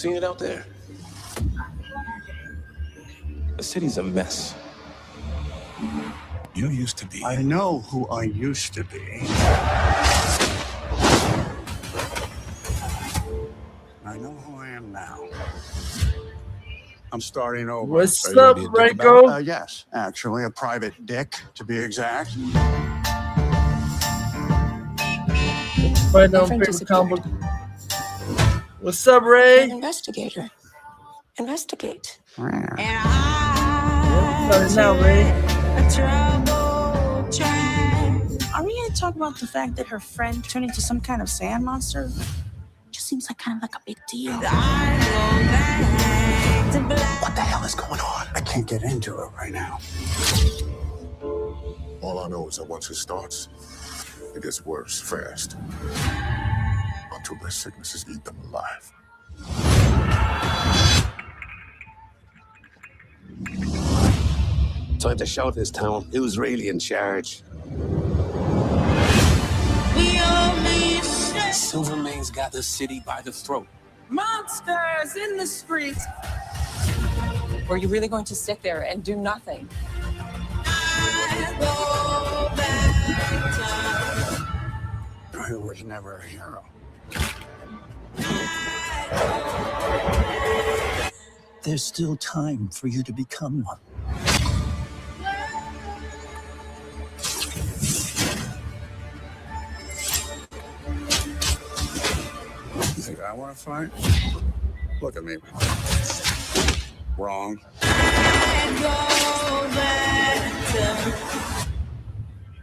seen it out there? The city's a mess. You used to be. I know who I used to be. I know who I am now. I'm starting over. What's up, Ranko? Yes, actually, a private dick, to be exact. Right now, paper comic. What's up, Ray? Investigator. Investigate. Yeah. Now, Ray. Are we gonna talk about the fact that her friend turned into some kind of sand monster? Just seems like kind of like a big deal. What the hell is going on? I can't get into it right now. All I know is that once it starts, it gets worse fast. Until their sicknesses eat them alive. Time to show this town who's really in charge. Silvermane's got the city by the throat. Monsters in the streets. Were you really going to sit there and do nothing? I was never a hero. There's still time for you to become one. You think I want to fight? Look at me. Wrong.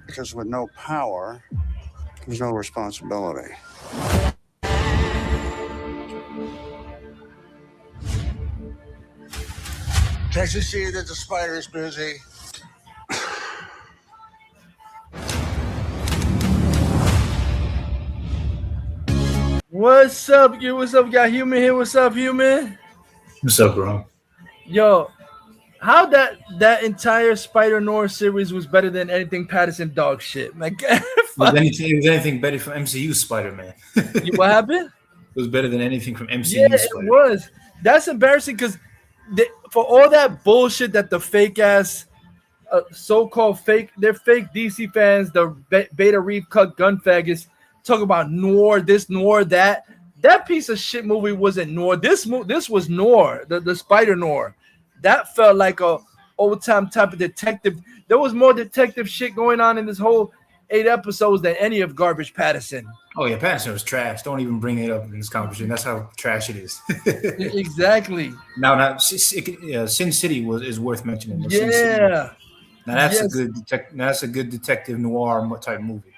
Because with no power, there's no responsibility. Can't you see that the spider's busy? What's up, you? What's up? Got Human here. What's up, Human? What's up, bro? Yo, how that entire Spider-Noir series was better than anything Pattison dog shit. Like, was anything better from MCU Spider-Man? What happened? It was better than anything from MCU Yeah, Spider-Man. it was. That's embarrassing because for all that bullshit that the fake ass, so-called fake, they're fake DC fans, the Beta Reeve cut gun faggots, talk about Noir, this Noir, that. That piece of shit movie wasn't Noir. This was Noir, the Spider Noir. That felt like a old time type of detective. There was more detective shit going on in this whole 8 episodes than any of Garbage Pattison. Oh yeah, Pattison was trash. Don't even bring it up in this conversation. That's how trash it is. Exactly. Now, Sin City is worth mentioning. Yeah. Now that's a good detective noir type movie.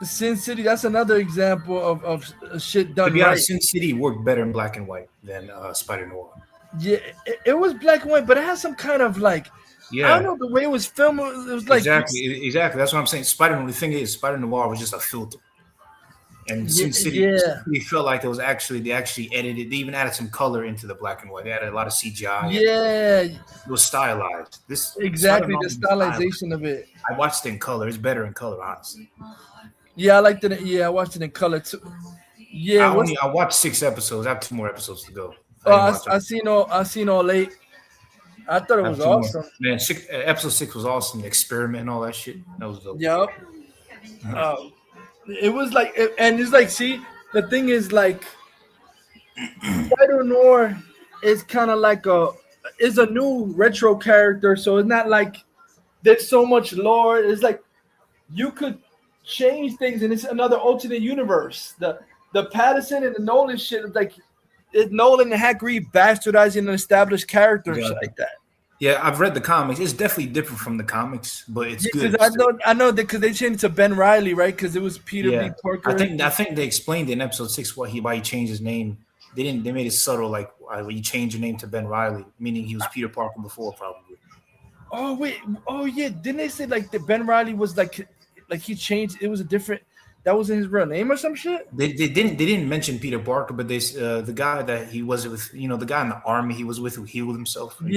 Sin City, that's another example of shit done to be right. honest, Sin City worked better in black and white than Spider Noir. Yeah, it was black and white, but it has some kind of like, I don't know, the way it was filmed, it was like exactly. That's what I'm saying. The thing is, Spider Noir was just a filter, and Sin City felt like they actually edited. They even added some color into the black and white. They added a lot of CGI. Yeah, it was stylized. The stylization of it. I watched it in color. It's better in color, honestly. Yeah, I liked it. Yeah, I watched it in color too. Yeah, I watched 6 episodes. I have 2 more episodes to go. I seen all 8. I thought it was awesome. Man, episode 6 was awesome. The experiment and all that shit. That was dope. Yep. It was like, and it's like, see, the thing is like, Spider Noir is kind of like is a new retro character, so it's not like there's so much lore. It's like you could change things, and it's another alternate universe. The Pattison and the Nolan shit, like Nolan and Hack Reed bastardizing an established character and shit like that. Yeah, I've read the comics. It's definitely different from the comics, but it's good. I know that because they changed it to Ben Reilly, right? Because it was Peter B. Parker. I think they explained in episode 6 why he changed his name. They made it subtle, like you change your name to Ben Reilly, meaning he was Peter Parker before, probably. Oh wait, oh yeah, didn't they say like that Ben Reilly was like he changed? It was a different. That wasn't his real name or some shit. They didn't mention Peter Parker, but they the guy that he was with, the guy in the army he was with who healed himself. Who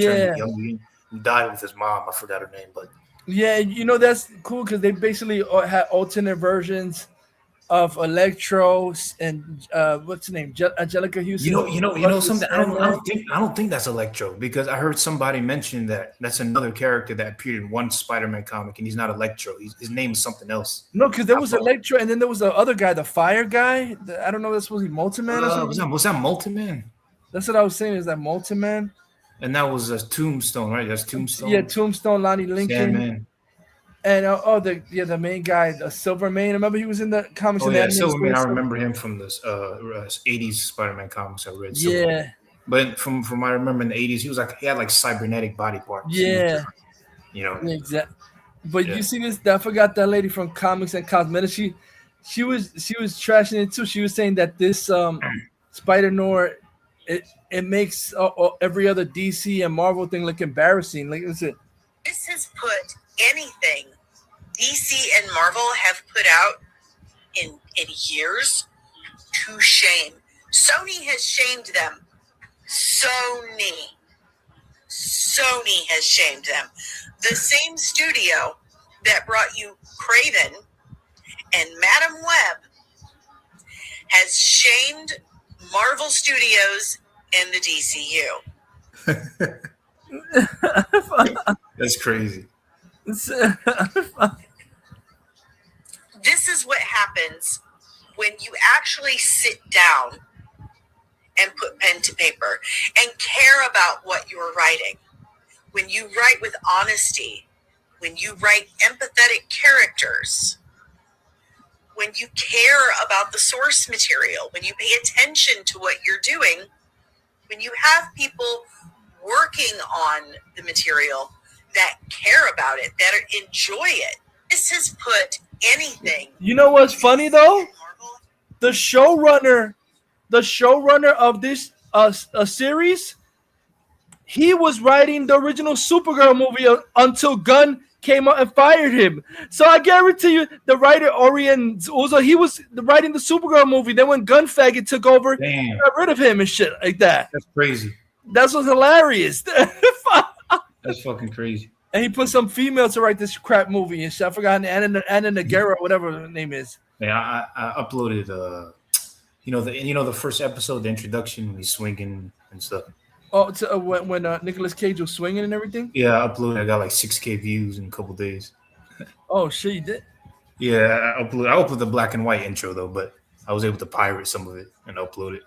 died with his mom. I forgot her name, but yeah, that's cool because they basically had alternate versions of Electro and what's the name? Angelica Houston. You know something. I don't think that's Electro, because I heard somebody mention that that's another character that appeared in one Spider-Man comic, and he's not Electro. His name is something else. No, because there was Electro, and then there was the other guy, the Fire guy. I don't know. That's supposed to be Multiman or something. Was that Multiman? That's what I was saying. Is that Multiman? And that was a Tombstone, right? That's Tombstone. Yeah, Tombstone, Lonnie Lincoln. Sandman. And the main guy, the Silvermane. Remember he was in the comics. Oh yeah, Silvermane. I remember him from the 80s Spider-Man comics I read. Yeah, but from I remember in the 80s, he had like cybernetic body parts. Yeah, you know exactly. But you see this? I forgot that lady from Comics and Cosmetics. She was trashing it too. She was saying that this Spider Noir it makes every other DC and Marvel thing look embarrassing. Like, listen. This has put anything DC and Marvel have put out in years to shame. Sony has shamed them. Sony has shamed them. The same studio that brought you Craven and Madam Web has shamed Marvel Studios and the DCU. That's crazy. This is what happens when you actually sit down and put pen to paper and care about what you're writing. When you write with honesty, when you write empathetic characters, when you care about the source material, when you pay attention to what you're doing, when you have people working on the material that care about it, that enjoy it. This has put anything. You know what's funny though? The showrunner of this series, he was writing the original Supergirl movie until Gunn came out and fired him. So I guarantee you, the writer Orion Uzo, he was writing the Supergirl movie. Then when Gunn faggot took over, he got rid of him and shit like that. That's crazy. That's what's hilarious. That's fucking crazy. And he put some female to write this crap movie and shit. I forgot Anna Nagara, whatever her name is. Yeah, I uploaded the first episode, the introduction, when he's swinging and stuff. Oh, when Nicolas Cage was swinging and everything? Yeah, I uploaded. I got like 6K views in a couple days. Oh shit, you did? Yeah, I uploaded the black and white intro though, but I was able to pirate some of it and upload it.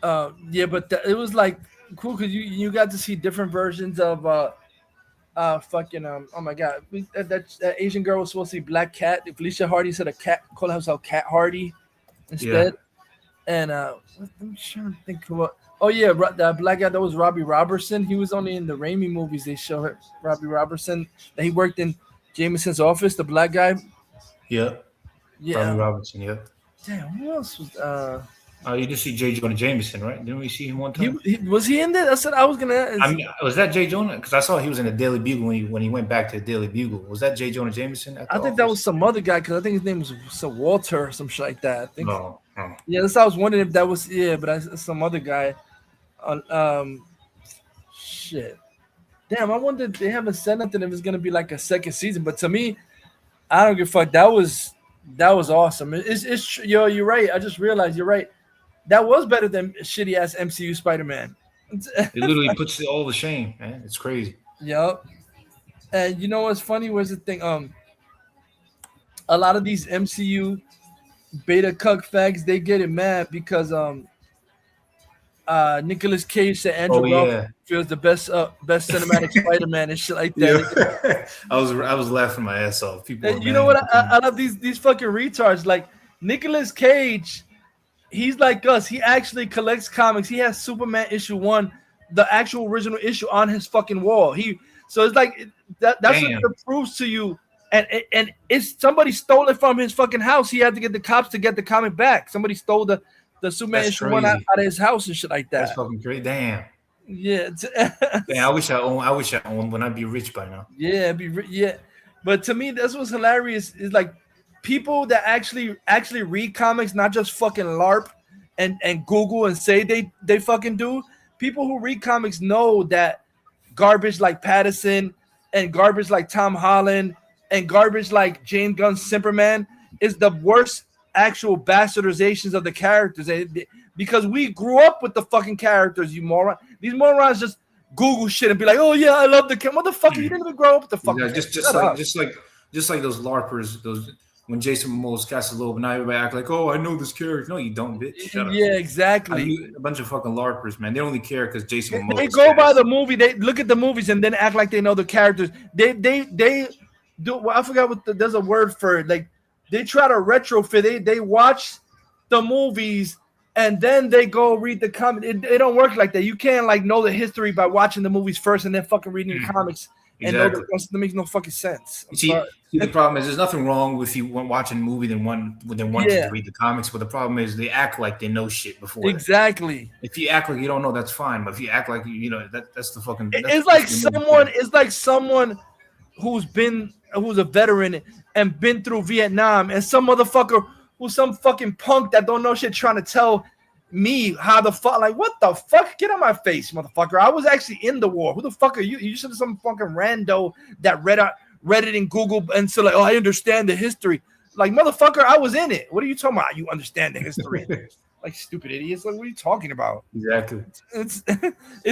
But it was like cool because you got to see different versions of oh my god, that Asian girl was supposed to be Black Cat. Felicia Hardy said a cat, called herself Cat Hardy instead. Yeah. And I'm trying to think of what. Oh yeah, the black guy that was Robbie Robertson. He was only in the Raimi movies. They show her Robbie Robertson. That he worked in Jameson's office. The black guy. Yeah. Robbie Robertson. Yeah. Damn, who else was? You did see J. Jonah Jameson, right? Didn't we see him one time? Was he in there? That's what I was gonna. I mean, was that J. Jonah? Because I saw he was in the Daily Bugle when he went back to the Daily Bugle. Was that J. Jonah Jameson? I think that was some other guy because I think his name was Walter or some shit like that. I think. No. Yeah, that's. I was wondering if that was but some other guy. Shit. Damn, I wonder if they haven't said nothing if it's gonna be like a second season. But to me, I don't give a fuck. That was awesome. It's you're right. I just realized you're right. That was better than shitty ass MCU Spider-Man. It literally puts it all to shame, man. It's crazy. Yep. And you know what's funny? Where's the thing? A lot of these MCU beta cuck fags, they get it mad because Nicolas Cage said Andrew Garfield feels the best cinematic Spider-Man and shit like that. Yeah. I was laughing my ass off. People, you know what? I love these fucking retards. Like Nicolas Cage, he's like us. He actually collects comics. He has Superman issue 1, the actual original issue, on his fucking wall. So it's like that's what it proves to you. And if somebody stole it from his fucking house, he had to get the cops to get the comic back. Somebody stole the Superman issue 1 out of his house and shit like that. That's fucking crazy. Damn. Yeah. Damn, I wish I owned when I'd be rich by now. Yeah, But to me, that's what's hilarious is like people that actually read comics, not just fucking LARP and Google and say they fucking do. People who read comics know that garbage like Pattison and garbage like Tom Holland and garbage like James Gunn's Superman, is the worst actual bastardizations of the characters, because we grew up with the fucking characters. You moron! These morons just Google shit and be like, "Oh yeah, I love the motherfucker." You didn't even grow up with the fucking. Yeah, just like those LARPers, those when Jason Momoa's Casanova, now everybody act like, "Oh, I know this character." No, you don't, bitch. Shut up. Yeah, exactly. A bunch of fucking LARPers, man. They only care because Jason Momoa. They go by the movie. They look at the movies and then act like they know the characters. They do. Well, I forgot what there's a word for it. Like they try to retrofit. They watch the movies and then they go read the comic. It don't work like that. You can't like know the history by watching the movies first and then fucking reading the comics. Exactly. And that makes no fucking sense. See, the problem is there's nothing wrong with you watching a movie than wanting to read the comics, but the problem is they act like they know shit before. Exactly. If you act like you don't know, that's fine. But if you act like you know, that's the fucking. It's like someone who's a veteran and been through Vietnam, and some motherfucker who's some fucking punk that don't know shit trying to tell me how the fuck, like, what the fuck? Get on my face, motherfucker. I was actually in the war. Who the fuck are you? You should have some fucking rando that read it in Google and said, like, oh, I understand the history. Like, motherfucker, I was in it. What are you talking about? You understand the history? Like, stupid idiots. Like, what are you talking about? Exactly. It's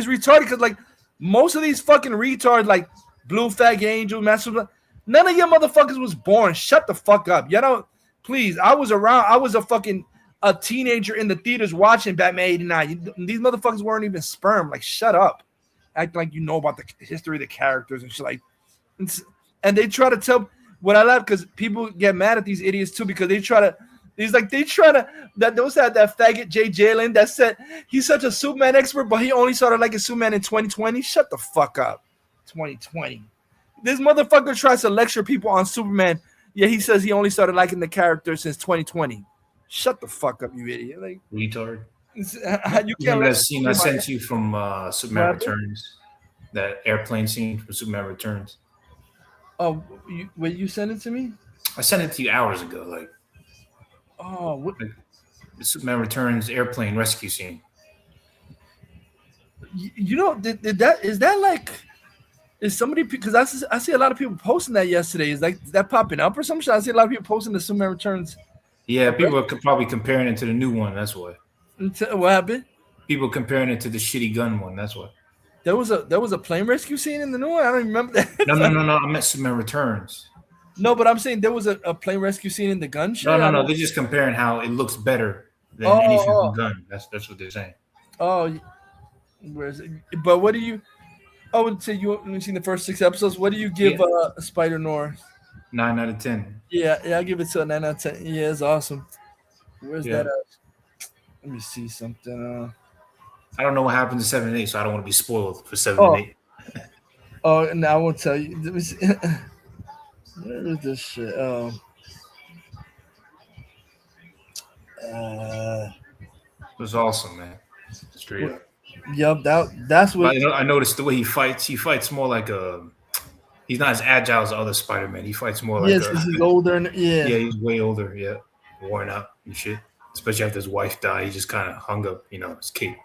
retarded because, like, most of these fucking retards, like Blue Fag Angel, Master, none of your motherfuckers was born. Shut the fuck up. You know, please. I was around. I was a teenager in the theaters watching Batman 89. These motherfuckers weren't even sperm. Like, shut up. Act like you know about the history of the characters and shit. Like, and they try to tell what I love because people get mad at these idiots too because they try to that faggot Jay Jalen that said he's such a Superman expert, but he only started liking Superman in 2020. Shut the fuck up. 2020. This motherfucker tries to lecture people on Superman. Yeah, he says he only started liking the character since 2020. Shut the fuck up, you idiot! Like retard. You can't. Remember that scene I sent you from Superman Returns? That airplane scene from Superman Returns. Oh, you sent it to me? I sent it to you hours ago. Like, oh, what? Like the Superman Returns airplane rescue scene. You know, is that like? Is somebody, because I see a lot of people posting that yesterday. Is that popping up or something? I see a lot of people posting the Superman Returns. Yeah, people are probably comparing it to the new one. That's why. What happened? People comparing it to the shitty gun one. That's why. There was a plane rescue scene in the new one. I don't remember that. No. I meant Superman Returns. No, but I'm saying there was a plane rescue scene in the gun show. No. They're just comparing how it looks better than anything from Gun. That's what they're saying. Oh, where is it? But what do you? I would say you've seen the first 6 episodes. What do you give Spider Noir? 9 out of 10. Yeah, I give it to a 9 out of 10. Yeah, it's awesome. Where's that at? Let me see something. I don't know what happened to 7 and 8, so I don't want to be spoiled for 7 and 8. Oh, no, I won't tell you. Let me see. Where is this shit? It was awesome, man. Straight up. Yep, that's what. I noticed the way he fights. He fights more like a. He's not as agile as the other Spider-Man. He fights more like. Yes, he's older. Yeah, he's way older. Yeah, worn out and shit. Especially after his wife died, he just kind of hung up, his cape.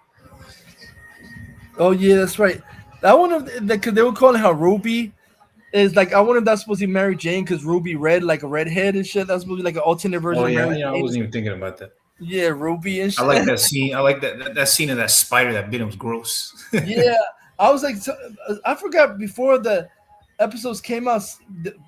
Oh yeah, that's right. That one because they were calling her Ruby. Is like I wonder if that's supposed to be Mary Jane because Ruby red like a redhead and shit. That's supposed to be like an alternate version. Oh yeah, of Mary I wasn't even thinking about that. Yeah, Ruby and shit. I like that scene. I like that scene of that spider that bit him was gross. Yeah, I was like, I forgot before the episodes came out,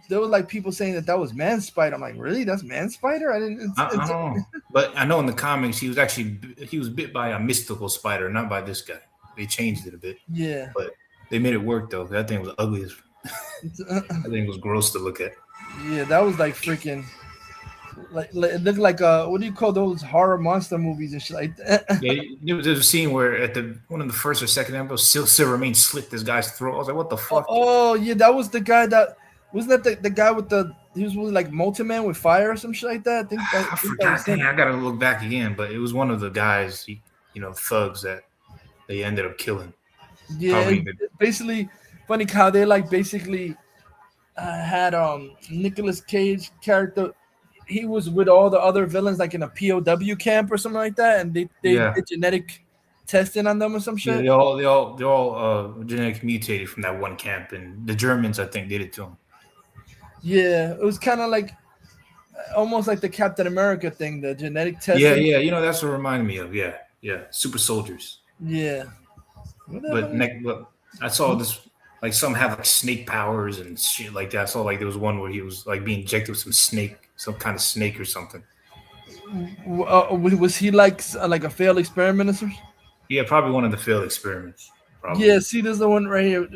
there was like people saying that was Man Spider. I'm like, really? That's Man Spider? I didn't. I don't know. But I know in the comics he was bit by a mystical spider, not by this guy. They changed it a bit. Yeah, but they made it work though. That thing was ugly as. That thing was gross to look at. Yeah, that was like freaking. Like it looked like what do you call those horror monster movies and shit like that? Yeah, there was a scene where at one of the first or second episodes, Silvermane slit this guy's throat. I was like, what the fuck? Oh yeah, that was the guy that wasn't that the guy with he was really like Molten Man with fire or some shit like that. I forgot. Dang, I gotta look back again, but it was one of the guys, thugs that they ended up killing. Yeah, basically funny how they like basically had Nicolas Cage character. He was with all the other villains like in a POW camp or something like that, and they did genetic testing on them or some shit. Yeah, they're all genetic mutated from that one camp, and the Germans I think did it to them. Yeah, it was kind of like almost like the Captain America thing, the genetic testing. Yeah. You know, that's what it reminded me of. Yeah. Super soldiers. Yeah. But I saw this, like some have like snake powers and shit like that. I saw like there was one where he was like being injected with some kind of snake or something. Was he like a failed experiment or something? Yeah, probably one of the failed experiments. Probably. Yeah, see, there's the one right here.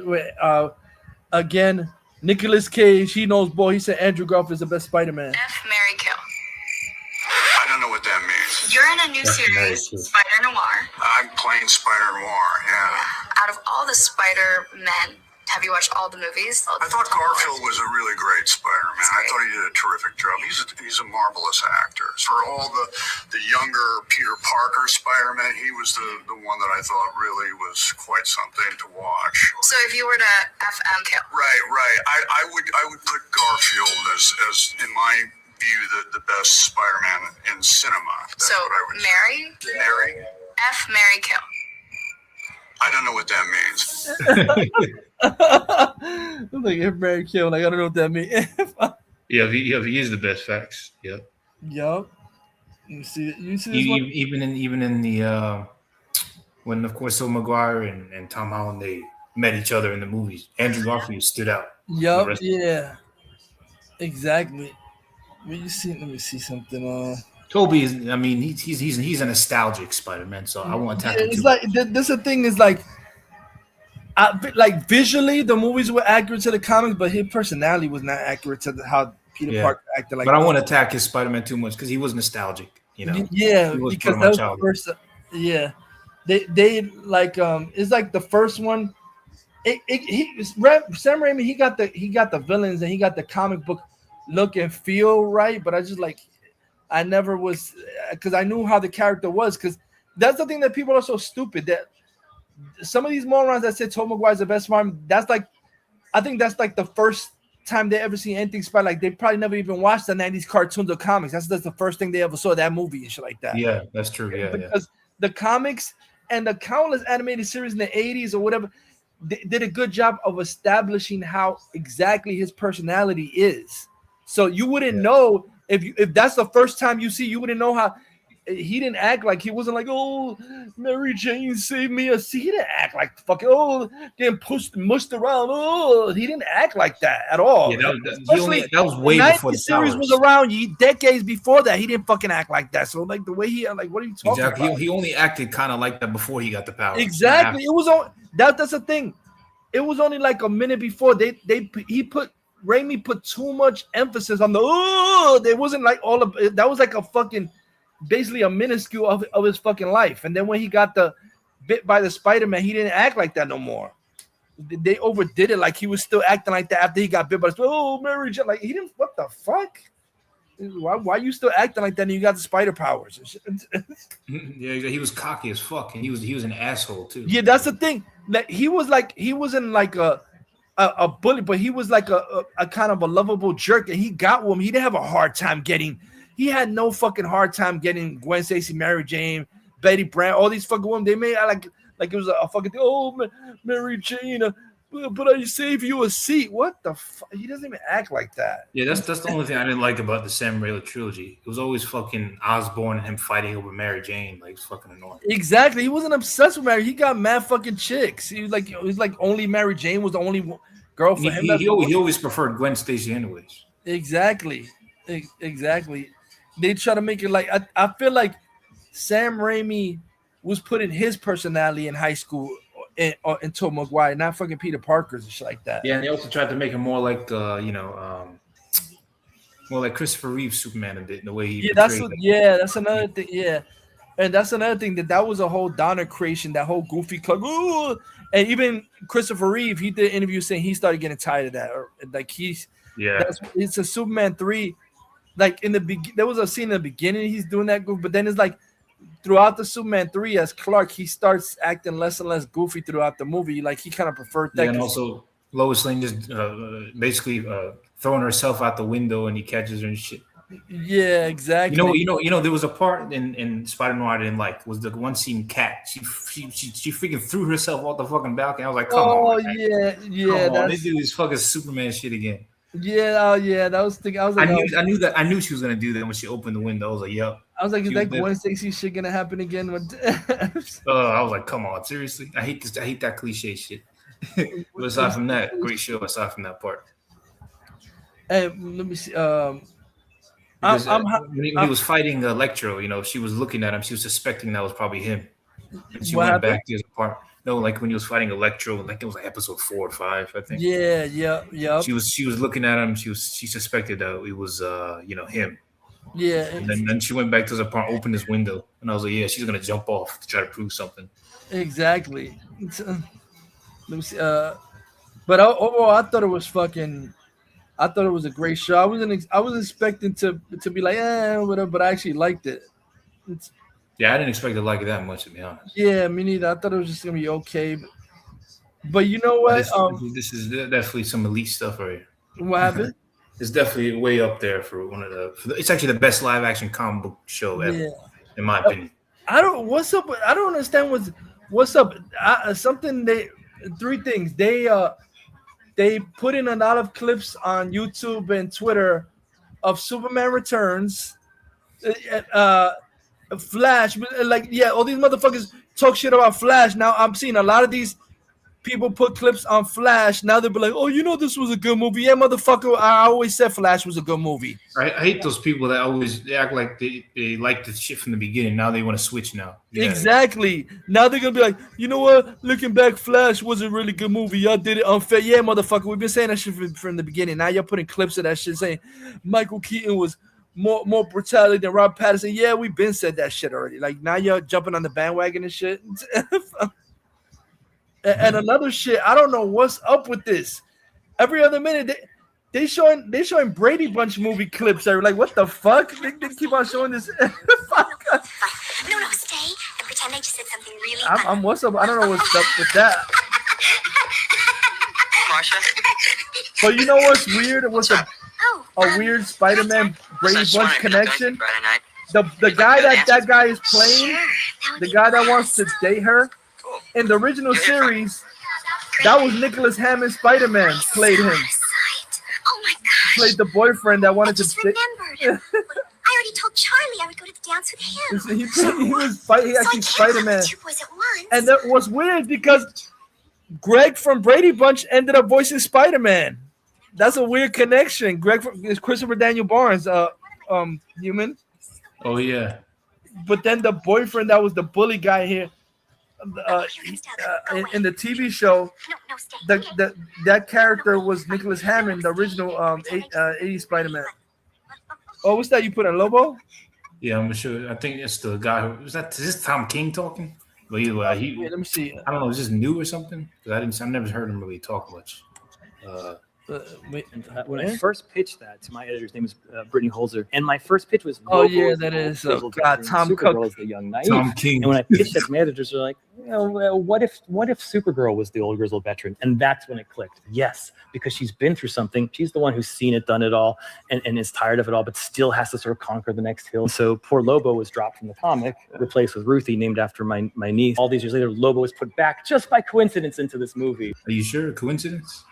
Again, Nicolas Cage, he knows, boy. He said Andrew Garfield is the best Spider-Man. F, Mary, kill. I don't know what that means. You're in a new series, Spider Noir. I'm playing Spider Noir, yeah. Out of all the Spider-Men, have you watched all the movies? I thought Garfield was a really great Spider-Man. I thought he did a terrific job. He's a marvelous actor. For all the younger Peter Parker Spider-Man, he was the one that I thought really was quite something to watch. So if you were to FM kill. Right. I would put Garfield as in my view the best Spider-Man in cinema. That's so what I would say. Mary? F, Mary, kill. I don't know what that means. I'm like, if Mary kill, like, I don't know what that means. Yeah, he is the best. Facts. Yep. You see this even in the when of course Tobey Maguire and Tom Holland, they met each other in the movies. Andrew Garfield stood out. Yep. Yeah. Exactly. Let me see something. Toby is. I mean, he's a nostalgic Spider-Man, so I won't attack him. It's like this. The thing is like visually, the movies were accurate to the comics, but his personality was not accurate to how Peter Parker acted. Like, but I won't attack his Spider-Man too much because he was nostalgic. You know. Yeah, because that was the first. Yeah, they like it's like the first one. Sam Raimi, he got the villains and he got the comic book look and feel right, but I just like. I never was, because I knew how the character was, because that's the thing that people are so stupid, that some of these morons that said Tobey Maguire's the best Spider-Man, I think that's like the first time they ever seen anything Spider, like they probably never even watched the 90s cartoons or comics. That's the first thing they ever saw, that movie and shit like that. Yeah, that's true. Yeah, because the comics and the countless animated series in the 80s or whatever, they did a good job of establishing how exactly his personality is. So you wouldn't know. If that's the first time you see, you wouldn't know how he didn't act like, he wasn't like, oh, Mary Jane saved me. He didn't act like fucking, oh, getting mushed around. Oh, he didn't act like that at all. Yeah, that was way before the series powers. Was around decades before that. He didn't fucking act like that. So like the way what are you talking about? He only acted kind of like that before he got the powers. Exactly. It was on that's the thing. It was only like a minute before Raimi put too much emphasis on there wasn't like all of it. That was like a fucking basically a minuscule of his fucking life. And then when he got the bit by the Spider-Man, he didn't act like that no more. They overdid it, like he was still acting like that after he got bit by the Mary Jane. Like he didn't, what the fuck? Why you still acting like that and you got the spider powers and shit? Yeah, he was cocky as fuck, and he was an asshole too. Yeah, that's the thing. Like he wasn't like a bully, but he was like a kind of a lovable jerk, and he got women. He didn't have a hard time getting. He had no fucking hard time getting Gwen Stacy, Mary Jane, Betty Brant, all these fucking women. They made like it was a fucking thing. Oh, Mary Jane, but I save you a seat. What the fuck? He doesn't even act like that. Yeah, that's the only thing I didn't like about the Sam Raimi trilogy. It was always fucking Osborn and him fighting over Mary Jane. Like, it's fucking annoying. Exactly. He wasn't obsessed with Mary. He got mad fucking chicks. He was like only Mary Jane was the only girl for him. He always preferred Gwen Stacy anyways. Exactly. They try to make it like I feel like Sam Raimi was putting his personality in high school in Tobey Maguire, not fucking Peter Parker's and shit like that. Yeah, and they also tried to make him more like more like Christopher Reeve's Superman a bit in the way he that's another thing. Yeah. And that's another thing that was a whole Donner creation, that whole goofy club. Ooh! And even Christopher Reeve, he did an interview saying he started getting tired of that. Or like it's a Superman 3. Like there was a scene in the beginning he's doing that goof, but then it's like throughout the Superman 3 as Clark, he starts acting less and less goofy throughout the movie. Like he kind of preferred that. Yeah, and also Lois Lane just basically throwing herself out the window and he catches her and shit. Yeah, exactly. You know, there was a part in Spider Noir I didn't like, was the one scene Cat. She freaking threw herself off the fucking balcony. I was like, come on. Yeah. Come on. They do this fucking Superman shit again. Yeah, yeah, that was thinking. I was like, I knew she was gonna do that when she opened the window. I was like, "Yep." I was like, is She that was Gwen Stacy shit gonna happen again? I was like, "Come on, seriously?" I hate this. I hate that cliche shit. But aside from that, great show. Aside from that part, hey, let me see. because when he was fighting Electro, you know, she was looking at him. She was suspecting that was probably him. And she went back to his part. No, like when he was fighting Electro, like it was like episode 4 or 5, I think. Yeah. She was looking at him. She suspected that it was him. Yeah. And then she went back to his apartment, opened his window, and I was like, yeah, she's gonna jump off to try to prove something. Exactly. Let me see. But overall, I thought it was fucking. I thought it was a great show. I was expecting to be like, whatever, but I actually liked it. Yeah, I didn't expect to like it that much, to be honest. Yeah, me neither. I thought it was just gonna be okay. But you know what? This is definitely some elite stuff right here. What happened? It's definitely way up there for one of it's actually the best live action comic book show ever, in my opinion. What's up? I don't understand what's up. Three things. They put in a lot of clips on YouTube and Twitter of Superman Returns, Flash. Like, yeah, all these motherfuckers talk shit about Flash. Now I'm seeing a lot of these people put clips on Flash. Now they'll be like, oh, you know, this was a good movie. Yeah, motherfucker, I always said Flash was a good movie. I hate those people that always act like they like the shit from the beginning. Now they want to switch now. Yeah. Exactly. Now they're going to be like, you know what? Looking back, Flash was a really good movie. Y'all did it unfair. Yeah, motherfucker, we've been saying that shit from the beginning. Now you're putting clips of that shit saying Michael Keaton was more brutality than Rob Pattison. Yeah, we've been said that shit already. Like, now you're jumping on the bandwagon and shit. And another shit, I don't know what's up with this. Every other minute, they showing Brady Bunch movie clips. They're like, what the fuck? They keep on showing this. No, stay and pretend I just said something really funny. I'm what's up? I don't know what's up with that. Marsha? But you know what's weird? What's a weird Spider-Man Brady Bunch connection? The guy that guy is playing, the guy that wants to date her. In the original series, that was Nicholas Hammond. Spider-Man played him. Oh my gosh! Played the boyfriend that wanted to. Remembered. I already told Charlie I would go to the dance with him. He actually Spider-Man. And that was weird because Greg from Brady Bunch ended up voicing Spider-Man. That's a weird connection. Greg is Christopher Daniel Barnes, human. Oh yeah. But then the boyfriend that was the bully guy here. In the TV show, that character was Nicholas Hammond, the original 80s Spider-Man. Oh, what's that you put on Lobo? Yeah, I'm sure. I think it's the guy who is this Tom King talking? But either way, let me see. I don't know, is this new or something? Because I never heard him really talk much. When I first pitched that to my editor's name is Brittany Holzer, and my first pitch was, Tom Supergirl is the young naive. Tom King. And when I pitched it, my editors were like, what if Supergirl was the old grizzled veteran? And that's when it clicked. Yes, because she's been through something. She's the one who's seen it, done it all, and is tired of it all, but still has to sort of conquer the next hill. So poor Lobo was dropped from the comic, replaced with Ruthie, named after my niece. All these years later, Lobo was put back just by coincidence into this movie. Are you sure? Coincidence?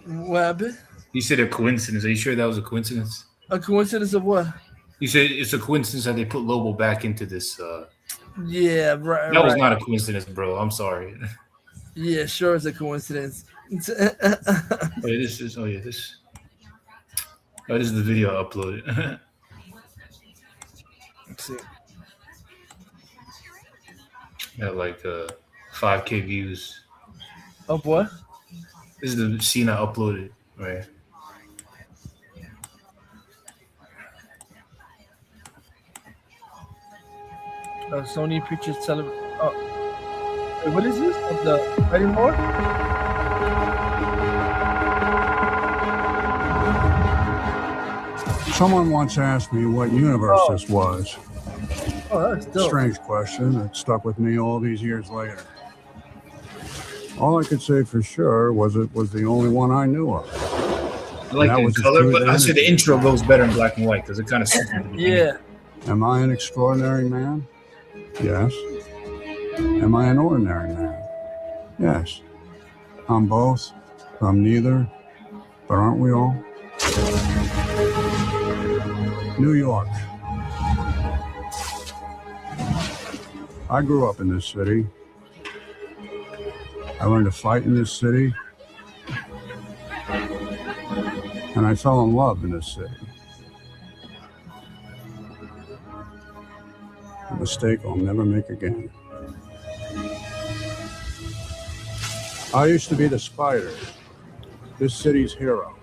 What happened? You said a coincidence. Are you sure that was a coincidence? A coincidence of what? You said it's a coincidence that they put Lobo back into this. Yeah, right. That was not a coincidence, bro. I'm sorry. Yeah, sure, it's a coincidence. This is the video I uploaded. Let's see. Got like 5K views. Of what? This is the scene I uploaded, right? Sony Pictures Television. Oh, wait, what is this? Of the Ready More? Someone once asked me what universe this was. Oh, that's dope. Strange question that stuck with me all these years later. All I could say for sure was it was the only one I knew of. I like it in color, but I say the intro goes better in black and white because it kind of yeah. Am I an extraordinary man? Yes. Am I an ordinary man? Yes. I'm both. I'm neither. But aren't we all? New York. I grew up in this city. I learned to fight in this city. And I fell in love in this city. A mistake I'll never make again. I used to be the Spider, this city's hero.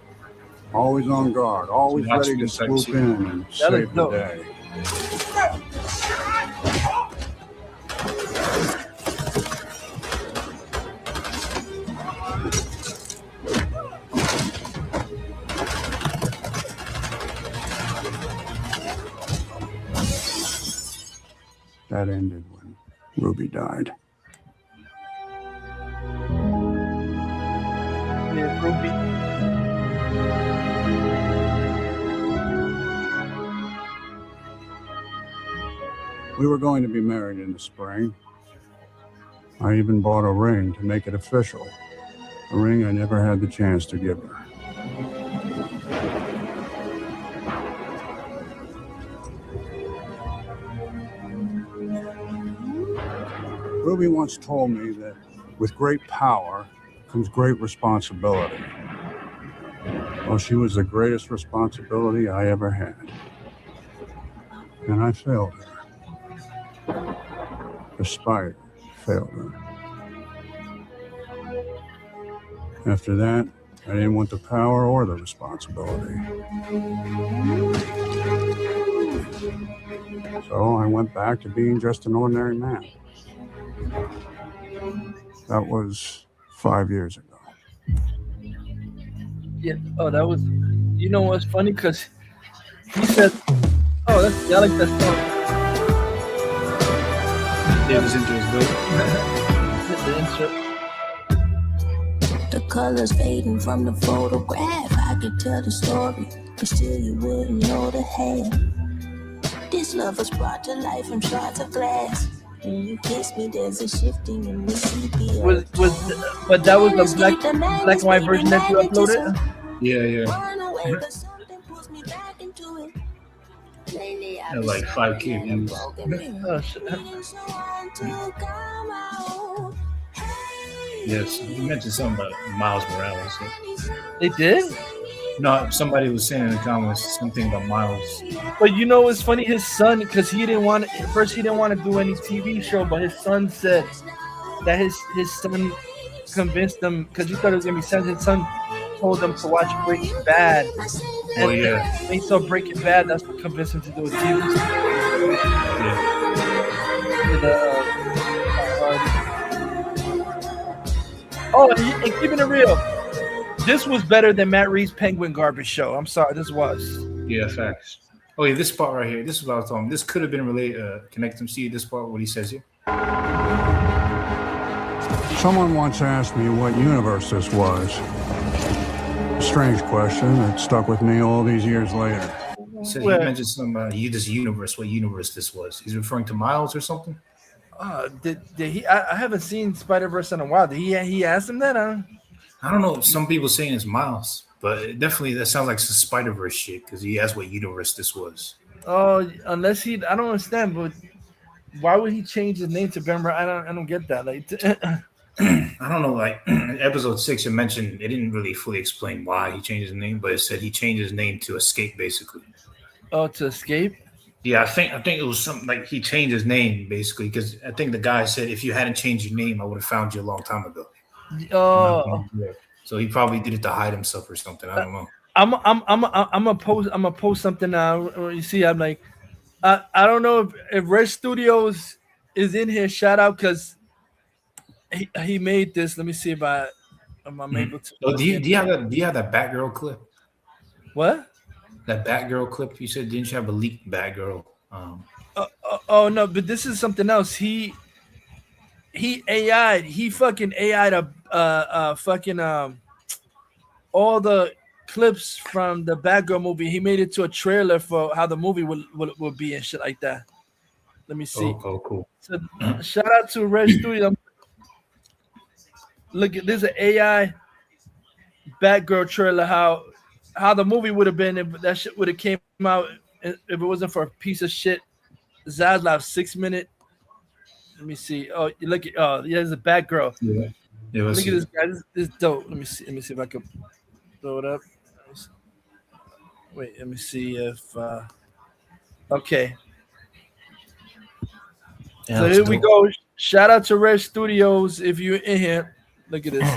Always on guard, always ready to swoop in and save the day. That ended when Ruby died. Yeah, Ruby. We were going to be married in the spring. I even bought a ring to make it official. A ring I never had the chance to give her. Ruby once told me that with great power comes great responsibility. Well, she was the greatest responsibility I ever had. And I failed her. The Spider failed her. After that, I didn't want the power or the responsibility. So I went back to being just an ordinary man. That was 5 years ago. Yeah. Oh, that was. You know what's funny? Because he said, "Oh, that's I like that song." Yeah, this intro is good. The colors fading from the photograph. I could tell the story, but still you wouldn't know the half. This love was brought to life from shards of glass. When you kiss me, there's a shifting in the sepia. But that was the black and white version that you uploaded? Yeah. And like 5K views. Oh, shit. Yes, you mentioned something about Miles Morales. So. They did? No, somebody was saying in the comments something about Miles. But you know what's funny? His son, because he didn't want to, first he didn't want to do any TV show, but his son said that his son convinced him, because he thought it was going to be sad. His son told him to watch Breaking Bad. Oh, yeah. When he saw Breaking Bad, that's what convinced him to do a TV show. And keeping it real, this was better than Matt Reeves' Penguin Garbage Show. I'm sorry, this was. Yeah, facts. Oh, yeah, this part right here. This is what I was talking. This could have been related. Connect them. See this part, what he says here. Someone once asked me what universe this was. A strange question that stuck with me all these years later. So he mentioned some this universe. What universe this was? He's referring to Miles or something. Did he? I haven't seen Spider-Verse in a while. Did he ask him that? I don't know. Some people saying it's Miles, but definitely that sounds like some Spider-Verse shit because he asked what universe this was. Oh, unless I don't understand, but why would he change his name to Bember? I don't get that. Like, I don't know. Like episode 6, it mentioned it didn't really fully explain why he changed his name, but it said he changed his name to Escape, basically. Oh, to Escape. Yeah, I think it was something like he changed his name basically because I think the guy said if you hadn't changed your name, I would have found you a long time ago. Oh, so he probably did it to hide himself or something. I don't know. I'm a post something now. You see, I'm like, I don't know if Red Studios is in here. Shout out because he made this. Let me see if I'm able to. Oh, do you have that Batgirl clip? What? That Batgirl clip you said, didn't you have a leaked Batgirl? Oh no, but this is something else. He fucking AI'd all the clips from the Batgirl movie. He made it to a trailer for how the movie would be and shit like that. Let me see. Oh, cool. So, shout out to Red Studio. Look at this, an AI Batgirl trailer. How how the movie would have been if that shit would have came out if it wasn't for a piece of shit Zaslav 6 minute. Let me see. Oh, you look at there's a bad girl. Yeah. Look at this guy. This is dope. Let me see if I can throw it up. Wait, let me see if okay. Yeah, So here we go. Shout out to Red Studios if you're in here. Look at this.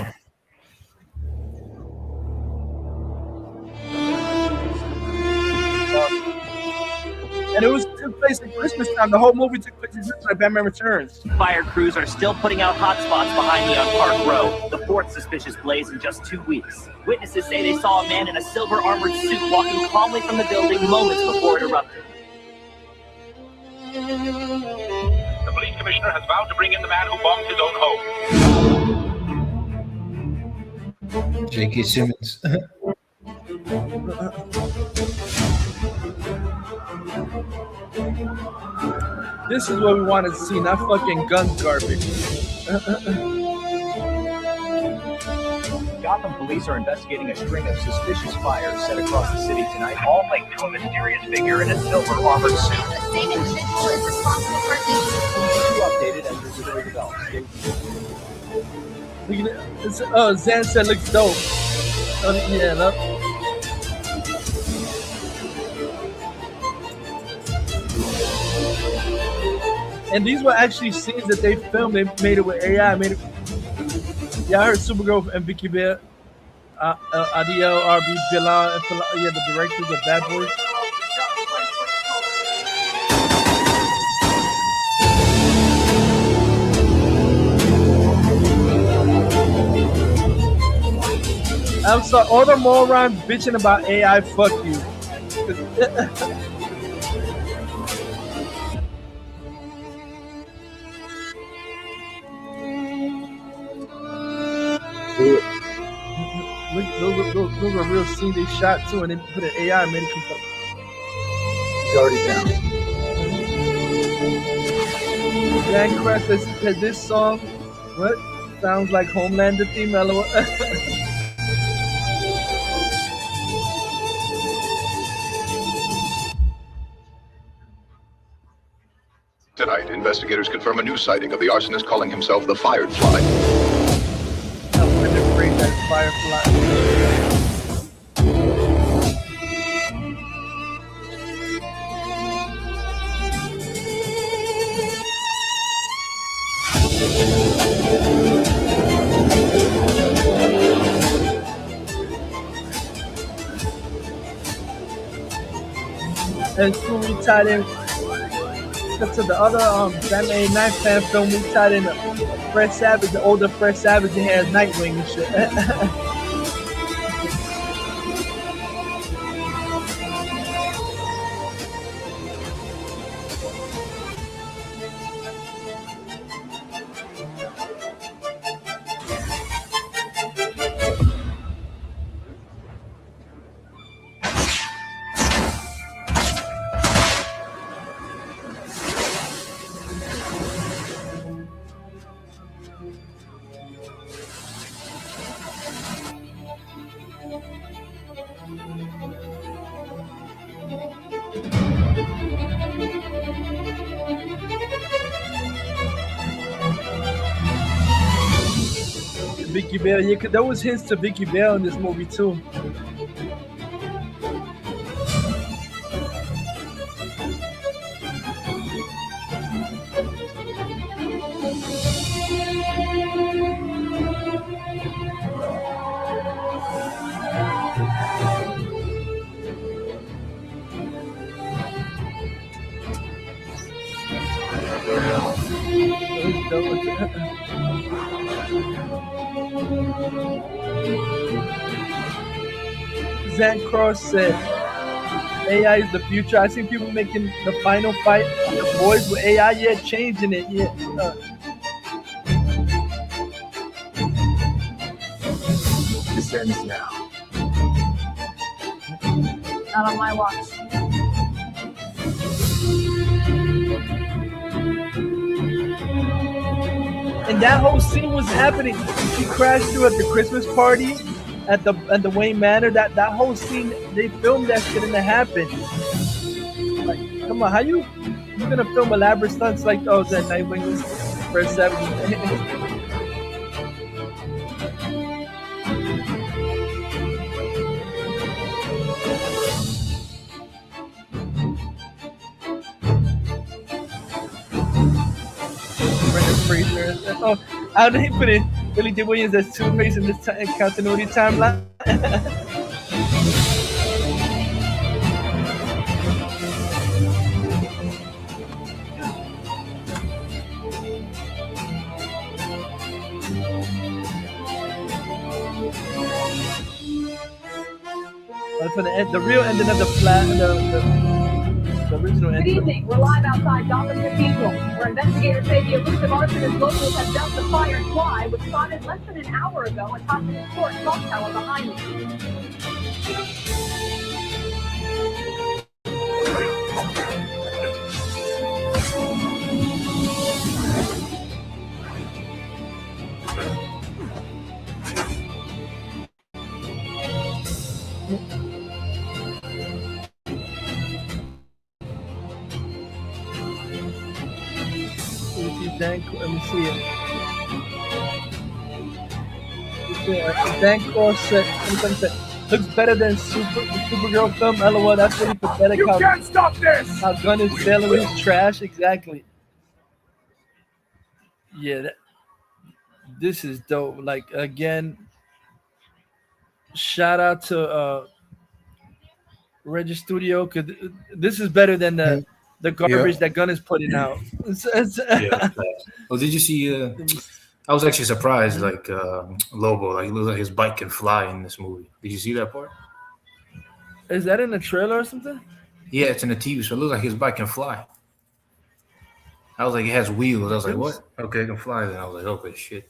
And it took place at Christmas time. The whole movie took place at Christmas time. Batman Returns. Fire crews are still putting out hot spots behind me on Park Row. The fourth suspicious blaze in just 2 weeks. Witnesses say they saw a man in a silver armored suit walking calmly from the building moments before it erupted. The police commissioner has vowed to bring in the man who bombed his own home. J.K. Simmons. This is what we wanted to see, not fucking gun garbage. Gotham police are investigating a string of suspicious fires set across the city tonight, all linked to a mysterious figure in a silver armored suit. The same individual is responsible for these. Keep updated as the story develops. Zan said looks dope. Yeah, look. And these were actually scenes that they filmed. They made it with AI. Yeah, I heard Supergirl and Vicky Bell, Adiel, RB, Bilal, and the directors of Bad Boys. I'm sorry, all the morons bitching about AI, fuck you. Look, those are real scenes they shot too, and then put an AI and made it come up. He's already down. Dan Crest has this song. What? Sounds like Homelander theme, LOL. Tonight, investigators confirm a new sighting of the arsonist calling himself the Firefly. Firefly. And so we tied in to the other Batman 9 fan film. We tied in Fred Savage, the older Fred Savage, and has Nightwing and shit. Vicky Bell, yeah, there was hints to Vicky Bell in this movie too. Zan Cross said AI is the future. I see people making the final fight of the boys with AI yet changing it yet. This ends now. Not on my watch. And that whole scene was happening. She crashed through at the Christmas party. at the Wayne Manor. That whole scene, they filmed that shit and it happened. Like, come on, how you gonna film elaborate stunts like those at Nightwing was first 70? Oh, how did he put it? Billy D. Williams as Two-Face in this continuity timeline. For the real ending of the flat, the original Good ending. evening. We're live outside Gotham Cathedral, where investigators say the elusive arsonist locals have dumped the fired fly, which spotted less than an hour ago atop the historic clock tower behind me. Let me see it. Dan Corset looks better than Supergirl film. LOL, that's really pathetic. You can't stop this! How Gunn is selling his trash. Exactly. Yeah, this is dope. Like, again, shout out to Regis Studio, because this is better than the garbage that Gunn is putting out. Well, did you see? I was actually surprised. Like Lobo, like it looks like his bike can fly in this movie. Did you see that part? Is that in the trailer or something? Yeah, it's in the TV show. It looks like his bike can fly. I was like, it has wheels. I was like, what? Okay, it can fly. Then I was like, okay, shit.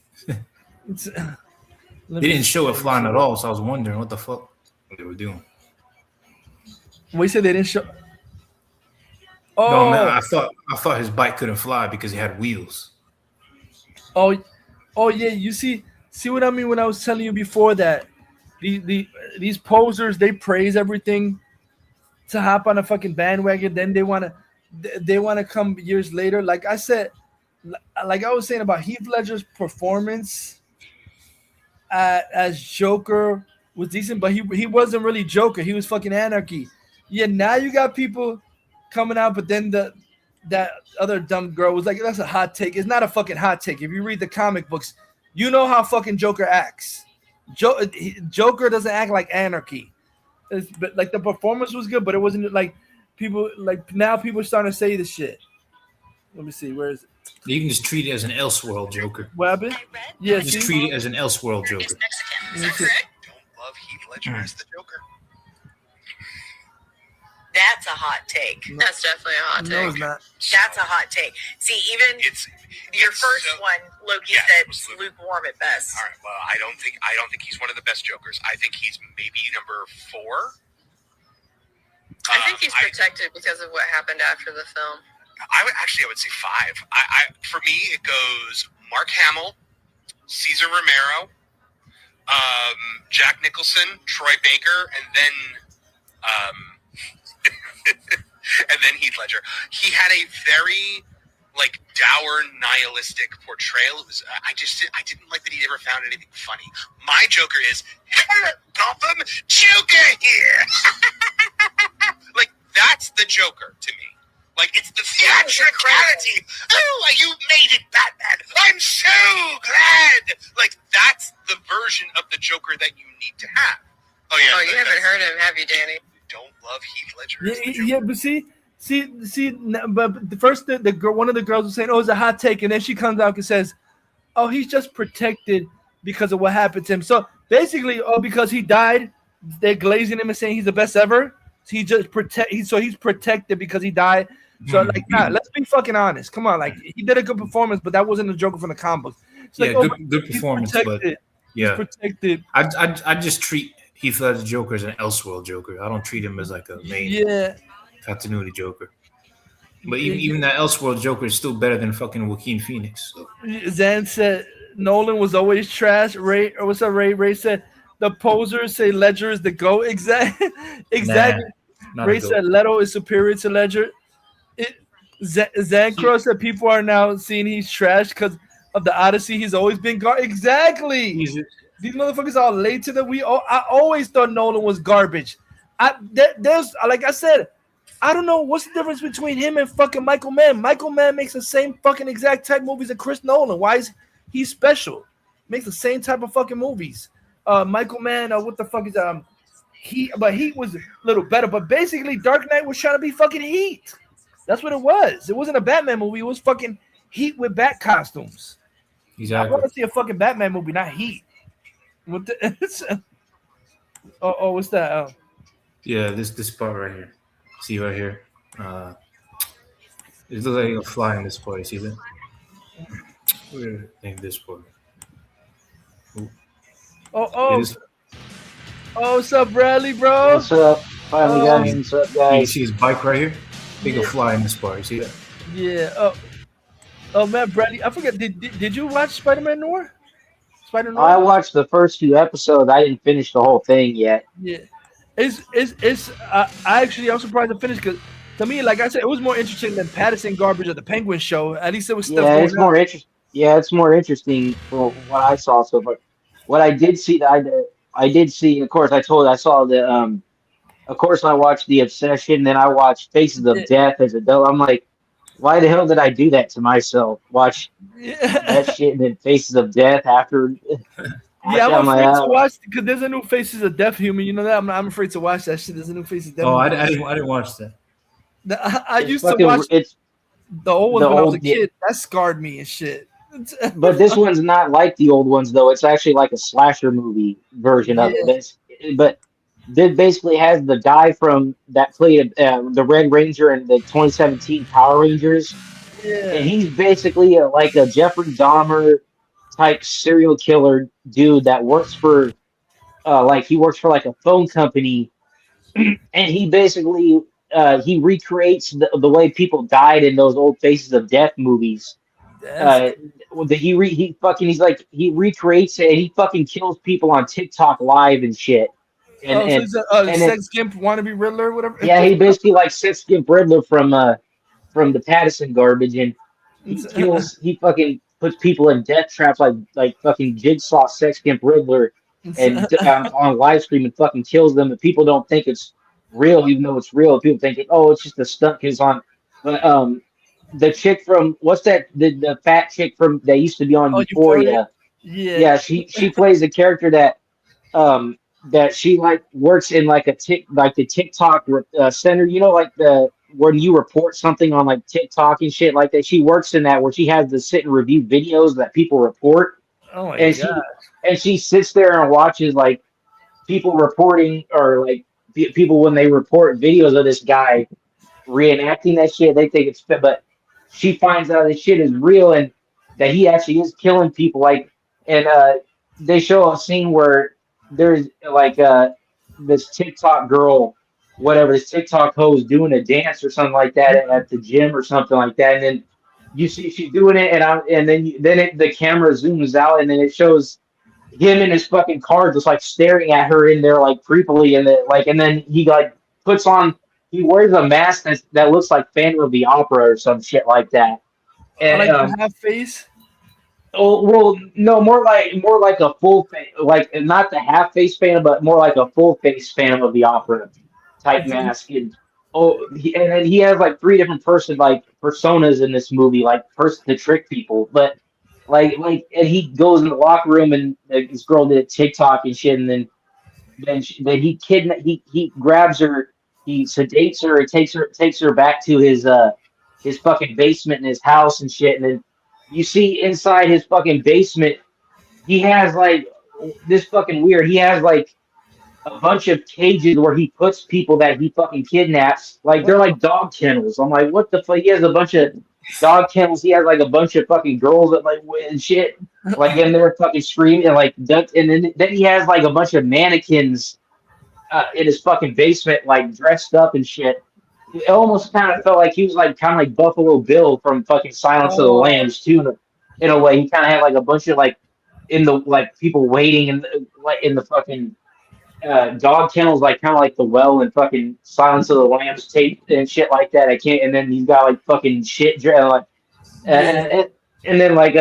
They didn't show it flying at all, so I was wondering what the fuck they were doing. We said they didn't show. Oh, no, man, I thought his bike couldn't fly because he had wheels. Oh yeah. You see what I mean when I was telling you before that these posers, they praise everything to hop on a fucking bandwagon. Then they wanna come years later. Like I said, like I was saying about Heath Ledger's performance as Joker was decent, but he wasn't really Joker. He was fucking Anarchy. Yeah, now you got people coming out, but then that other dumb girl was like, that's a hot take. It's not a fucking hot take. If you read the comic books, you know how fucking Joker acts. Joker doesn't act like Anarchy. But like the performance was good, but it wasn't like people like now people are starting to say this shit. Let me see, where is it? You can just treat it as an Elseworld Joker. What happened? Yeah, just treat it as an Elseworld Joker. Is that correct? Don't love Heath Ledger as the Joker. That's a hot take. No. That's definitely a hot take. No, it's not. That's a hot take. See, even your first one, Loki said lukewarm at best. All right. Well, I don't think he's one of the best Jokers. I think he's maybe number 4. I think he's protected because of what happened after the film. I would say 5. For me, it goes Mark Hamill, Cesar Romero, Jack Nicholson, Troy Baker, and then and then Heath Ledger. He had a very dour, nihilistic portrayal. It was I didn't like that he never found anything funny. My Joker is Gotham Joker here. That's the Joker to me. It's the theatricality. Oh, you made it, Batman. I'm so glad. That's the version of the Joker that you need to have. Oh yeah. Oh, you haven't heard him, have you, Danny? Don't love Heath Ledger. Yeah, but see, but the first the girl, one of the girls was saying, "Oh, it's a hot take," and then she comes out and says, "Oh, he's just protected because of what happened to him." So basically, because he died, they're glazing him and saying he's the best ever. So he's protected because he died. So let's be fucking honest. Come on, he did a good performance, but that wasn't a Joker from the comic books. Good performance, but yeah, he's protected. I just treat Heath Ledger's Joker as an Elseworld Joker. I don't treat him as a main continuity Joker. But even that Elseworld Joker is still better than fucking Joaquin Phoenix. So. Zan said Nolan was always trash. Ray said the posers say Ledger is the GOAT. Exactly. Ray said Leto is superior to Ledger. Zancro said people are now seeing he's trash because of the Odyssey. He's always been exactly. These motherfuckers are late to the. I always thought Nolan was garbage. There's like I said, I don't know what's the difference between him and fucking Michael Mann. Michael Mann makes the same fucking exact type movies as Chris Nolan. Why is he special? Makes the same type of fucking movies. Michael Mann, what the fuck is Heat was a little better, but basically Dark Knight was trying to be fucking Heat. That's what it was. It wasn't a Batman movie. It was fucking Heat with bat costumes. Exactly. I want to see a fucking Batman movie, not Heat. What the, what's that? Yeah, this part right here. See right here. It looks like a fly in this part. You see that? Where in this part? What's up, Bradley, bro? What's up? Finally got in. What's up, guys? You see his bike right here? Big a fly in this part. You see that? Yeah. Oh man, Bradley, I forget. Did you watch Spider-Man Noir? Spider-Man Noir? I watched the first few episodes. I didn't finish the whole thing yet. Yeah. I'm surprised to finish because to me, like I said, it was more interesting than Pattison garbage of the Penguin show. At least it was stuff. Yeah, it's more interesting. Yeah, it's more interesting from what I saw so far. What I did see, I did see. Of course, I saw the. Of course, I watched The Obsession. Then I watched Faces of Death as a adult. I'm like, why the hell did I do that to myself? Watch that shit and then Faces of Death after. Yeah, I'm afraid to watch because there's a new Faces of Death human. You know that I'm afraid to watch that shit. There's a new Faces of Death. Oh, I didn't watch that. I used to watch the old ones when I was a kid. That scarred me and shit. But this one's not like the old ones though. It's actually like a slasher movie version of it. But it basically has the guy from that played the Red Ranger in the 2017 Power Rangers. Yeah. And he's basically like a Jeffrey Dahmer type serial killer dude that works for he works for like a phone company, and he basically he recreates the way people died in those old Faces of Death movies. He recreates it and he fucking kills people on TikTok live and shit. So he's a sex gimp wannabe Riddler or whatever. Yeah, he basically like sex gimp Riddler from the Pattison garbage, and he fucking puts people in death traps like fucking Jigsaw sex gimp Riddler, and on live stream and fucking kills them. And people don't think it's real, even though it's real. People think it's just a stunt because but the chick from what's that the fat chick from that used to be on Euphoria. Yeah, she plays a character that she like works in like the TikTok center, you know, like when you report something on like TikTok and shit like that. She works in that where she has to sit and review videos that people report. Oh my god! And she sits there and watches like people reporting or like people when they report videos of this guy reenacting that shit. They think it's but she finds out this shit is real and that he actually is killing people. Like, and they show a scene where there's like this TikTok girl, whatever, this TikTok hoe is doing a dance or something like that at the gym or something like that, and then you see she's doing it, and then the camera zooms out, and then it shows him in his fucking car just like staring at her in there like creepily, and then he like he wears a mask that looks like Phantom of the Opera or some shit like that, and like a half face. Oh well, no, more like a full face, like not the half face Phantom, but more like a full face Phantom of the Opera type mask. And then he has like 3 different personas in this movie, like to trick people. But like, and he goes in the locker room and this girl did TikTok and shit, and then he grabs her, he sedates her, and takes her back to his fucking basement in his house and shit, and then. You see inside his fucking basement, he has like this fucking weird. He has like a bunch of cages where he puts people that he fucking kidnaps. Like they're like dog kennels. I'm like, what the fuck? He has a bunch of dog kennels. He has like a bunch of fucking girls that like and shit, like in there fucking screaming and like and then he has like a bunch of mannequins in his fucking basement, like dressed up and shit. It almost kind of felt like he was like kind of like Buffalo Bill from fucking Silence of the Lambs too. In a way, he kind of had like a bunch of like in the like people waiting in the fucking dog kennels, like kind of like the Well and fucking Silence of the Lambs tape and shit like that. I can't. And then he's got like fucking shit, like, and then like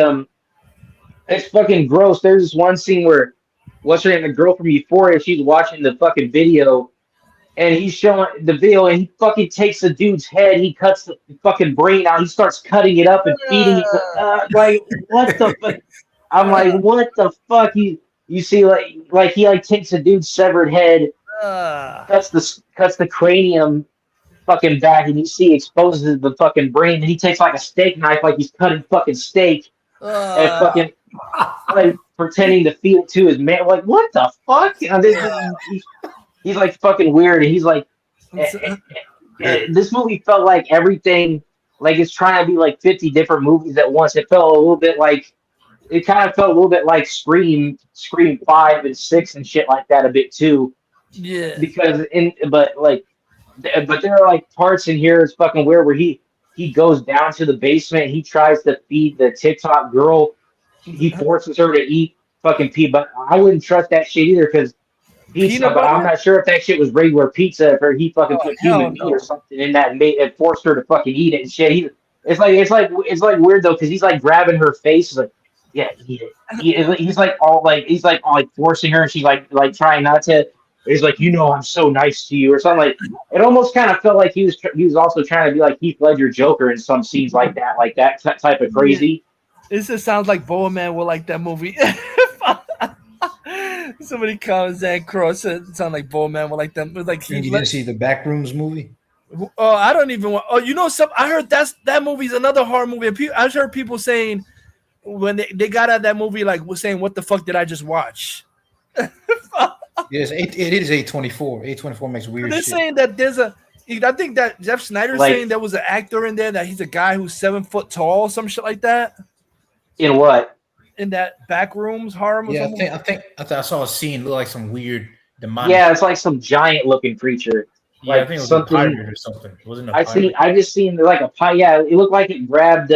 it's fucking gross. There's this one scene where what's her name, the girl from Euphoria, she's watching the fucking video, and he's showing the video, and he fucking takes the dude's head, he cuts the fucking brain out, he starts cutting it up and feeding it. Like what the fuck? I'm like, what the fuck? You see, like he like takes a dude's severed head, cuts the cranium fucking back, and you see exposes the fucking brain, and he takes like a steak knife, like he's cutting fucking steak, and fucking like pretending to feed it to his man. Like what the fuck? And he's like fucking weird, and he's like, this movie felt like everything, like it's trying to be like 50 different movies at once. It felt a little bit like. It kind of felt a little bit like Scream 5 and 6 and shit like that a bit too. Yeah. Because but there are like parts in here it's fucking weird where he goes down to the basement, he tries to feed the TikTok girl, he forces her to eat fucking pizza, but I wouldn't trust that shit either because pizza, but I'm not sure if that shit was regular pizza or he fucking put human meat or something in that and forced her to fucking eat it and shit. It's like weird though because he's like grabbing her face, he's like, yeah, eat it. He's like all forcing her, and she's like trying not to. He's like, I'm so nice to you, or something like. It almost kind of felt like he was also trying to be like Heath Ledger Joker in some scenes like that type of crazy. This just sounds like Boa Man will like that movie. Somebody comments that cross it sound like Boa Man will like them. Like you didn't see the Backrooms movie? Oh, I don't even want. Oh, I heard that movie's another horror movie. I heard people saying. When they got out of that movie, like was saying, "What the fuck did I just watch?" Yes, it is A24. A24 makes weird. They're shit. saying that I think that Jeff Snyder's saying there was an actor in there that he's a guy who's 7 foot tall, some shit like that. In what? In that Backrooms horror movie. Yeah, I thought I saw a scene look like some weird demonic. Yeah, it's like some giant looking creature. Yeah, I think it was a pirate or something. Wasn't a pirate? I just seen like a pirate. Yeah, it looked like it grabbed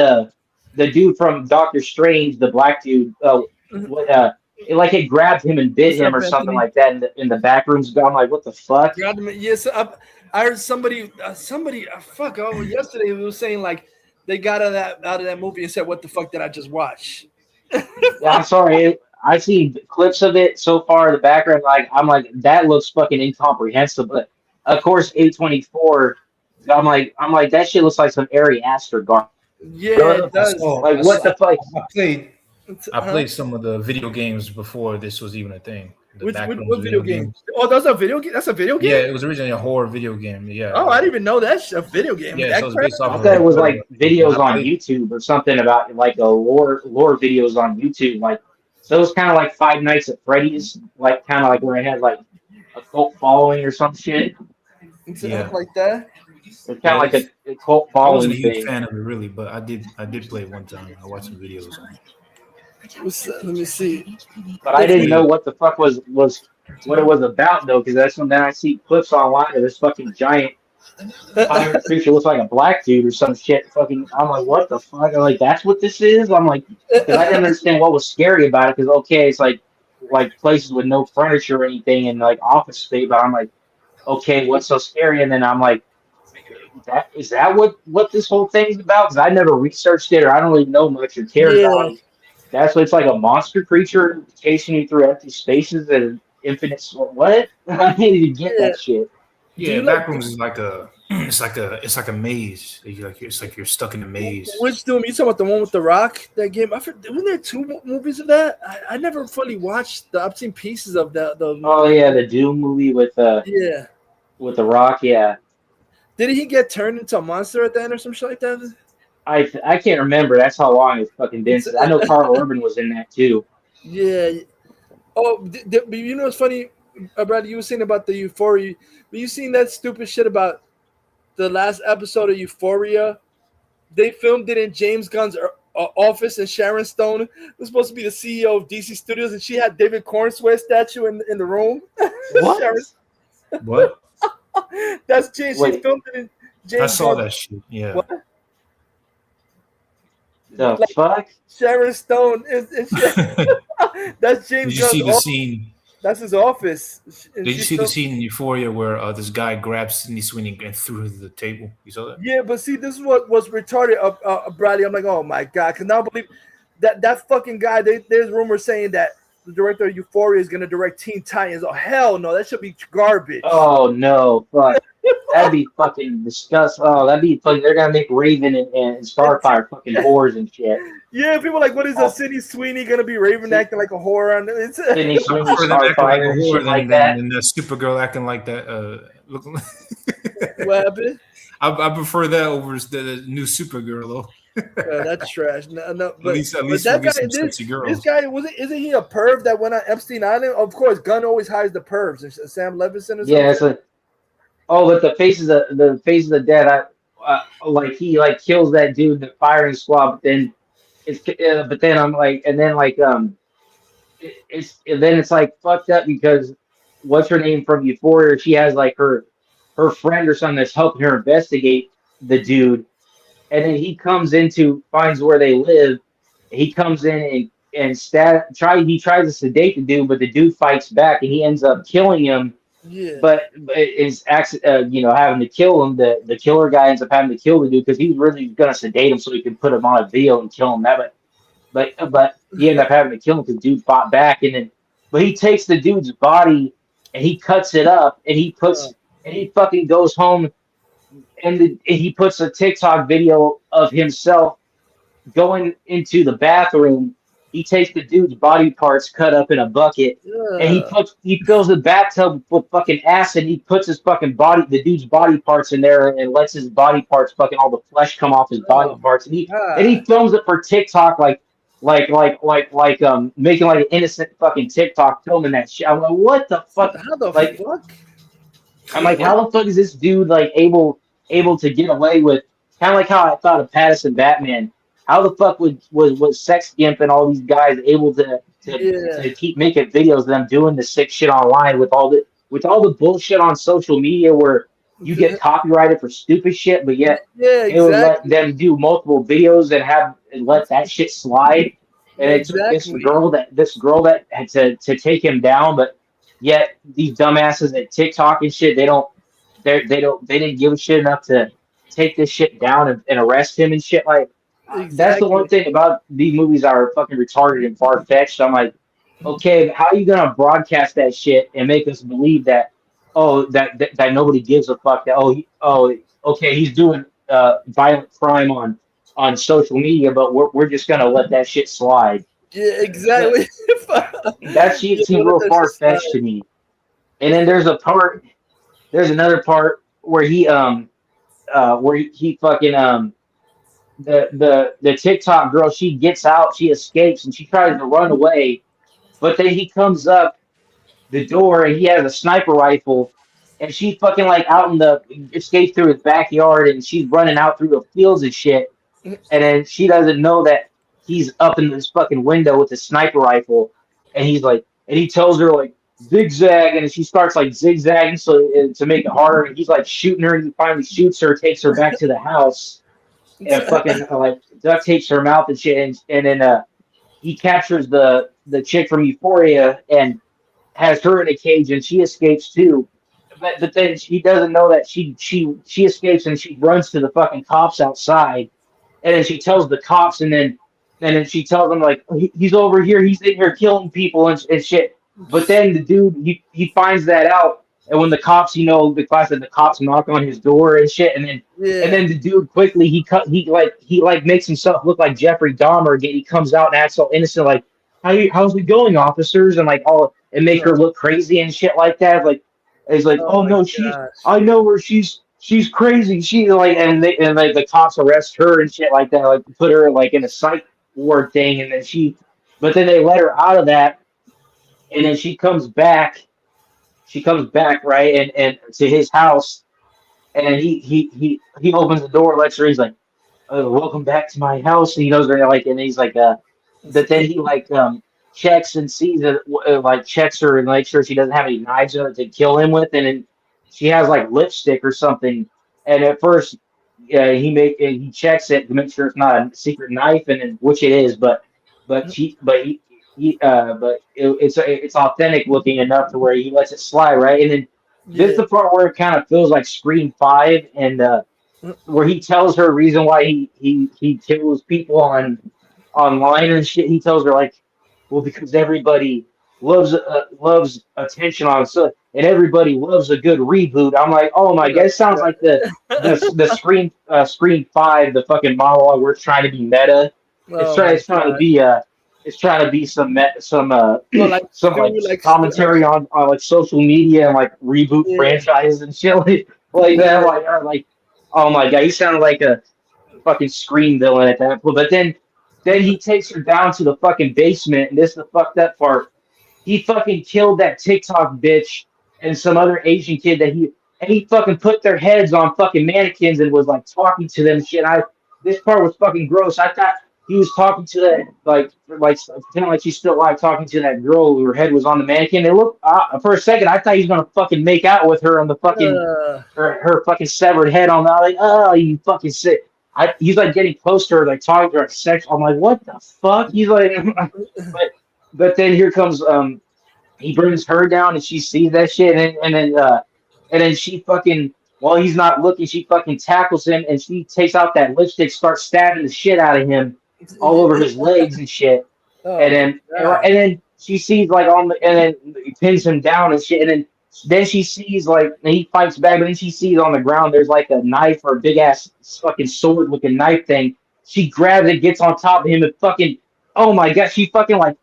the dude from Doctor Strange, the black dude, it grabbed him and bit him or something like that in the back rooms. I'm like, what the fuck? Yes, I heard somebody. Yesterday we was saying like they got out of that movie and said, "What the fuck did I just watch?" Yeah, I'm sorry. I've seen clips of it so far in the background. Like I'm like, that looks fucking incomprehensible. But of course, A24. I'm like that shit looks like some Ari Aster garbage. Yeah, it does. Like what the fuck? I played some of the video games before this was even a thing. What video games? Oh, that's a video game. That's a video game. Yeah, it was originally a horror video game. Yeah. Oh, I didn't even know that's a video game. Yeah, so I thought it was like videos on YouTube or something about like a lore videos on YouTube. Like so, it was kind of like Five Nights at Freddy's, like kind of like where it had like a cult following or some shit. Yeah, like that. It's kind of like a cult following. I wasn't a huge thing. fan of it really, but I did play it one time. I watched some videos on it. Let me see. But I didn't know what the fuck was what it was about though, because that's when then I see clips online of this fucking giant pirate creature looks like a black dude or some shit. Fucking, I'm like, what the fuck? I'm like, that's what this is. I'm like, because I didn't understand what was scary about it. Because okay, it's like places with no furniture or anything and like office space. But I'm like, okay, what's so scary? And then I'm like, is that what this whole thing's about? Because I never researched it or I don't really know much or care about it. That's what it's like, a monster creature chasing you through empty spaces and infinite. What? I needed to get that shit. Yeah, Backrooms is like a maze. It's like you're stuck in a maze. Which Doom? You talking about the one with The Rock? That game? Wasn't there 2 movies of that? I never fully watched. I've seen pieces of that. Oh yeah, the Doom movie with with The Rock. Yeah. Did he get turned into a monster at the end or some shit like that? I can't remember. That's how long it's fucking been. I know Carl Urban was in that too. Yeah. Oh, but you know what's funny, Brad? You were saying about the Euphoria. But you seen that stupid shit about the last episode of Euphoria? They filmed it in James Gunn's office, and Sharon Stone was supposed to be the CEO of DC Studios, and she had David Cornswear statue in the room. What? What? That's James. She filmed it in James. I saw that shit. Yeah. What? The fuck? Sharon Stone is That's James Did you see Gunn's the office. scene? That's his office. Did you see the scene in Euphoria where this guy grabbed Sydney Sweeney and threw her to the table? You saw that? Yeah, but see, this is what was retarded, Bradley. I'm like, oh my god, because now I believe that fucking guy. There's rumors saying that the director of Euphoria is gonna direct Teen Titans. Oh hell no, that should be garbage. Oh no, fuck. That'd be fucking disgusting. Oh, that'd be fucking. They're gonna make Raven and Starfire fucking whores and shit. Yeah, people are like, what is a Sydney Sweeney gonna be? Raven acting like a whore on it. Sydney Sweeney, I prefer them acting like a Starfire, and whore shit like that. than the Supergirl acting like that. What happened? I prefer that over the new Supergirl though. That's trash. No, but, at least but we'll that get guy, some sexy girls. this guy isn't he a perv that went on Epstein Island? Of course, Gunn always hires the pervs. Sam Levinson or something. Yeah, it's like, oh, but the faces of the dead. Like he like kills that dude in the firing squad, but then but then I'm like, and then like it's like fucked up because what's her name from Euphoria? She has like her friend or something that's helping her investigate the dude, and then he comes finds where they live. He comes in and he tries to sedate the dude, but the dude fights back and he ends up killing him. Yeah. But is having to kill him. The killer guy ends up having to kill the dude because he's really gonna sedate him so he can put him on a video and kill him. But he ended up having to kill him because dude fought back but he takes the dude's body and he cuts it up and he fucking goes home and he puts a TikTok video of himself going into the bathroom. He takes the dude's body parts cut up in a bucket, and he fills the bathtub with fucking acid. And he puts his fucking the dude's body parts in there, and lets his body parts, fucking all the flesh come off his body parts. And he films it for TikTok, like making like an innocent fucking TikTok filming that shit. I'm like, what the fuck? How the fuck? I'm like, how the fuck is this dude like able to get away with? Kind of like how I thought of Pattison Batman. How the fuck was Sex Gimp and all these guys able to keep making videos of them doing the sick shit online with all the bullshit on social media where you get copyrighted for stupid shit, but yet it would let them do multiple videos and let that shit slide. And it's this girl that had to take him down, but yet these dumbasses at TikTok and shit, they didn't give a shit enough to take this shit down and arrest him and shit like. Exactly. That's the one thing about these movies that are fucking retarded and far-fetched. I'm like, okay, how are you gonna broadcast that shit and make us believe that that nobody gives a fuck, that okay, he's doing violent crime on social media, but we're just gonna let that shit slide. Yeah, exactly. That shit seems real far-fetched to me. And then there's another part where he fucking the TikTok girl, she gets out, she escapes, and she tries to run away, but then he comes up the door and he has a sniper rifle, and she fucking like escapes through his backyard, and she's running out through the fields and shit, and then she doesn't know that he's up in this fucking window with a sniper rifle, and he tells her like zigzag, and she starts like zigzagging to make it harder, and he's like shooting her, and he finally shoots her, takes her back to the house. And fucking like duct tapes her mouth and shit, and then he captures the chick from Euphoria and has her in a cage, and she escapes too. But then she doesn't know that she escapes, and she runs to the fucking cops outside, and then she tells the cops, and then she tells them like he's over here, he's in here killing people and shit. But then the dude he finds that out. And when the cops, the class that the cops knock on his door and shit, and then the dude quickly he makes himself look like Jeffrey Dahmer again. He comes out and acts all innocent, like how's it going, officers, and like and make her look crazy and shit like that. Like it's like, oh no, I know her, she's crazy. She like and the cops arrest her and shit like that, like put her like in a psych ward thing, and then but then they let her out of that, and then she comes back. Right, and to his house, and he opens the door, lets her. He's like, "Welcome back to my house." And he knows her like, and he's like, but then he like checks and sees it, checks her and makes sure she doesn't have any knives in her to kill him with, and then she has like lipstick or something. And at first, he checks it to make sure it's not a secret knife, and then, which it is, but but it's authentic looking enough to where he lets it slide, right? And then this is the part where it kind of feels like Scream 5, and where he tells her a reason why he kills people online and shit. He tells her like, well, because everybody loves attention on so, and everybody loves a good reboot. I'm like, oh my god, it sounds like the Scream 5, the fucking monologue where it's trying to be meta. It's trying to be some commentary on like social media and like reboot franchises and shit like that. Like oh my god, he sounded like a fucking Scream villain at that point. But then he takes her down to the fucking basement, and this is the fucked up part. He fucking killed that TikTok bitch and some other Asian kid that he fucking put their heads on fucking mannequins and was like talking to them shit. This part was fucking gross. I thought he was talking to that like pretending like she's still alive, talking to that girl who her head was on the mannequin. It looked for a second I thought he was gonna fucking make out with her on the fucking her fucking severed head on that. Like, oh, you fucking sick. He's like getting close to her, like talking to her, sex. I'm like, what the fuck? He's like, but then here comes he brings her down and she sees that shit and then she fucking, while he's not looking, she fucking tackles him and she takes out that lipstick, starts stabbing the shit out of him all over his legs and shit. And then she sees like and then he pins him down and shit, and then she sees like, and he fights back, but then she sees on the ground there's like a knife or a big ass fucking sword looking knife thing. She grabs it, gets on top of him, and fucking, oh my god, she fucking like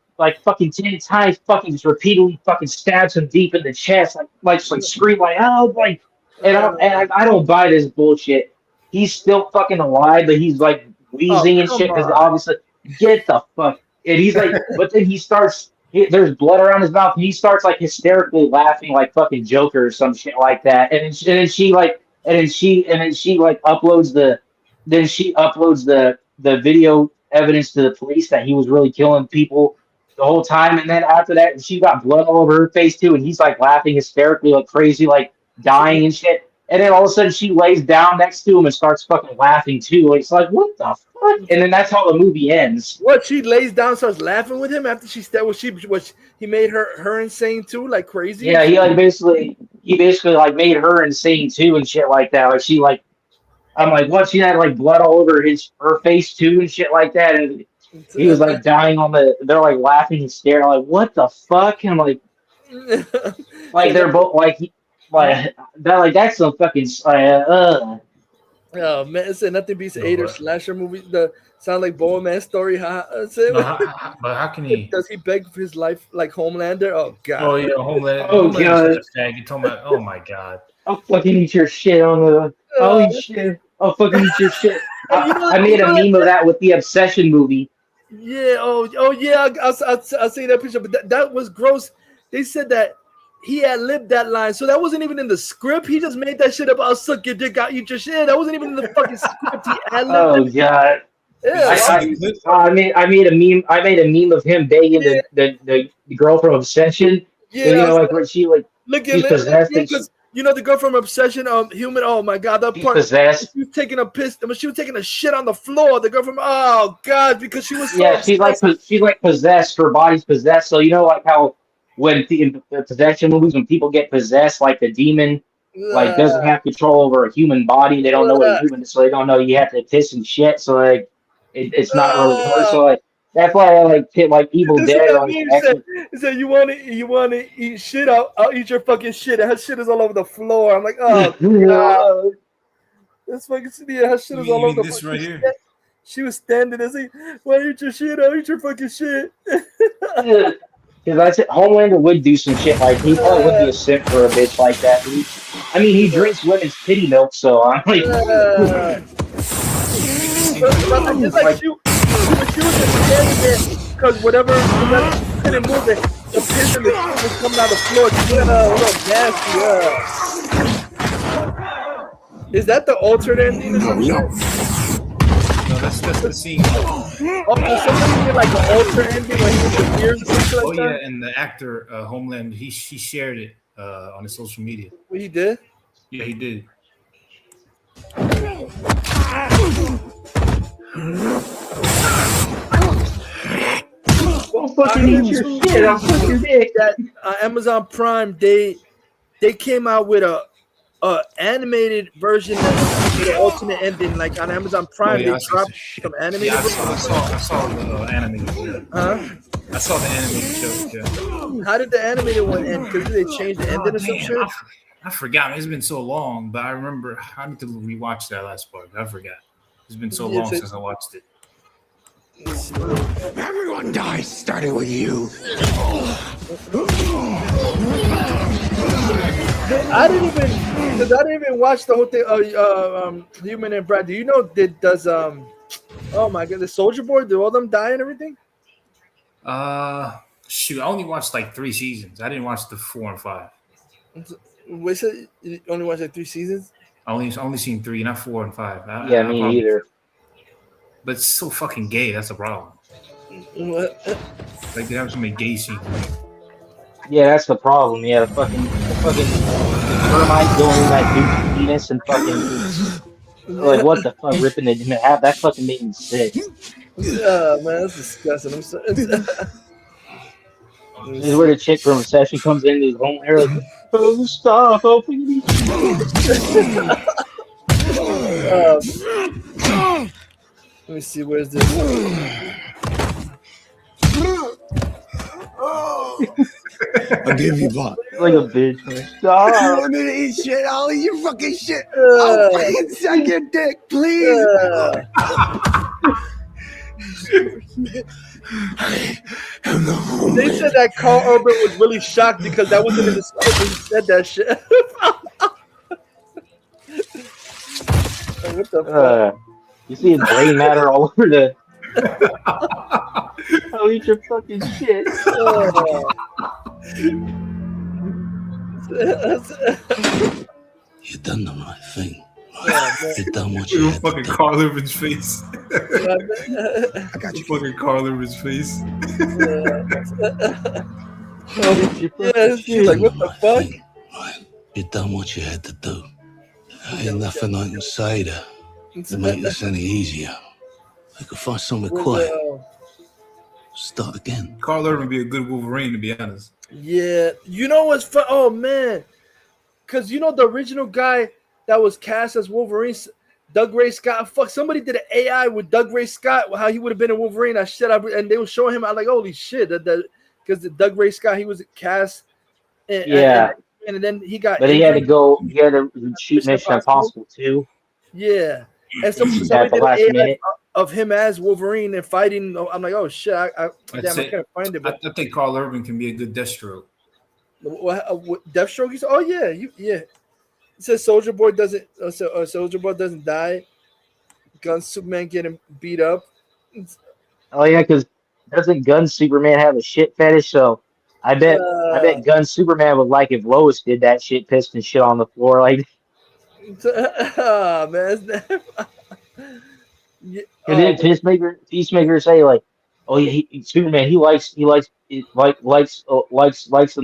fucking 10 times fucking just repeatedly fucking stabs him deep in the chest, like scream like, oh, like, and I don't buy this bullshit. He's still fucking alive, but he's like wheezing and shit because obviously, get the fuck. And he's like, but then he starts. There's blood around his mouth, and he starts like hysterically laughing like fucking Joker or some shit like that. And then she uploads the video evidence to the police that he was really killing people the whole time. And then after that, she got blood all over her face too, and he's like laughing hysterically like crazy, like dying and shit. And then all of a sudden she lays down next to him and starts fucking laughing too. It's like, what the fuck? And then that's how the movie ends. What, she lays down and starts laughing with him after he made her insane too, like crazy? Yeah, he basically like made her insane too and shit like that. Like she like, I'm like, what? She had like blood all over her face too and shit like that. And he was like dying they're like laughing and staring like, what the fuck? And I'm like, like they're both that's some fucking oh man, it's nothing beats 8 slasher movies. The sound like Boa Man story. But how can he? Does he beg for his life like Homelander? Oh god. Oh yeah, Homelander. Oh god. You talking about? Oh my god. I'll fucking eat your shit on the. Oh shit. I'll fucking eat your shit. I made a meme of that with the Obsession movie. Yeah. Oh yeah. I seen that picture, but that was gross. They said that he had lived that line, so that wasn't even in the script. He just made that shit up. I'll suck your dick, I'll eat your shit. That wasn't even in the fucking script. He ad-libbed. Oh god. Yeah, I made a meme. I made a meme of him begging the girl from Obsession. Yeah, you know, like when she like she's possessed. You know the girl from Obsession, Human. Oh my god, that part. Possessed. She was taking a piss. I mean, she was taking a shit on the floor. The girl from god, because she was so she's like possessed. Her body's possessed. So you know, like how when in the possession movies, when people get possessed, like the demon, like doesn't have control over a human body. They don't know what a human is, so they don't know you have to piss and shit. So like, it's not really her. So like, that's why I like hit like Evil Dead. He said, "You want to eat shit? I'll eat your fucking shit." Her shit is all over the floor. I'm like, oh god, this fucking her shit is all over the floor. Right here. She was standing there saying, "Why eat your shit? I'll eat your fucking shit." Because I said Homelander would do some shit like he probably would be a simp for a bitch like that. I mean, he drinks women's titty milk, so I'm like. It's like she was just standing there because whatever couldn't move it. The piss and the shit was coming out the floor. She went a little nasty. Is that the alternate ending? No, that's the scene. Oh, somebody did like an alternate ending when he was in years and stuff like that? And the actor Homeland, he shared it on his social media. Well, he did? Yeah, he did. I'll fucking eat your shit. I'll suck your dick. That Amazon Prime, they came out with a animated version with an alternate ending. Like on Amazon Prime, they dropped some animated. Yeah, I saw the animated. Huh? I saw the animated show. Yeah. How did the animated one end? Because they changed the ending or some shit. I forgot. It's been so long, but I remember. I need to rewatch that last part. I forgot. It's been so long since I watched it. Everyone dies, starting with you. I didn't even watch the whole thing. Human and Brad. Do you know? Oh my god, the Soldier Boy. Do all them die and everything? Shoot, I only watched like 3 seasons. I didn't watch the 4 and 5. What's it? You only watched like 3 seasons? I only seen 3, not 4 and 5. Me either. But it's so fucking gay. That's a problem. What? Like they have so many gay scenes. Yeah, that's the problem. Yeah, the fucking termite going in that dude's penis and fucking like what the fuck, ripping it in half. That fucking made me sick. Yeah, man, that's disgusting. This is where the chick from Recession comes in his home hair like, oh, stop, oh, please. Let me see, where's this? I'll give you one. Like a bitch. Stop. You want me to eat shit? I'll eat your fucking shit. I'll fucking suck your dick, please. They said that Carl Urban was really shocked because that wasn't in the script when he said that shit. What the fuck? You see brain matter all over the. I'll eat your fucking shit. You done the right thing. You done what you had fucking to do. Carl Urban's face. I got you. Fucking Carl Urban's face. She's like, what the fuck? Right. You done what you had to do. Ain't nothing I can say to make this any easier. I could find somewhere quiet. Start again. Carl Urban would be a good Wolverine, to be honest. Yeah, you know what's fun? Oh man, because you know the original guy that was cast as Wolverine, Doug Ray Scott. Fuck, somebody did an AI with Doug Ray Scott, how he would have been in Wolverine. And they were showing him. I'm like, holy shit, because the Doug Ray Scott, he was cast. And then he got. But he had to go. He had to shoot Mission Impossible too. Yeah, and somebody did an AI of him as Wolverine and fighting. I'm like, oh shit! I can't find it. But I think Carl Urban can be a good Deathstroke. What Deathstroke? You said, oh yeah, yeah. It says Soldier Boy doesn't. Soldier Boy doesn't die. Gun Superman getting beat up. Oh yeah, because doesn't Gun Superman have a shit fetish? So I bet Gun Superman would like if Lois did that shit, pissed and shit on the floor, like. Oh man. And then Peacemaker say like, oh yeah, Superman he likes them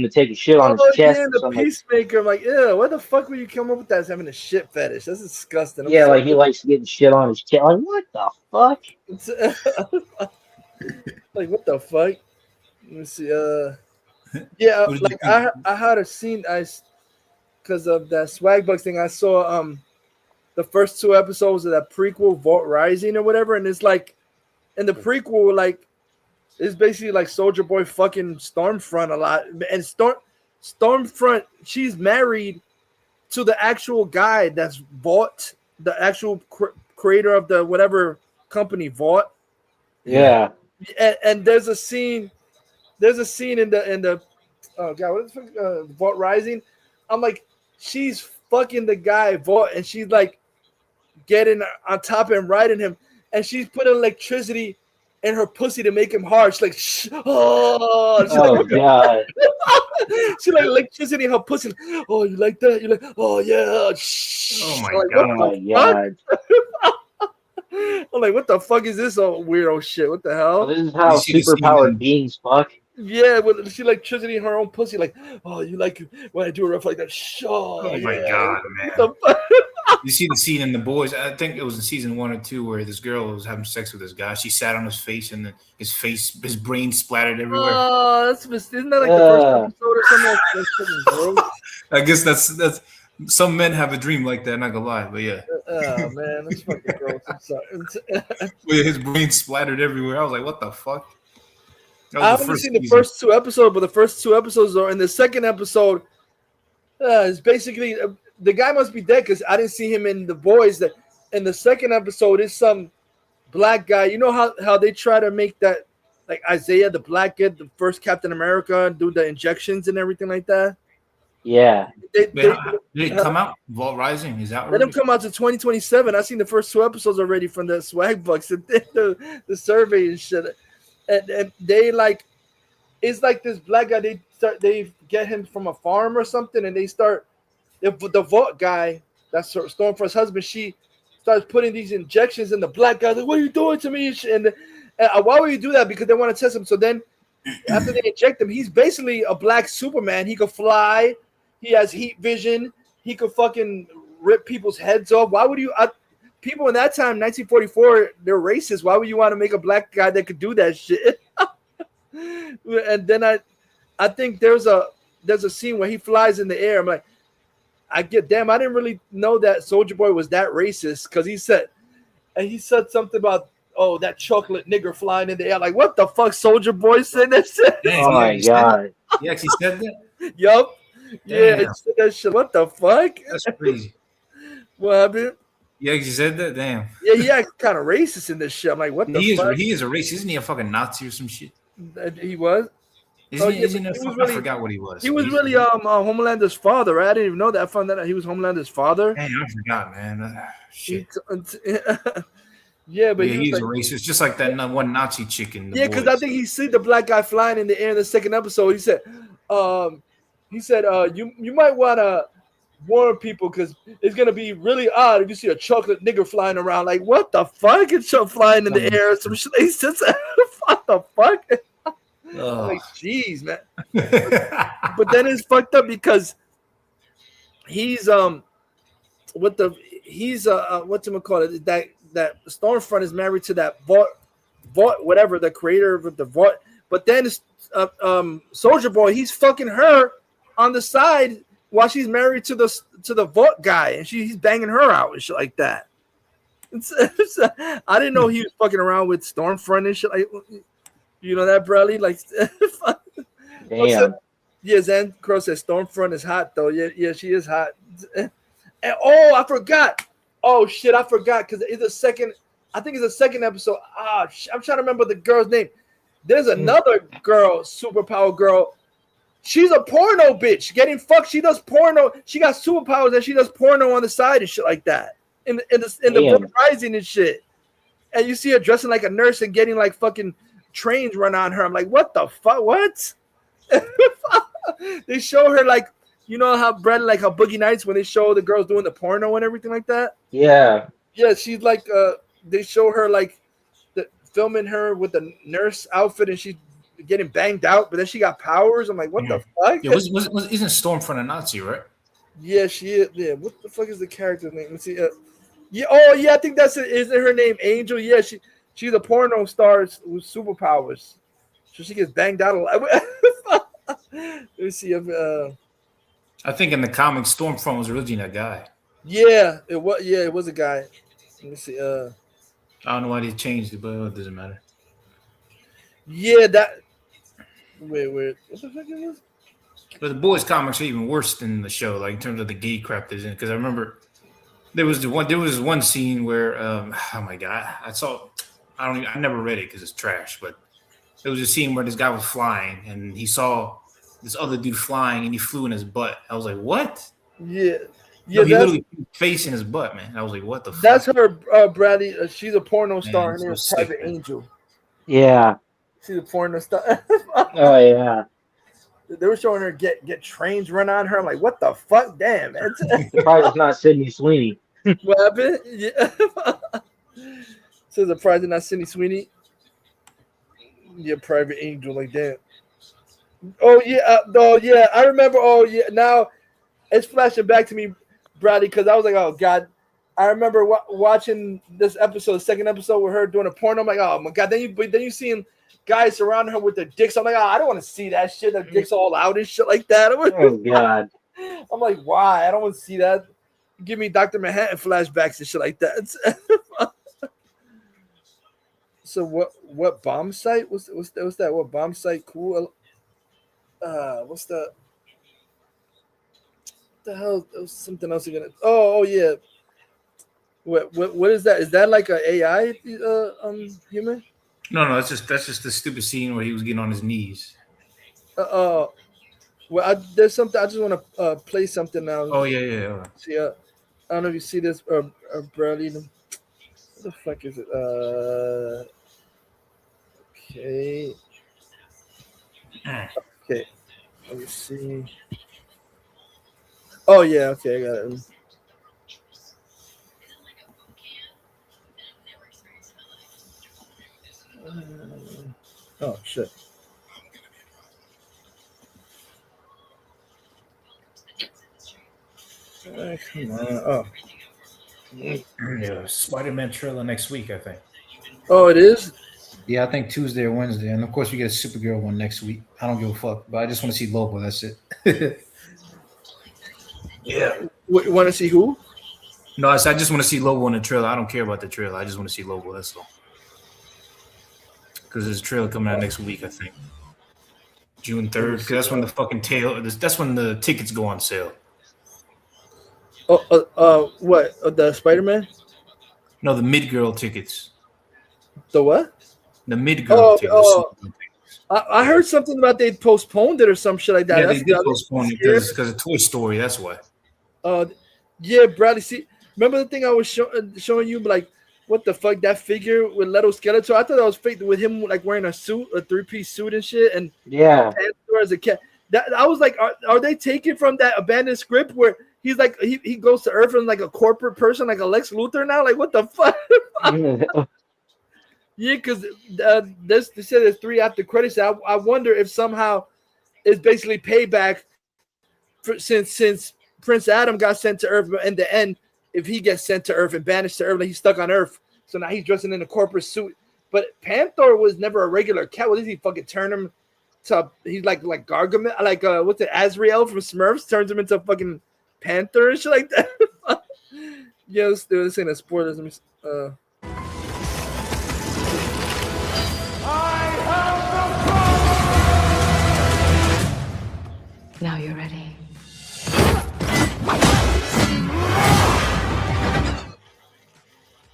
to take a shit on his chest. Yeah, the Peacemaker. I'm like, ew, where the fuck would you come up with that as having a shit fetish? That's disgusting. Yeah, like he likes getting shit on his chest. Like what the fuck? Like what the fuck? Let me see. Yeah, like I had a scene because of that Swagbucks thing. I saw the first 2 episodes of that prequel, Vault Rising or whatever, and it's like in the prequel, like it's basically like Soldier Boy fucking Stormfront a lot, and Stormfront, she's married to the actual guy that's Vault, the actual creator of the whatever company Vault. Yeah, and there's a scene in the oh god, what is Vault Rising? I'm like, she's fucking the guy Vault, and she's like getting on top and riding him, and she's putting electricity in her pussy to make him hard. She's like, she's god. She like electricity in her pussy. Oh, you like that? You're like, oh yeah. Oh my god. I'm like, what the fuck is this weirdo shit? What the hell? This is how superpowered beings fuck. Yeah, but she electricity in her own pussy. Like, oh, you like when I do a rough like that? Oh my god, man. You see the scene in The Boys. I think it was in season 1 or 2 where this girl was having sex with this guy. She sat on his face, and then his brain splattered everywhere. Oh, isn't that like the first episode or something? That's fucking gross. I guess that's some men have a dream like that. Not gonna lie, but yeah. Oh man, that's fucking gross. I'm sorry. Where his brain splattered everywhere. I was like, what the fuck? I've only seen the first 2 episodes, but the first 2 episodes are in the second episode. It's basically the guy must be dead because I didn't see him in The Boys. That in the second episode is some black guy. You know how they try to make that like Isaiah the black kid, the first Captain America, do the injections and everything like that. Yeah. Did it come out? Vault Rising is out. Let them come out to 2027. I've seen the first 2 episodes already from the swag bucks and the survey and shit. And they like, it's like this black guy. They get him from a farm or something, and they start the Vault guy. That's Stormfront's husband. She starts putting these injections in the black guy. Like, what are you doing to me? And why would you do that? Because they want to test him. So then, after they inject him, he's basically a black Superman. He could fly. He has heat vision. He could fucking rip people's heads off. Why would you? People in that time, 1944, they're racist. Why would you want to make a black guy that could do that shit? And then I think there's a scene where he flies in the air. I'm like, I didn't really know that Soulja Boy was that racist because he said something about that chocolate nigger flying in the air. Like, what the fuck, Soulja Boy said that shit? Oh my god! He actually said that. Yup. Yeah, he said that shit. What the fuck? That's crazy. What happened? Yeah, you said that. Damn. Yeah, he acts kind of racist in this shit. I'm like, what the fuck? He is a racist. Isn't he a fucking Nazi or some shit? He was. I forgot what he was. He was really Homelander's father, right? I didn't even know that. I found that he was Homelander's father. Hey, I forgot, man. Shit. Yeah, but he's a racist, just like that one Nazi chick in The Boys. Because I think he see the black guy flying in the air in the second episode. He said, you might want to warn people because it's gonna be really odd if you see a chocolate nigger flying around. Like, what the fuck? It's flying in the air. Some shit. He says, what the fuck? Like, jeez, man. But then it's fucked up because he's what's him call it? That Stormfront is married to that Vault, whatever, the creator of the Vault. But then Soulja Boy, he's fucking her on the side while she's married to the Vault guy, and he's banging her out and shit like that. I didn't know he was fucking around with Stormfront and shit. Like, you know that, Bradley? Like, damn. Yeah, Zan Crow says Stormfront is hot though. Yeah, she is hot. And I forgot. Oh shit, I forgot because it's the second. I think it's the second episode. I'm trying to remember the girl's name. There's another girl, superpower girl. She's a porno bitch getting fucked. She does porno. She got superpowers and she does porno on the side and shit like that. In the Rising and shit. And you see her dressing like a nurse and getting like fucking trains run on her. I'm like, what the fuck? What? They show her like, you know how Brad, like how Boogie Nights when they show the girls doing the porno and everything like that. Yeah. Yeah, she's like they show her like filming her with the nurse outfit and she's getting banged out, but then she got powers. I'm like, what the fuck? Yeah, isn't Stormfront a Nazi, right? Yeah, she is. Yeah, what the fuck is the character's name? Let's see. Yeah, oh yeah, I think that's it. Isn't her name Angel? Yeah, she's a porno star with superpowers, so she gets banged out a lot. Let me see if. I think in the comics, Stormfront was originally a guy. Yeah, it was. Yeah, it was a guy. Let me see. I don't know why they changed it, but it doesn't matter. Yeah, that. Wait. What the fuck is this? But the Boys comics are even worse than the show, like in terms of the gay crap that's in it. Because I remember there was one scene where oh my god, I never read it because it's trash, but there was a scene where this guy was flying and he saw this other dude flying and he flew in his butt. I was like, what? Yeah. Yeah, he literally facing his butt, man. I was like, what the fuck? That's her, Bradley. She's a porno star. Her name is Private Angel. Yeah. She's a porno star. Oh yeah. They were showing her get trains run on her. I'm like, what the fuck? Damn, man. Probably it's not Sydney Sweeney. What happened? Yeah. So the prize not Sydney Sweeney. Yeah, Private Angel, like that. Oh yeah, I remember. Oh yeah, now it's flashing back to me, Bradley, because I was like, oh god, I remember watching this episode, the second episode with her doing a porno. I'm like, oh my god. Then you seeing guys surrounding her with their dicks. I'm like, oh, I don't want to see that shit. Their dicks all out and shit like that. Oh god. I'm like, why? I don't want to see that. Give me Dr. Manhattan flashbacks and shit like that. So what bomb site was that? What bomb site? Cool. What's that? What the hell? There was something else again. Oh yeah. What is that? Is that like an AI human? No, that's just the stupid scene where he was getting on his knees. Well, there's something I just want to play something now. Oh yeah. See, I don't know if you see this, Bradley. What the fuck is it? Okay. Okay. Let me see. Oh yeah. Okay, I got it. Oh shit. Come on. Oh. Yeah, Spider-Man trailer next week, I think. Oh, it is? Yeah, I think Tuesday or Wednesday. And of course we get a Supergirl one next week. I don't give a fuck, but I just want to see Lobo, that's it. Yeah. You want to see who? No, I just want to see Lobo in the trailer. I don't care about the trailer. I just want to see Lobo, that's all. Because there's a trailer coming out next week, I think. June 3rd. Because that's when the fucking that's when the tickets go on sale. What? The Spider-Man? No, the Mid-Girl tickets. The what? The Mid-Girl tickets. I heard something about they postponed it or some shit like that. Yeah, they did postpone it because of Toy Story. That's why. Yeah, Bradley. See, remember the thing I was showing you? Like, what the fuck? That figure with Leto Skeletor. I thought that was fake with him like wearing a suit, a 3-piece suit and shit. And yeah, as a cat. I was like, are they taking from that abandoned script where he's like he goes to Earth and like a corporate person, like a Lex Luthor now? Like, what the fuck? Yeah, because they said there's 3 after credits. I wonder if somehow it's basically payback since Prince Adam got sent to Earth, but in the end, if he gets sent to Earth and banished to Earth, like he's stuck on Earth, so now he's dressing in a corporate suit. But Panther was never a regular cat. What did he fucking turn him to? He's like Gargamel, like what's it? Azrael from Smurfs turns him into a fucking panther and shit like that. Yes, they were saying that spoilers. Now you're ready.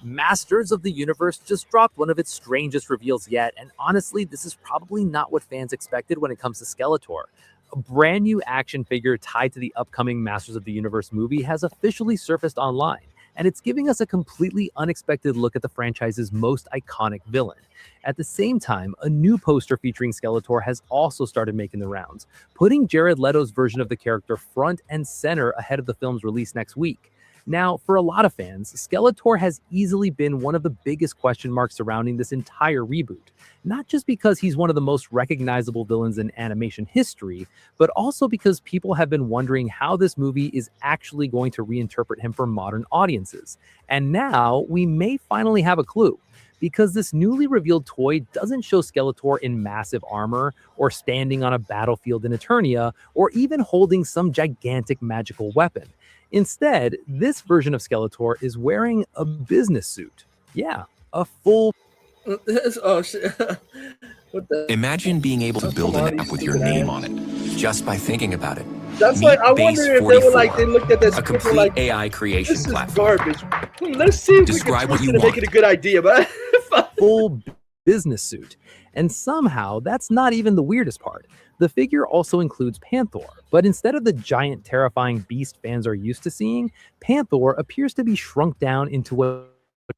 Masters of the Universe just dropped one of its strangest reveals yet, and honestly, this is probably not what fans expected when it comes to Skeletor. A brand new action figure tied to the upcoming Masters of the Universe movie has officially surfaced online, and it's giving us a completely unexpected look at the franchise's most iconic villain. At the same time, a new poster featuring Skeletor has also started making the rounds, putting Jared Leto's version of the character front and center ahead of the film's release next week. Now, for a lot of fans, Skeletor has easily been one of the biggest question marks surrounding this entire reboot. Not just because he's one of the most recognizable villains in animation history, but also because people have been wondering how this movie is actually going to reinterpret him for modern audiences. And now we may finally have a clue, because this newly revealed toy doesn't show Skeletor in massive armor, or standing on a battlefield in Eternia, or even holding some gigantic magical weapon. Instead, this version of Skeletor is wearing a business suit. Yeah, a full... Oh, shit. What the... Imagine being able to build an app with your name on it, just by thinking about it. That's like, I wonder if they were like, they looked at this a complete like, AI creation this is platform. Garbage. Let's see if Describe we what can you twist it and make want. it a good idea, but... full business suit. And somehow, that's not even the weirdest part. The figure also includes Panther, but instead of the giant, terrifying beast fans are used to seeing, Panther appears to be shrunk down into what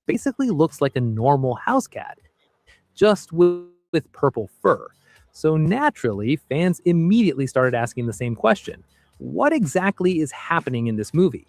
basically looks like a normal house cat, just with purple fur. So naturally, fans immediately started asking the same question: what exactly is happening in this movie?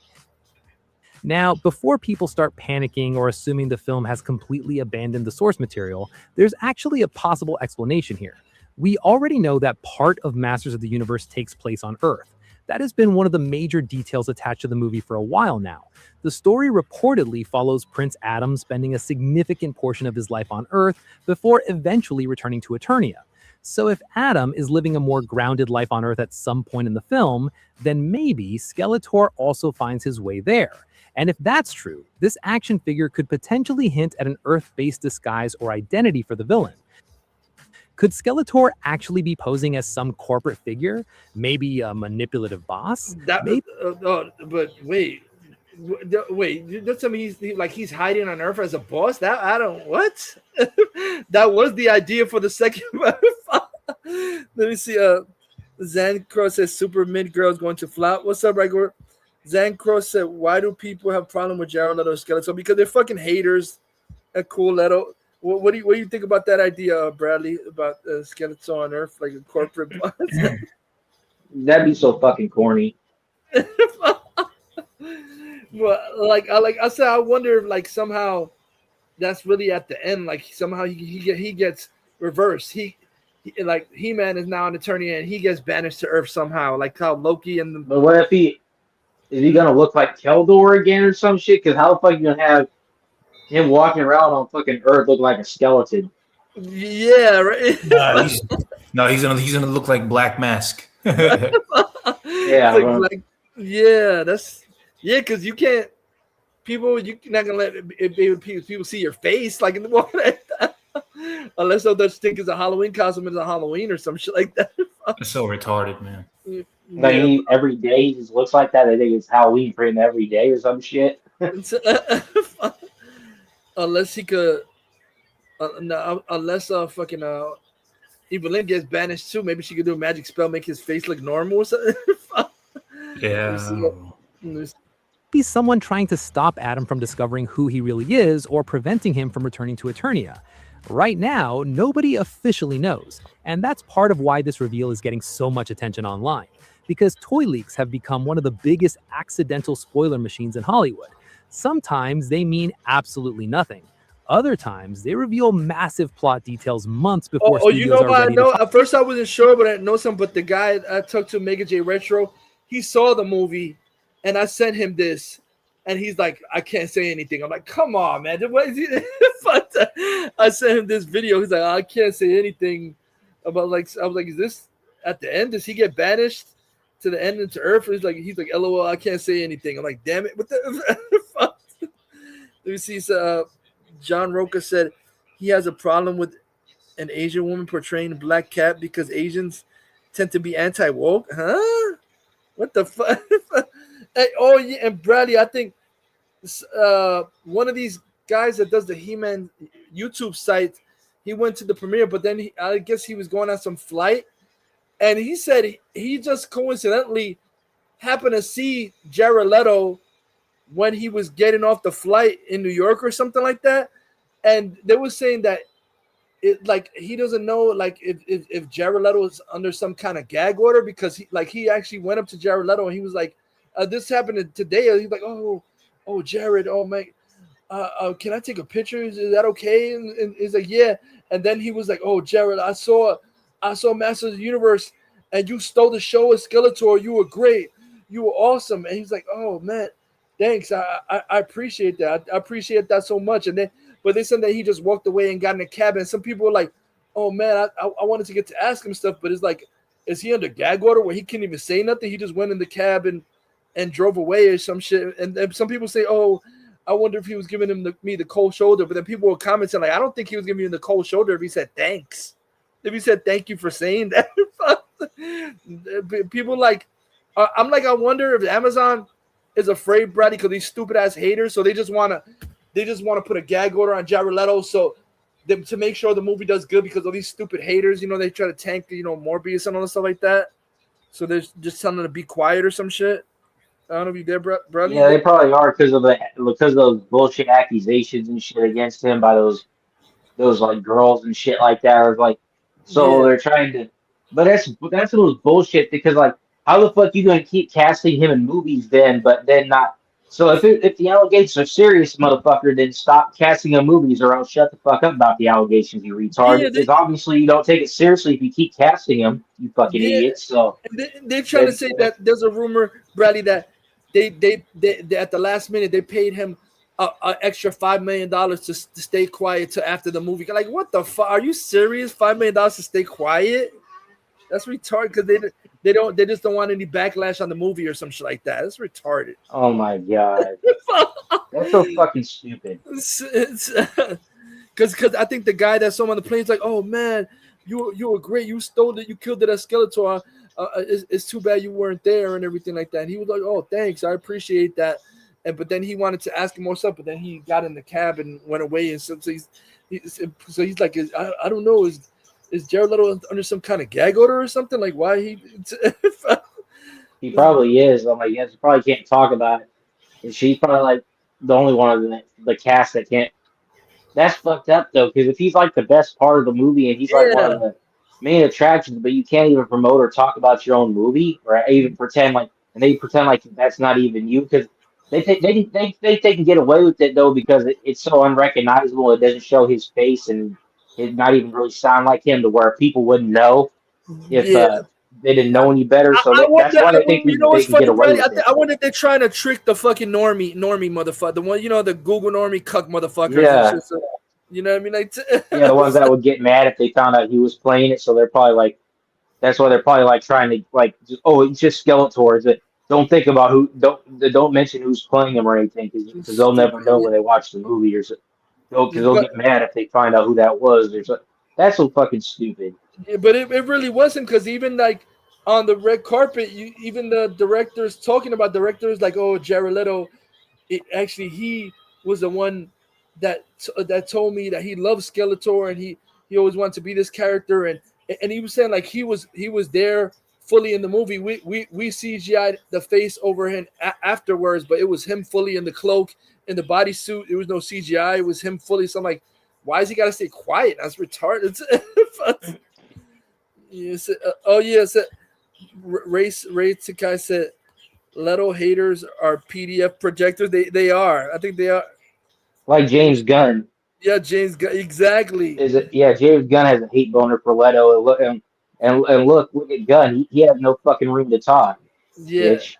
Now, before people start panicking or assuming the film has completely abandoned the source material, there's actually a possible explanation here. We already know that part of Masters of the Universe takes place on Earth. That has been one of the major details attached to the movie for a while now. The story reportedly follows Prince Adam spending a significant portion of his life on Earth before eventually returning to Eternia. So if Adam is living a more grounded life on Earth at some point in the film, then maybe Skeletor also finds his way there. And if that's true, this action figure could potentially hint at an Earth-based disguise or identity for the villain. Could Skeletor actually be posing as some corporate figure? Maybe a manipulative boss? But wait, that's I mean he's hiding on Earth as a boss. That I don't what? That was the idea for the second. Let me see. Zancro says Super Mid Girl is going to flop. What's up, Rigor? Zancro said, why do people have problem with Jared Leto Skeletor? Because they're fucking haters at Cool Leto. What do you think about that idea, Bradley, about Skeletor on Earth, like a corporate boss? That'd be so fucking corny. Well, like I said, I wonder if like somehow that's really at the end. Like somehow he gets reversed. He like He-Man is now an attorney and he gets banished to Earth somehow, like how Loki and the. But what if is he gonna look like Keldor again or some shit? Because how the fuck you gonna have him walking around on fucking Earth looking like a skeleton? Yeah, right. He's gonna look like Black Mask. Yeah, that's because you can't. You're not gonna let people see your face like in the morning. Unless they'll think it's a Halloween costume, it's a Halloween or some shit like that. That's so retarded, man. Like every day he just looks like that. I think it's Halloween for him every day or some shit. Unless he could, unless fucking Evelyn gets banished too. Maybe she could do a magic spell, make his face look normal or something. Yeah. Be someone trying to stop Adam from discovering who he really is or preventing him from returning to Eternia. Right now, nobody officially knows, and that's part of why this reveal is getting so much attention online, because toy leaks have become one of the biggest accidental spoiler machines in Hollywood. Sometimes they mean absolutely nothing. Other times, they reveal massive plot details months before studios you know are what? ready I know. to... At first, I wasn't sure, but I know some. But the guy I talked to, Mega J Retro, he saw the movie, and I sent him this, and he's like, "I can't say anything." I'm like, "Come on, man! What is he?" I sent him this video. He's like, "I can't say anything about like." I was like, "Is this at the end? Does he get banished to the end into Earth?" He's like, "LOL, I can't say anything." I'm like, "Damn it! What the fuck?" Let me see. John Roca said he has a problem with an Asian woman portraying Black Cat because Asians tend to be anti-woke. Huh? What the fuck? Hey, oh yeah, and Bradley, I think one of these guys that does the He-Man YouTube site, he went to the premiere, but then I guess he was going on some flight, and he said he just coincidentally happened to see Jared Leto when he was getting off the flight in New York or something like that, and they were saying that it like he doesn't know like if Jared Leto is under some kind of gag order because he actually went up to Jared Leto and he was like, "This happened today." He's like, "Oh, Jared, oh man, can I take a picture? Is that okay?" And he's like, "Yeah." And then he was like, "Oh, Jared, I saw Masters of the Universe, and you stole the show as Skeletor. You were great. You were awesome." And he's like, "Oh man, thanks. I appreciate that. I appreciate that so much." And then, but they said that he just walked away and got in a cab. And some people were like, "Oh man, I wanted to get to ask him stuff, but it's like, is he under gag order where he can't even say nothing? He just went in the cab and drove away or some shit." And some people say, "Oh, I wonder if he was giving me the cold shoulder." But then people were commenting like, "I don't think he was giving you the cold shoulder if he said thanks. If he said thank you for saying that." People like, I'm like, I wonder if Amazon is afraid, Brady, because these stupid ass haters. So they just want to put a gag order on Jared Leto so to make sure the movie does good because of these stupid haters. They try to tank, Morbius and all that stuff like that. So they're just telling them to be quiet or some shit. I don't know if you did, brother. Yeah, they probably are because of those bullshit accusations and shit against him by those like girls and shit like that. Or like, so they're trying to, but that's those bullshit because like, how the fuck you gonna keep casting him in movies then, but then not So if the allegations are serious, motherfucker, then stop casting in movies, or else shut the fuck up about the allegations, you retard. Yeah, Because obviously you don't take it seriously if you keep casting them, you fucking yeah. idiots. So They're trying to then, say that there's a rumor, Bradley, that they at the last minute they paid him a extra $5 million to stay quiet till after the movie. Like, what the fuck? Are you serious? $5 million to stay quiet? That's retarded because they just don't want any backlash on the movie or some shit like that. That's retarded. oh my god, that's so fucking stupid. Because I think the guy that saw him on the plane is like, oh man, you were great. You stole it. You killed it at Skeletor. It's too bad you weren't there and everything like that. And he was like, oh, thanks. I appreciate that. But then he wanted to ask him more stuff, but then he got in the cab and went away. And so he's like, I don't know. Is Jared Leto under some kind of gag order or something? Like, why he? He probably is. I'm like, yes, he probably can't talk about it. And she's probably like the only one of the cast that can't. That's fucked up though, because if he's like the best part of the movie and he's like one of the main attractions, but you can't even promote or talk about your own movie or even pretend like, and they pretend like that's not even you, because they can get away with it though because it's so unrecognizable. It doesn't show his face and it not even really sound like him to where people wouldn't know if they didn't know any better. So that's why they think they can get away with it. I wonder if they're trying to trick the fucking normie motherfucker, the one, the Google normie cuck motherfuckers. Yeah. So, you know what I mean? Like, yeah, the ones that would get mad if they found out he was playing it. So they're probably like, that's why they're probably like trying to like, it's just Skeletor. But don't think about don't mention who's playing him or anything because they'll never know when they watch the movie or so. Because they'll get mad if they find out who that was. That's so fucking stupid. Yeah, but it really wasn't, because even like on the red carpet, even the directors like, oh, Jared Leto, he was the one that told me that he loves Skeletor and he always wanted to be this character, and he was saying like he was there fully in the movie. We CGI'd the face over him afterwards, but it was him fully in the cloak, in the bodysuit. There was no CGI. It was him fully. So I'm like, why has he got to stay quiet? That's retarded. Yes. Ray Takai said Leto haters are PDF projectors. They are. I think they are. Like James Gunn. Yeah, James Gunn. Exactly. James Gunn has a hate boner for Leto. And look at Gunn. He has no fucking room to talk. Yeah. Bitch.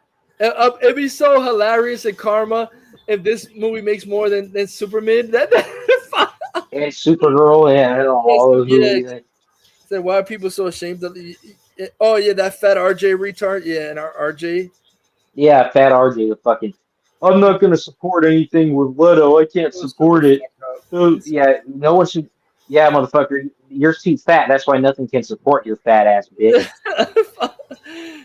It'd be so hilarious and karma if this movie makes more than Superman. And Supergirl and all those movies. So why are people so ashamed of oh yeah, that fat RJ retard? Yeah, and our RJ. Yeah, fat RJ, the fucking I'm not gonna support anything with Leto. I can't support it. Yeah, no one should. Yeah, motherfucker, you're too fat. That's why nothing can support your fat ass bitch.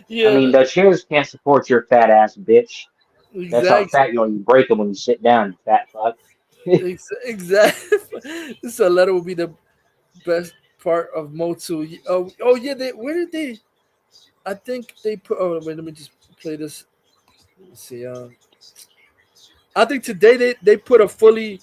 Yeah. I mean, the chairs can't support your fat ass bitch. Exactly. That's how fat you are. You break them when you sit down, you fat fuck. Exactly. This letter will be the best part of Motu. Oh yeah. Where did they? I think they put. Oh wait, let me just play this. Let's see. I think today they put a fully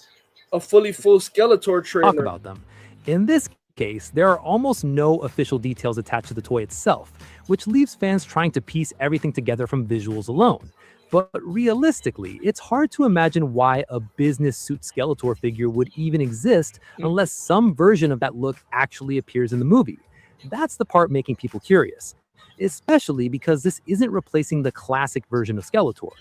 full Skeletor trailer. Talk about them. In this case, there are almost no official details attached to the toy itself, which leaves fans trying to piece everything together from visuals alone. But realistically, it's hard to imagine why a business suit Skeletor figure would even exist unless some version of that look actually appears in the movie. That's the part making people curious, especially because this isn't replacing the classic version of Skeletor.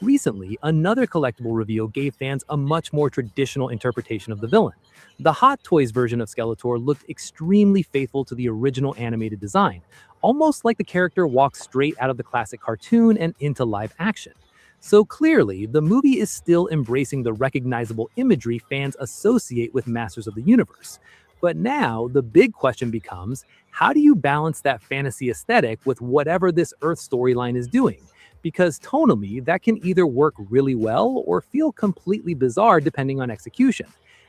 Recently, another collectible reveal gave fans a much more traditional interpretation of the villain. The Hot Toys version of Skeletor looked extremely faithful to the original animated design, almost like the character walked straight out of the classic cartoon and into live action. So clearly, the movie is still embracing the recognizable imagery fans associate with Masters of the Universe. But now, the big question becomes, how do you balance that fantasy aesthetic with whatever this Earth storyline is doing? Because tonally, that can either work really well or feel completely bizarre depending on execution.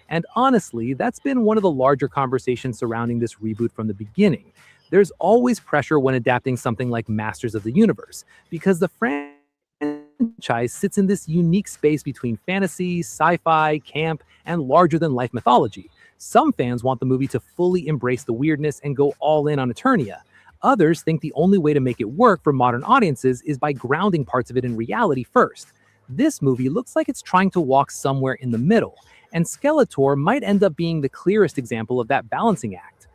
And honestly, that's been one of the larger conversations surrounding this reboot from the beginning. There's always pressure when adapting something like Masters of the Universe, because the franchise sits in this unique space between fantasy, sci-fi, camp, and larger-than-life mythology. Some fans want the movie to fully embrace the weirdness and go all in on Eternia. Others think the only way to make it work for modern audiences is by grounding parts of it in reality first. This movie looks like it's trying to walk somewhere in the middle, and Skeletor might end up being the clearest example of that balancing act.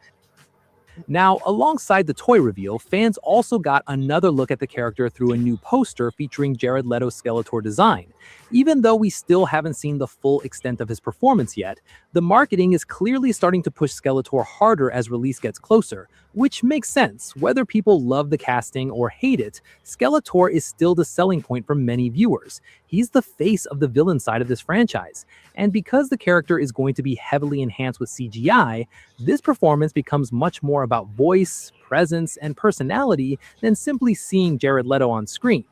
Now, alongside the toy reveal, fans also got another look at the character through a new poster featuring Jared Leto's Skeletor design. Even though we still haven't seen the full extent of his performance yet, the marketing is clearly starting to push Skeletor harder as release gets closer, which makes sense. Whether people love the casting or hate it, Skeletor is still the selling point for many viewers. He's the face of the villain side of this franchise. And because the character is going to be heavily enhanced with CGI, this performance becomes much more about voice, presence, and personality than simply seeing Jared Leto on screen.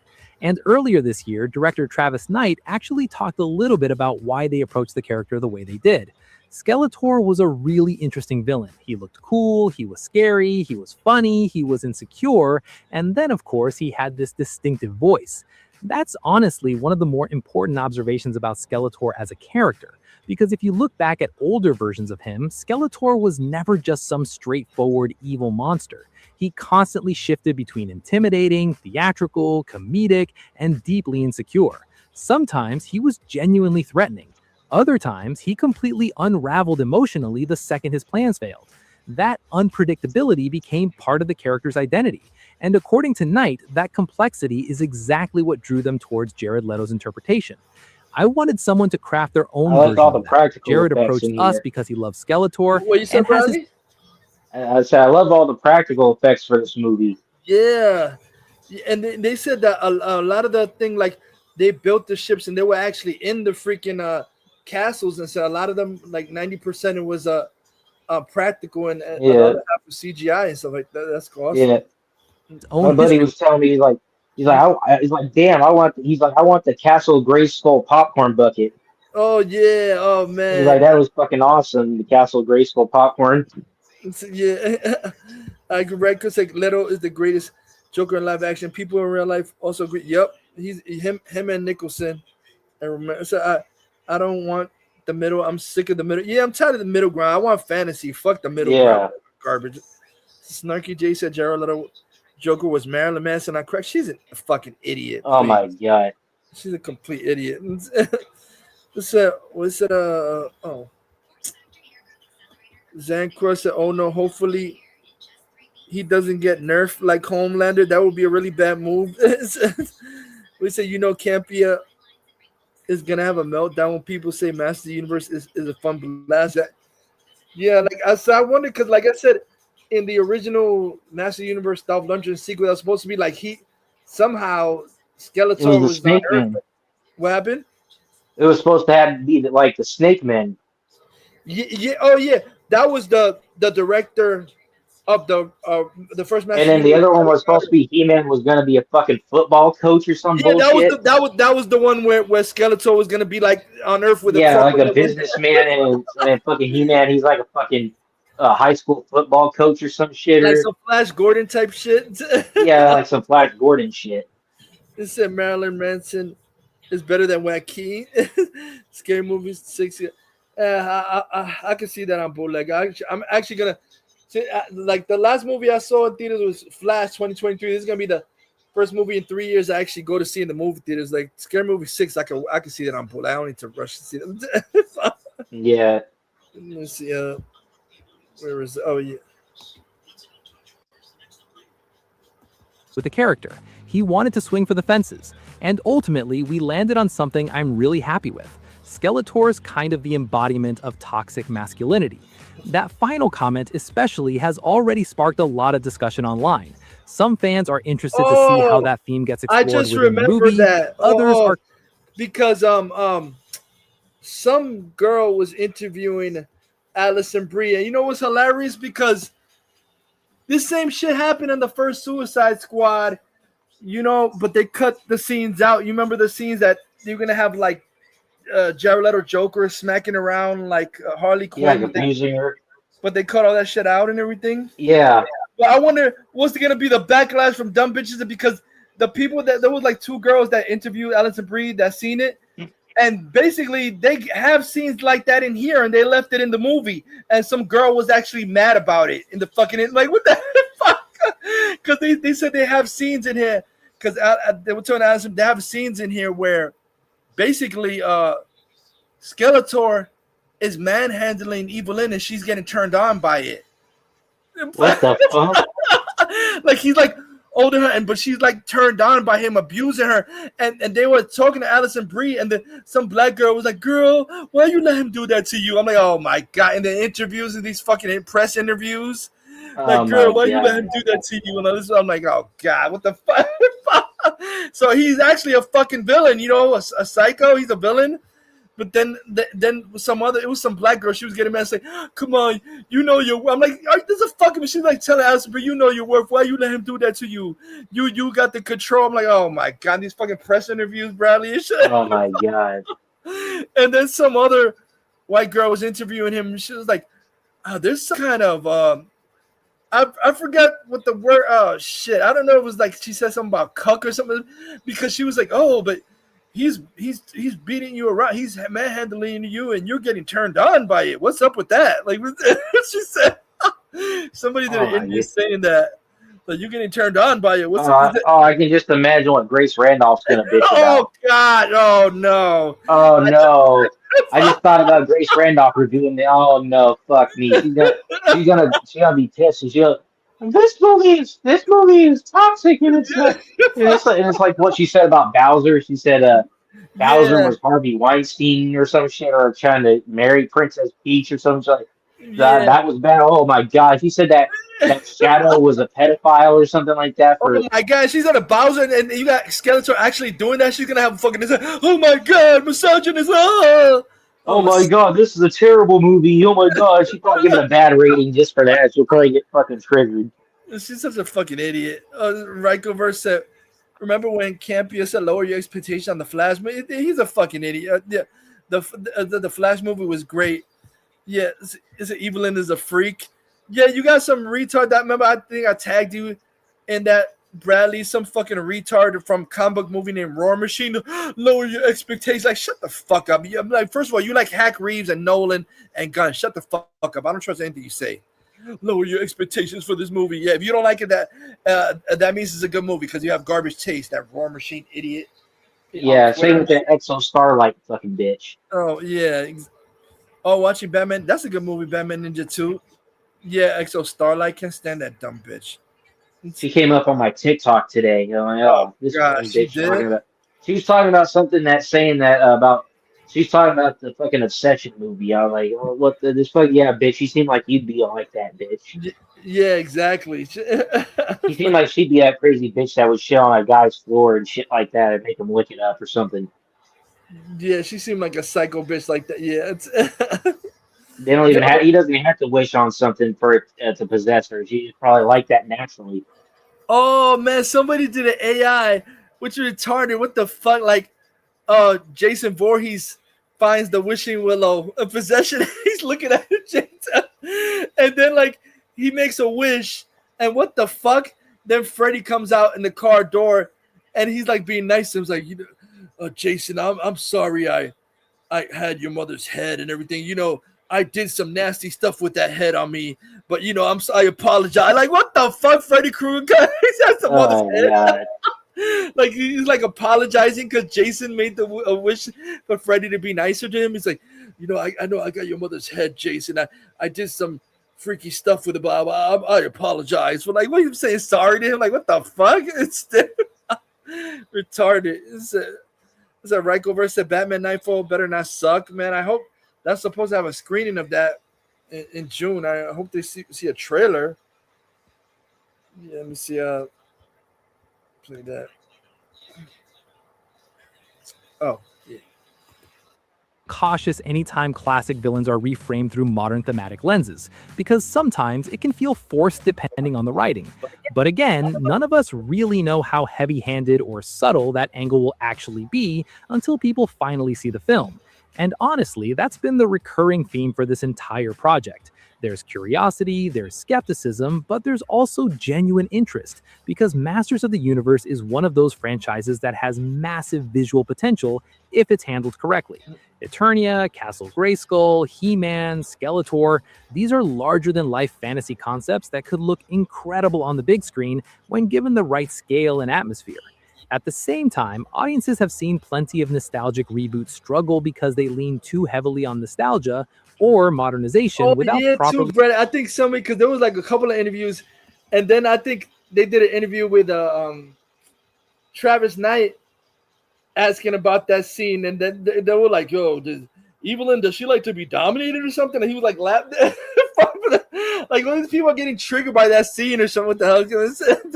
And earlier this year, director Travis Knight actually talked a little bit about why they approached the character the way they did. Skeletor was a really interesting villain. He looked cool, he was scary, he was funny, he was insecure, and then of course he had this distinctive voice. That's honestly one of the more important observations about Skeletor as a character, because if you look back at older versions of him, Skeletor was never just some straightforward evil monster. He constantly shifted between intimidating, theatrical, comedic, and deeply insecure. Sometimes he was genuinely threatening. Other times, he completely unraveled emotionally the second his plans failed. That unpredictability became part of the character's identity. And according to Knight, that complexity is exactly what drew them towards Jared Leto's interpretation. I wanted someone to craft their own version all the of that. practical Jared effects approached in us here. because he loves Skeletor. What you said, and has his Bradley? I said I love all the practical effects for this movie. Yeah, and they said that a lot of the thing, like they built the ships and they were actually in the freaking castles, and so a lot of them, like 90%, it was practical, and a lot of half was CGI and stuff like that. That's awesome. Yeah, my buddy was telling me he's like, damn, I want the Castle Grayskull popcorn bucket. Oh yeah, oh He's man. like, that was fucking awesome. The Castle Grayskull popcorn. Yeah, I agree. Because like Leto is the greatest Joker in live action. People in real life also agree. Yep, he's him and Nicholson. And remember, so I don't want the middle. I'm sick of the middle. Yeah, I'm tired of the middle ground. I want fantasy. Fuck the middle ground garbage. Snarky J said Jared Leto Joker was Marilyn Manson. I cracked. She's a fucking idiot. Oh my god, she's a complete idiot. What's it? Oh. Zancross said, oh no, hopefully he doesn't get nerfed like Homelander. That would be a really bad move. We said, Campia is going to have a meltdown when people say Master of the Universe is a fun blast. Yeah, I wonder, because like I said, in the original Master of the Universe Dolph Lundgren sequel, that was supposed to be like somehow Skeletor was Snake not Man. What happened? It was supposed to be like the Snake Man. Yeah, oh yeah. That was the director of the first match. And then the other one was supposed to be He-Man was gonna be a fucking football coach or some bullshit. That was the one where Skeletor was gonna be like on Earth with like a businessman, and then fucking He-Man, he's like a fucking high school football coach or some shit. Like some Flash Gordon type shit. Yeah, like some Flash Gordon shit. It said Marilyn Manson is better than Wacky. Scary movies 6. I can see that on bootleg. I'm actually gonna say, like the last movie I saw in theaters was Flash 2023. This is gonna be the first movie in 3 years I actually go to see in the movie theaters. Like Scary Movie 6, I can see that on bootleg. I don't need to rush to see them. Yeah. Let's see. Where is it? Oh yeah. With the character, he wanted to swing for the fences, and ultimately we landed on something I'm really happy with. Skeletor's kind of the embodiment of toxic masculinity. That final comment especially has already sparked a lot of discussion online. Some fans are interested to see how that theme gets explored I just within the remember movie. that. Others are because some girl was interviewing Alison Brie, and you know what's hilarious? Because this same shit happened in the first Suicide Squad, but they cut the scenes out. You remember the scenes that you're gonna have like Jared Leto Joker smacking around like Harley Quinn, like abusing her. But they cut all that shit out and everything. Yeah. But I wonder what's gonna be the backlash from dumb bitches, because the people there was like 2 girls that interviewed Alison Brie that seen it, and basically they have scenes like that in here, and they left it in the movie, and some girl was actually mad about it in the fucking like what the fuck? Because they said they have scenes in here, because they were telling Alison they have scenes in here where basically Skeletor is manhandling Evelyn and she's getting turned on by it. What the fuck? Like he's like older her, but she's like turned on by him abusing her. And they were talking to Alison Brie, and some black girl was like, "Girl, why you let him do that to you?" I'm like, "Oh my god!" In the interviews, in these fucking press interviews, like, "Girl, why you let him do that to you?" And all this, I'm like, "Oh god, what the fuck?" So he's actually a fucking villain, you know, a psycho. He's a villain. But then some other, it was some black girl. She was getting mad, saying, "Come on, you know your." I'm like, "This is fucking." She's like telling Alison, "But you know your worth. Why you let him do that to you? You got the control." I'm like, "Oh my god, these fucking press interviews, Bradley and shit." Oh my god. And then some other white girl was interviewing him, and she was like, "There's some kind of I forgot what the word. Oh shit, I don't know. It was like she said something about cuck or something, because she was like, "Oh, but." He's beating you around. He's manhandling you, and you're getting turned on by it. What's up with that? Like she said, somebody did an interview saying that you're getting turned on by it. What's up with Oh, I can just imagine what Grace Randolph's gonna bitch about. Oh god! Oh no! Oh no! I just thought about Grace Randolph reviewing the. Oh no! Fuck me! She's gonna be pissed. And this movie is toxic, and it's like what she said about Bowser. She said Bowser was Harvey Weinstein or some shit, or trying to marry Princess Peach or something like that. That was bad. Oh my god! She said that Shadow was a pedophile or something like that. Oh my god! She's on a Bowser, and you got Skeletor actually doing that. She's gonna have a fucking. Oh my god! Misogynist! Oh my god, this is a terrible movie. Oh my god, she's probably giving a bad rating just for that. She'll probably get fucking triggered. She's such a fucking idiot. Rykoverse said, remember when Campia said lower your expectation on the Flash movie? He's a fucking idiot. Yeah, the Flash movie was great. Yeah, is it Evelyn is a freak? Yeah, you got some retard that, remember, I think I tagged you in that, Bradley, some fucking retard from comic book movie named Roar Machine. Lower your expectations. Like, shut the fuck up. I'm like, first of all, you like Hack Reeves and Nolan and Gunn. Shut the fuck up. I don't trust anything you say. Lower your expectations for this movie. Yeah, if you don't like it, that means it's a good movie because you have garbage taste. That Roar Machine idiot. Yeah, same with that Exo Starlight fucking bitch. Oh yeah. Oh, watching Batman. That's a good movie. Batman Ninja 2. Yeah, Exo Starlight. Can't stand that dumb bitch. She came up on my TikTok today. You know, like, this God, she did? She's talking about something that's saying that she's talking about the fucking Obsession movie. I was like, oh, what this fuck? Yeah, bitch. She seemed like you'd be like that, bitch. Yeah, exactly. She seemed like she'd be that crazy bitch that would shit on a guy's floor and shit like that and make him lick it up or something. Yeah, she seemed like a psycho bitch like that. Yeah, it's. They don't even have. He doesn't even have to wish on something for it to possess her. She's probably like that naturally. Oh man, somebody did an AI, which is retarded. What the fuck? Like, Jason Voorhees finds the wishing willow a possession. He's looking at it, Jason, and then like he makes a wish, and what the fuck? Then Freddy comes out in the car door, and he's like being nice to him. He's like, you know, Jason, I'm sorry, I had your mother's head and everything. You know, I did some nasty stuff with that head on me, but you know, I apologize. Like, what the fuck, Freddy Krueger? He has some mother's head. Like he's like apologizing because Jason made a wish for Freddy to be nicer to him. He's like, you know, I know I got your mother's head, Jason. I did some freaky stuff with it, but I apologize. But like, what are you saying? Sorry to him? Like, what the fuck? It's retarded. It's a Ryko versus Batman Nightfall better not suck, man. I hope that's supposed to have a screening of that in June. I hope they see a trailer. Yeah, let me see. Play that. Oh, yeah. Cautious anytime classic villains are reframed through modern thematic lenses, because sometimes it can feel forced depending on the writing. But again, none of us really know how heavy-handed or subtle that angle will actually be until people finally see the film. And honestly, that's been the recurring theme for this entire project. There's curiosity, there's skepticism, but there's also genuine interest, because Masters of the Universe is one of those franchises that has massive visual potential if it's handled correctly. Eternia, Castle Grayskull, He-Man, Skeletor, these are larger-than-life fantasy concepts that could look incredible on the big screen when given the right scale and atmosphere. At the same time, audiences have seen plenty of nostalgic reboots struggle because they lean too heavily on nostalgia or modernization without properly. Too, Brett. I think somebody, because there was like a couple of interviews, and then I think they did an interview with Travis Knight asking about that scene, and then they were like, "Yo, Evelyn, does she like to be dominated or something?" And he was like, "Laughing." Like, all these people are getting triggered by that scene or something. What the hell?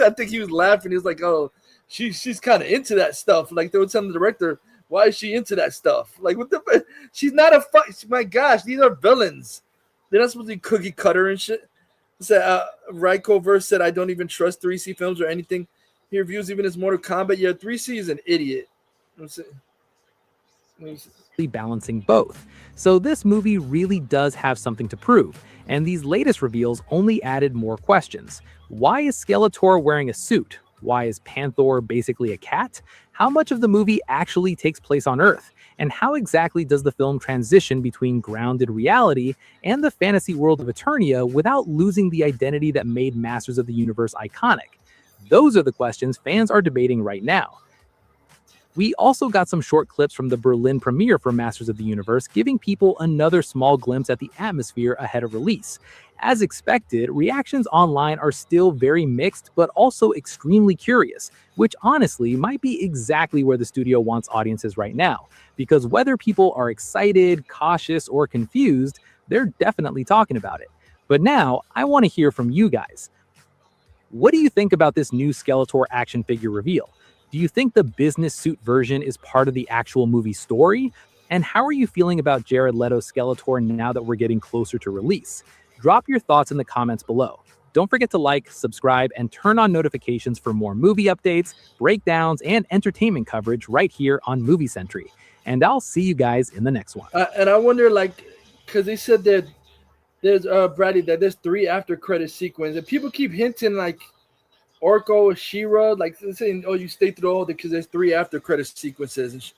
I think he was laughing. He was like, "Oh, she's kind of into that stuff." Like, they were telling the director, "Why is she into that stuff?" Like, what the? She's not a my gosh, these are villains. They're not supposed to be cookie cutter and shit. So, Rykoverse said, "I don't even trust 3C films or anything he reviews, even his Mortal Kombat." Yeah, 3C is an idiot. Balancing both. So this movie really does have something to prove, and these latest reveals only added more questions. Why is Skeletor wearing a suit? Why is Panther basically a cat? How much of the movie actually takes place on Earth? And how exactly does the film transition between grounded reality and the fantasy world of Eternia without losing the identity that made Masters of the Universe iconic? Those are the questions fans are debating right now. We also got some short clips from the Berlin premiere for Masters of the Universe, giving people another small glimpse at the atmosphere ahead of release. As expected, reactions online are still very mixed, but also extremely curious, which honestly might be exactly where the studio wants audiences right now, because whether people are excited, cautious, or confused, they're definitely talking about it. But now, I want to hear from you guys. What do you think about this new Skeletor action figure reveal? Do you think the business suit version is part of the actual movie story? And how are you feeling about Jared Leto's Skeletor now that we're getting closer to release? Drop your thoughts in the comments below. Don't forget to like, subscribe, and turn on notifications for more movie updates, breakdowns, and entertainment coverage right here on Movie Century. And I'll see you guys in the next one. And I wonder, like, because they said that there's Bradley, that there's 3 after credit sequences, and people keep hinting like Orko, She-Ra, like saying, "Oh, you stay through the whole thing," because there's 3 after credit sequences. And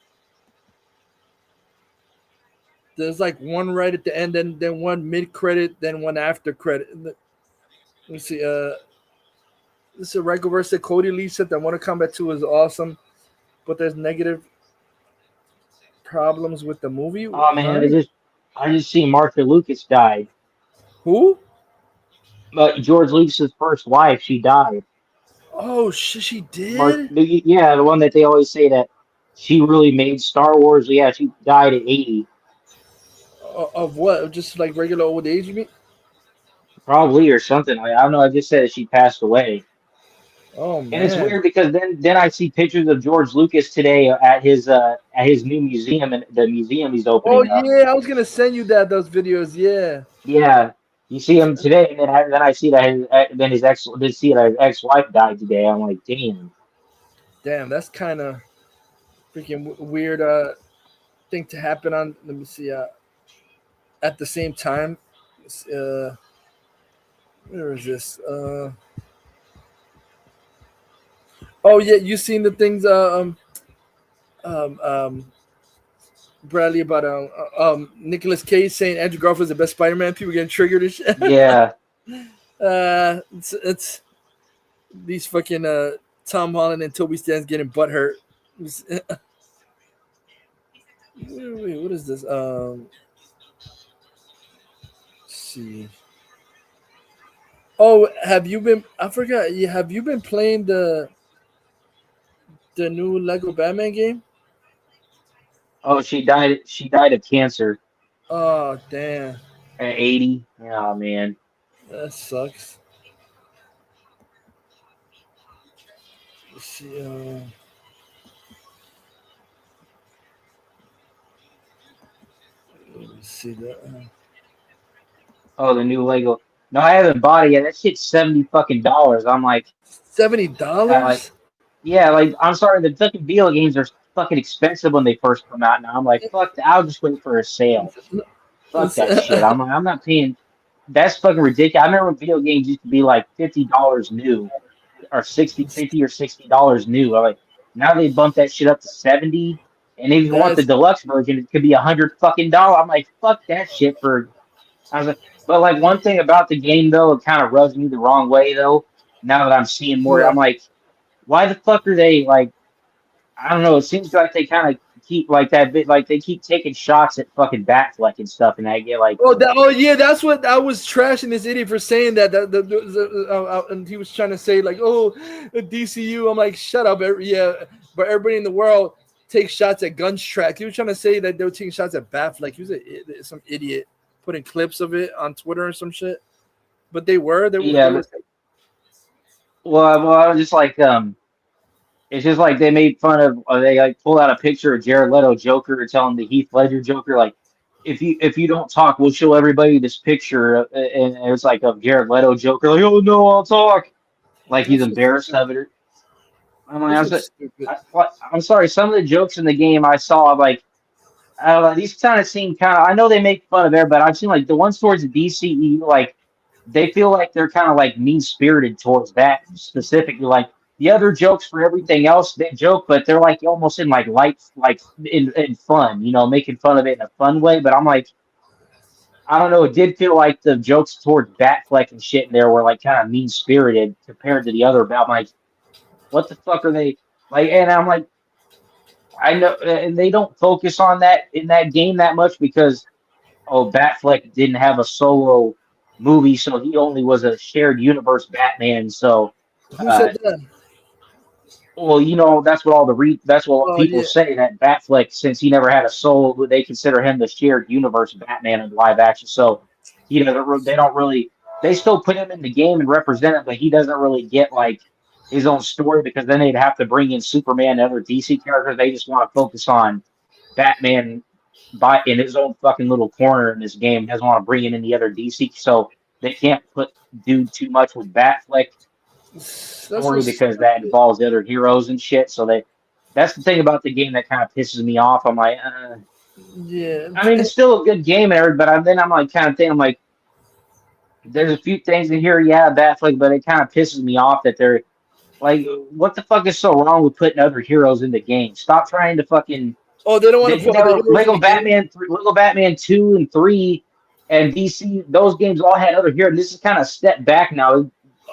there's like one right at the end, then one mid credit, then one after credit. Let me see. This is a Rykoverse that Cody Lee said that Mortal Kombat 2 is awesome, but there's negative problems with the movie. Oh man, I just see Martha Lucas died. Who? George Lucas's first wife, she died. Oh shit, she did? Yeah, the one that they always say that she really made Star Wars. Yeah, she died at 80. Of what? Just like regular old age, you mean? Probably, or something. I don't know. I just said that she passed away. Oh man. And it's weird because then I see pictures of George Lucas today at his new museum, and the museum he's opening up. Yeah, I was gonna send you those videos. Yeah. Yeah. You see him today, and then I see that his ex-wife died today. I'm like, damn, that's kind of freaking weird thing to happen on. Let me see. At the same time, where is this? Oh yeah, you seen the things Bradley, about Nicolas Cage saying Andrew Garfield's the best Spider-Man. People getting triggered and shit. Yeah. It's these fucking Tom Holland and Toby Stans getting butthurt. Wait, what is this? Let's see. Oh, have you been? I forgot. Have you been playing the new Lego Batman game? Oh, she died of cancer. Oh, damn. At 80. Oh, man. That sucks. Let's see. Let me see that. Oh, the new Lego. No, I haven't bought it yet. That shit's $70 fucking. I'm like, $70? Yeah, like, I'm sorry, the fucking video games are fucking expensive when they first come out. Now I'm like, fuck, I'll just wait for a sale. Fuck that shit. I'm not paying. That's fucking ridiculous. I remember when video games used to be like $50 new, or $50 or $60 new. I'm like, now they bumped that shit up to 70. And if you want the deluxe version, it could be $100 fucking. I'm like, fuck that shit for. I was like, but like one thing about the game though, it kind of rubs me the wrong way though. Now that I'm seeing more, I'm like, why the fuck are they like? I don't know. It seems like they kind of keep like that bit, like they keep taking shots at fucking Batfleck and stuff, and I get like, yeah, that's what I was trashing this idiot for saying that. And he was trying to say like, oh, the DCU. I'm like, shut up, yeah. But everybody in the world takes shots at Guns Track. He was trying to say that they were taking shots at Batfleck. He was some idiot putting clips of it on Twitter or some shit. But they were. Well, I was just like, it's just like they made fun of, they like pulled out a picture of Jared Leto Joker, telling the Heath Ledger Joker, like, if you don't talk, we'll show everybody this picture, and it was like of Jared Leto Joker, like, oh no, I'll talk, like he's embarrassed of it. I'm sorry, some of the jokes in the game I saw, like, I don't know, these kind of seem kind of, I know they make fun of everybody, but I've seen like the ones towards the DCE, like they feel like they're kind of like mean spirited towards that specifically. Like the other jokes for everything else, they joke, but they're like almost in like light, like in fun, making fun of it in a fun way. But I'm like, I don't know, it did feel like the jokes towards Batfleck and shit in there were like kind of mean spirited compared to the other. But I'm like, what the fuck are they like? And I'm like, I know, and they don't focus on that in that game that much because Batfleck didn't have a solo movie, so he only was a shared universe Batman. So, who said that? Well, that's what that's what people say, that Batfleck, since he never had a solo, they consider him the shared universe Batman in live action. So, they don't really, they still put him in the game and represent him, but he doesn't really get like his own story because then they'd have to bring in Superman and other DC characters. They just want to focus on Batman in his own fucking little corner in this game. Doesn't want to bring in any other DC, so they can't do too much with Batfleck story because that involves other heroes and shit. So that's the thing about the game that kind of pisses me off. I'm like, yeah. I mean, it's still a good game, Eric, but then I'm like kind of thinking, I'm like, there's a few things in here, Batfleck, but it kind of pisses me off that they're like, what the fuck is so wrong with putting other heroes in the game? Stop trying to fucking. Oh, they don't want to put Lego Batman 2 and 3 and DC. Those games all had other heroes. This is kind of step back now.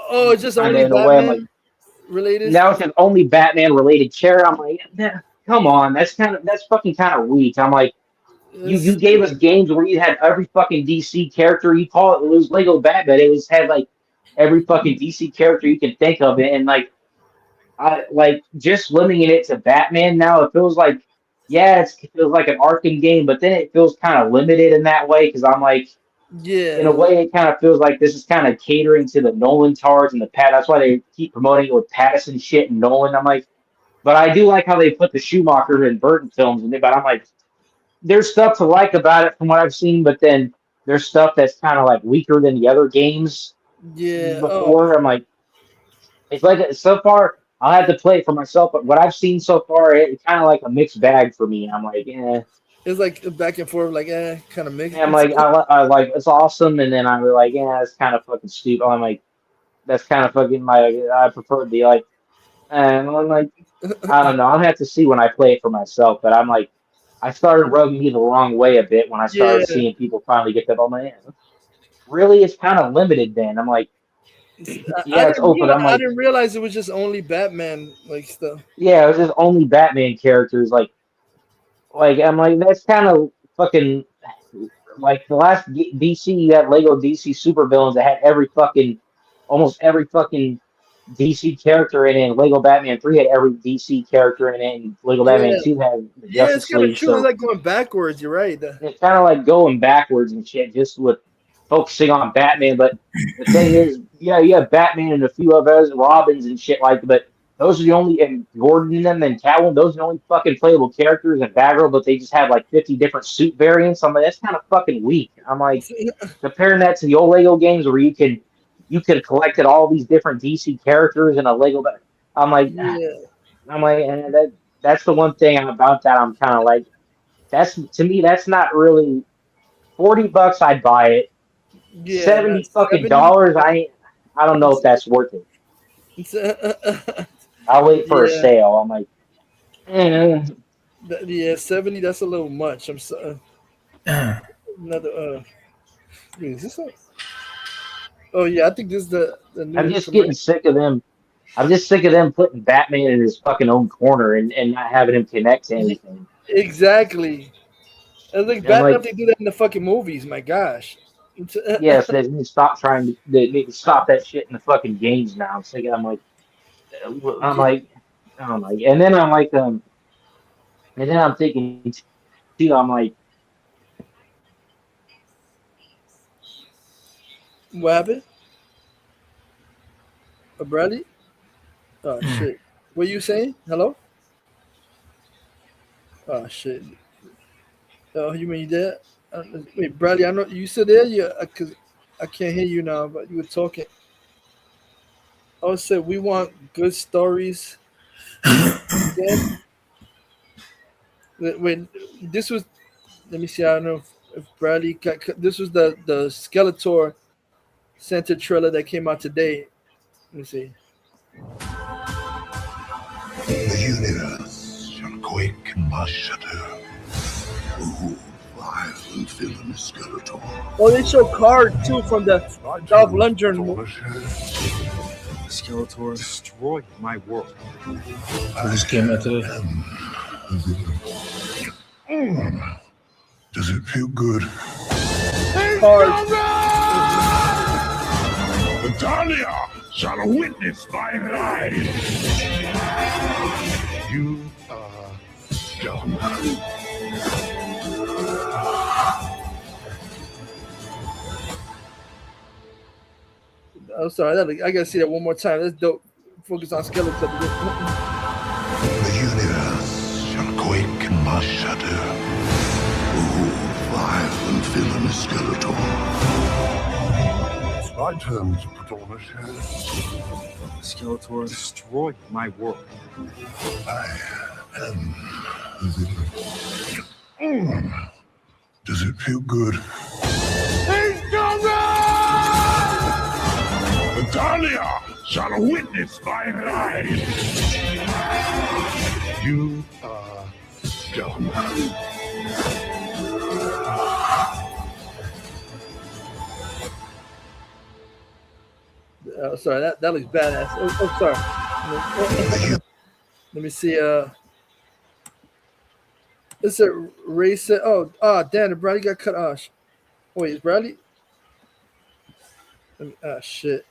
Oh, it's just only Batman related. Now it's just only Batman related chair. I'm like, come on, that's fucking kind of weak. I'm like, you gave us games where you had every fucking DC character. You call it was Lego Batman. It had like every fucking DC character you can think of, and like. I like just limiting it to Batman now. It feels like, it feels like an Arkham game, but then it feels kind of limited in that way because I'm like, in a way, it kind of feels like this is kind of catering to the Nolan tars and the Pat. That's why they keep promoting it with Pattison shit and Nolan. I'm like, but I do like how they put the Schumacher and Burton films in it. But I'm like, there's stuff to like about it from what I've seen, but then there's stuff that's kind of like weaker than the other games. Yeah. Before I'm like, it's like so far. I'll have to play it for myself, but what I've seen so far, it's kind of like a mixed bag for me. I'm like, It's like back and forth, like, kind of mixed. Yeah, I'm like, I like, it's awesome, and then I'm like, it's kind of fucking stupid. I'm like, that's kind of fucking I prefer to be like, and I'm like, I don't know. I'll have to see when I play it for myself, but I'm like, I started rubbing me the wrong way a bit when I started seeing people finally get that. I'm like, really, it's kind of limited then. I'm like, it's open. I didn't realize it was just only Batman like stuff. Yeah, it was just only Batman characters. Like I'm like, that's kind of fucking like the last DC. You had Lego DC supervillains that had almost every fucking DC character in it. And Lego Batman 3 had every DC character in it, and Lego Batman 2 had the Justice it's kind of League. true. So it's like going backwards. You're right. It's kind of like going backwards and shit, just with focusing on Batman. But the thing is, you have Batman and a few of those Robins and shit like that, but those are the only, and Gordon and them and Catwoman, those are the only fucking playable characters, and Batgirl, but they just have like 50 different suit variants. I'm like, that's kind of fucking weak. I'm like, comparing that to the old Lego games where you could have collected all these different DC characters in a Lego. I'm like, and that's the one thing about that. I'm kind of like, to me, that's not really $40. I'd buy it. $70 fucking dollars. I don't know if that's worth it. I'll wait for a sale. I'm like, $70. That's a little much. I'm sorry. Another. Is this? Oh yeah, I think this is the new. I'm just getting sick of them I'm just sick of them putting Batman in his fucking own corner and not having him connect to anything. Exactly. I think And I'm bad enough like, they do that in the fucking movies. My gosh. yes, they need to stop they need to stop that shit in the fucking games now. I'm sick of, I'm like, oh my, and then I'm thinking too, I'm like, What happened? Bradley? Oh shit. What you saying? Hello? Oh shit. Oh, you mean you there? Wait, Bradley, I know you still there? Yeah, cause I can't hear you now, but you were talking. I said we want good stories. Again, when this was, let me see. I don't know if Bradley. This was the Skeletor Center trailer that came out today. Let me see. The universe shall quake and must shudder. Ooh, violent villainous Skeletor. Oh, they show card too from the Dolph Lundgren movie. Skeletor destroyed my world. This came out today. Does it feel good? Italia shall witness thine eyes. You are done. I'm sorry, I gotta see that one more time. That's dope. Focus on Skeletor. The universe shall quake and must shudder. Ooh, violent villainous Skeletor. It's my turn to put on a show. Skeletor destroyed my world. I am the villain. Does it feel good? He's coming! Italia shall witness thine eyes. You are done. Sorry, that looks badass. Oh, sorry. Let me see. It's a race. Damn, Bradley got cut off. Wait, is Bradley? Shit.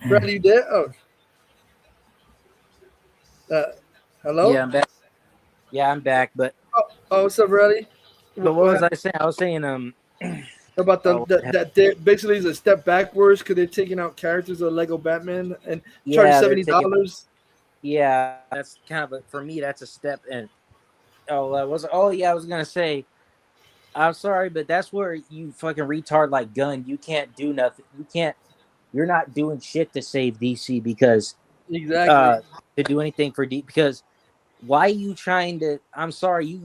Bradley, you there? Hello? yeah, I'm back. Yeah, I'm back. But What's up, Bradley? But what was I saying? I was saying about that basically is a step backwards because they're taking out characters of Lego Batman and charging $70. Yeah, that's kind of for me. That's a step. And I was gonna say, I'm sorry, but that's where you fucking retard like Gunn. You can't do nothing. You're not doing shit to save DC because exactly to do anything for DC because why are you trying to? I'm sorry,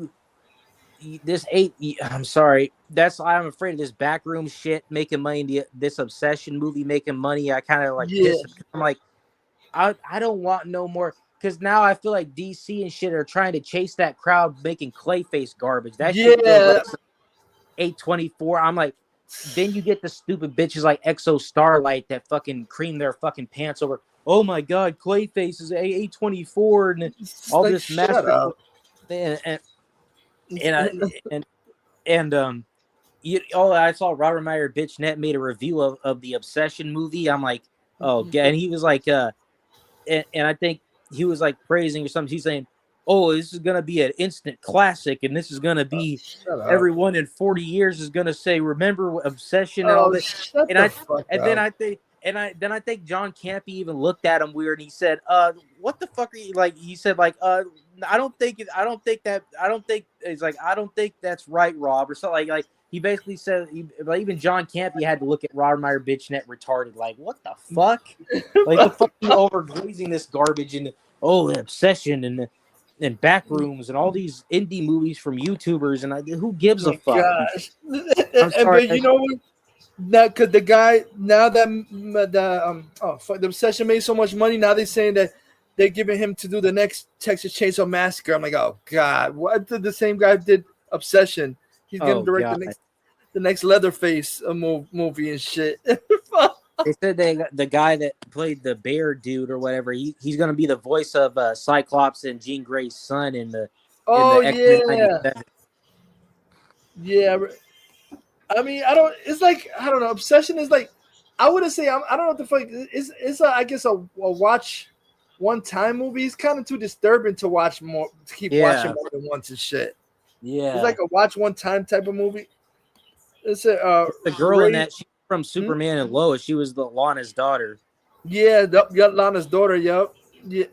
I'm sorry. I'm afraid of this backroom shit making money. This Obsession movie making money. I kind of like piss. I'm like, I don't want no more because now I feel like DC and shit are trying to chase that crowd making Clayface garbage. That shit feels like A24. I'm like, then you get the stupid bitches like Exo Starlight that fucking cream their fucking pants over. Oh my god, Clayface is A24 and all this master. I saw Robert Meyer Bitchnet made a review of the Obsession movie. I'm like, oh yeah, and he was like, and I think he was like praising or something. He's saying, oh, this is gonna be an instant classic, and this is gonna be everyone in 40 years is gonna say, remember Obsession and all this. Then I think John Campy even looked at him weird and he said, what the fuck are you like? He said, like, I don't think that's right, Rob, or something like he basically said even John Campy had to look at Robert Meyer Bitchnet retarded, like, what the fuck? Like the fuck are you overglazing this garbage and Obsession and Backrooms and all these indie movies from YouTubers and who gives a fuck? Gosh. But you know what? That because the guy now that the Obsession made so much money, now they're saying that they're giving him to do the next Texas Chainsaw Massacre. I'm like, oh god, what did the same guy did Obsession? He's gonna direct the next Leatherface movie and shit. They said the guy that played the bear dude or whatever, he's gonna be the voice of Cyclops and Jean Grey's son in the X-Men yeah. 97. Yeah. I mean, it's like, I don't know. Obsession is like, I wouldn't say, I don't know what the fuck. It's I guess a watch one time movie. It's kind of too disturbing to watch more, to keep watching more than once and shit. Yeah. It's like a watch one time type of movie. It's a the girl in that, she's from Superman and Lois. She was the Lana's daughter. Yeah, Lana's daughter. Yep. Yeah.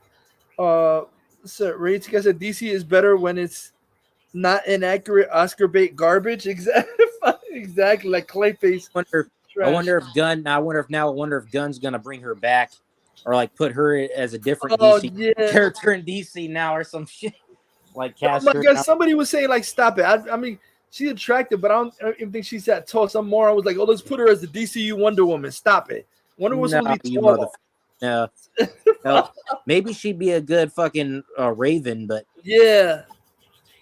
So Rage, I said DC is better when it's not inaccurate Oscar bait garbage. Exactly like Clayface. I wonder if Gunn's gonna bring her back, or like put her as a different DC character in DC now, or some shit. Like cast oh my her god! now. Somebody was saying like, stop it. I mean, she's attractive, but I don't even think she's that tall. Some more, I was like, oh, let's put her as the DCU Wonder Woman. Stop it. Wonder Woman's supposed to be tall. No. Maybe she'd be a good fucking Raven, but yeah,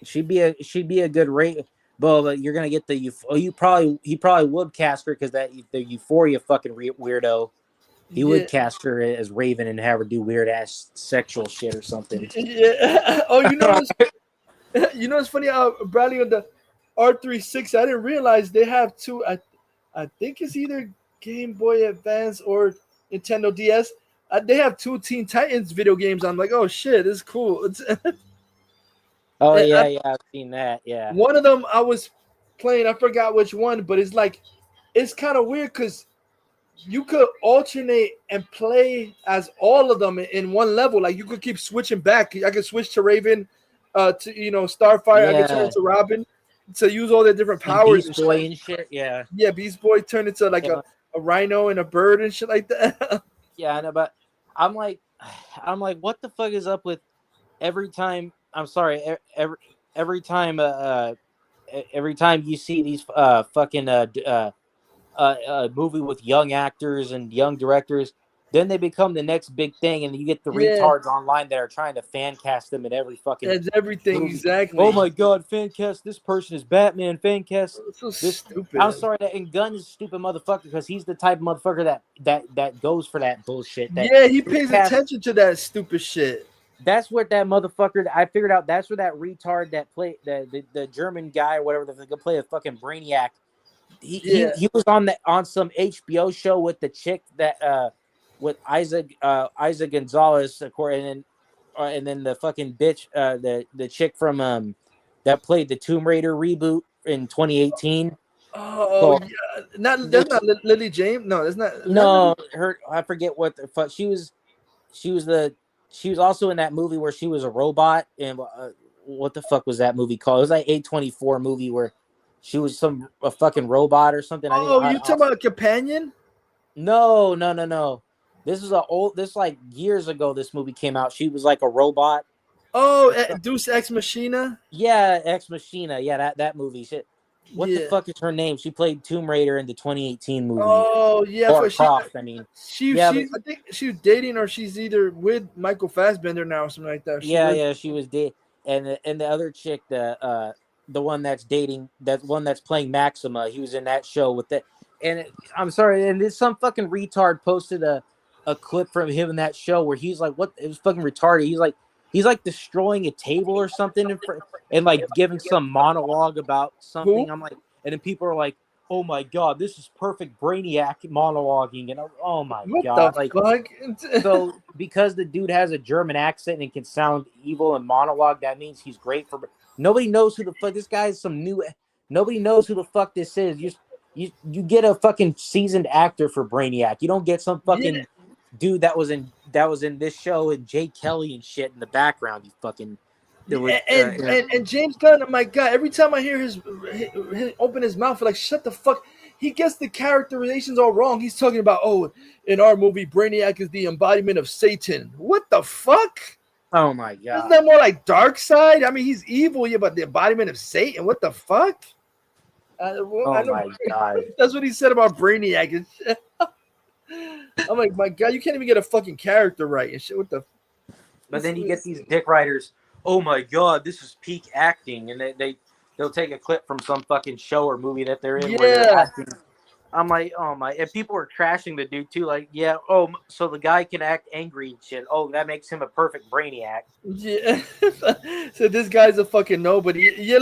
she'd be a good Raven. But you're gonna get he probably would cast her because the Euphoria fucking weirdo. He would cast her as Raven and have her do weird ass sexual shit or something. Yeah. Oh, you know it's funny. Bradley on the R36. I didn't realize they have two. I think it's either Game Boy Advance or Nintendo DS. They have two Teen Titans video games. I'm like, oh shit, this is cool. I've seen that. Yeah. One of them I was playing. I forgot which one, but it's kind of weird because you could alternate and play as all of them in one level. Like you could keep switching back. I could switch to Raven, to Starfire. I could turn to Robin to use all their different powers. Beast Boy and shit. Yeah. Yeah, Beast Boy turned into like a rhino and a bird and shit like that. Yeah, I know, but I'm like, what the fuck is up with every time? I'm sorry, every time you see these fucking movie with young actors and young directors, then they become the next big thing, and you get the retards online that are trying to fan cast them in every fucking. That's everything movie. Exactly. Oh my god, fan cast this person is Batman. Fan cast so this. Stupid. I'm sorry, and Gunn is a stupid motherfucker because he's the type of motherfucker that goes for that bullshit. He pays attention to that stupid shit. That's what that motherfucker. I figured out. That's where that retard that played the German guy or whatever that could play a fucking Brainiac. He was on some HBO show with the chick that with Isaac Gonzalez, of course, and then the fucking bitch, the chick from that played the Tomb Raider reboot in 2018. Oh, yeah. That's not Lily James. No, that's not. No, her. I forget what the fuck she was. She was also in that movie where she was a robot. And what the fuck was that movie called? It was like A24 movie where she was a fucking robot or something. Oh, you talking about a companion? No. This is this like years ago. This movie came out. She was like a robot. Oh, Deus Ex Machina. Yeah, Ex Machina. Yeah, that movie. Shit. What the fuck is her name? She played Tomb Raider in the 2018 movie. Oh yeah, Lara Croft. I mean, I think she was dating, or she's either with Michael Fassbender now, or something like that. She was dating, and the other chick, the one that's dating, that one that's playing Maxima. He was in that show with that. And I'm sorry, and some fucking retard posted a clip from him in that show where he's like, "What?" It was fucking retarded. He's like destroying a table or something and like giving some monologue about something. Who? I'm like, and then people are like, "Oh my god, this is perfect Brainiac monologuing," and oh my god, like fuck? So because the dude has a German accent and can sound evil and monologue, that means he's great for. Nobody knows who the fuck this guy is. Nobody knows who the fuck this is. You get a fucking seasoned actor for Brainiac. You don't get some fucking dude that was in this show and Jay Kelly and shit in the background. You fucking. And James Gunn, oh my god! Every time I hear his open his mouth, like shut the fuck. He gets the characterizations all wrong. He's talking about, oh, in our movie, Brainiac is the embodiment of Satan. What the fuck? Oh my god! Isn't that more like Dark Side? I mean, he's evil, yeah, but the embodiment of Satan. What the fuck? My god! That's what he said about Brainiac and shit. I'm like, my god, you can't even get a fucking character right and shit. What the? But then you get these dick writers. Oh my god, this is peak acting, and they'll take a clip from some fucking show or movie that they're in. Where they're acting. I'm like, oh my, and people were trashing the dude too. Like, yeah, oh, so the guy can act angry and shit. Oh, that makes him a perfect brainiac. Yeah. So this guy's a fucking nobody. Yeah,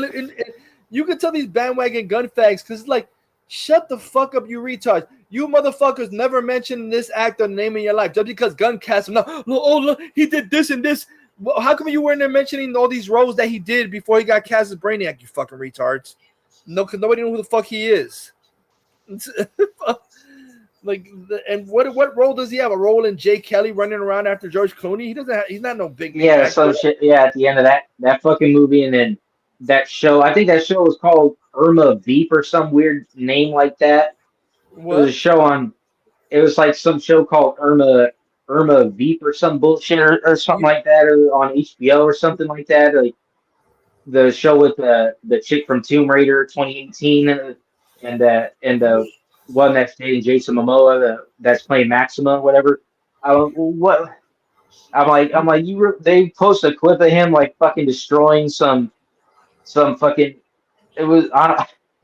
you can tell these bandwagon gun fags because it's like, shut the fuck up, you retards. You motherfuckers never mentioned this actor name in your life just because gun cast him. No, oh look, he did this and this. Well, how come you weren't there mentioning all these roles that he did before he got cast as Brainiac? You fucking retards. No, because nobody knows who the fuck he is. Like, and what role does he have? A role in Jay Kelly running around after George Clooney? He doesn't. He's not no big name actor. Some shit. Yeah, at the end of that fucking movie, and then that show. I think that show was called Irma Veep or some weird name like that. What? It was a show on. It was like some show called Irma Veep or some bullshit or something like that, or on HBO or something like that. Like the show with the chick from Tomb Raider 2018 and the one that's dating Jason Momoa that's playing Maxima or whatever. What? I'm like they post a clip of him like fucking destroying some fucking. It was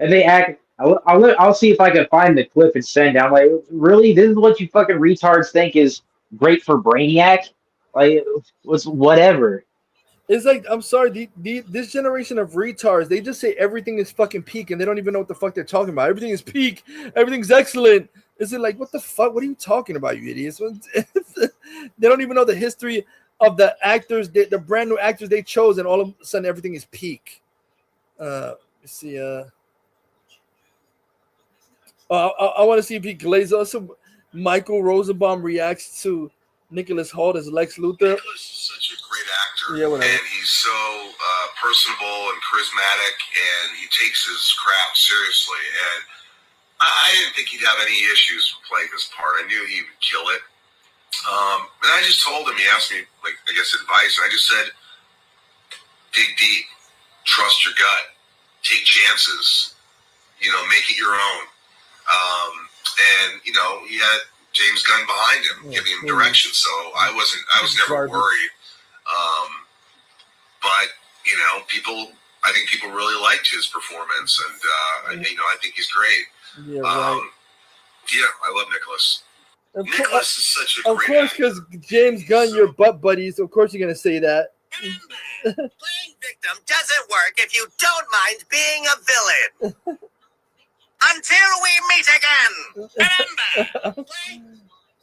and they act. I'll see if I can find the clip and send it. I'm like, really? This is what you fucking retards think is great for Brainiac? Like, it was whatever. It's like, I'm sorry, this generation of retards, they just say everything is fucking peak and they don't even know what the fuck they're talking about. Everything is peak. Everything's excellent. Is it like, what the fuck? What are you talking about, you idiots? They don't even know the history of the actors, the brand new actors they chose, and all of a sudden everything is peak. Let's see. I want to see if he glazes us. Michael Rosenbaum reacts to Nicholas Hoult as Lex Luthor. Nicholas is such a great actor, yeah, whatever. And he's so personable and charismatic, and he takes his craft seriously. And I didn't think he'd have any issues playing this part. I knew he would kill it. And I just told him, he asked me, like, I guess, advice, and I just said, dig deep, trust your gut, take chances, make it your own. And, he had James Gunn behind him, giving him direction, so I was never worried. But, I think people really liked his performance, and, I think he's great. Yeah, right. Yeah, I love Nicholas. Nicholas is such a of great course, because James Gunn, your butt buddies. Of course, you're gonna say that. Playing victim doesn't work if you don't mind being a villain. Until we meet again. Remember.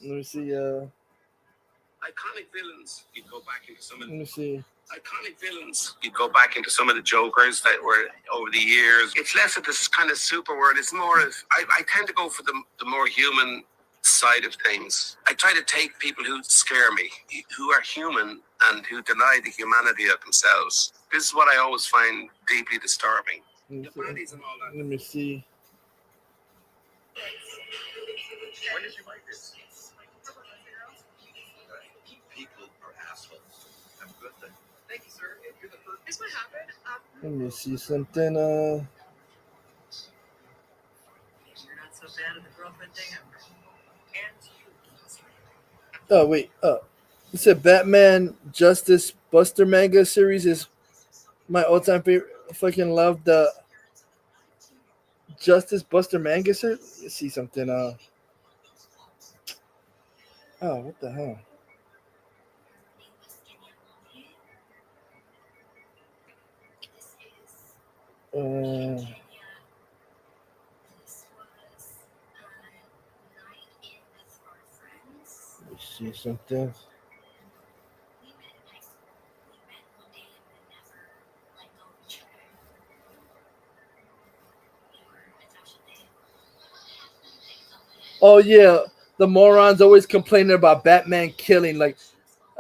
Let me see. Iconic villains. You go back into some of Let me see. iconic villains. You go back into some of the Jokers that were over the years. It's less of this kind of super word. It's more of, I tend to go for the more human side of things. I try to take people who scare me, who are human and who deny the humanity of themselves. This is what I always find deeply disturbing. Let me see. When did you write this? People are assholes. Have a good thing. Thank you, sir. You're the first. This might happen. Let me see something. You're not so bad at the girlfriend thing. Oh wait. It said Batman Justice Buster manga series is my all-time favorite. I fucking love the Justice Buster manga series. Let's see something. Oh, what the hell? Let's see something. Oh yeah, the morons always complaining about Batman killing. Like,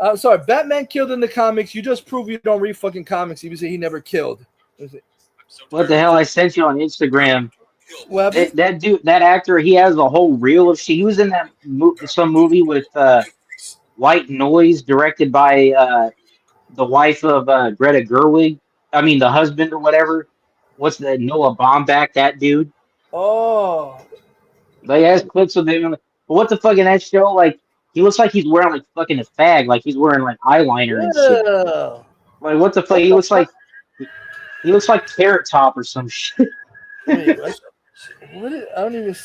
I'm sorry, Batman killed in the comics. You just prove you don't read fucking comics. You say he never killed. What the hell? I sent you on Instagram. What that dude, that actor, he has a whole reel of shit. He was in that some movie with White Noise, directed by the wife of Greta Gerwig. I mean, the husband or whatever. What's the Noah Baumbach? That dude. Oh. Like, has clips of him. But what the fuck in that show? Like, he looks like he's wearing like fucking a fag. Like he's wearing like eyeliner and shit. Like, what the fuck? He looks like Carrot Top or some shit. Wait, what? I don't even.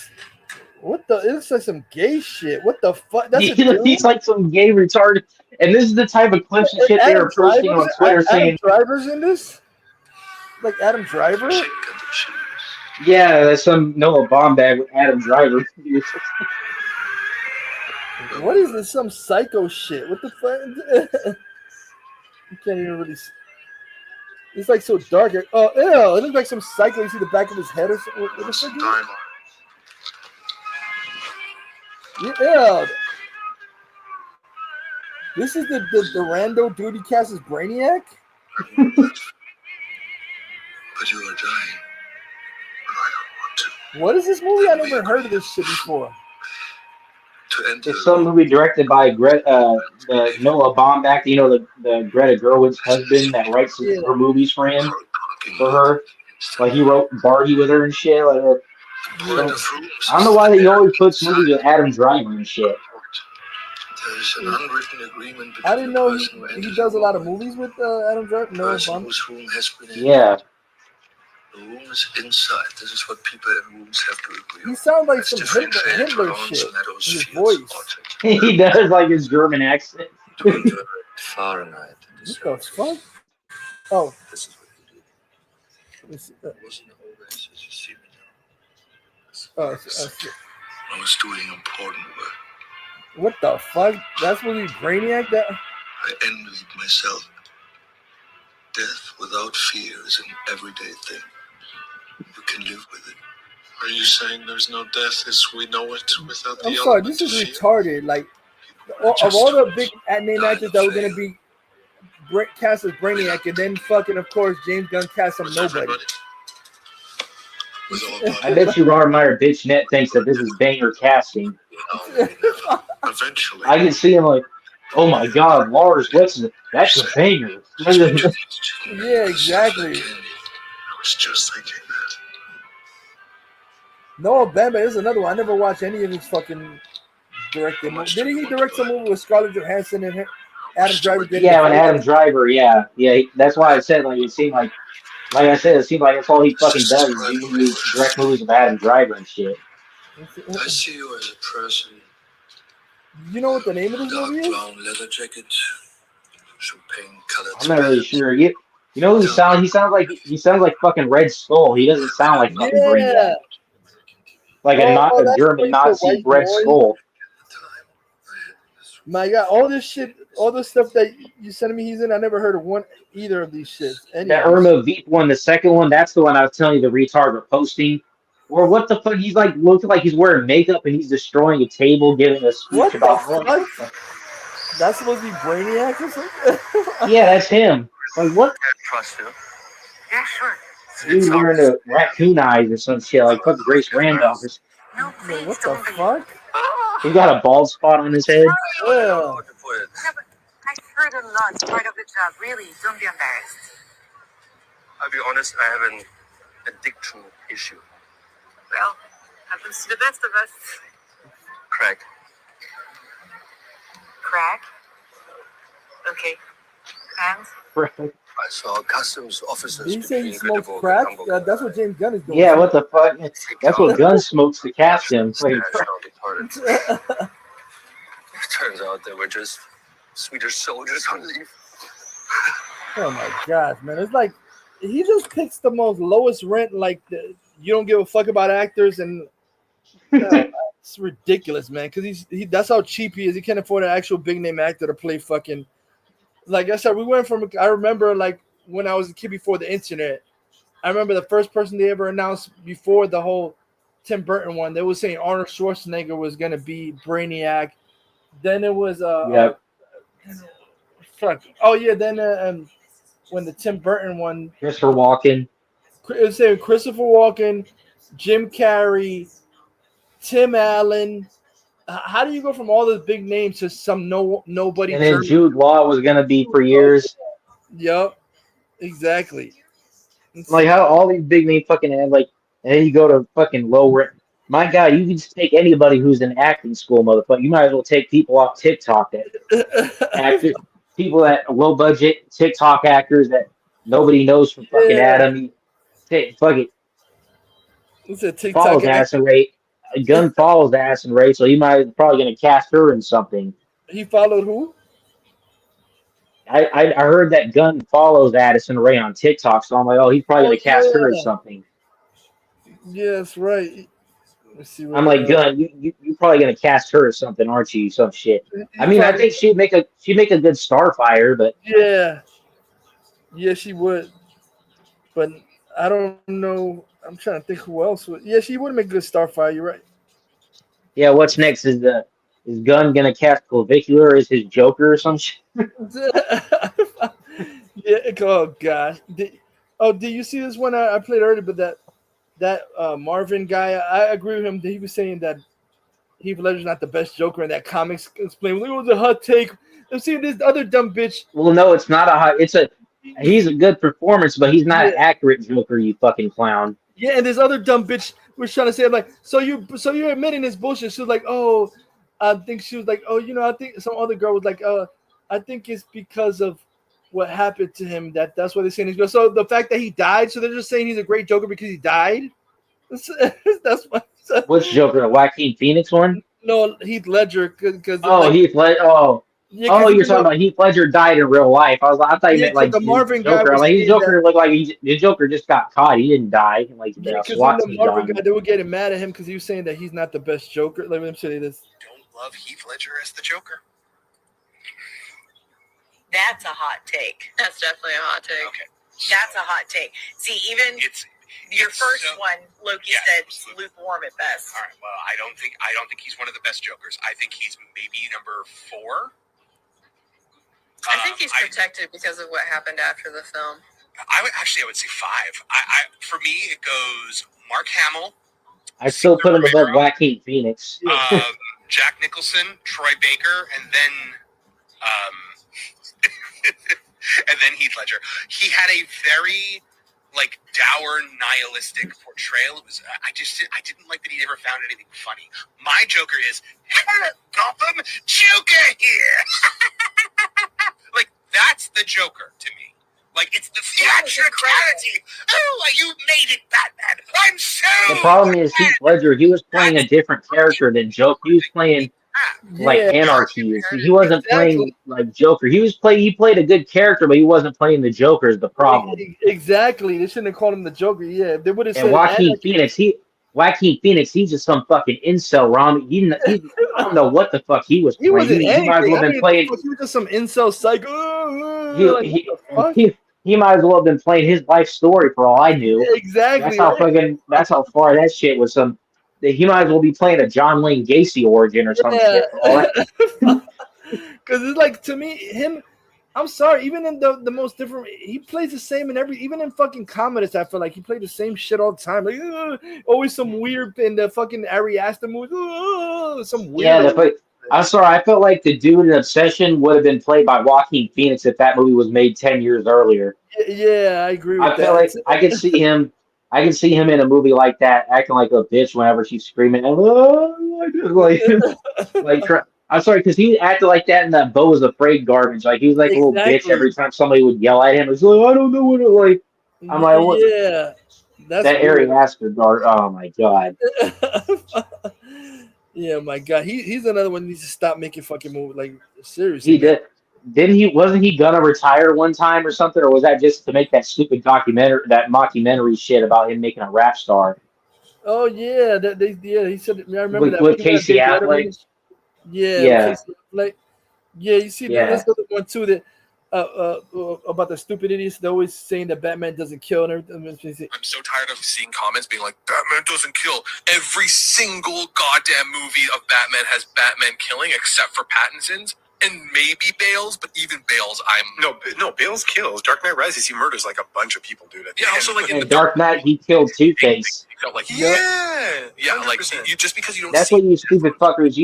What the? It looks like some gay shit. What the fuck? He's like some gay retarded. And this is the type of clips and shit they were posting on Twitter saying. Adam Driver's in this? Like Adam Driver? Yeah, that's some Noah Baumbach with Adam Driver. What is this? Some psycho shit. What the fuck? You can't even really see. It's like so dark. Oh, ew. It looks like some psycho. You see the back of his head or something. What the fuck? Yeah. This is the rando dude he cast as Brainiac? But you are dying. What is this movie? I never heard of this shit before. It's some movie directed by the Noah Baumbach, you know, the Greta Gerwig's husband that writes her movies for him, for her. Like he wrote Barbie with her and shit. Like, I don't know why he always puts movies with Adam Driver and shit. There's an unwritten agreement between I didn't know he does a lot of movies with Adam Driver. Noah Baumbach. whose room has been in. Yeah. The room is inside. This is what people in rooms have to agree on. He sounds like some Hitler shit in his voice. He does like his German accent. Fahrenheit. What the fuck? Oh. This is what you did. It wasn't always as you see me now. I was doing important work. What the fuck? That's what he Brainiac? That I ended myself. Death without fear is an everyday thing. You can live with it. Are you saying there's no death as we know it without the I'm sorry, this is retarded. Like, of all the big name actors that were going to be cast as Brainiac, and then fucking, of course, James Gunn cast some nobody. I bet you Ron Meyer bitch net thinks that this is banger casting. Eventually. I can see him like, oh my god, Lars, that's a banger. Yeah, exactly. I was just thinking that. Noah Baumbach is another one. I never watched any of his fucking directed. Didn't he direct some movie with Scarlett Johansson and Adam Driver? Yeah, when Adam Driver, yeah. That's why I said like it seemed like I said, it seemed like that's all he fucking does is direct movies of Adam Driver and shit. I see you as a person. You know what the name of this movie is? Brown leather jacket, champagne colored. I'm not really sure. You know who he sounds? He sounds like fucking Red Skull. He doesn't sound like fucking Brainiac. Like a German Nazi Red Skull. My God, all this shit, all the stuff that you sent me, he's in. I never heard of either of these shits. That Irma Veep one, the second one, that's the one I was telling you the retard were posting. Or what the fuck? He's like looking like he's wearing makeup and he's destroying a table, giving a speech about what? That's supposed to be Brainiac or something? Yeah, that's him. Like what? Trust you. Yeah, sure. He's wearing a raccoon eyes or some shit, like fucking Grace Randolph. No, please, what the fuck? He got a bald spot on his head. Well, I've heard a lot. It's part of the job. Really, don't be embarrassed. I'll be honest, I have an addiction issue. Well, happens to the best of us. Crack. Crack? Okay. And? I saw customs officers. Did he say he smokes crack? That's what James Gunn is doing. Yeah, what the fuck? That's what Gunn smokes to cast him. Like, It turns out they were just Swedish soldiers on leave. Oh my God, man! It's like he just picks the most lowest rent. Like you don't give a fuck about actors, and it's ridiculous, man. Because that's how cheap he is. He can't afford an actual big name actor to play fucking. Like I said, we went from. I remember like when I was a kid before the internet. I remember the first person they ever announced before the whole Tim Burton one. They were saying Arnold Schwarzenegger was gonna be Brainiac. Then it was fuck. Oh yeah. Then when the Tim Burton one, Christopher Walken. It was saying Christopher Walken, Jim Carrey, Tim Allen. How do you go from all those big names to some nobody? And then Jude Law was gonna be for years. Yep, exactly. Like how all these big name fucking and then you go to fucking low rent. My God, you can just take anybody who's in acting school, motherfucker. You might as well take people off TikTok actors, people that low budget TikTok actors that nobody knows from fucking Adam. Fuck it. It's a TikTok follow Garrison rate. Gunn follows Addison Rae, so he probably going to cast her in something. He followed who? I heard that Gunn follows Addison Rae on TikTok, so I'm like, oh, he's probably going to cast her in something. Yes, right. Let's see what I'm like, Gunn, you probably going to cast her or something, aren't you? Some shit. I mean, I think she'd make a good Starfire, but yeah, she would. But I don't know. I'm trying to think who else would. Yeah, she would make a good Starfire. You're right. yeah. What's next? Is Gunn going to cast Clavicular as his Joker or some shit? Yeah. Oh gosh. Did you see this one? I played earlier, but that Marvin guy. I agree with him. He was saying that Heath Ledger's not the best Joker in that comics. Explain. It was a hot take. I'm seeing this other dumb bitch. Well, no, it's not a hot. He's a good performance, but he's not an accurate Joker. You fucking clown. Yeah, and this other dumb bitch was trying to say, like, so you're admitting this bullshit. She was like, oh, I think she was like, oh, I think some other girl was like, I think it's because of what happened to him that's why they're saying he's. So the fact that he died, so they're just saying he's a great Joker because he died. That's what. Which Joker? The Joaquin Phoenix one? No, Heath Ledger. Because Heath Ledger. Oh, you're talking about Heath Ledger died in real life. I thought you meant like the Marvin Joker. guy. Like his Joker looked like the Joker just got caught. He didn't die. Like because the Marvin guy, they were getting mad at him because he was saying that he's not the best Joker. Let me say this. Don't love Heath Ledger as the Joker. That's a hot take. That's definitely a hot take. Okay. That's a hot take. See, even your first one, Loki said lukewarm at best. All right. Well, I don't think he's one of the best Jokers. I think he's maybe number 4. I think he's protected because of what happened after the film. I would say 5. For me, it goes Mark Hamill. I still put him above Joaquin Phoenix. Jack Nicholson, Troy Baker, and then Heath Ledger. He had a very dour, nihilistic portrayal. It was I didn't like that he never found anything funny. My Joker is Gotham Joker here. That's the Joker to me. It's the theatricality. Oh, you made it, Batman. I'm so. The problem is Heath Ledger. He was playing a different character than Joker. He was playing Anarchy. He wasn't playing like Joker. He played a good character, but he wasn't playing the Joker. Is the problem? Exactly. They shouldn't have called him the Joker. Yeah, they would have said. And Joaquin Phoenix. He's just some fucking incel. I don't know what the fuck he was playing. He might as well have been playing. He was just some incel psycho. He might as well have been playing his life story for all I knew. Exactly. That's how far that shit was. He might as well be playing a John Wayne Gacy origin or some shit. Because it's to me, him. I'm sorry, even in the most different, he plays the same in even in fucking comedies. I feel like he played the same shit all the time. Always some weird in the fucking Ari Aster movies. Some weird. Yeah, I'm sorry. I felt like the dude in Obsession would have been played by Joaquin Phoenix if that movie was made 10 years earlier. Yeah, I agree with that. I feel like I could see him. I can see him in a movie like that acting like a bitch whenever she's screaming. I'm sorry, because he acted like that in that Beau Was Afraid garbage. He was like a little bitch every time somebody would yell at him. It's I don't know what it like. I'm like, what? Yeah, that's that Ari Aster guard. Oh my god. Yeah, my god, he's another one who needs to stop making fucking movies. Seriously, he did. Wasn't he gonna retire one time or something, or was that just to make that stupid mockumentary shit about him making a rap star? Oh yeah, he said. I remember that with Casey Affleck. Yeah. You see, that's the one too that about the stupid idiots. They're always saying that Batman doesn't kill and everything. I'm so tired of seeing comments being like, Batman doesn't kill. Every single goddamn movie of Batman has Batman killing except for Pattinson's. And maybe Bale's, but even Bale's, No, Bale's kills. Dark Knight Rises, he murders a bunch of people, dude. Yeah, also in the Dark Knight, he killed Two-Face. Just because you don't. That's what you stupid fuckers.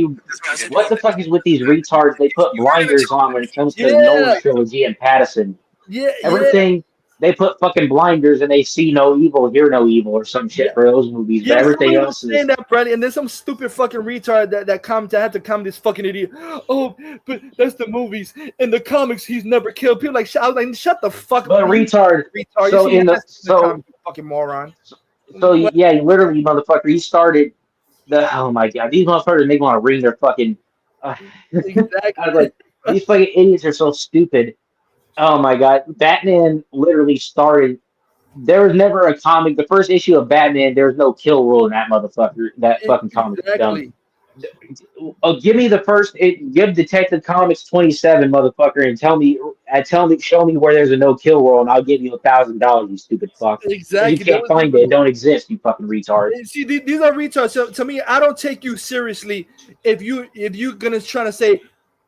What the fuck is with these retards? They put blinders on when it comes to the Nolan trilogy and Pattison. Yeah, everything. They put fucking blinders and they see no evil, hear no evil, or some shit for those movies. But everything else is. That, Bradley, and there's some stupid fucking retard that had to come this fucking idiot. Oh, but that's the movies. In the comics, he's never killed people. I was like, shut the fuck up. But retard. So fucking moron. So yeah, literally, motherfucker. He Oh my god, these motherfuckers make me want to ring their fucking. Exactly. I was like, these fucking idiots are so stupid. Oh my god, Batman literally started. There was never a comic. The first issue of Batman, there was no kill rule in that motherfucker. That fucking comic is dumb. Exactly. Give me the first. Give Detective Comics 27, motherfucker, and show me where there's a no kill rule, and I'll give you $1,000. You stupid fuck. If you Exactly. can't find it, it don't exist. You fucking retard. See, these are retards. So to me, I don't take you seriously if you're gonna try to say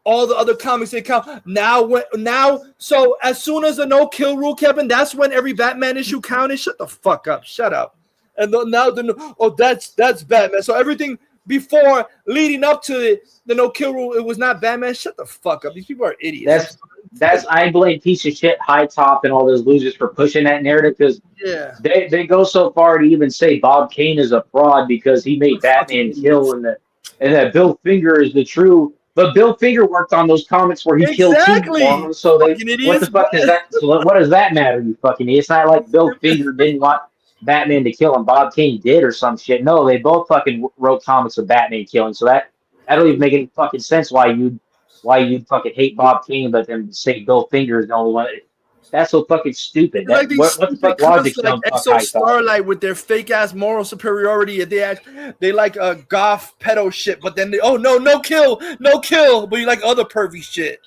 all the other comics they count now. So as soon as the no kill rule, Kevin, that's when every Batman issue counted. Shut the fuck up. Shut up. And that's Batman. So everything before leading up to the no kill rule, it was not Batman. Shut the fuck up. These people are idiots. That's I blame piece of shit High Top and all those losers for pushing that narrative because they go so far to even say Bob Kane is a fraud because he made Batman kill and that Bill Finger is the true. But Bill Finger worked on those comics where he killed two for him. So what the fuck does that? So what does that matter? You fucking idiot. It's not like Bill Finger didn't want Batman to kill him. Bob Kane did or some shit. No, they both fucking wrote comics of Batman killing. So that don't even make any fucking sense. Why you fucking hate Bob Kane, but then say Bill Finger is the only one. That's so fucking stupid. What the fuck logic? Like Exo Starlight with their fake ass moral superiority. They like goth pedo shit, but then no kill, but you like other pervy shit.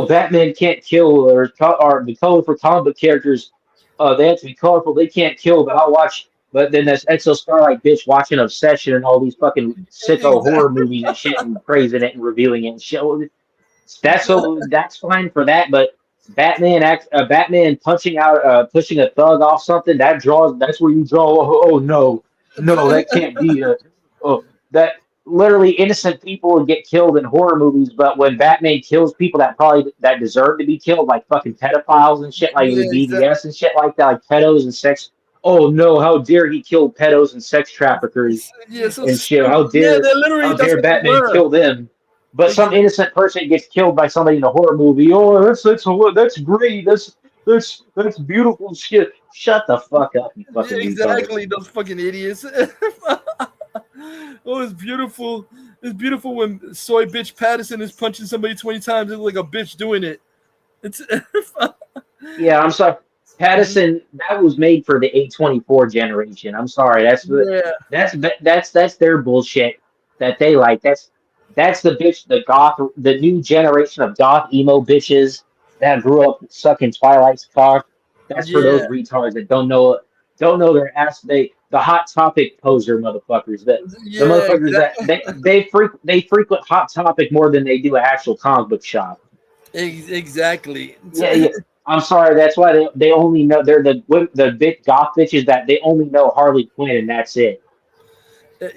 Batman can't kill or the color for comic book characters. They have to be colorful. They can't kill, but I'll watch. But then that's Exo Starlight bitch watching Obsession and all these fucking sicko horror movies and shit and praising it and reviewing it and shit. That's fine for that, but Batman pushing a thug off something that's where you draw. Oh no, that can't be that literally innocent people would get killed in horror movies, but when Batman kills people that deserve to be killed, like fucking pedophiles and shit, like with BDS and shit like that, like pedos and sex. Oh no, how dare he kill pedos and sex traffickers and shit? How dare Batman kill them? But some innocent person gets killed by somebody in a horror movie. Oh, that's great. That's beautiful shit. Shut the fuck up, you fucking exactly. retard. Those fucking idiots. It's beautiful. It's beautiful when soy bitch Pattison is punching somebody 20 times. It's like a bitch doing it. It's yeah. I'm sorry, Pattison. That was made for the A24 generation. I'm sorry. That's their bullshit that they like. That's the bitch, the new generation of goth emo bitches that grew up sucking Twilight's cock. That's for those retards that don't know their ass. The Hot Topic poser motherfuckers. The motherfuckers that they frequent Hot Topic more than they do an actual comic book shop. Exactly. Yeah. I'm sorry. That's why they only know they're the big goth bitches that they only know Harley Quinn and that's it.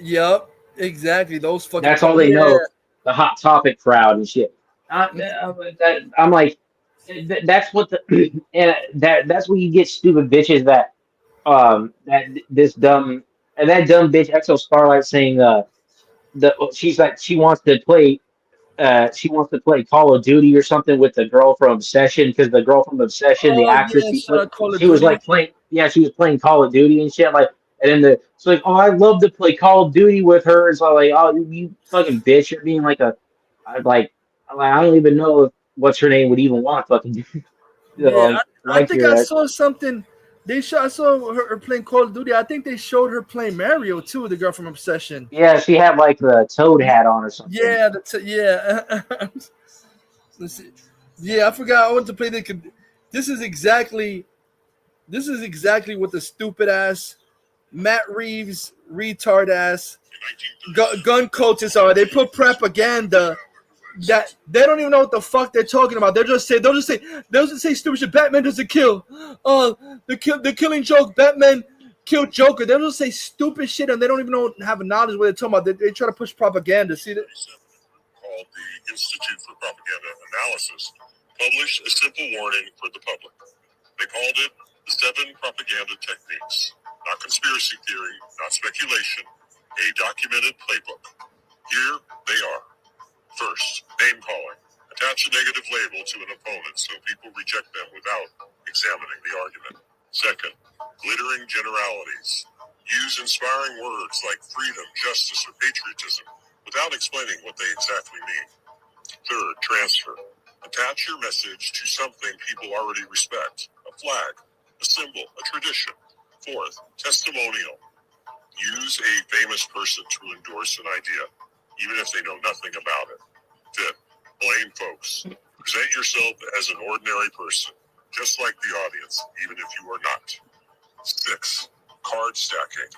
Yep. Exactly. Those fucking. That's all they know. The Hot Topic crowd and shit. I'm like, that's what that's what you get stupid bitches that dumb bitch Exo Starlight saying she's like she wants to play Call of Duty or something with the girl from Obsession because the girl from Obsession, the actress, she was like playing she was playing Call of Duty and shit like. And then it's like, oh, I'd love to play Call of Duty with her. It's like, oh, you fucking bitch, you're being like I don't even know if what's her name would even want fucking. I think I saw something. I saw her playing Call of Duty. I think they showed her playing Mario too, the girl from Obsession. Yeah, she had like the Toad hat on or something. Yeah, yeah. I forgot. I wanted to play This is exactly what the stupid ass Matt Reeves retard ass gun cultists are. They put propaganda that they don't even know what the fuck they're talking about. They'll just say stupid shit. Batman doesn't kill. The killing joke. Batman killed Joker. They'll just say stupid shit and they don't even have a knowledge what they're talking about. They try to push propaganda. See that? Called the Institute for Propaganda Analysis published a simple warning for the public. They called it the 7 propaganda techniques. Not conspiracy theory, not speculation, a documented playbook. Here they are. First, name calling. Attach a negative label to an opponent so people reject them without examining the argument. Second, glittering generalities. Use inspiring words like freedom, justice, or patriotism without explaining what they exactly mean. Third, transfer. Attach your message to something people already respect. A flag, a symbol, a tradition. Fourth, testimonial. Use a famous person to endorse an idea, even if they know nothing about it. Fifth, blame folks. Present yourself as an ordinary person, just like the audience, even if you are not. Six, card stacking.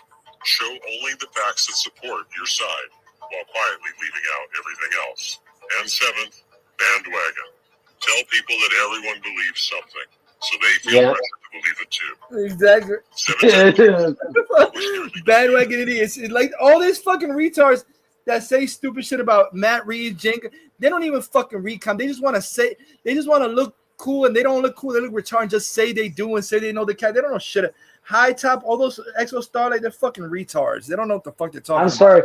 Show only the facts that support your side, while quietly leaving out everything else. And seventh, bandwagon. Tell people that everyone believes something, so they feel pressure to believe it too. Exactly. Bandwagon idiots. It's like all these fucking retards that say stupid shit about Matt Reeves, Jenga. They don't even fucking recon. They just want to say. They just want to look cool, and they don't look cool. They look retarded. Just say they do and say they know the cat. They don't know shit. High Top, all those Exo Starlight, they're fucking retards. They don't know what the fuck they're talking about. I'm sorry.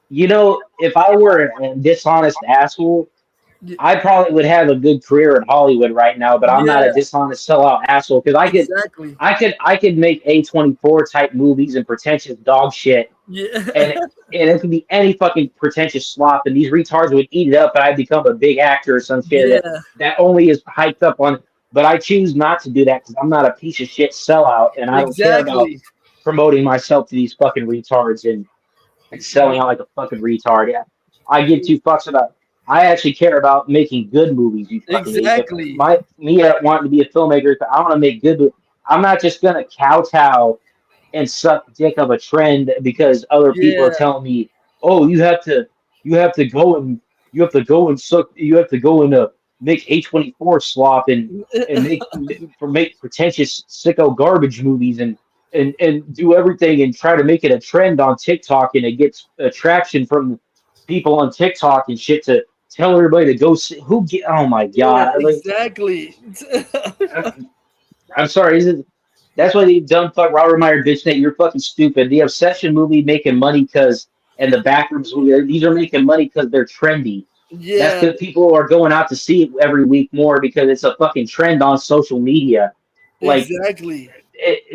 You know, if I were a dishonest asshole, I probably would have a good career in Hollywood right now, but I'm not a dishonest sellout asshole because I could make A24 type movies and pretentious dog shit. Yeah. And it could be any fucking pretentious slop, and these retards would eat it up, and I'd become a big actor or some shit that only is hyped up on. But I choose not to do that because I'm not a piece of shit sellout, and I don't care about promoting myself to these fucking retards and selling out like a fucking retard. Yeah, I give two fucks about. I actually care about making good movies. You fucking exactly. Me wanting to be a filmmaker, I want to make good. I'm not just gonna kowtow and suck dick of a trend because other people are telling me, "Oh, you have to go and suck. You have to go and make A24 slop and make pretentious sicko garbage movies and do everything and try to make it a trend on TikTok and it gets attraction from people on TikTok and shit to tell everybody to go see oh my god. Exactly. I'm sorry, that's why the dumb fuck Robert Meyer bitch Nate, you're fucking stupid. The Obsession movie making money and the Backrooms movie, these are making money because they're trendy. Yeah. That's because people are going out to see it every week more because it's a fucking trend on social media. Like, exactly.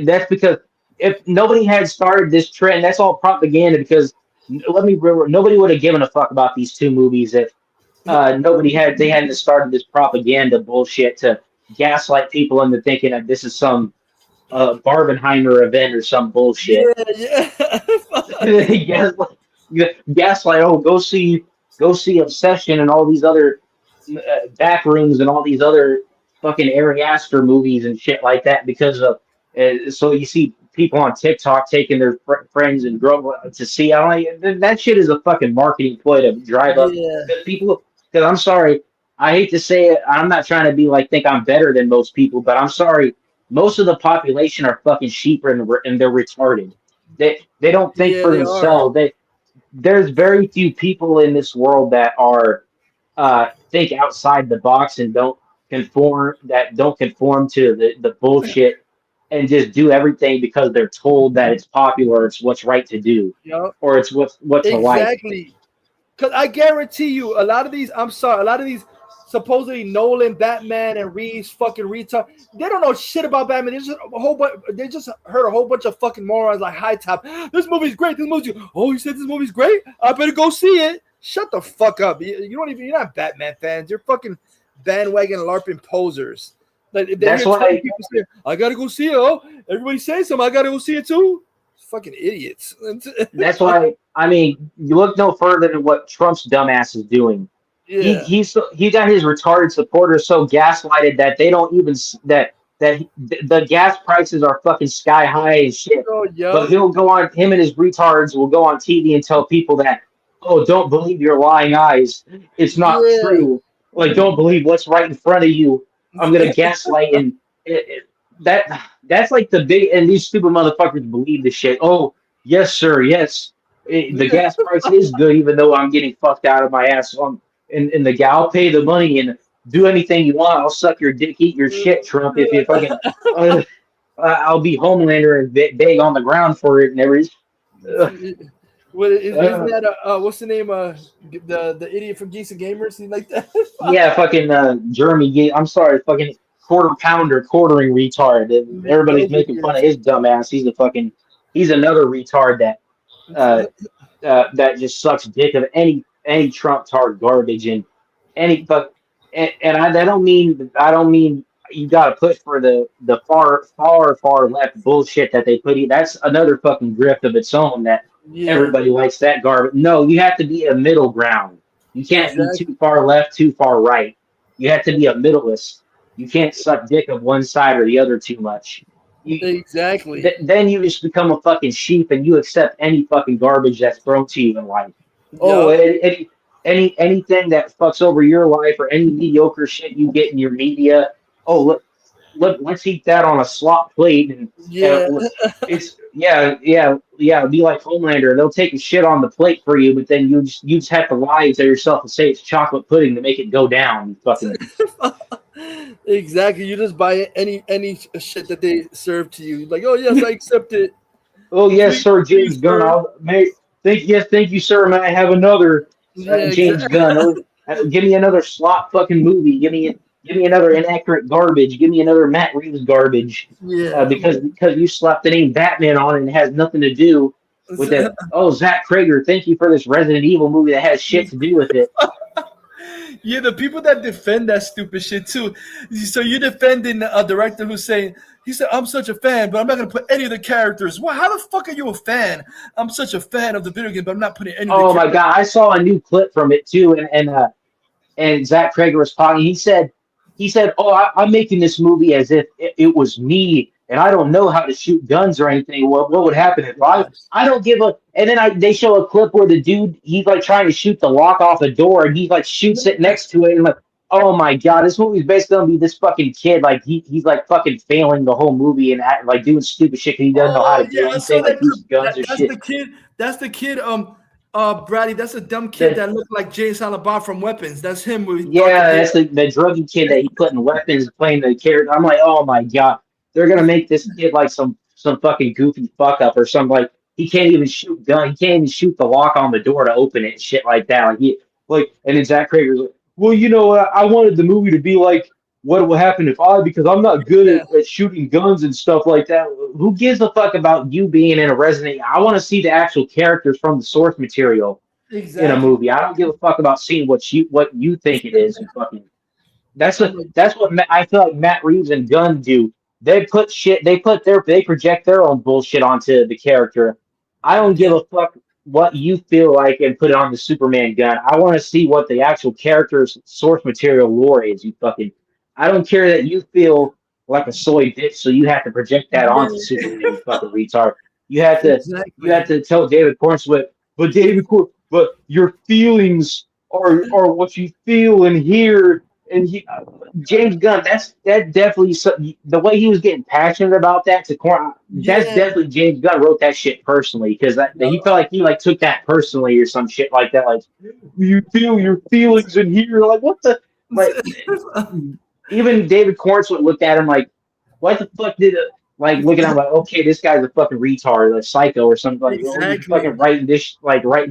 That's because if nobody had started this trend, that's all propaganda because nobody would have given a fuck about these two movies if they hadn't started this propaganda bullshit to gaslight people into thinking that this is some Barbenheimer event or some bullshit. Gaslight, oh, go see Obsession and all these other Backrooms and all these other fucking Ari Aster movies and shit like that because of so you see people on TikTok taking their friends and girls to see. That shit is a fucking marketing ploy to drive up people. Because I'm sorry, I hate to say it, I'm not trying to be think I'm better than most people, but I'm sorry, most of the population are fucking sheep and they're retarded. They don't think for themselves. There's very few people in this world that are think outside the box and don't conform to the bullshit and just do everything because they're told that it's popular, it's what's right to do, or it's what to like. Exactly. Because I guarantee you, a lot of these supposedly Nolan, Batman, and Reeves fucking retard. They don't know shit about Batman. They just heard a whole bunch of fucking morons like High Top. This movie's great. You said this movie's great? I better go see it. Shut the fuck up. You're not Batman fans. You're fucking bandwagon LARPing posers. That's why people say, I gotta go see it. Oh, everybody saying something. I gotta go see it too. Fucking idiots. That's why, you look no further than what Trump's dumbass is doing. Yeah. He got his retarded supporters so gaslighted that they don't even that the gas prices are fucking sky high and shit. Oh, yeah. But him and his retards will go on TV and tell people that, oh, don't believe your lying eyes. It's not true. Don't believe what's right in front of you. I'm gonna gaslight and that's like the big, and these stupid motherfuckers believe this shit. Oh, yes, sir, yes. The gas price is good, even though I'm getting fucked out of my ass. And the guy, I'll pay the money and do anything you want. I'll suck your dick, eat your shit, Trump. If you fucking, I'll be Homelander and beg on the ground for it and everything. Isn't that what's the name? The idiot from Geeks and Gamers? He's like that. Yeah, fucking Jeremy. I'm sorry, fucking quartering retard. Everybody's making fun of his dumb ass. He's a fucking He's another retard that just sucks dick of any Trump tard garbage and any but and I don't mean you got to push for the far left bullshit that they put in. That's another fucking grift of its own that Yeah, everybody likes that garbage. No, you have to be a middle ground. You can't be exactly. too far left, too far right. You have to be a middleist. You can't suck dick of one side or the other too much. Exactly. Then you just become a fucking sheep and you accept any fucking garbage that's thrown to you in life. Oh, Yup. anything that fucks over your life or any mediocre shit you get in your media. Oh, let's eat that on a slot plate and Yeah. it's it'd be like Homelander. They'll take a shit on the plate for you, but then you just have to lie to yourself and say it's chocolate pudding to make it go down. Fucking Exactly. You just buy any shit that they serve to you. Like, oh yes, I accept it. oh yes, Please, sir, James please, Gunn. sir. Thank you, sir. May I have another Yeah, James exactly. Gunn? Give me another slot fucking movie. Give me another inaccurate garbage. Give me another Matt Reeves garbage. Yeah. Because you slapped the name Batman on it and it has nothing to do with it. Oh, Zach Krager, thank you for this Resident Evil movie that has shit to do with it. Yeah, the people that defend that stupid shit too. So you're defending a director who's saying, he said, I'm such a fan, but I'm not going to put any of the characters. Well, how the fuck are you a fan? I'm such a fan of the video game, but I'm not putting any of the Oh characters. my god, I saw a new clip from it too, and Zach Krager was talking. He said, "Oh, I'm making this movie as if it was me, and I don't know how to shoot guns or anything. What would happen if I don't give a?" And then they show a clip where the dude he's like trying to shoot the lock off a door, and he like shoots it next to it, and like, oh my god, this movie's basically gonna be this fucking kid like he's like fucking failing the whole movie and like doing stupid shit because he doesn't know how to do Yeah, I saw anything like that use clip. guns or That's shit. the kid. That's the kid. Brady. That's a dumb kid that looked like James Silent Bob from Weapons. That's him with darker Yeah, hair. that's the druggy kid that he put in Weapons playing the character. I'm like, oh my god, they're gonna make this kid like some fucking goofy fuck up or something. Like he can't even shoot gun. He can't even shoot the lock on the door to open it and shit like that. And then Zach Krager's like, well, I wanted the movie to be like what would happen if because I'm not good at shooting guns and stuff like that. Who gives a fuck about you being in a Resident? I want to see the actual characters from the source material in a Exactly. movie. I don't give a fuck about seeing what you think it is. That's what I feel like Matt Reeves and Gunn do. They project their own bullshit onto the character. I don't give a fuck what you feel like and put it on the Superman gun. I want to see what the actual character's source material lore is. I don't care that you feel like a soy bitch, so you have to project that onto Superman. You fucking retard. You have to tell David Cornswet, but your feelings are what you feel and hear. And James Gunn, that definitely the way he was getting passionate about that to Corn. That's definitely James Gunn wrote that shit personally because he felt like he like took that personally or some shit like that. Like you feel your feelings in here, like what the like. Even David Cornswet looked at him like, what the fuck like looking at him like, okay, this guy's a fucking retard, a psycho or something like. Oh, he's fucking writing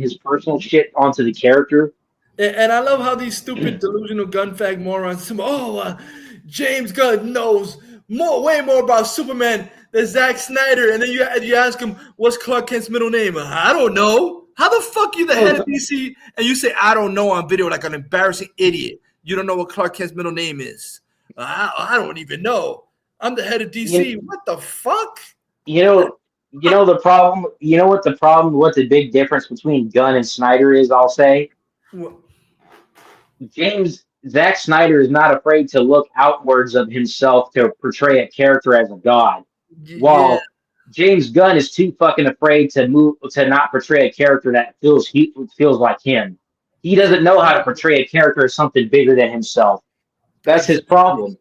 his personal shit onto the character. And I love how these stupid delusional gun fag morons. James Gunn knows way more about Superman than Zack Snyder. And then you ask him, what's Clark Kent's middle name? I don't know. How the fuck you the head of DC and you say I don't know on video like an embarrassing idiot? You don't know what Clark Kent's middle name is. I don't even know. I'm the head of DC. What the fuck? The problem. You know what the problem? What the big difference between Gunn and Snyder is? I'll say. What? Zack Snyder is not afraid to look outwards of himself to portray a character as a god, while James Gunn is too fucking afraid to not portray a character that feels like him. He doesn't know how to portray a character as something bigger than himself. That's his problem.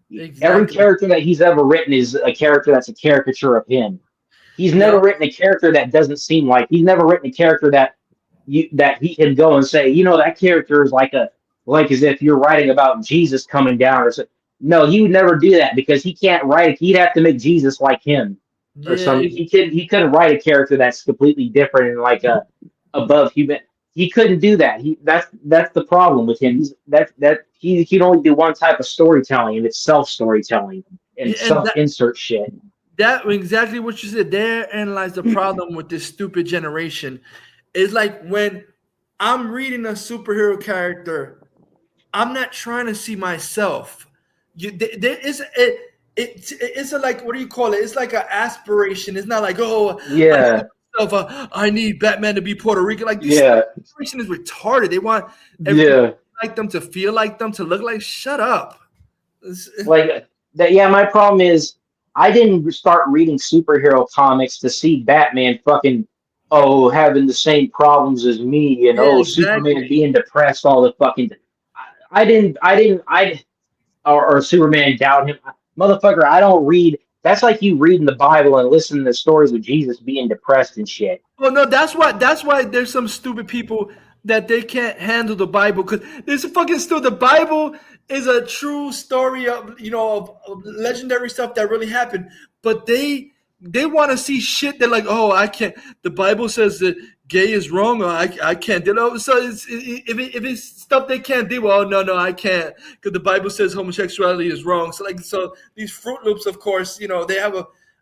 Exactly. Every character that he's ever written is a character that's a caricature of him. He's never written a character that doesn't seem like. He's never written a character that he can go and say, that character is like as if you're writing about Jesus coming down or something. No, he would never do that because he can't write. He'd have to make Jesus like him or something. He couldn't write a character that's completely different and like above human. He couldn't do that. That's the problem with him. He can only do one type of storytelling, and it's self storytelling and self insert shit. That exactly what you said. Therein lies the problem with this stupid generation. It's like when I'm reading a superhero character, I'm not trying to see myself. There is it's a, like, what do you call it? It's like an aspiration. It's not like, oh, Yeah, I need Batman to be Puerto Rican. Like, this yeah, aspiration is retarded. They want everyone yeah. like them to feel like them, to look like. Shut up. Like that. Yeah, my problem is I didn't start reading superhero comics to see Batman fucking having the same problems as me and Yeah, Superman exactly. being depressed all the fucking. I or Superman doubting him, motherfucker. I don't read. That's like you reading the Bible and listening to stories of Jesus being depressed and shit. Well, no, that's why there's some stupid people that they can't handle the Bible, because there's a fucking still the Bible is a true story of, of legendary stuff that really happened, but they want to see shit. They're like, oh, I can't. The Bible says that gay is wrong, or I can't. So if it's stuff they can't do, well, no, I can't, because the Bible says homosexuality is wrong. So these Fruit Loops, of course, they have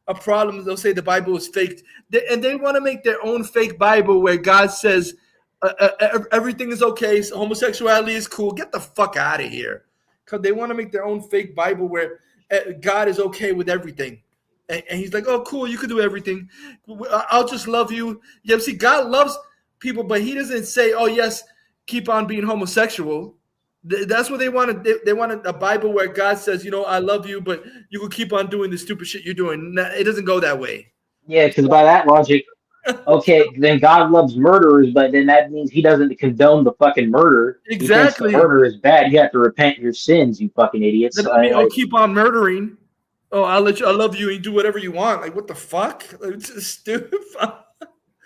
a problem. They'll say the Bible is fake, and they want to make their own fake Bible where God says everything is okay, so homosexuality is cool. Get the fuck out of here, because they want to make their own fake Bible where God is okay with everything, and He's like, oh, cool, you can do everything. I'll just love you. Yeah, see, God loves people, but He doesn't say, oh yes, keep on being homosexual. That's what they wanted. They wanted a Bible where God says, I love you, but you can keep on doing the stupid shit you're doing. It doesn't go that way. Yeah, because by that logic, okay, then God loves murderers, but then that means He doesn't condone the fucking murder. He thinks the Exactly. murder is bad. You have to repent your sins, you fucking idiots. That doesn't mean, oh, keep on murdering. Oh, I love you, and do whatever you want. Like, what the fuck? Like, it's just stupid.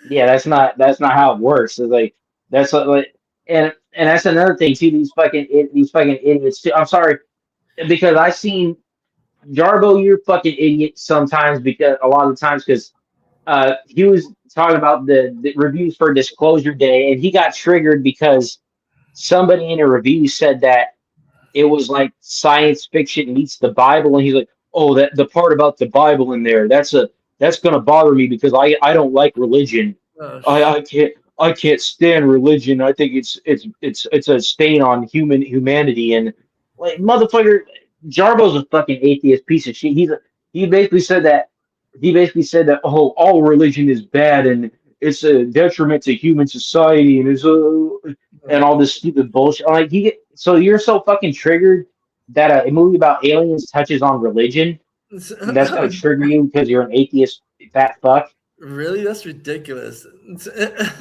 Yeah, that's not how it works. It's like that's like, and that's another thing too. These fucking idiots too. I'm sorry because I seen Jarbo, you're a fucking idiot sometimes, because a lot of the times, because he was talking about the reviews for Disclosure Day, and he got triggered because somebody in a review said that it was like science fiction meets the Bible, and he's like, oh, that the part about the Bible in there, that's gonna bother me because I don't like religion. I can't stand religion. I think it's a stain on humanity, and like, motherfucker, Jarbo's a fucking atheist piece of shit. He basically said that all religion is bad and it's a detriment to human society and and all this stupid bullshit. Like, so you're so fucking triggered that a movie about aliens touches on religion, and that's gonna trigger you because you're an atheist fat fuck. Really? That's ridiculous.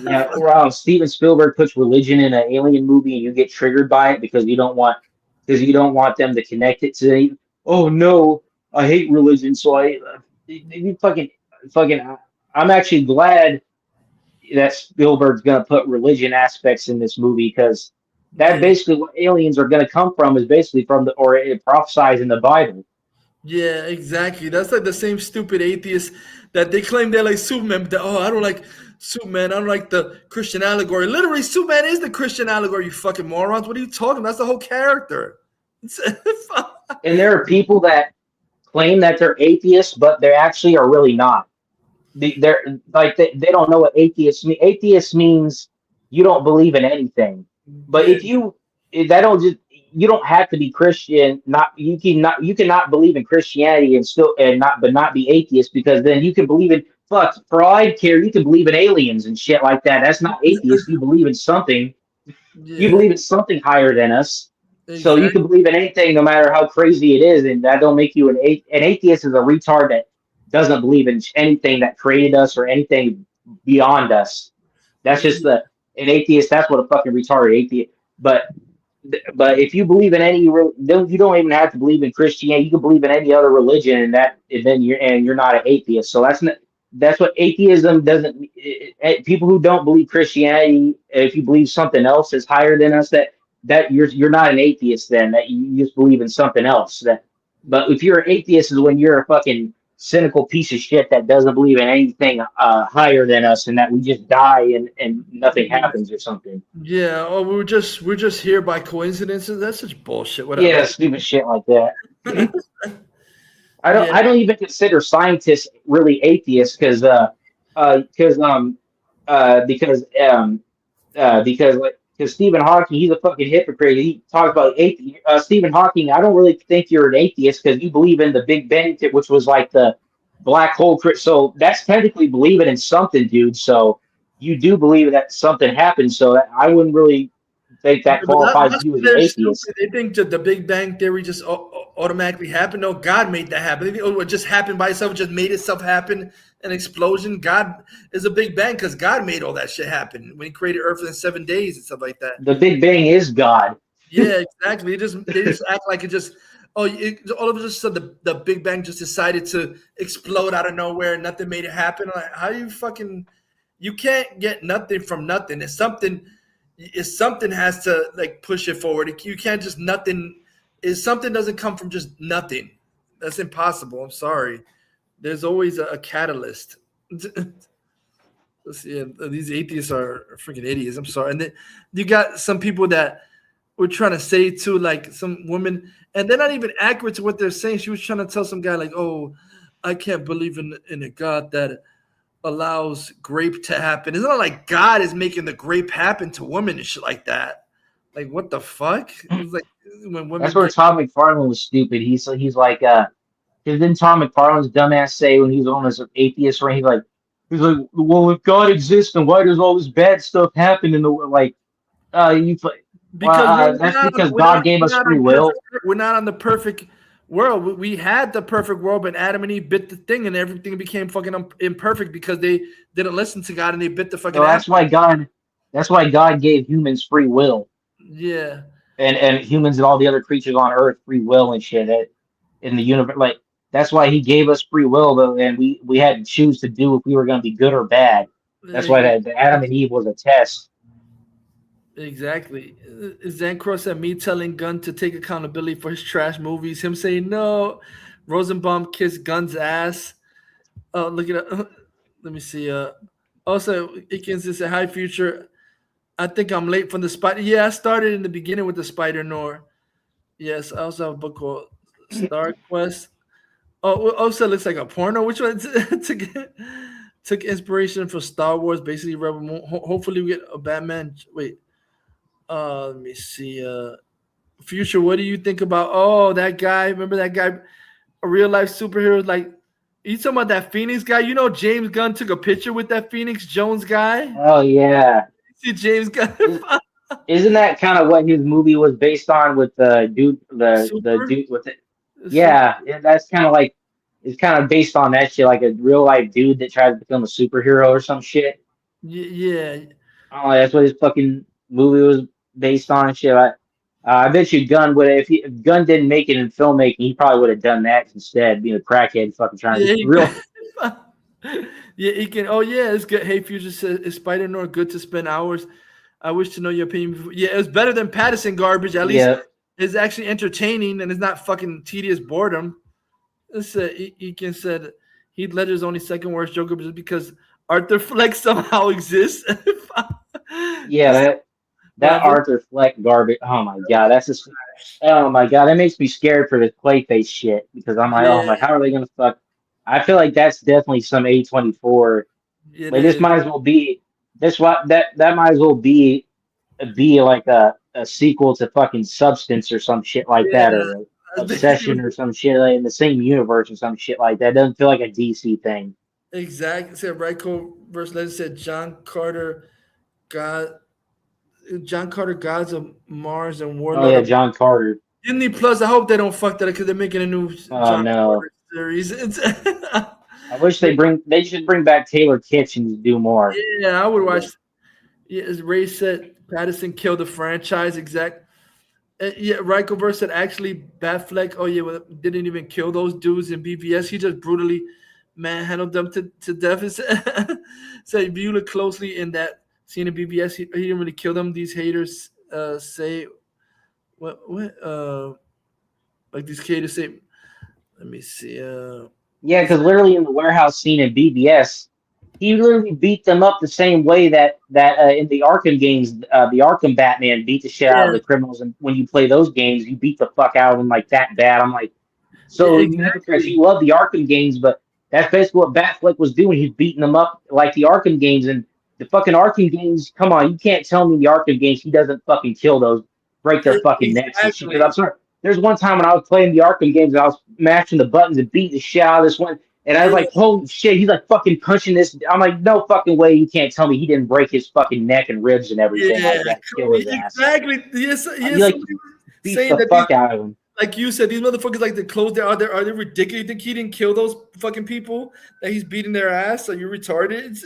Yeah, or Steven Spielberg puts religion in an alien movie and you get triggered by it because you don't want them to connect it to. Oh no, I hate religion, so you fucking. I'm actually glad that Spielberg's gonna put religion aspects in this movie, because that basically what aliens are gonna come from is basically from it prophesies in the Bible. Yeah, exactly. That's like the same stupid atheists that they claim they're like Superman. But I don't like Superman. I don't like the Christian allegory. Literally, Superman is the Christian allegory, you fucking morons. What are you talking about? That's the whole character. And there are people that claim that they're atheists, but they actually are really not. They're like they don't know what atheist means. Atheist means you don't believe in anything. But if that don't just you don't have to be Christian. You cannot believe in Christianity and not be atheist, because then you can believe in for all I care, you can believe in aliens and shit like that. That's not atheist. You believe in something. Yeah. You believe in something higher than us. Exactly. So you can believe in anything, no matter how crazy it is, and that don't make you an atheist. Is a retard that doesn't believe in anything that created us or anything beyond us. That's just an atheist. That's what a fucking retarded atheist. But if you believe in you don't even have to believe in Christianity. You can believe in any other religion, and then you're not an atheist. So that's what atheism doesn't. People who don't believe Christianity, if you believe something else is higher than us, that you're not an atheist. Then that you just believe in something else. But if you're an atheist, is when you're a fucking cynical piece of shit that doesn't believe in anything higher than us, and that we just die and nothing happens or something. Yeah, or we're just here by coincidences. That's such bullshit. Whatever. Yeah, stupid shit like that. I don't even consider scientists really atheists because Stephen Hawking, he's a fucking hypocrite. He talks about Stephen Hawking. I don't really think you're an atheist because you believe in the Big Bang, which was like the black hole. So that's technically believing in something, dude. So you do believe that something happened. So I wouldn't really think that But qualifies that's you what as an they're atheist. stupid. They think that the Big Bang Theory just automatically happened. No, God made that happen. They think, oh, it just happened by itself. It just made itself happen. An explosion. God is a Big Bang because God made all that shit happen when He created Earth in 7 days and stuff like that. The Big Bang is God. Yeah, exactly. They just act like it just all of a sudden the Big Bang just decided to explode out of nowhere and nothing made it happen. Like, how do you fucking you can't get nothing from nothing. It's something has to like push it forward. You can't just nothing. Something doesn't come from just nothing. That's impossible. I'm sorry. There's always a catalyst. Let's see. These atheists are freaking idiots. I'm sorry. And then you got some people that were trying to say too, like some women, and they're not even accurate to what they're saying. She was trying to tell some guy like, "Oh, I can't believe in a God that allows grape to happen." It's not like God is making the grape happen to women and shit like that. Like, what the fuck? It's like when women. That's where Tom McFarlane was stupid. He's like, because then Tom McFarlane's dumbass say when he was on his atheist rant, he's like, well, if God exists, then why does all this bad stuff happen in the like? That's because God gave us free will. We're not on the perfect world. We had the perfect world, but Adam and Eve bit the thing, and everything became fucking imperfect because they didn't listen to God and they bit the fucking. So that's why God gave humans free will. Yeah. And humans and all the other creatures on Earth free will and shit in the universe. Like that's why He gave us free will, though, and we had to choose to do if we were going to be good or bad. That's why the Adam and Eve was a test. Exactly. Zancross said me telling Gunn to take accountability for his trash movies. Him saying no. Rosenbaum kissed Gunn's ass. Oh, look at it. Let me see. Also, Ikens said, "Hi, Future. I think I'm late from the Spider." Yeah, I started in the beginning with the Spider Noir. Yes, I also have a book called Star Quest. Oh, also looks like a porno. Which one took inspiration from Star Wars? Basically, Rebel Moon. Hopefully, we get a Batman. Wait. Let me see. Future, what do you think about? Oh, that guy. Remember that guy? A real life superhero. Like, you talking about that Phoenix guy? You know, James Gunn took a picture with that Phoenix Jones guy. Oh yeah. See James Gunn. Isn't that kind of what his movie was based on with the dude, the dude with it? Yeah, that's kind of like it's kind of based on that shit, like a real life dude that tries to become a superhero or some shit. Yeah. Oh, that's what his fucking movie was based on and shit. I bet you Gunn would if Gunn didn't make it in filmmaking, he probably would have done that instead, being a crackhead, fucking trying to be real. Yeah, he can. Oh yeah, it's good. Hey, Future says, "Is Spider Noir good to spend hours?" I wish to know your opinion before. Yeah, it's better than Pattison garbage. At least it's actually entertaining and it's not fucking tedious boredom. Eakin said Heath Ledger's only second worst Joker just because Arthur Fleck somehow exists. Yeah, that Arthur Fleck garbage. Oh my god, that's just. Oh my god, that makes me scared for this Clayface shit because I'm like, oh my, how are they gonna fuck? I feel like that's definitely some A24. Like this might as well be that might as well be like a sequel to fucking Substance or some shit like that, or Obsession or some shit like in the same universe or some shit like that. It doesn't feel like a DC thing. Exactly. Said Ryko versus Legend said John Carter, Gods of Mars and Warlord. Oh yeah, John Carter. Disney Plus. I hope they don't fuck that because they're making a new John Carter series. I wish they should bring back Taylor Kitchen to do more. Yeah, I would watch. Yeah, as Ray said, Pattison killed the franchise. Exact. Yeah, Rykoverse said actually Batfleck. Oh yeah, well, didn't even kill those dudes in BVS. He just brutally manhandled them to death. So if you look closely in that scene in BVS, he didn't really kill them. These haters say what like these haters say. Let me see. Yeah, because literally in the warehouse scene in BBS, he literally beat them up the same way that in the Arkham games, the Arkham Batman beat the shit out of the criminals. And when you play those games, you beat the fuck out of them like that bad. I'm like, So you hypocrites, you love the Arkham games, but that's basically what Batfleck was doing. He's beating them up like the Arkham games, and the fucking Arkham games. Come on, you can't tell me the Arkham games he doesn't fucking kill those, break their fucking necks and shit. Because I'm sorry, there's one time when I was playing the Arkham games, and I was mashing the buttons and beating the shit out of this one, and I was like, holy shit, he's like fucking punching this. I'm like, no fucking way, you can't tell me he didn't break his fucking neck and ribs and everything like that. Kill his ass. Exactly. Yes. He like beats the fuck out of him. Like you said, these motherfuckers like to close their. Are they ridiculous? You think he didn't kill those fucking people that he's beating their ass? Are you retarded?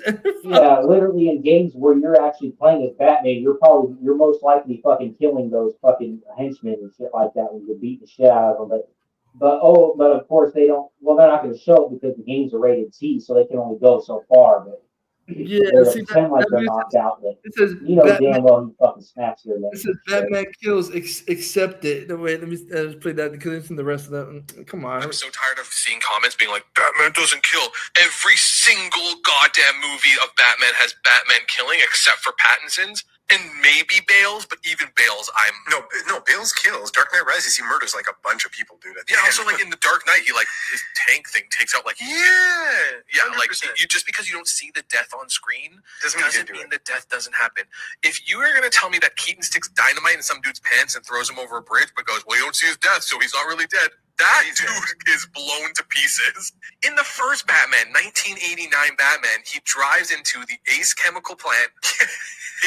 Yeah, literally in games where you're actually playing as Batman, you're most likely fucking killing those fucking henchmen and shit like that when you're beating the shit out of them. But of course they don't. Well, they're not going to show it because the games are rated T, so they can only go so far. But yeah, they're pretend like they're knocked out. But you know damn well he fucking snaps your neck. This is Batman kills accepted. Wait, let me play that because it's in the rest of that. Come on. I'm so tired of seeing comments being like, Batman doesn't kill. Every single goddamn movie of Batman has Batman killing except for Pattinson's and maybe Bale's, but even Bale's, No, Bale's kills. Dark Knight Rises, he murders like a bunch of people, dude. Yeah, also like in the Dark Knight, he like his tank thing takes out like 100%. Like you just because you don't see the death on screen doesn't mean the death doesn't happen. If you are gonna tell me that Keaton sticks dynamite in some dude's pants and throws him over a bridge, but goes, well, you don't see his death, so he's not really dead. That dude is blown to pieces. In the first Batman, 1989 Batman, he drives into the Ace Chemical plant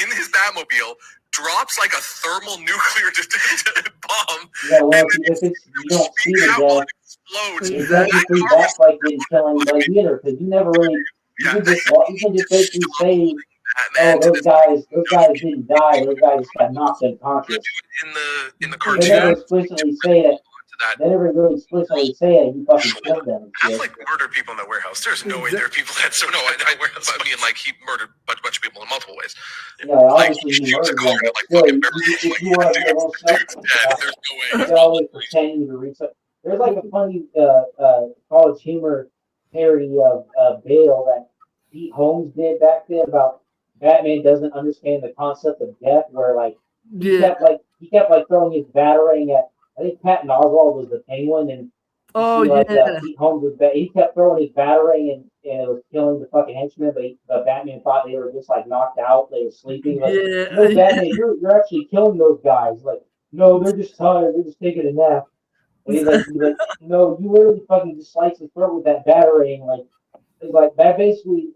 in his Batmobile, drops like a thermal nuclear bomb. Yeah, well, if you don't see the death, it's technically that's like in killing like either because you never really you can just basically say, oh, those guys didn't die, those guys got knocked unconscious. In the cartoon, they never explicitly say that. They never really explicitly say that he fucking killed them. Affleck murdered people in the warehouse. There's no way there are people that survived in the warehouse. I mean, like he murdered a bunch of people in multiple ways. Yeah, obviously he murdered them. If you want to make those stuff, they always pretend to reach up. There's like a funny college humor parody of Bale that Pete Holmes did back then about Batman doesn't understand the concept of death, where like he kept throwing his batarang at. I think Patton Oswalt was the Penguin, and Pete Holmes was. He kept throwing his batarang, and it was killing the fucking henchmen. But Batman thought they were just like knocked out. They were sleeping. Like, no, Batman, you're actually killing those guys. Like, no, they're just tired. They're just taking a nap. And he's like, no, you literally fucking just slice his throat with that batarang. Like that basically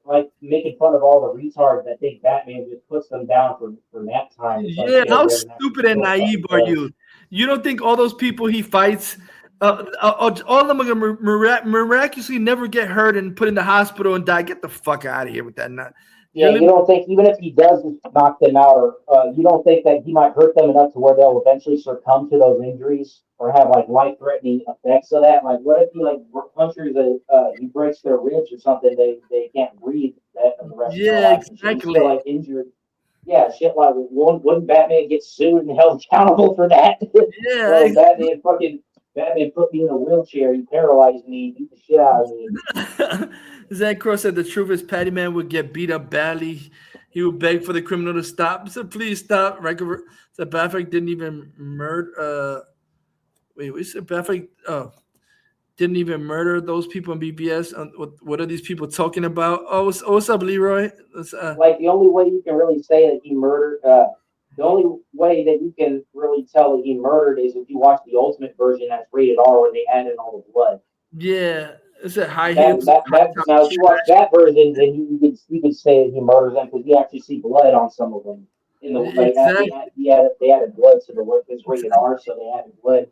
like making fun of all the retards that think Batman just puts them down for nap time. Yeah, how stupid and naive are you? You don't think all those people he fights, all of them are gonna miraculously never get hurt and put in the hospital and die? Get the fuck out of here with that nut. Yeah, you don't think even if he does knock them out, or you don't think that he might hurt them enough to where they'll eventually succumb to those injuries or have like life-threatening effects of that? Like, what if he like punctures he breaks their ribs or something? They can't breathe that for the rest of their life. Exactly. Still, like injured. Yeah, shit like wouldn't Batman get sued and held accountable for that? Yeah, Batman put me in a wheelchair. He paralyzed me. Beat the shit out of me. Zach Cross said the truth is Patty Man would get beat up badly. He would beg for the criminal to stop. He said, please stop. Said Batfleck didn't even murder. We said Batfleck didn't even murder those people in BBS. What are these people talking about? Oh, what's up, Leroy? Like the only way you can really say that he murdered. The only way that you can really tell that he murdered is if you watch the Ultimate version that's rated R, where they add in all the blood. Yeah, it's a high heels. Now, if you watch that version, then you could say that he murders them because you actually see blood on some of them. They added blood to the work. It's rated R, so they added blood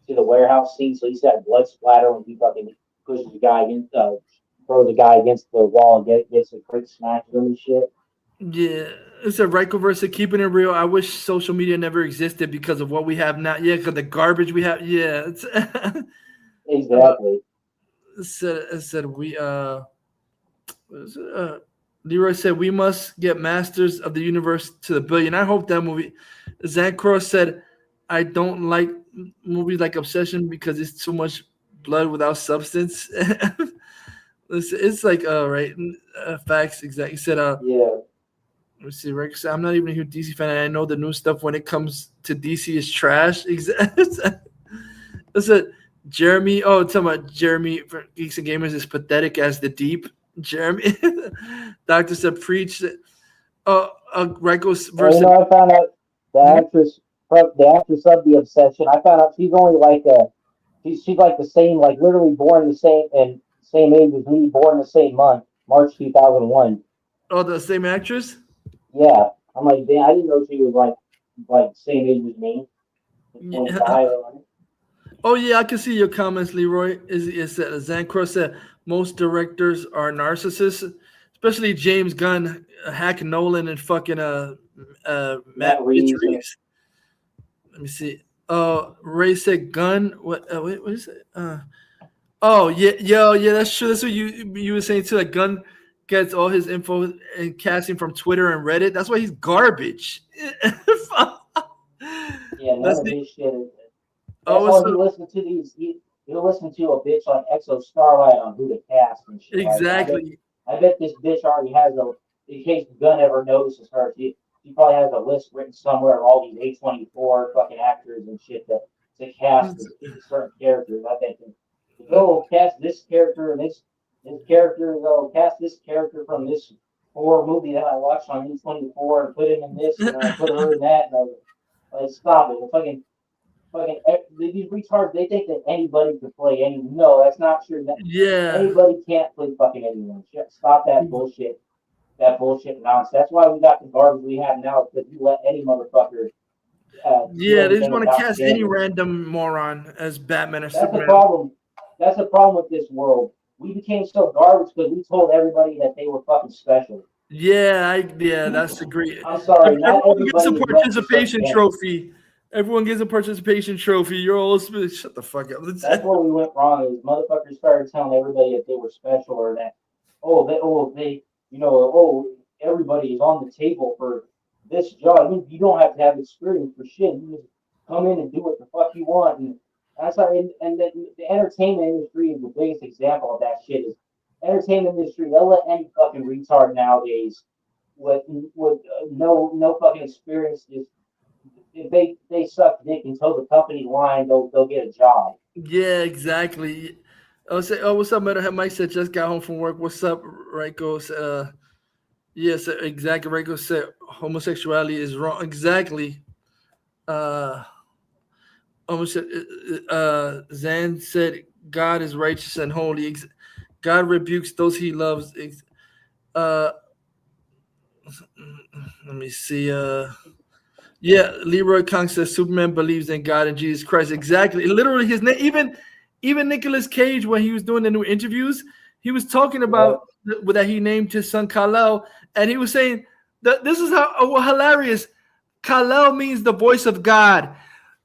to the warehouse scene. So you see that blood splatter when he fucking pushes the guy against, throws the guy against the wall and gets a quick smash him and shit. Yeah, it's a Reichel versus keeping it real. I wish social media never existed because of what we have now. Yeah, because the garbage we have. Yeah, it's exactly. It said we Leroy said we must get Masters of the Universe to the billion. I hope that movie. Zach Cross said I don't like movies like Obsession because it's too much blood without substance. It's like right facts exactly. He said yeah. Let's see, Rick said, I'm not even a huge DC fan. And I know the new stuff when it comes to DC is trash. I said Jeremy. Oh, talking about Jeremy for Geeks and Gamers is pathetic as the deep. Jeremy. Doctor said preach. Reiko's versus. I found out the actress of the Obsession. I found out she's only like she's like the same, like literally born the same age as me, born the same month, March 2001. Oh, the same actress. Yeah, I'm like, damn, I didn't know she was like same age as me. 25 or Oh yeah, I can see your comments, Leroy. Is Zancro said most directors are narcissists, especially James Gunn, Hack Nolan, and fucking Matt Reeves. Let me see. Ray said Gunn. What is it? Oh yeah, that's true. That's what you were saying too. Like Gunn gets all his info and casting from Twitter and Reddit. That's why he's garbage. Yeah, none of this shit is. That's why he listened to these. He'll listen to a bitch like Exo Starlight on who to cast and shit. Exactly. I bet this bitch already has in case Gunn ever notices her, she probably has a list written somewhere of all these A24 fucking actors and shit to cast certain characters. I bet cast this character and this character, cast this character from this horror movie that I watched on A24 and put him in this and put her in that. And stop it. Fucking these retards, they think that anybody can play any. No, that's not true. Anybody can't play fucking anyone. Stop that bullshit. That bullshit nonsense. That's why we got the garbage we have now, because you let any motherfucker. They just want to cast any random moron as Batman or Superman. That's the problem. That's the problem with this world. We became so garbage because we told everybody that they were fucking special. Yeah, that's the great. I'm sorry. Everyone gets a participation trophy. Everyone gets a participation trophy. You're all shut the fuck up. That's where we went wrong. Is motherfuckers started telling everybody that they were special or that everybody is on the table for this job. I mean, you don't have to have experience for shit. You just come in and do what the fuck you want. And that's how. And the entertainment industry is the biggest example of that shit. Is entertainment industry, they'll let any fucking retard nowadays with no fucking experience just. If they suck dick and toe the company line, they'll get a job. Yeah, exactly. What's up, Metalhead Mike said just got home from work. What's up, Raiko? Yes, exactly. Raiko said homosexuality is wrong. Exactly. Zan said God is righteous and holy. God rebukes those he loves. Let me see. Yeah, Leroy Kong says Superman believes in God and Jesus Christ. Exactly. Literally, his name. Even Nicolas Cage, when he was doing the new interviews, he was talking about that he named his son Kal-El, and he was saying that this is how hilarious. Kal-El means the voice of God.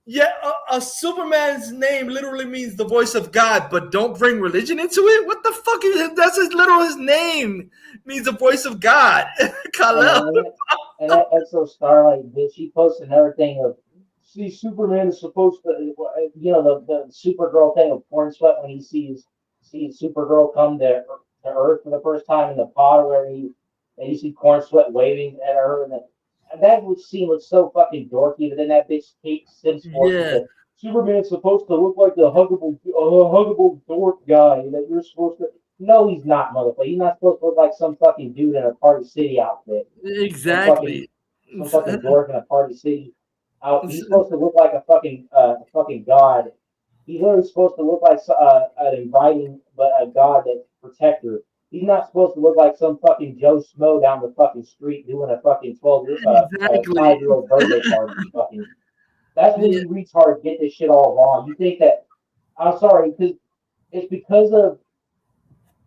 Yeah, a Superman's name literally means the voice of God, but don't bring religion into it. What the fuck is it? That's his name means the voice of God. Kal-El. And that Exo Starlight bitch, she posted another thing of, see, Superman is supposed to, the Supergirl thing of Corn Sweat when he sees Supergirl come to Earth for the first time in the pod where you see Corn Sweat waving at her, and that scene looks so fucking dorky. But then that bitch Kate Simpson said, Superman's supposed to look like the huggable dork guy that you're supposed to. No, he's not, motherfucker. He's not supposed to look like some fucking dude in a Party City outfit. Exactly. Some fucking dork in a Party City outfit. He's supposed to look like a fucking god. He's literally supposed to look like an inviting, but a god that's protector. He's not supposed to look like some fucking Joe Schmo down the fucking street doing a fucking 5-year-old birthday party. Fucking. That's when you retards get this shit all wrong. You think that? I'm sorry, because of.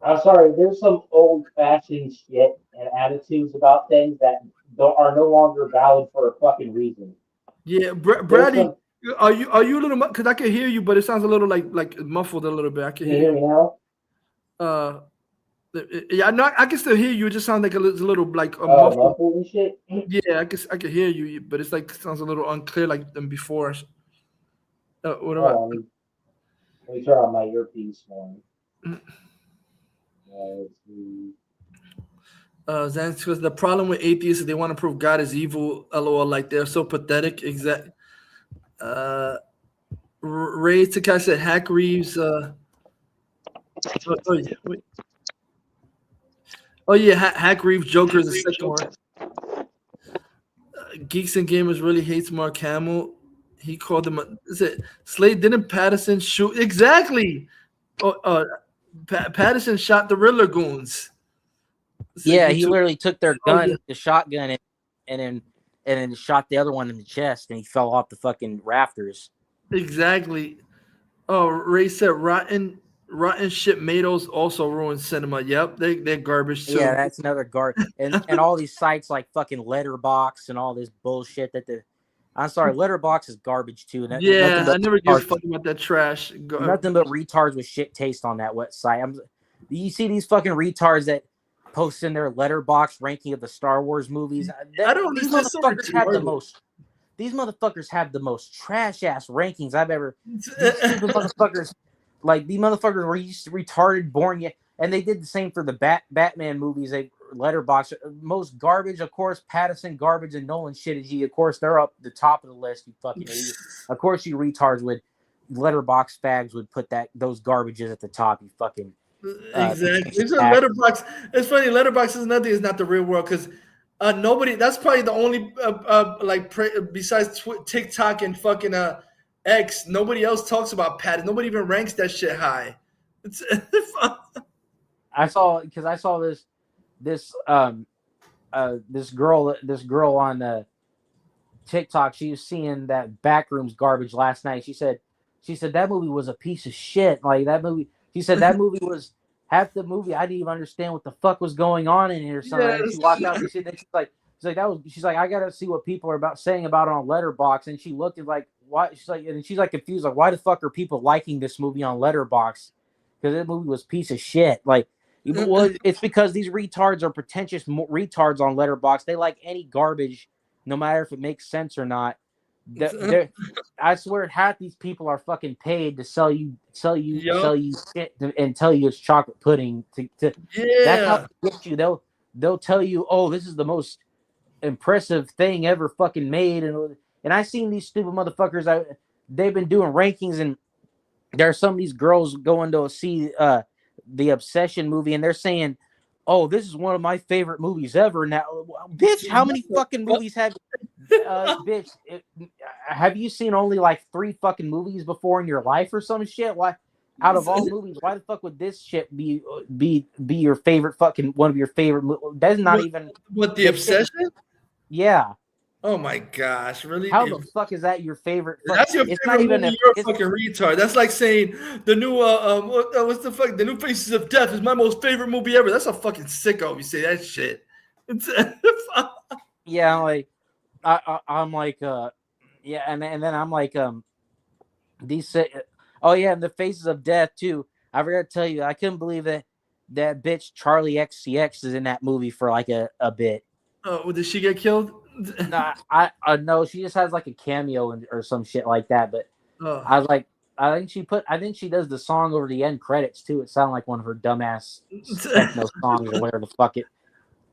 I'm sorry, there's some old-fashioned shit and attitudes about things that are no longer valid for a fucking reason. Yeah, Brady, are you a little? Because I can hear you, but it sounds a little like muffled a little bit. I can hear me now. Yeah, no, I can still hear you. It just sounds like a little like muffled and shit. Yeah, I can hear you, but it's like sounds a little unclear like than before. What about? Let me turn on my earpiece, man. Zan says the problem with atheists is they want to prove God is evil. LOL, like they're so pathetic. Exact. Ray Takai said Hack Reeves. Hack Reeves Joker is the second one. Geeks and Gamers really hates Mark Hamill. He called him. Is it Slade? Didn't Pattison shoot exactly? Pattison shot the Riddler goons. So yeah, he literally took their gun, the shotgun, and then shot the other one in the chest, and he fell off the fucking rafters. Exactly. Oh, Ray said rotten shit Matos also ruined cinema. Yep, they're garbage too. Yeah, that's another garbage. And all these sites like fucking Letterbox and all this bullshit I'm sorry, Letterbox is garbage too. Yeah, I never give a fuck about that trash. Nothing but retards with shit taste on that website. You see these fucking retards that post in their Letterbox ranking of the Star Wars movies. These motherfuckers have the most. These motherfuckers have the most trash ass rankings I've ever. These motherfuckers, like these motherfuckers were retarded, boring. And they did the same for the Batman movies. They Letterbox most garbage, of course. Pattison garbage and Nolan shit is of course they're up the top of the list. You fucking idiot. Of course you retards would Letterbox fags would put those garbages at the top. You fucking exactly. It's a Letterbox. It's funny. Letterbox is nothing. Is not the real world because nobody. That's probably the only besides TikTok and fucking X. Nobody else talks about Pattison. Nobody even ranks that shit high. It's I saw this girl on TikTok. She was seeing that Backrooms garbage last night. She said that movie was a piece of shit. Like that movie. She said that movie was half the movie. I didn't even understand what the fuck was going on in here or something. And she walked out. She's like I gotta see what people are saying about it on Letterboxd. And she looked at like why she's like confused. Like why the fuck are people liking this movie on Letterboxd? Because that movie was a piece of shit. Like. Well, it's because these retards are pretentious retards on Letterboxd. They like any garbage, no matter if it makes sense or not. I swear, half these people are fucking paid to sell you shit and tell you it's chocolate pudding. That's how they get you. They'll tell you, oh, this is the most impressive thing ever fucking made. And I seen these stupid motherfuckers. They've been doing rankings, and there are some of these girls going to see the Obsession movie, and they're saying, "Oh, this is one of my favorite movies ever." Now, bitch, how many fucking movies have have you seen only like 3 fucking movies before in your life or some shit? Why, out of all movies, why the fuck would this shit be your favorite fucking one of your favorite? That's not even what the Obsession. Yeah. Oh my gosh! Really? How the fuck is that your favorite? That's your favorite movie. You're a fucking retard. That's like saying the new what's the fuck? The New Faces of Death is my most favorite movie ever. That's a fucking sicko if you say that shit. Yeah, like I'm like yeah, and then I'm like these oh yeah, and the Faces of Death too. I forgot to tell you, I couldn't believe that bitch Charlie XCX is in that movie for like a bit. Oh, did she get killed? Nah, I no, she just has like a cameo or some shit like that. But I was like, I think she does the song over the end credits too. It sounded like one of her dumbass techno songs or whatever the fuck it,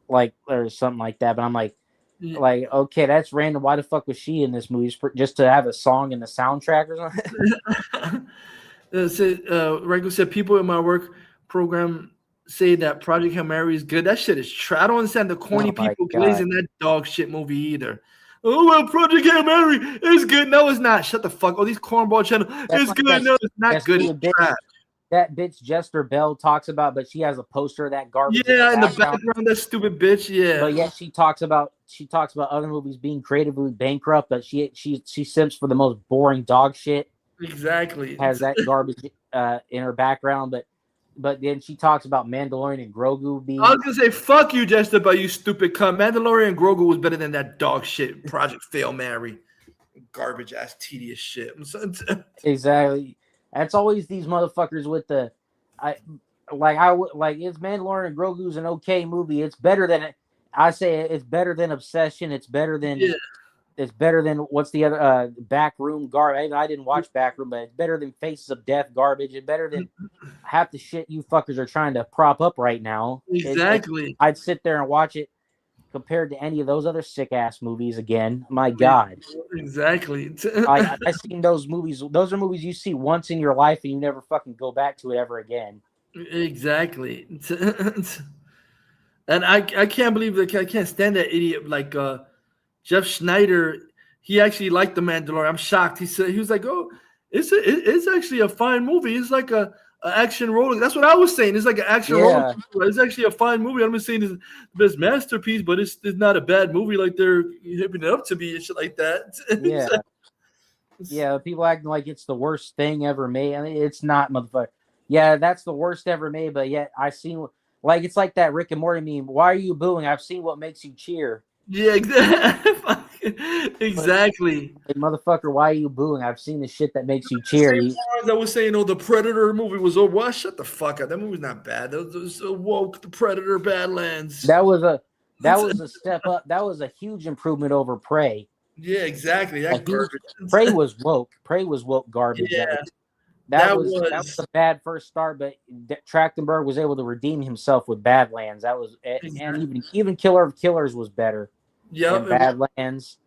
like or something like that. But I'm like, okay, that's random. Why the fuck was she in this movie? Just to have a song in the soundtrack or something? Rango said people in my work program say that Project Hail Mary is good. That shit is trash. I don't understand the corny people glazing that dog shit movie either. Oh well, Project Hail Mary is good. No, it's not. Shut the fuck. Oh, these cornball channel is good. No, it's not good. It's trash. That bitch Jester Bell talks about, but she has a poster of that garbage. Yeah, in the background, that stupid bitch. Yeah, but yet she talks about other movies being creatively bankrupt, but she simps for the most boring dog shit. Exactly. Has that garbage in her background, but then she talks about Mandalorian and Grogu being. I was gonna say, fuck you, Jester, but you stupid cunt. Mandalorian and Grogu was better than that dog shit. Project Hail Mary, garbage ass, tedious shit. Exactly. That's always these motherfuckers with the, it's Mandalorian and Grogu's an okay movie. It's better than it's better than Obsession. It's better than. Yeah. It's better than what's the other Backroom garbage. I didn't watch Backroom, but it's better than Faces of Death garbage. It's better than half the shit you fuckers are trying to prop up right now. Exactly. I'd sit there and watch it compared to any of those other sick ass movies. Again, my God, exactly. I seen those movies. Those are movies you see once in your life and you never fucking go back to it ever again. Exactly. And I can't believe I can't stand that idiot like Jeff Schneider. He actually liked The Mandalorian. I'm shocked. He was like, "Oh, it's actually a fine movie. It's like a action roller." That's what I was saying. It's like an action roller. It's actually a fine movie. I'm not saying it's the best masterpiece, but it's not a bad movie like they're hipping it up to be and shit like that. Yeah. Yeah, people acting like it's the worst thing ever made. I mean, it's not, motherfucker. Yeah, that's the worst ever made, but yet I seen like it's like that Rick and Morty meme. Why are you booing? I've seen what makes you cheer. Yeah, exactly. Hey, motherfucker, why are you booing? I've seen the shit that makes you cheer. I was saying, the Predator movie was over. Well, shut the fuck up. That movie's not bad. That was woke. The Predator Badlands. That was a step up. That was a huge improvement over Prey. Yeah, exactly. That garbage. Prey was woke. Prey was woke garbage. Yeah, that was a bad first start, but Trachtenberg was able to redeem himself with Badlands. That was, and even Killer of Killers was better. Yeah, Badlands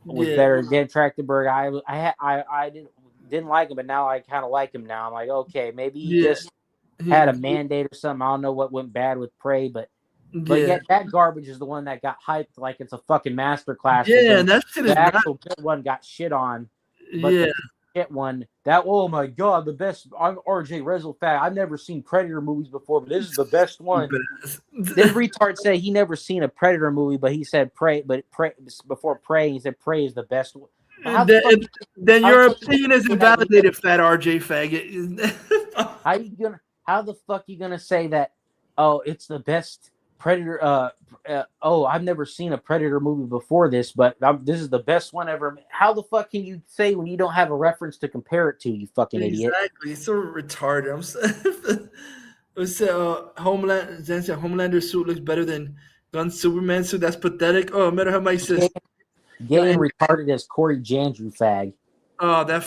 was better. Again, Trachtenberg, I didn't like him, but now I kind of like him now. I'm like, okay, maybe he just had a mandate or something. I don't know what went bad with Prey, but yet that garbage is the one that got hyped like it's a fucking masterclass. Yeah, and that shit is the actual good one got shit on. But the shit one, oh my god, the best. I'm RJ Rezel fan. I've never seen Predator movies before, but this is the best one. This retard said he never seen a Predator movie, but he said Prey. But Prey before Prey, he said Prey is the best one. Then your opinion is invalidated, fat RJ faggot. How the fuck you gonna say that? Oh, it's the best Predator. I've never seen a Predator movie before this, but this is the best one ever. How the fuck can you say when you don't have a reference to compare it to? You fucking idiot. Exactly. It's so retarded. Homelander suit looks better than Gun's Superman suit. That's pathetic. Oh, no matter how much says gay and retarded as Corey Jandrew fag. Oh, God,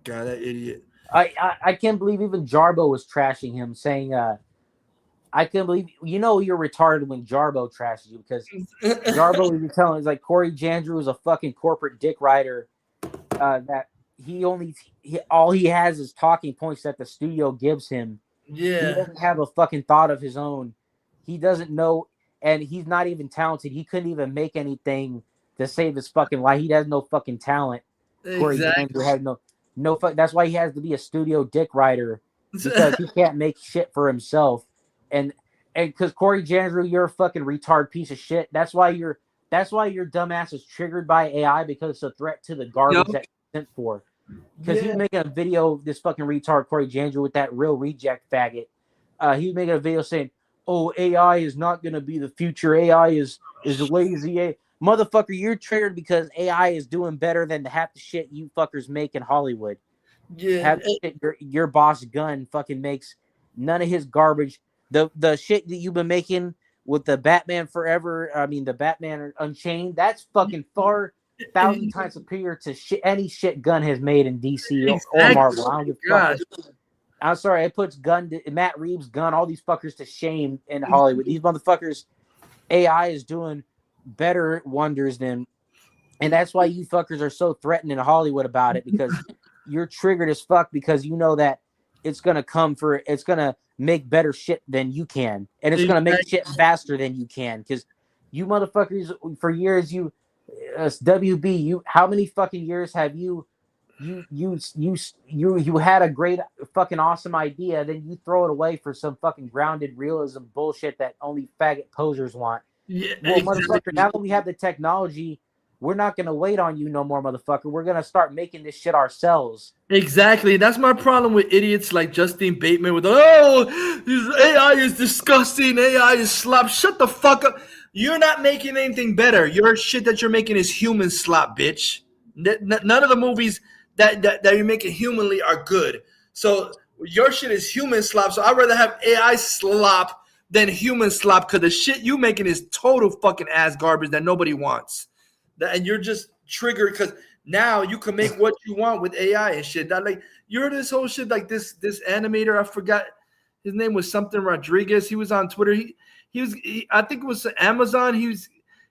that idiot. I can't believe even Jarbo was trashing him, saying I can't believe you're retarded when Jarbo trashes you, because Jarbo was telling like Corey Jandrew is a fucking corporate dick rider that all he has is talking points that the studio gives him. Yeah. He doesn't have a fucking thought of his own. He doesn't know, and he's not even talented. He couldn't even make anything to save his fucking life. He has no fucking talent. Exactly. Corey Jandrew has no fuck. That's why he has to be a studio dick rider, because he can't make shit for himself. And because Corey Jandrew, you're a fucking retard piece of shit. That's why your dumbass is triggered by AI, because it's a threat to the garbage that you're sent for. Because he was making a video of this fucking retard Corey Jandrew with that real reject faggot. He was making a video saying, "Oh, AI is not gonna be the future. AI is lazy." Motherfucker, you're triggered because AI is doing better than half the shit you fuckers make in Hollywood. Yeah, half the shit your boss Gunn fucking makes. None of his garbage. The shit that you've been making with the Batman Forever, the Batman Unchained, that's fucking 1,000 times superior to any shit Gunn has made in DC or Marvel. I don't give a fuck. I'm sorry, it puts Matt Reeves, Gunn, all these fuckers to shame in Hollywood. These motherfuckers, AI is doing better wonders than, and that's why you fuckers are so threatened in Hollywood about it, because you're triggered as fuck, because you know that it's gonna make better shit than you can, and it's gonna make shit faster than you can, because you motherfuckers for years WB, how many fucking years have you had a great fucking awesome idea, then you throw it away for some fucking grounded realism bullshit that only faggot posers want. Motherfucker, now that we have the technology, we're not going to wait on you no more, motherfucker. We're going to start making this shit ourselves. Exactly. That's my problem with idiots like Justine Bateman with, AI is disgusting. AI is slop. Shut the fuck up. You're not making anything better. Your shit that you're making is human slop, bitch. None of the movies that you're making humanly are good. So your shit is human slop. So I'd rather have AI slop than human slop, because the shit you making is total fucking ass garbage that nobody wants. And you're just triggered because now you can make what you want with AI and shit. That, like, you're this whole shit like this animator. I forgot his name was something Rodriguez. He was on Twitter. He was I think it was Amazon.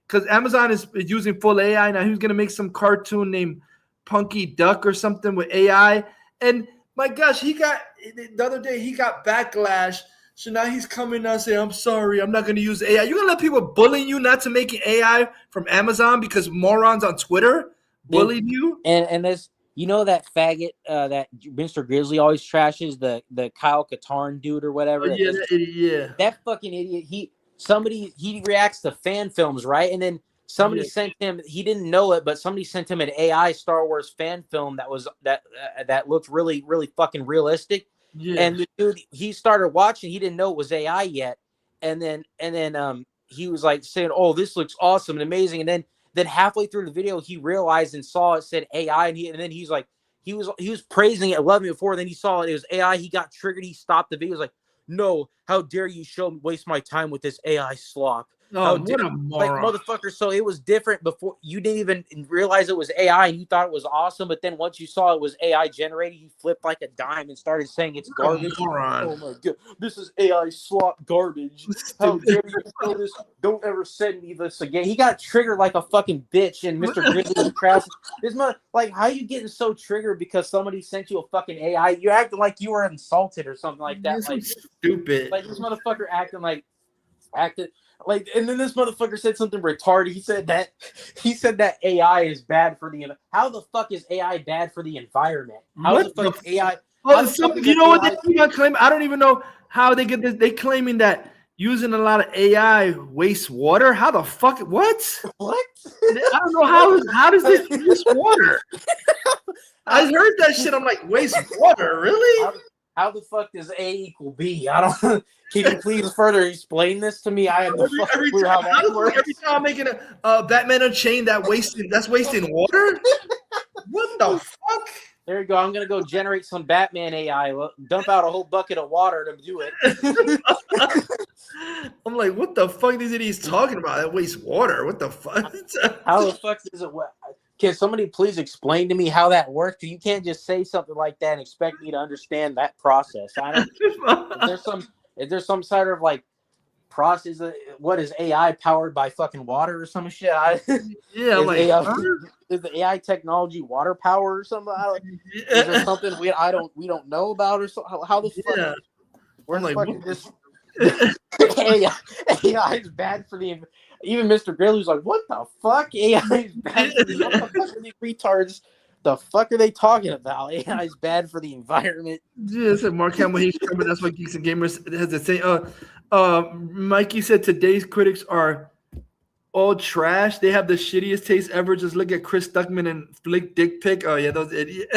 because Amazon is using full AI now. He was gonna make some cartoon named Punky Duck or something with AI. And my gosh, the other day he got backlash. So now he's coming out saying, I'm sorry, I'm not going to use AI. You're going to let people bullying you not to make AI from Amazon because morons on Twitter bullied you? And this, you know, that faggot that Mr. Grizzly always trashes, the Kyle Katarn dude or whatever. Oh, yeah, that idiot, yeah. That fucking idiot. He reacts to fan films, right? And then somebody sent him, he didn't know it, but somebody sent him an AI Star Wars fan film that looked really, really fucking realistic. Yeah. And the dude, he started watching, he didn't know it was AI yet. And then he was like saying, oh, this looks awesome and amazing. And then halfway through the video, he realized and saw it said AI. And then he's like, he was praising it, loving it before. Then he saw it was AI. He got triggered. He stopped the video. He was like, no, how dare you waste my time with this AI slop? Oh, what a moron. Like, motherfucker, so it was different before. You didn't even realize it was AI and you thought it was awesome, but then once you saw it was AI generated, you flipped like a dime and started saying it's garbage. Oh my God, this is AI slop garbage. How dare you show this? Don't ever send me this again. He got triggered like a fucking bitch, and Mr. Grizzly was crashing. Like, how are you getting so triggered because somebody sent you a fucking AI? You're acting like you were insulted or something like that. Like, stupid. Like, this motherfucker acted like, and then this motherfucker said something retarded. He said that AI is bad for the. How the fuck is AI bad for the environment? How the fuck is AI? Well, you know what they claim? I don't even know how they get this. They claiming that using a lot of AI wastes water. How the fuck? What? What? I don't know how does this waste water? I heard that shit. I'm like, waste water, really? How the fuck does A equal B? I don't. Can you please further explain this to me? I have no fucking clue how that works. Every time I'm making a Batman Unchained that's wasting water. What the fuck? There you go. I'm gonna go generate some Batman AI. Dump out a whole bucket of water to do it. I'm like, what the fuck? These idiots talking about that waste water? What the fuck? How the fuck does it work? Can somebody please explain to me how that works? You can't just say something like that and expect me to understand that process. Is there some sort of like process? What is AI powered by fucking water or some shit? Is the AI technology water power or something? Is there something we don't know about or so? How the fuck? Yeah. We're like, fucking this. AI is bad for the. Even Mr. Grizzly's like, what the fuck? AI is bad for the. What the fuck are these retards? The fuck are they talking about? AI is bad for the environment. Yeah, said Mark Hamill. He's coming. That's what Geeks and Gamers has to say. Mikey said today's critics are all trash. They have the shittiest taste ever. Just look at Chris Stuckman and Flick Dick Pic. Oh yeah, those idiots.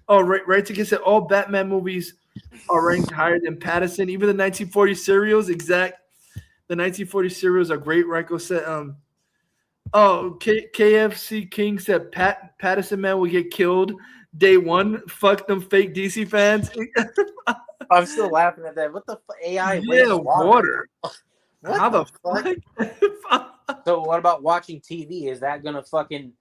Oh, right. Ticket said all Batman movies are ranked higher than Pattison. Even the 1940 serials, the 1940 serials are great. Ryko said, KFC King said Pattison man will get killed day one. Fuck them fake DC fans. I'm still laughing at that. What the fuck? AI? Yeah, water. How the fuck? So what about watching TV? Is that gonna fucking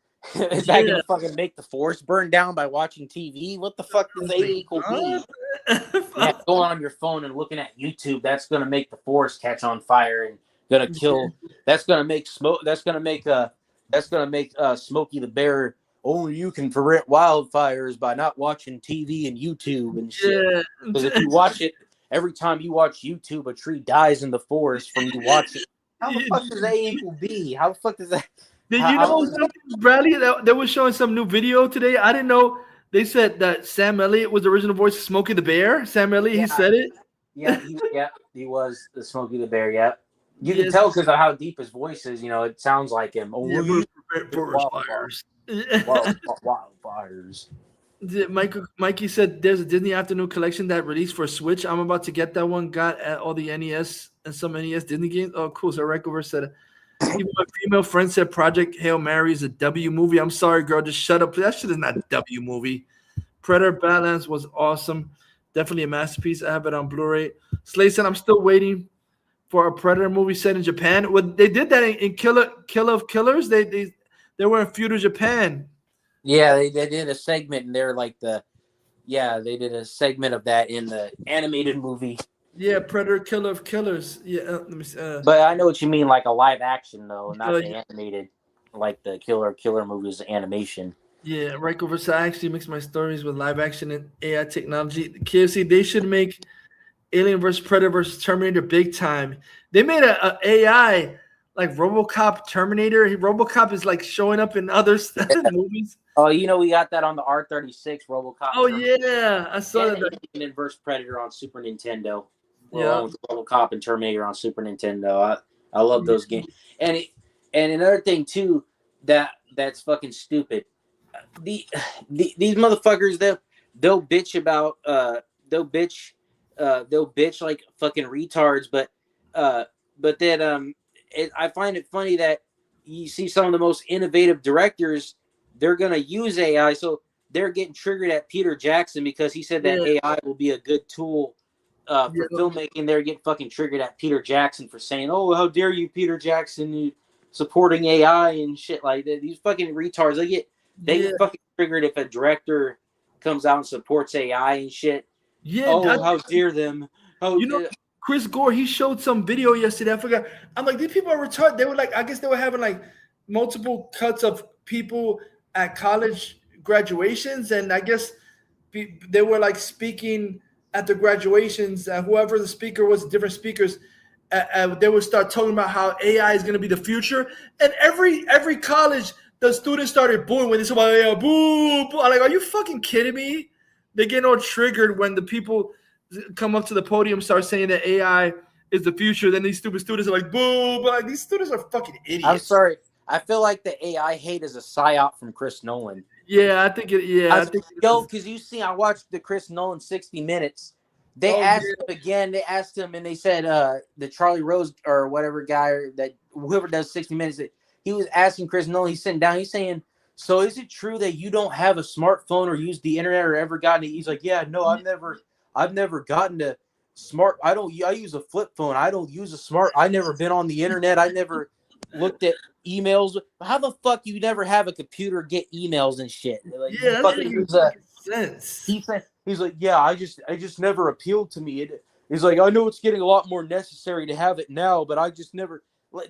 make the forest burn down by watching TV? What the fuck does A equal B? Yeah, going on your phone and looking at YouTube, that's gonna make the forest catch on fire and gonna kill. That's gonna make smoke. That's gonna make Smokey the Bear. Only you can prevent wildfires by not watching TV and YouTube and shit. Because if you watch it, every time you watch YouTube, a tree dies in the forest from you watching. How the fuck does A equal B? How the fuck does that? Did you know something, Bradley? They were showing some new video today. I didn't know. They said that Sam Elliott was the original voice of Smokey the Bear. Sam Elliott, he said it. Yeah, he was the Smokey the Bear. Yeah, you can tell because of how deep his voice is. You know, it sounds like him. Wildfires. Wildfires. Mikey said there's a Disney Afternoon collection that released for Switch. I'm about to get that one. Got at all the NES and some NES Disney games. Oh, cool. So Rekover said, even my female friend said Project Hail Mary is a W movie. I'm sorry, girl. Just shut up. That shit is not a W movie. Predator Badlands was awesome. Definitely a masterpiece. I have it on Blu-ray. Slay said, I'm still waiting for a Predator movie set in Japan. Well, they did that in Killer of Killers. They were in feudal Japan. Yeah, they did a segment, and they're like they did a segment of that in the animated movie. Yeah, Predator, Killer of Killers. Yeah, let me see. But I know what you mean, like a live action though, not the animated, like the Killer movies animation. Yeah, Riker versus I actually mix my stories with live action and AI technology. KFC, they should make Alien versus Predator versus Terminator big time. They made a AI like RoboCop Terminator. RoboCop is like showing up in other movies. Oh, we got that on the R36 RoboCop. Oh yeah, I saw that. Alien vs Predator on Super Nintendo. Yeah, with RoboCop and Terminator on Super Nintendo. I love those games. And another thing too that's fucking stupid. These motherfuckers they'll bitch about they'll bitch like fucking retards, but then I find it funny that you see some of the most innovative directors, they're gonna use AI, so they're getting triggered at Peter Jackson because he said that AI will be a good tool for filmmaking. They're getting fucking triggered at Peter Jackson for saying, "Oh, how dare you, Peter Jackson, you supporting AI and shit like that." These fucking retards, they get fucking triggered if a director comes out and supports AI and shit. Yeah. Oh, how dare them? Chris Gore, he showed some video yesterday. I forgot. I'm like, these people are retarded. They were like, I guess they were having like multiple cuts of people at college graduations, and I guess they were like speaking at the graduations. Whoever the speaker was, different speakers. They would start talking about how AI is going to be the future, and every college, the students started booing when they said about AI. Boo, boo! I'm like, are you fucking kidding me? They get all triggered when the people come up to the podium, start saying that AI is the future. Then these stupid students are like, boo! But like, these students are fucking idiots. I'm sorry. I feel like the AI hate is a psyop from Chris Nolan. Yeah, I think it. Yeah, I think. Because I watched the Chris Nolan 60 Minutes. They asked him again. They asked him, and they said the Charlie Rose or whatever guy that whoever does 60 Minutes. He was asking Chris Nolan. He's sitting down. He's saying, "So is it true that you don't have a smartphone or use the internet or ever gotten it?" He's like, "Yeah, no, I've never gotten to smart. I use a flip phone. I don't use a smart. I never been on the internet. I never looked at emails. How the fuck you never have a computer get emails and shit?" Like, yeah, that makes sense. He's like, "Yeah, I just never appealed to me." He's like, "I know it's getting a lot more necessary to have it now, but I just never."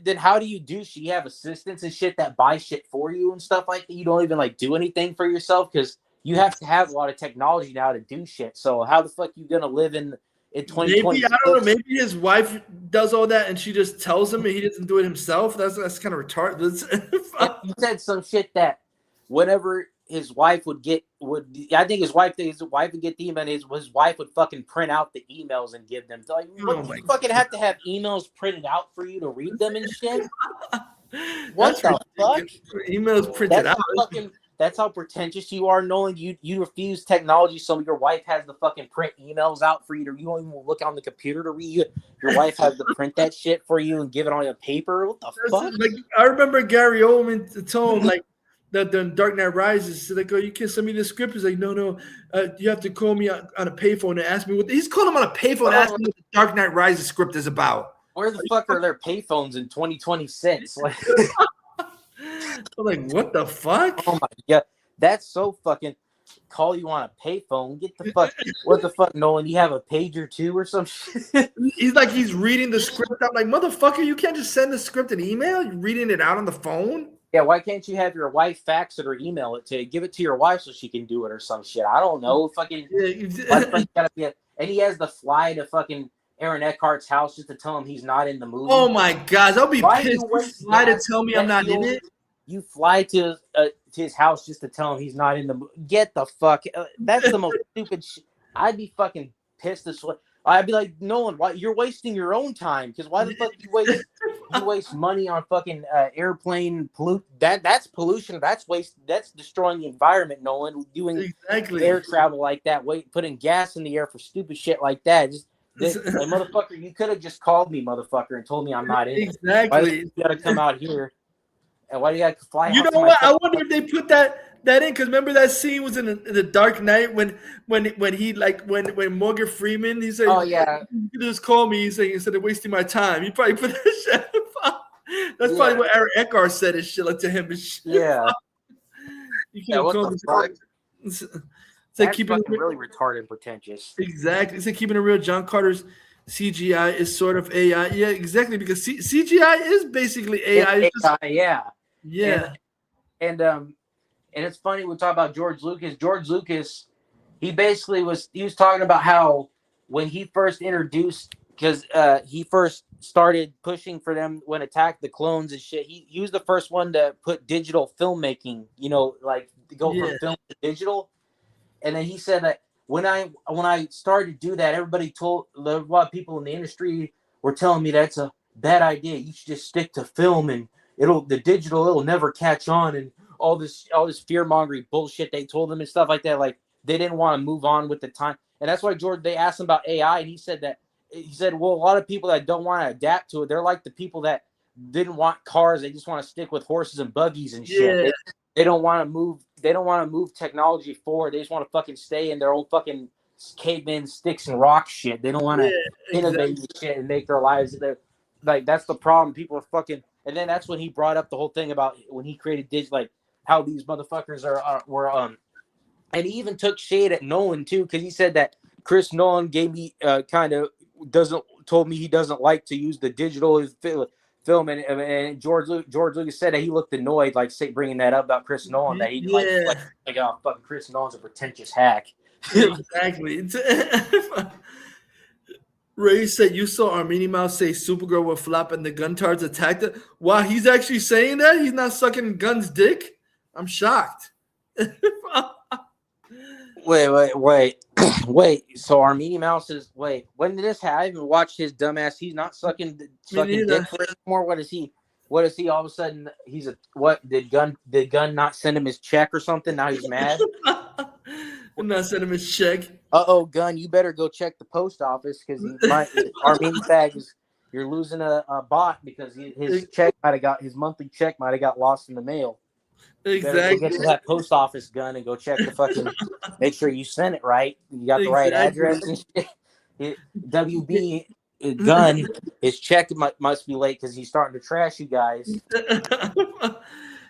Then how do you do shit? You have assistants and shit that buy shit for you and stuff like that. You don't even like do anything for yourself because you have to have a lot of technology now to do shit. So how the fuck you gonna live in 2020? Maybe I don't know. Maybe his wife does all that and she just tells him and he doesn't do it himself. That's kind of retarded. He said some shit that whenever his wife I think his wife would get the email. His wife would fucking print out the emails and give them. Like, what, you fucking have to have emails printed out for you to read them and shit. What the fuck? Emails printed out. That's how pretentious you are, Nolan. You refuse technology, so your wife has the fucking print emails out for you. You don't even look on the computer to read. Your wife has to print that shit for you and give it on a paper. What the fuck? Like, I remember Gary Oldman told him like the Dark Knight Rises. Like, oh, you can't send me the script. He's like, no, you have to call me on a payphone and ask me what. He's calling him on a payphone and asking me what the Dark Knight Rises script is about. Where the fuck are their payphones in 2026? Like. I'm like, what the fuck? Oh my god, that's so fucking. Call you on a payphone? Get the fuck. What the fuck, Nolan? You have a pager too or some shit? He's reading the script. I'm like, motherfucker, you can't just send the script an email. You're reading it out on the phone. Yeah, why can't you have your wife fax it or email it to you? Give it to your wife so she can do it or some shit. I don't know. Fucking. And he has the fly to fucking Aaron Eckhart's house just to tell him he's not in the movie. Oh my gosh, I'll be pissed. You fly to tell me I'm not in it. You fly to his house just to tell him he's not in the movie. Get the fuck. That's the most stupid shit. I'd be fucking pissed as well. I'd be like, Nolan, why you're wasting your own time? Because why the fuck you waste money on fucking airplane pollute? That's pollution. That's waste. That's destroying the environment, Nolan. Doing air travel like that, putting gas in the air for stupid shit like that. Like, motherfucker, you could have just called me, motherfucker, and told me I'm not in. Exactly. Why you gotta come out here? And why do you got to fly? You know what? I wonder if they put that in because remember that scene was in the Dark Knight when Morgan Freeman he said, "Oh yeah, you just call me." He's saying instead of wasting my time, he probably put that shit. That's probably what Aaron Eckhart said and shit like to him. And shit. Yeah. You can't call me. It's like keeping it really retarded and pretentious. Exactly. It's like keeping it real. John Carter's CGI is sort of AI. Yeah, exactly, because CGI is basically AI. It's AI, yeah. Yeah. And it's funny we talk about George Lucas. George Lucas, he was talking about how when he first introduced, because he first started pushing for them when Attack the Clones and shit. He was the first one to put digital filmmaking, like to go from film to digital. And then he said that when I started to do that, everybody told a lot of people in the industry were telling me that's a bad idea. You should just stick to film, and it'll never catch on, and all this fear mongering bullshit they told them and stuff like that. Like they didn't want to move on with the time, and that's why they asked him about AI, and he said, well, a lot of people that don't want to adapt to it, they're like the people that didn't want cars; they just want to stick with horses and buggies and shit. Yeah. They don't want to move. They don't want to move technology forward. They just want to fucking stay in their old fucking caveman sticks and rock shit. They don't want to innovate and shit and make their lives. Like that's the problem. People are fucking. And then that's when he brought up the whole thing about when he created like how these motherfuckers were. And he even took shade at Nolan too, because he said that Chris Nolan gave me told me he doesn't like to use the digital film, and George Lucas said that he looked annoyed, like bringing that up about Chris Nolan, that he like oh, fucking Chris Nolan's a pretentious hack. Exactly. Ray said you saw Armini Mouse say Supergirl will flop and the Guntards attacked it. Wow, he's actually saying that? He's not sucking Gun's dick? I'm shocked. Wait. So Armini Mouse is when did this happen? I haven't watched his dumbass. He's not sucking dick for it anymore. What is he all of a sudden? He's did Gunn not send him his check or something? Now he's mad. I'm not sending him his check. Gunn, you better go check the post office because Armini Fag you're losing a bot because his monthly check might have got lost in the mail. Exactly. Go get to that post office, Gun, and go check the fucking. Make sure you sent it right. You got the right address and shit. WB Gun, his check must be late because he's starting to trash you guys.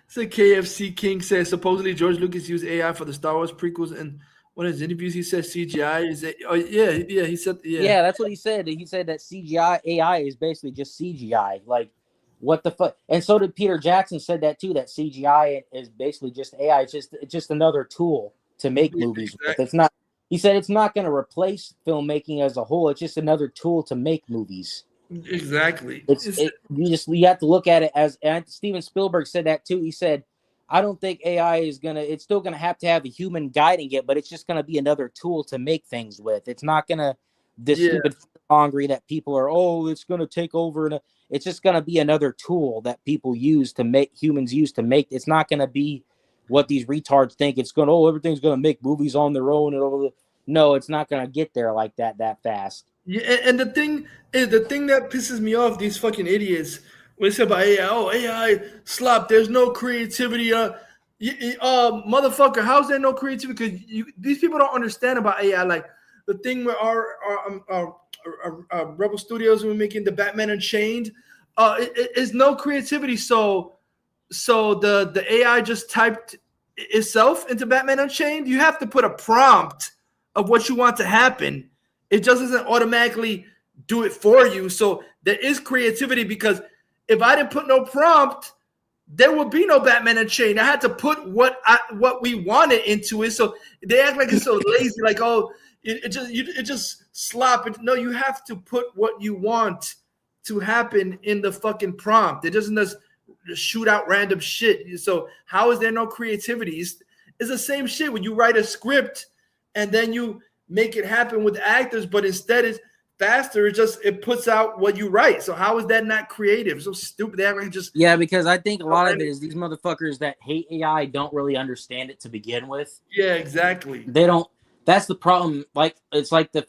So KFC King says supposedly George Lucas used AI for the Star Wars prequels, and one of his interviews he says CGI is it? Oh yeah, he said yeah, that's what he said. He said that CGI AI is basically just CGI, like. What the fuck? And so did Peter Jackson said that too. That CGI is basically just AI. It's just another tool to make movies with. It's not. He said it's not going to replace filmmaking as a whole. It's just another tool to make movies. Exactly. You have to look at it as. And Steven Spielberg said that too. He said, "I don't think AI is gonna. It's still gonna have a human guiding it, but it's just gonna be another tool to make things with. It's not gonna stupid hungry that people are. Oh, it's gonna take over and." It's just going to be another tool that humans use to make. It's not going to be what these retards think. It's going to, everything's going to make movies on their own. No, it's not going to get there like that fast. Yeah, and the thing that pisses me off, these fucking idiots, when they say about AI, AI slop, there's no creativity. Motherfucker, how's there no creativity? Because these people don't understand about AI. Like the thing where our Rebel Studios were making the Batman Unchained, it is no creativity. So the AI just typed itself into Batman Unchained. You have to put a prompt of what you want to happen. It just doesn't automatically do it for you. So there is creativity, because if I didn't put no prompt, there would be no Batman Unchained. I had to put what we wanted into it. So they act like it's so lazy, like, oh, it just slop. No, you have to put what you want to happen in the fucking prompt. It doesn't just shoot out random shit. So how is there no creativity? It's the same shit when you write a script and then you make it happen with actors, but instead it's faster. It puts out what you write. So how is that not creative? So stupid. They act like just because I think a lot of it is these motherfuckers that hate AI don't really understand it to begin with. Yeah, exactly. They don't. That's the problem. Like it's like the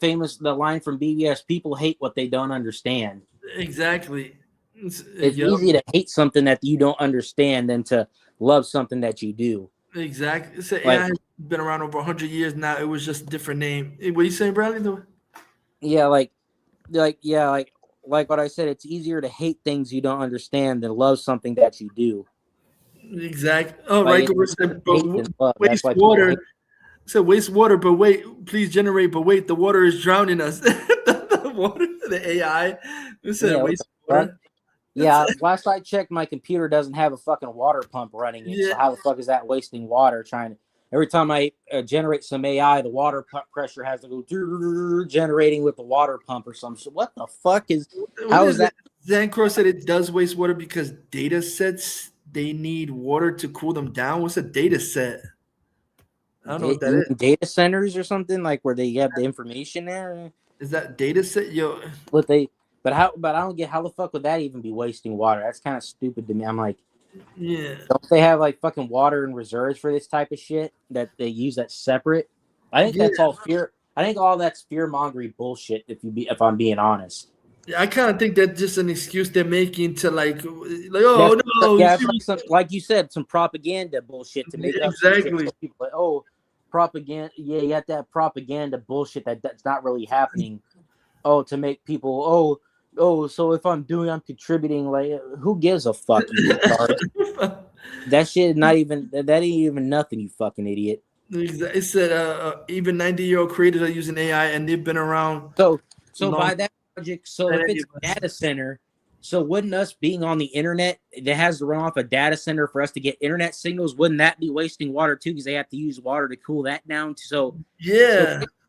line from BBS: people hate what they don't understand. Exactly. It's easy to hate something that you don't understand than to love something that you do. Exactly. So AI has been around over 100 years now. It was just a different name. What are you saying, Bradley? Yeah, like what I said. It's easier to hate things you don't understand than love something that you do. Exactly. Oh, right. Waste water. So waste water, but wait, please generate. But wait, the water is drowning us. The water. The AI. It said Yeah, what waste the fuck? water. Yeah, last I checked, my computer doesn't have a fucking water pump running it. Yeah. So how the fuck is that wasting water? Every time I generate some AI, the water pressure has to go generating with the water pump or some shit. What the fuck is? How is that? Zancro said it does waste water because data sets they need water to cool them down. What's a data set? I don't know what that You is. mean data centers or something like where they have the information there? Is that data set? Yo, But I don't get how the fuck would that even be wasting water? That's kind of stupid to me. I'm like, yeah. don't they have like fucking water and reserves for this type of shit that they use that's separate? I think that's all fear. I think all that's fear mongering bullshit. If I'm being honest. Yeah, I kind of think that's just an excuse they're making to like it's like you said, some propaganda bullshit to make up exactly. So people like, oh, propaganda. Yeah, you have to have propaganda bullshit that's not really happening. Oh, to make people so if I'm contributing, like who gives a fuck? You retard? That shit that ain't even nothing, you fucking idiot. It said even 90-year-old creators are using AI and they've been around. So by that logic, so if it's a data center, so wouldn't us being on the internet that has to run off a data center for us to get internet signals, wouldn't that be wasting water too? Because they have to use water to cool that down. So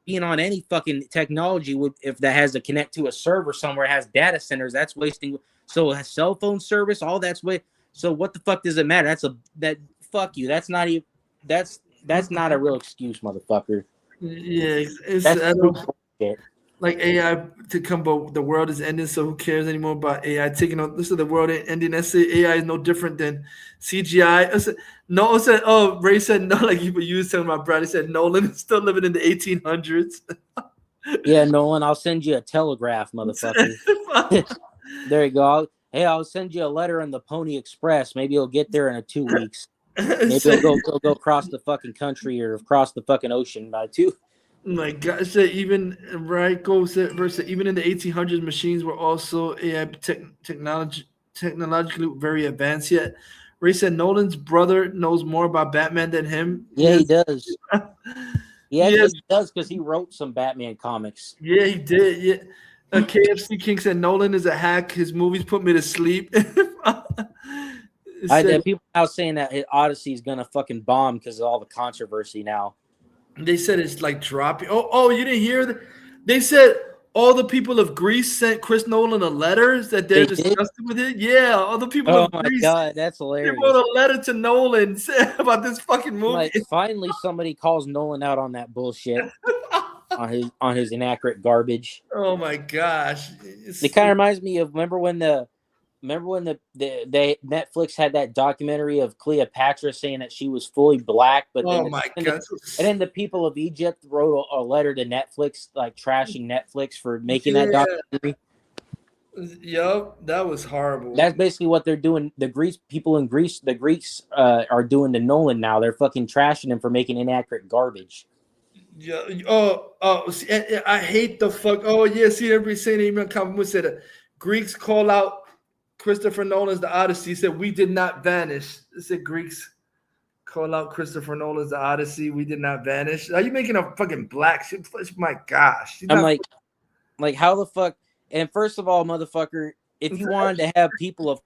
being on any fucking technology if that has to connect to a server somewhere has data centers, that's wasting. So a cell phone service, all that's so what the fuck does it matter? Fuck you. That's not even that's not a real excuse, motherfucker. Yeah, that's bullshit. Like AI to come, but the world is ending, so who cares anymore about AI taking on? This is the world ending. Let's say AI is no different than CGI. Ray said no, like you was telling my brother. He said Nolan is still living in the 1800s. Yeah, Nolan, I'll send you a telegraph, motherfucker. There you go. I'll send you a letter in the Pony Express. Maybe you'll get there in 2 weeks. Maybe it'll go across the fucking country or across the fucking ocean by 2. My God, said even versus even in the 1800s, machines were also AI technologically very advanced. Yet, Ray said Nolan's brother knows more about Batman than him. Yeah, he does. He does because he wrote some Batman comics. Yeah, he did. Yeah. KFC King said Nolan is a hack. His movies put me to sleep. People now saying that his Odyssey is gonna fucking bomb because of all the controversy now. They said it's like dropping. Oh, you didn't hear that? They said all the people of Greece sent Chris Nolan a letter that they're disgusted with it. Yeah, all the people of Greece. Oh my God, that's hilarious. They wrote a letter to Nolan about this fucking movie. Like, finally, somebody calls Nolan out on that bullshit, on his inaccurate garbage. Oh my gosh! It kind of reminds me of remember when the Netflix had that documentary of Cleopatra saying that she was fully black, but then then the people of Egypt wrote a letter to Netflix like trashing Netflix for making that documentary. Yup, that was horrible. That's basically what they're doing. The Greeks are doing to Nolan now. They're fucking trashing him for making inaccurate garbage. Yeah. See, I hate the fuck. Oh yeah, see everybody saying even compliment said Greeks call out Christopher Nolan's The Odyssey. He said we did not vanish. It said Greeks call out Christopher Nolan's The Odyssey. We did not vanish. Are you making a fucking black shit? My gosh. I'm like how the fuck? And first of all, motherfucker, if you wanted to have people of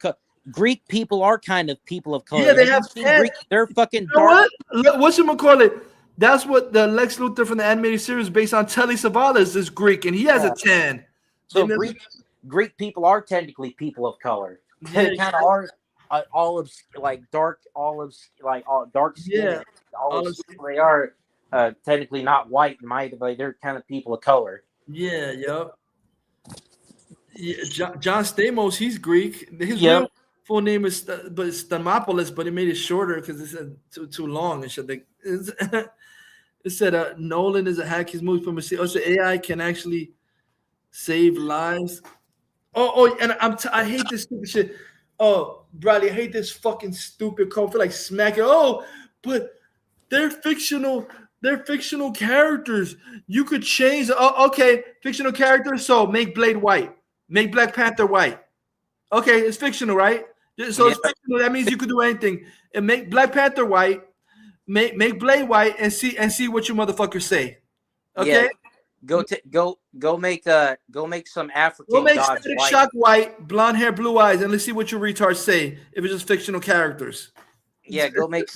Greek people are kind of people of color. Yeah, they have Greek. They're fucking dark. What should we call it? That's what the Lex Luthor from the animated series based on Telly Savalas is Greek, and he has a tan. So Greek people are technically people of color. They kind of are olives, like dark olives, like dark skin. Yeah, olives. They are technically not white, but they're kind of people of color. Yeah, yep. Yeah, John Stamos, he's Greek. His real full name is Stamopoulos, but he made it shorter because it's too long and shit. It said Nolan is a hack. His movie from so AI can actually save lives. And I hate this stupid shit. Oh, Bradley, I hate this fucking stupid call. I feel like smacking. Oh, but they're fictional. They're fictional characters. You could change. Oh, okay, fictional characters. So make Blade white. Make Black Panther white. Okay, it's fictional, right? So it's fictional. That means you could do anything. And make Black Panther white. Make Blade white and see what you motherfuckers say. Okay. Go make some African We'll make gods Static white. Shock white, blonde hair, blue eyes, and let's see what you retards say if it's just fictional characters. Yeah, go make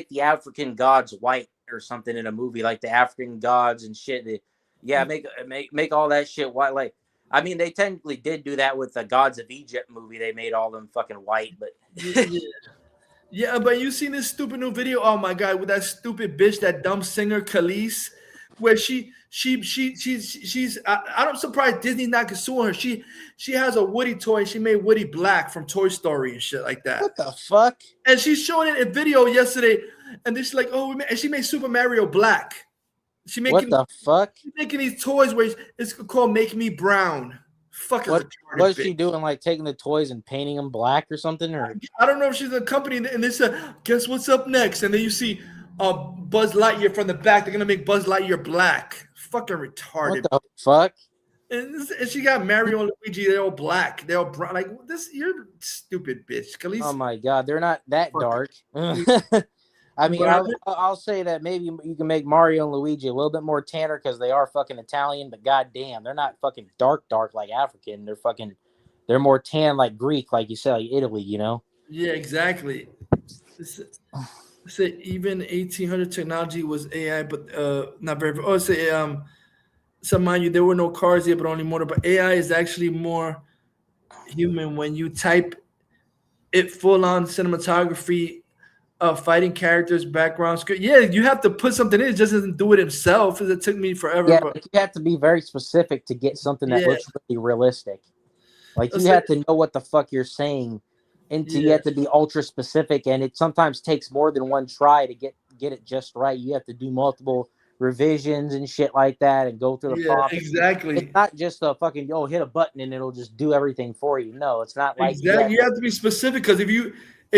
the African gods white or something in a movie, like the African gods and shit. Yeah, make all that shit white. Like, I mean, they technically did do that with the Gods of Egypt movie. They made all them fucking white, but Yeah, but you seen this stupid new video? Oh my god, with that stupid bitch, that dumb singer Khalees, where she's I'm surprised Disney's not suing her. She has a Woody toy and she made Woody black from Toy Story and shit like that. What the fuck? And she's showing it in video yesterday, and then she's like, oh, and she made Super Mario black. What the fuck? She's making these toys where it's called Make Me Brown. What is she doing? Like taking the toys and painting them black or something? Or I don't know if she's a company, and they said, guess what's up next? And then you see Buzz Lightyear from the back. They're gonna make Buzz Lightyear black. Fucking retarded. What the fuck? And she got Mario and Luigi. They're all black. They're all brown. Like this, you're stupid bitch. Khalees. Oh my god, they're not that dark. I mean, I'll say that maybe you can make Mario and Luigi a little bit more tanner because they are fucking Italian, but goddamn, they're not fucking dark like African. They're more tan like Greek, like you said, like Italy, you know? Yeah, exactly. Say even 1800 technology was AI, but not very. Oh, say so mind you, there were no cars yet, but only motor. But AI is actually more human when you type it full on cinematography. Fighting characters, background script. Yeah, you have to put something in. It just doesn't do it himself. It took me forever. Yeah, but you have to be very specific to get something that looks really realistic. Like you have to know what the fuck you're saying, and you have to be ultra specific. And it sometimes takes more than one try to get it just right. You have to do multiple revisions and shit like that, and go through the prompt. Exactly. It's not just a fucking hit a button and it'll just do everything for you. No, it's not like exactly. You have to be specific because if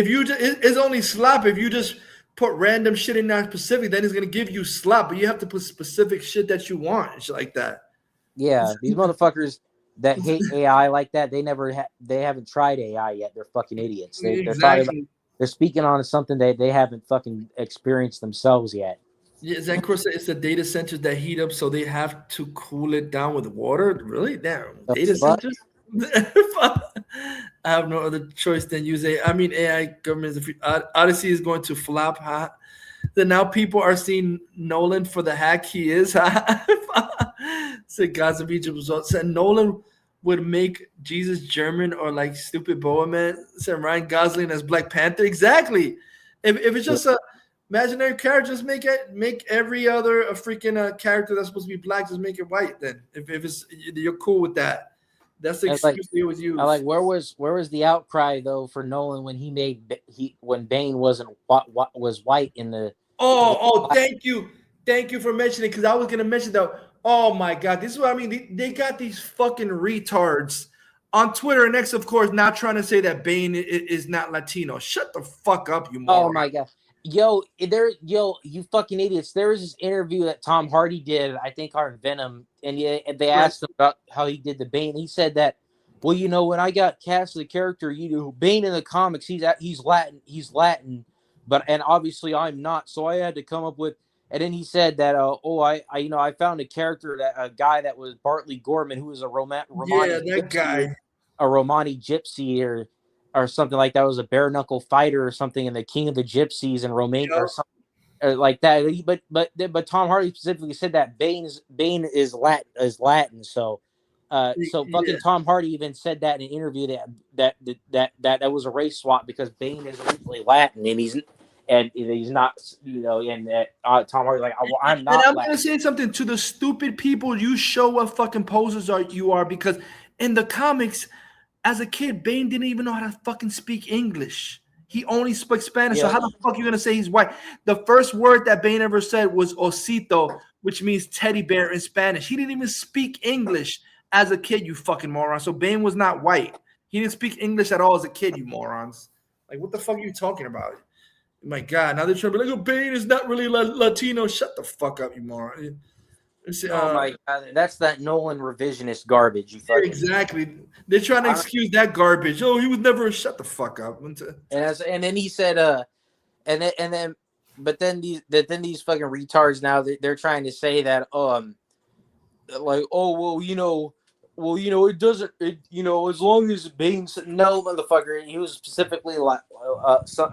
you just, it's only slap if you just put random shit in that specific, then it's gonna give you slap. But you have to put specific shit that you want and shit like that. Yeah, these motherfuckers that hate AI like that, they haven't tried AI yet. They're fucking idiots. They're speaking on something that they haven't fucking experienced themselves yet. Yeah, of course it's the data centers that heat up, so they have to cool it down with water. Really? Damn, data centers. I have no other choice than use AI. I mean, AI government is Odyssey is going to flop. Huh? Then now people are seeing Nolan for the hack he is. Said Gods of Egypt results. Said Nolan would make Jesus German or like stupid Boa Man. Said Ryan Gosling as Black Panther. Exactly. If it's just a imaginary character, just make every other freaking character that's supposed to be black, just make it white. Then if it's you're cool with that. That's the excuse they always use. Where was the outcry though for Nolan when when Bane was white in the? Thank you for mentioning, because I was gonna mention that. Oh my god, this is what I mean. They got these fucking retards on Twitter and X, of course, now trying to say that Bane is not Latino. Shut the fuck up, you moron. Oh my god. Yo, you fucking idiots. There was this interview that Tom Hardy did, I think, on Venom, and they asked him about how he did the Bane. He said that, well, when I got cast as the character, Bane in the comics, he's Latin, and obviously I'm not, so I had to come up with. And then he said that, I found a character, a guy that was Bartley Gorman, who was a Romani gypsy or something like that, was a bare knuckle fighter or something in the King of the Gypsies in Romania or something like that. But Tom Hardy specifically said that Bane is Latin. So fucking Tom Hardy even said that in an interview that was a race swap because Bane is originally Latin and he's not, and Tom Hardy's like, I'm not. And I'm Latin. gonna say something to the stupid people. You show what fucking posers you are, because in the comics, as a kid, Bane didn't even know how to fucking speak English. He only spoke Spanish. So how the fuck are you gonna say he's white? The first word that Bane ever said was osito, which means teddy bear in Spanish. He didn't even speak English as a kid, you fucking moron. So Bane was not white. He didn't speak English at all as a kid, you morons. Like, what the fuck are you talking about? My God, now they're trying to be like, oh, Bane is not really Latino. Shut the fuck up, you moron. Oh my God, that's that Nolan revisionist garbage. You fucking exactly. They're trying to excuse that garbage. Oh, he was never. Shut the fuck up. And then he said, but then these fucking retards now they're trying to say that like, oh it doesn't. As long as Bane said no, motherfucker. He was specifically like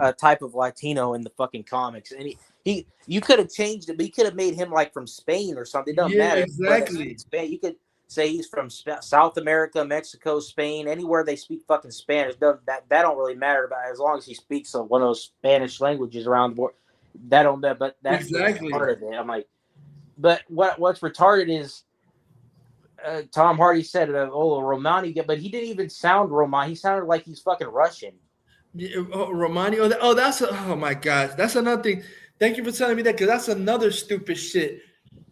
a type of Latino in the fucking comics, and you could have changed it, but you could have made him like from Spain or something. It doesn't Yeah, matter. exactly. Spain. You could say he's from South America, Mexico, Spain, anywhere they speak fucking Spanish. That don't really matter about as long as he speaks one of those Spanish languages around the world. That don't. But that's Exactly. the part of it. I'm like, but what's retarded is. Tom Hardy said, Romani, but he didn't even sound Romani. He sounded like he's fucking Russian. Yeah, Romani. Oh my gosh, that's another thing. Thank you for telling me that, because that's another stupid shit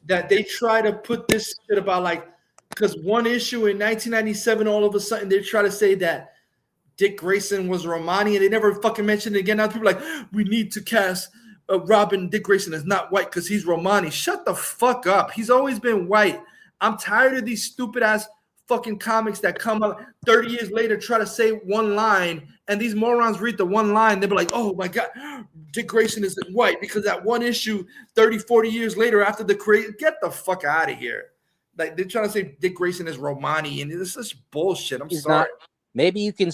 that they try to put this shit about, like, because one issue in 1997, all of a sudden they try to say that Dick Grayson was Romani, and they never fucking mentioned it again. Now people are like, we need to cast Robin. Dick Grayson is not white because he's Romani. Shut the fuck up. He's always been white. I'm tired of these stupid ass fucking comics that come up 30 years later, try to say one line, and these morons read the one line. They'll be like, oh my God, Dick Grayson isn't white because that one issue 30, 40 years later after the creation, get the fuck out of here. Like, they're trying to say Dick Grayson is Romani, and this is bullshit. I'm sorry. Maybe you can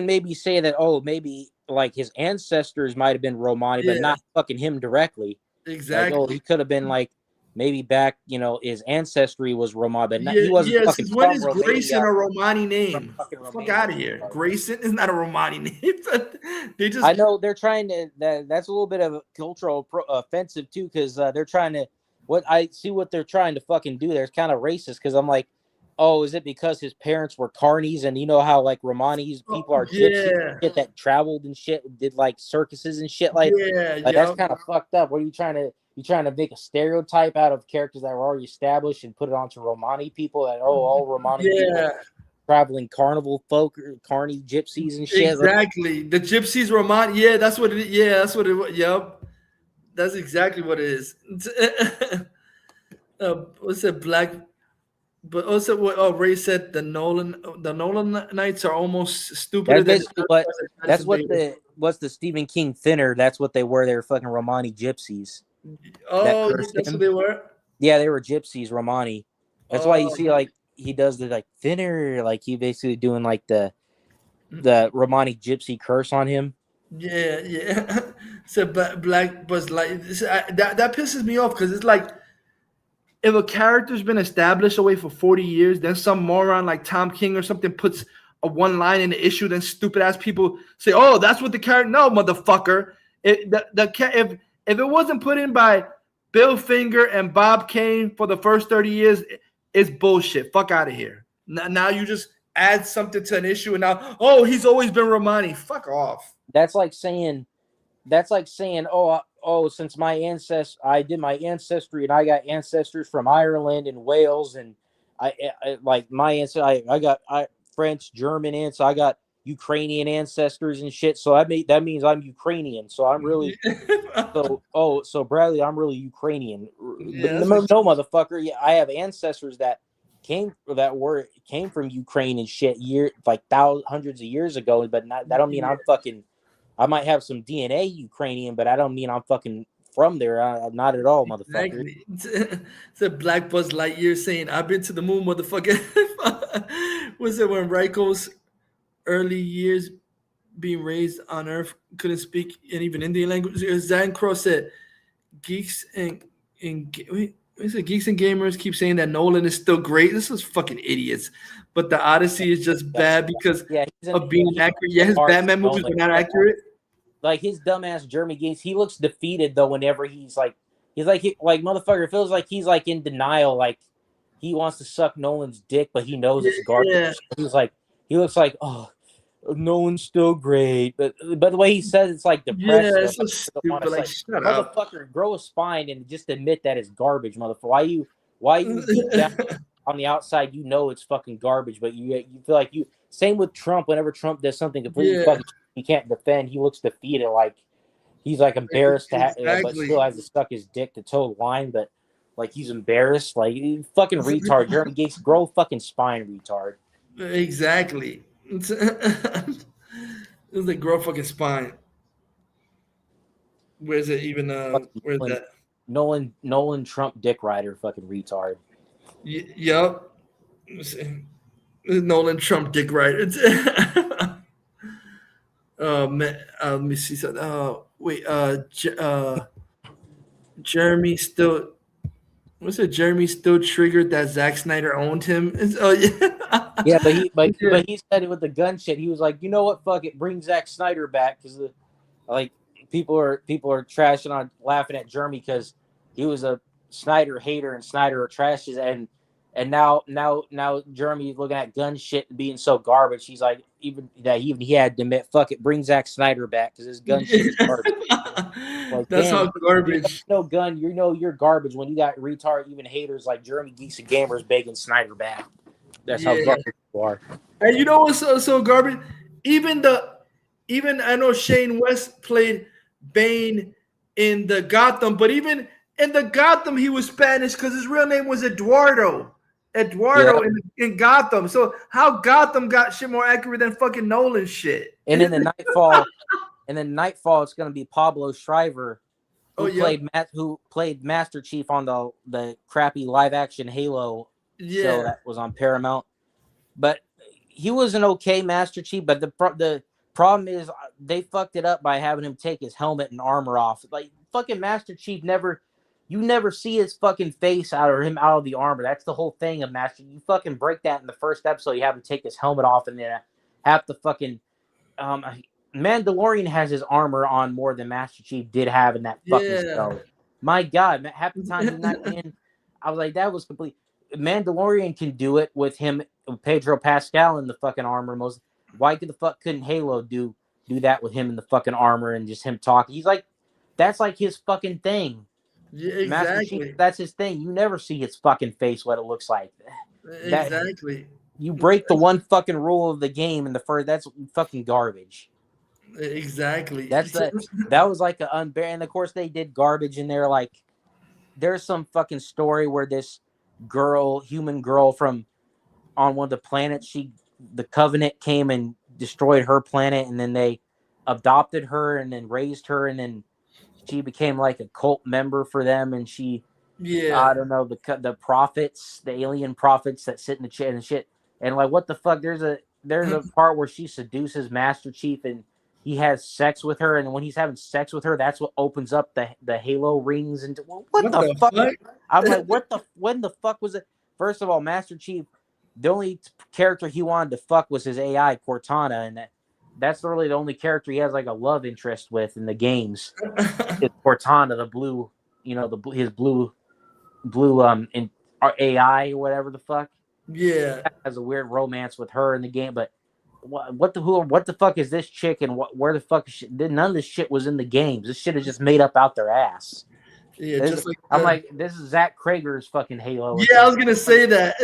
maybe say that, maybe like his ancestors might have been Romani, but not fucking him directly. Exactly. Like, he could have been like, maybe back, his ancestry was Romani, but he wasn't fucking when is Grayson a Romani name? Fuck out of here. Grayson is not a Romani name. They just. I know they're trying to. That's a little bit of a cultural offensive too, because they're trying to. What they're trying to fucking do there is kind of racist, because I'm like, oh, is it because his parents were carnies, and you know how like Romani's people are gypsies shit that traveled and shit, did like circuses and shit like that's kind of fucked up. What are you trying to? You trying to make a stereotype out of characters that were already established and put it onto Romani people that all Romani people traveling carnival folk, carny gypsies and shit. Exactly. The gypsies Romani. Yeah, that's what it is. Yeah, that's what it was. Yep. That's exactly what it is. What's it, Black? But also what Ray said, the Nolan Knights are almost stupider than what's the Stephen King thinner. That's what they were. They were fucking Romani gypsies. Oh, that's what they were? Yeah, they were gypsies, Romani. That's why you see like he does the like thinner, like he basically doing like the Romani gypsy curse on him. Yeah. So Black was like that pisses me off, because it's like, if a character's been established away for 40 years, then some moron like Tom King or something puts a one line in the issue, then stupid ass people say, "Oh, that's what the character." No, motherfucker. If it wasn't put in by Bill Finger and Bob Kane for the first 30 years, it's bullshit. Fuck out of here. Now you just add something to an issue, and now, oh, he's always been Romani. Fuck off. That's like saying, since I did my ancestry and I got ancestors from Ireland and Wales, and I like my ancestry, I got French, German ancestors, I got Ukrainian ancestors and shit. So that means I'm Ukrainian. So I'm really so Bradley, I'm really Ukrainian. No, motherfucker. Yeah, I have ancestors that came from Ukraine and shit hundreds of years ago. But that don't mean I'm fucking. I might have some DNA Ukrainian, but I don't mean I'm fucking from there. Not at all, motherfucker. Exactly. It's a Black Buzz Lightyear saying, "I've been to the moon, motherfucker." Was it when Raiko's early years being raised on Earth couldn't speak and even Indian language? Zan Crow said, "Geeks and gamers keep saying that Nolan is still great. This is fucking idiots. But the Odyssey is just bad because of being accurate. Yeah, his Batman movies were not accurate. Like his dumbass Jeremy Gates, he looks defeated though. Whenever he's like motherfucker, it feels like he's like in denial. Like he wants to suck Nolan's dick, but he knows it's garbage. Yeah. He looks like, oh, Nolan's still great, but the way he says it's like depressed. Yeah, it's so stupid. Like, shut up, motherfucker. Grow a spine and just admit that it's garbage, motherfucker. Why you deep down on the outside, you know it's fucking garbage, but you feel like you. Same with Trump. Whenever Trump does something completely fucking he can't defend, he looks defeated. Like he's like embarrassed to have, but still has to suck his dick to toe the line. But like he's embarrassed. Like fucking retard. Jeremy Gates, grow fucking spine, retard. Exactly. It's like grow fucking spine. Where's it even? Where's that? Nolan Trump dick rider, fucking retard. Yup. Nolan Trump dick right. Man, let me see something. Wait, Jeremy still. Was it Jeremy still triggered that Zack Snyder owned him? Oh yeah. Yeah, but he said it with the gun shit. He was like, you know what? Fuck it, bring Zack Snyder back because like people are trashing on laughing at Jeremy because he was a Snyder hater and Snyder trashes and now Jeremy's looking at gun shit and being so garbage. He's like even he had to admit, fuck it, bring Zack Snyder back because his gun shit is garbage. Like, That's how garbage. No gun, you're garbage when you got retard even haters like Jeremy Geeks and Gamers begging Snyder back. That's how garbage you are. And you know what's so garbage? Even I know Shane West played Bane in the Gotham, but even in the Gotham he was Spanish because his real name was Eduardo in Gotham. So how Gotham got shit more accurate than fucking Nolan shit? And in the Nightfall, it's going to be Pablo Schreiber, who played Master Chief on the crappy live action Halo show that was on Paramount. But he was an okay Master Chief. But the problem is they fucked it up by having him take his helmet and armor off. Like fucking Master Chief you never see his fucking face out of the armor. That's the whole thing of Master. You fucking break that in the first episode. You have him take his helmet off, and then have to fucking Mandalorian has his armor on more than Master Chief did have in that fucking show. My God, half the time he's not in. I was like, that was complete. Mandalorian can do it with him, Pedro Pascal in the fucking armor. Why the fuck couldn't Halo do that with him in the fucking armor and just him talking? He's like, that's like his fucking thing. Yeah, exactly. Master Chief, that's his thing. You never see his fucking face, what it looks like. Exactly. You break the one fucking rule of the game in the first. That's fucking garbage. Exactly. That was like and of course they did garbage in there. Like there's some fucking story where this human girl from on one of the planets, the Covenant came and destroyed her planet, and then they adopted her and then raised her, and then she became like a cult member for them, and she I don't know, the prophets, the alien prophets that sit in the chair and shit, and like what the fuck, there's a part where she seduces Master Chief and he has sex with her, and when he's having sex with her, that's what opens up the Halo rings. And what the fuck? I'm like, when the fuck was it? First of all, Master Chief, the only character he wanted to fuck was his AI Cortana, and that's really the only character he has like a love interest with in the games. It's Cortana, the blue, his blue in AI or whatever the fuck. Yeah, has a weird romance with her in the game, but. What the fuck is this chick and where the fuck is none of this shit was in the games. This shit is just made up out their ass. Yeah, I'm like, this is Zach Krager's fucking Halo. Yeah, I was gonna say that.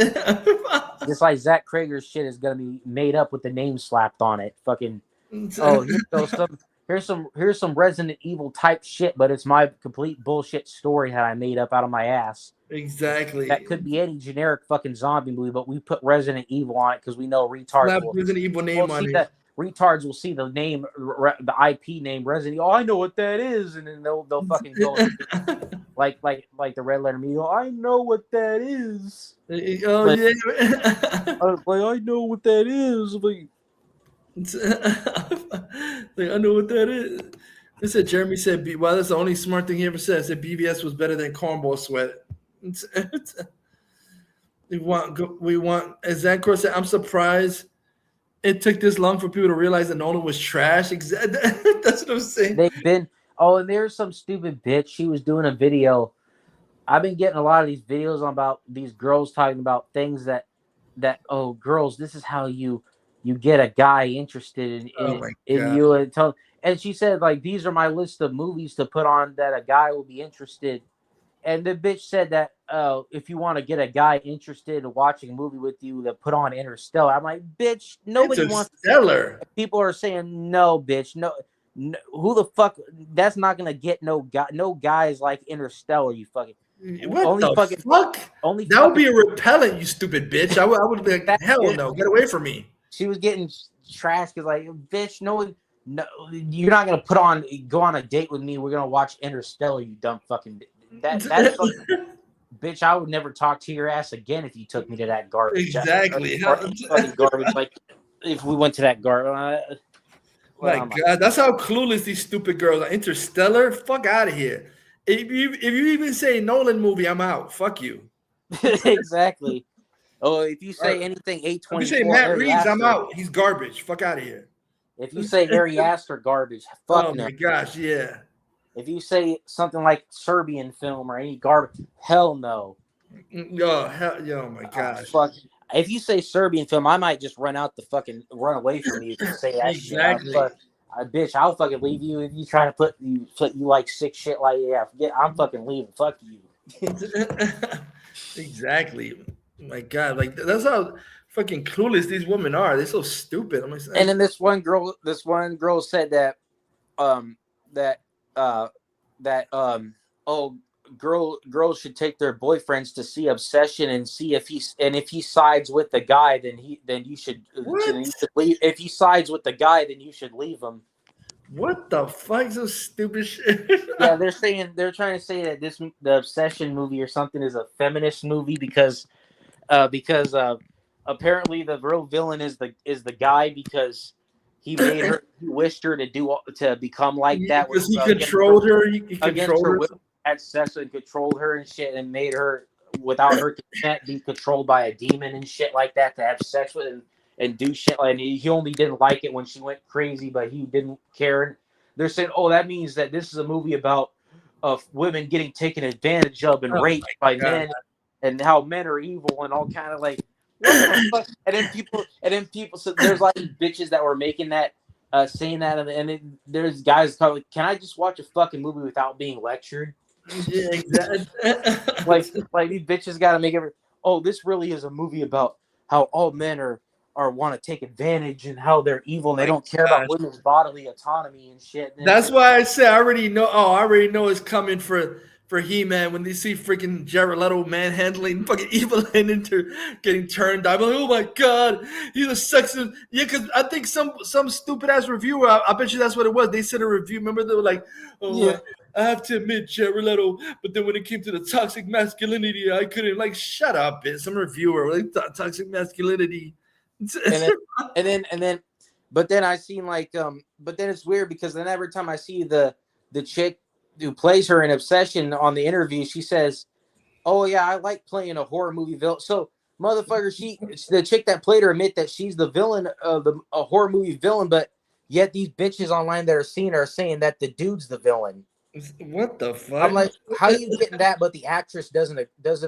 Just like Zach Krager's shit is gonna be made up with the name slapped on it. Fucking here's some Resident Evil type shit, but it's my complete bullshit story that I made up out of my ass. Exactly. That could be any generic fucking zombie movie, but we put Resident Evil on it because we know retards retards will see the name, the IP name Resident Evil. Oh, I know what that is, and then they'll fucking go like the Red Letter Media. I know what that is. Oh like, yeah. I know what that is. I know what that is. They said Jeremy said, "Well, that's the only smart thing he ever said." Said BVS was better than Cornball Sweat. We want. As Zach Cross said, I'm surprised it took this long for people to realize that Nolan was trash. Exactly. That's what I'm saying. And there's some stupid bitch. She was doing a video. I've been getting a lot of these videos about these girls talking about things that girls, this is how you get a guy interested in you. And she said, like, these are my list of movies to put on that a guy will be interested. And the bitch said that if you want to get a guy interested in watching a movie with you, that put on Interstellar. I'm like, bitch, nobody wants Interstellar. People are saying no, bitch, no. Who the fuck? That's not gonna get no guys like Interstellar. You fucking what the fuck? That would be a repellent, you stupid bitch. I would be like, hell no, get away from me. She was getting trashed because like, bitch, no, you're not gonna go on a date with me. We're gonna watch Interstellar, you dumb fucking bitch. That's fucking, bitch, I would never talk to your ass again if you took me to that garbage. Exactly. Or fucking garbage. Like if we went to that garbage. My God, that's how clueless these stupid girls are. Interstellar, fuck out of here. If you even say Nolan movie, I'm out. Fuck you. Exactly. Oh, if you say anything If you 824, say Matt Reeves, I'm Aster, out. He's garbage. Fuck out of here. If you say Ari Aster garbage, fuck Oh no. my gosh, yeah. If you say something like Serbian film or any garbage, hell no. Oh my gosh. Fuck. If you say Serbian film, I might just run away from you if you say that Exactly. shit. Bitch, I'll fucking leave you if you try to put you like sick shit like I'm fucking leaving. Fuck you. Exactly. My God, like that's how fucking clueless these women are. They're so stupid. I'm like, and then this one girl said that girls should take their boyfriends to see Obsession and see if he sides with the guy, then you should leave. If he sides with the guy, then you should leave him. What the fuck? So stupid shit. Yeah, they're trying to say that the Obsession movie or something is a feminist movie because apparently the real villain is the guy because he made her, he wished her to become like that. Because he controlled her. He controlled her. Had sex and controlled her and shit, and made her without her consent be controlled by a demon and shit like that to have sex with and do shit. And he only didn't like it when she went crazy, but he didn't care. They're saying, "Oh, that means that this is a movie about women getting taken advantage of and raped by men, and how men are evil and all kind of like." What the fuck? And then people. So there's like bitches that were making that, saying that, and there's guys like, "Can I just watch a fucking movie without being lectured?" Yeah, exactly. like these bitches got to make every. Oh, this really is a movie about how all men are want to take advantage and how they're evil and they don't care about women's bodily autonomy and shit. And that's why I say I already know it's coming for He-Man when they see freaking Jared Leto manhandling fucking Evil into getting turned down. I'm like, oh my God, he's a sexist. Yeah, because I think some stupid ass reviewer, I bet you that's what it was. They said a review. Remember they were like, oh yeah. I have to admit, Jared Leto, but then when it came to the toxic masculinity, I couldn't. Like, shut up, bitch. Some reviewer like toxic masculinity. and then, but then I seen but then it's weird because then every time I see the chick who plays her in Obsession on the interview, she says, "Oh yeah, I like playing a horror movie villain." So, motherfucker, the chick that played her admit that she's the villain of a horror movie villain, but yet these bitches online that are seeing her are saying that the dude's the villain. What the fuck? I'm like, how are you getting that? But the actress doesn't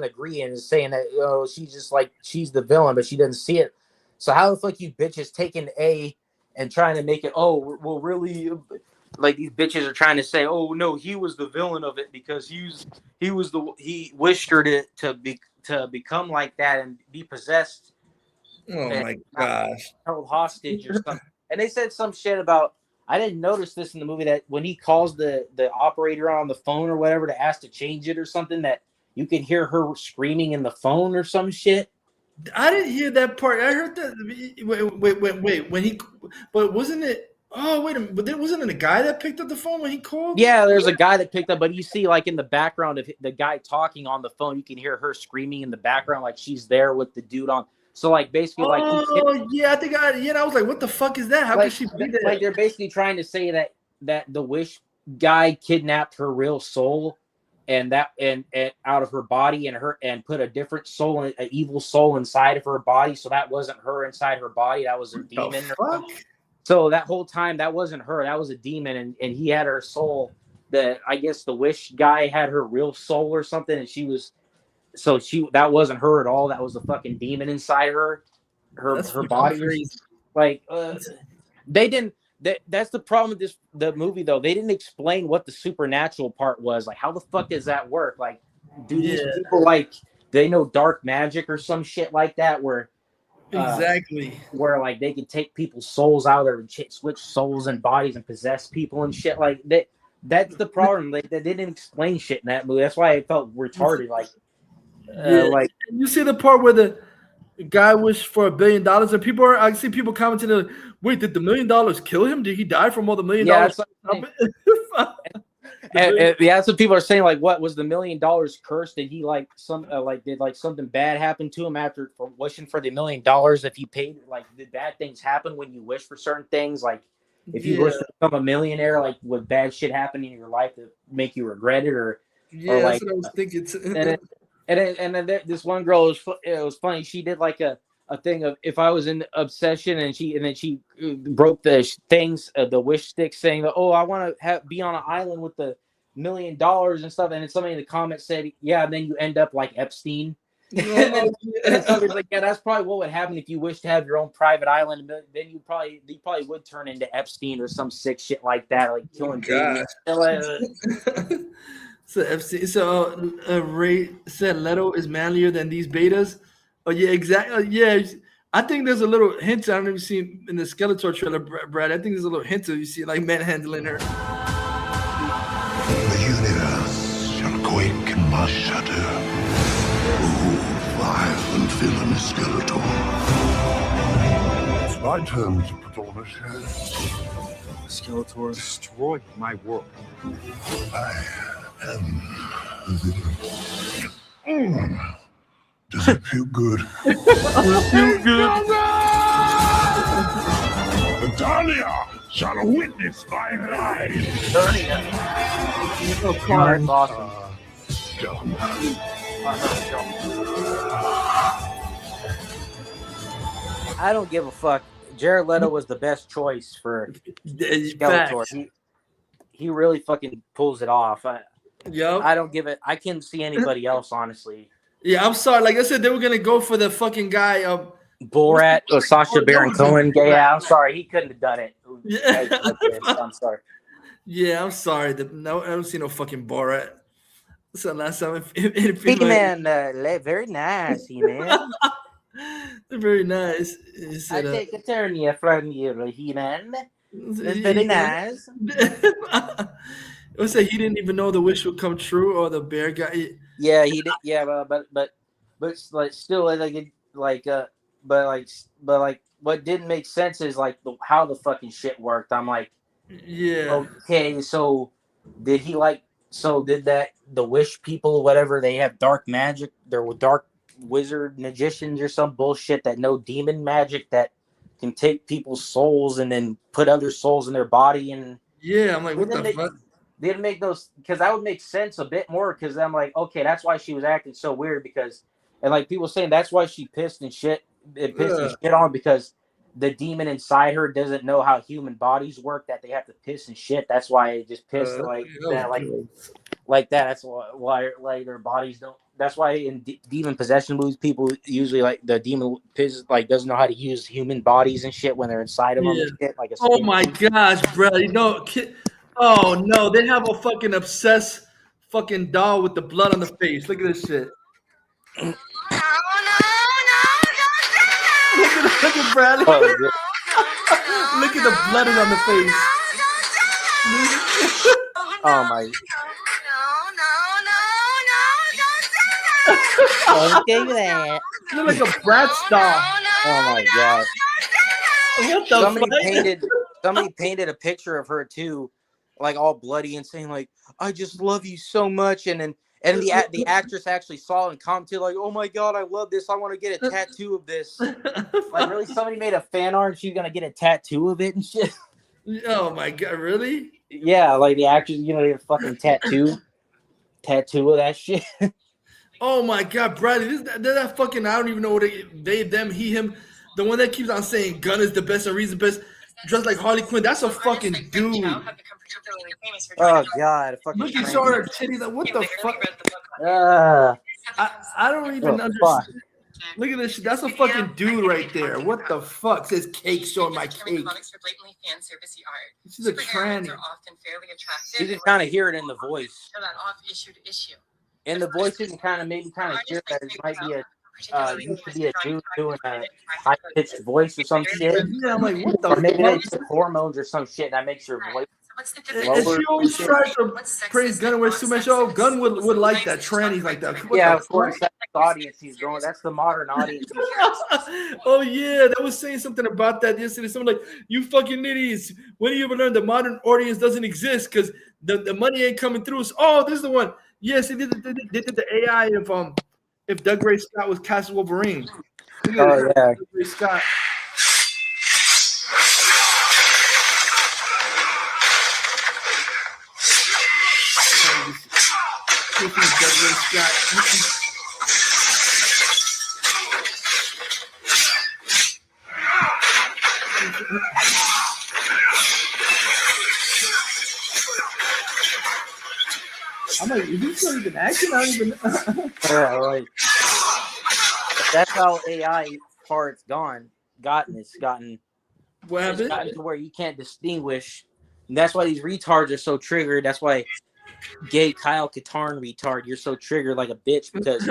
agree and is saying that she's just like she's the villain, but she doesn't see it. So how the fuck you bitches taking A and trying to make it? Oh, well, really? Like these bitches are trying to say, oh no, he was the villain of it because he wished her to become like that and be possessed. Oh my gosh! Held hostage or something. And they said some shit about. I didn't notice this in the movie that when he calls the operator on the phone or whatever to ask to change it or something, that you can hear her screaming in the phone or some shit. I didn't hear that part. I heard that. Wait. When he, but wasn't it? Oh wait a minute. But there wasn't it a guy that picked up the phone when he called? Yeah, there's a guy that picked up, but you see like in the background of the guy talking on the phone, you can hear her screaming in the background like she's there with the dude on. So like basically like yeah, I think I was like, what the fuck is that? How could she be there? Like they're basically trying to say that the Wish guy kidnapped her real soul and out of her body and put a different soul, an evil soul inside of her body. So that wasn't her inside her body. That was a demon. So that whole time that wasn't her. That was a demon, and he had her soul. I guess the Wish guy had her real soul or something, and she was. So that wasn't her at all. That was a fucking demon inside her body. Crazy. Like they didn't. That's the problem with the movie though. They didn't explain what the supernatural part was. Like how the fuck does that work? Like do these people like they know dark magic or some shit like that where exactly where like they could take people's souls out or switch souls and bodies and possess people and shit like that. That's the problem. They didn't explain shit in that movie. That's why I felt retarded. Like. Like you see the part where the guy wished for $1 billion, and I see people commenting like, "Wait, did the $1 million kill him? Did he die from all the $1 million?" And that's what people are saying. Like, what was the $1 million cursed? Did he like did like something bad happen to him after wishing for the $1 million? If he paid, like, did bad things happen when you wish for certain things? Like, if you wish to become a millionaire, like, would bad shit happen in your life that make you regret it, or like, that's what I was thinking. and then this one girl, it was funny. She did like a thing of if I was in obsession, and then she broke the things, the wish sticks, saying that, oh, I want to be on an island with the $1 million and stuff. And then somebody in the comments said, yeah, and then you end up like Epstein. And then somebody's like, yeah, that's probably what would happen if you wish to have your own private island. Then you probably would turn into Epstein or some sick shit like that, like killing babies. So Epstein. So Ray said Leto is manlier than these betas. Oh yeah, exactly. Yeah, I think there's a little hint. I don't know if you've seen in the Skeletor trailer, Brad. I think there's a little hint of you see like manhandling her. The universe shall quake in my shadow. Vile and villainous Skeletor. It's my turn to put on a show. Skeletor destroyed my world. I am the villain. Does it feel good? Natalia shall witness my life. Oh, Clark's awesome. I don't give a fuck. Jared Leto was the best choice for Skeletor. He really fucking pulls it off. I don't give it. I can't see anybody else, honestly. Yeah, I'm sorry. Like I said, they were gonna go for the fucking guy. Borat or Sacha Baron Cohen. Yeah, I'm sorry. He couldn't have done it. Yeah. I'm sorry. Yeah, I'm sorry. No, I don't see no fucking Borat. So last time, He-Man, very nice, He-Man. Very nice. I take a turn here from you, He-Man. That's very nice. I say he didn't even know the wish would come true, or the bear guy. Yeah, he did. Yeah, but like still but what didn't make sense is like how the fucking shit worked. I'm like, yeah, okay, so did he like? So did that the wish people, whatever, they have dark magic? There were dark wizard magicians or some bullshit that know demon magic that can take people's souls and then put other souls in their body. And yeah, I'm like, what the fuck? They didn't make those, because that would make sense a bit more, because I'm like, okay, that's why she was acting so weird, because, and like people saying that's why she pissed and shit on, because the demon inside her doesn't know how human bodies work, that they have to piss and shit. That's why it just pissed like that. That's why like their bodies don't. That's why in demon possession movies, people usually like the demon doesn't know how to use human bodies and shit when they're inside of them. And shit, like oh my gosh, bro! You know, oh no, they have a fucking obsessed fucking doll with the blood on the face. Look at this shit. Look at Bradley. Look at the blood on the face. Oh my. Don't do that. Look like a Bratz doll. Oh my god. What the somebody painted a picture of her too, like all bloody and saying like, "I just love you so much," and the actress actually saw it and commented like, "Oh my god, I love this. I want to get a tattoo of this." Like, really, somebody made a fan art and she's gonna get a tattoo of it and shit. Oh my god, really? Yeah, like the actress, they have a fucking tattoo of that shit. Oh my god, Bradley, that fucking, I don't even know what they, them, he, him, the one that keeps on saying gun is the best and reason best, dressed like Harley Quinn. That's a fucking dude. Oh god, fucking look at her titties. Like, what the fuck? I don't even understand. Look at this shit. That's a fucking dude right there. What the fuck? It says cake, showing my cake. She's a tranny. You can kind of hear it in the voice. In the voice, you can kind of hear that it might be used to be a dude doing a high pitched voice or some shit. Yeah, I'm like, what the fuck? Or maybe they took hormones or some shit, and that makes your voice. And she always tries to praise Gunn with Superman show. Gunn would like that. Trannies like that. Yeah, of course. audience he's going. That's the modern audience. Oh yeah, that was saying something about that yesterday. Someone like, you fucking idiots. When do you ever learn the modern audience doesn't exist because the money ain't coming through? So, oh, this is the one. Yes, they did the AI if Doug Ray Scott was cast as Wolverine. Oh yeah. Doug Ray Scott. Doug Ray Scott. I'm like, is this not even acting? I don't even know. Yeah, like that's how AI far it's gotten. It's gotten to where you can't distinguish. And that's why these retards are so triggered. That's why gay Kyle Katarn retard, you're so triggered like a bitch because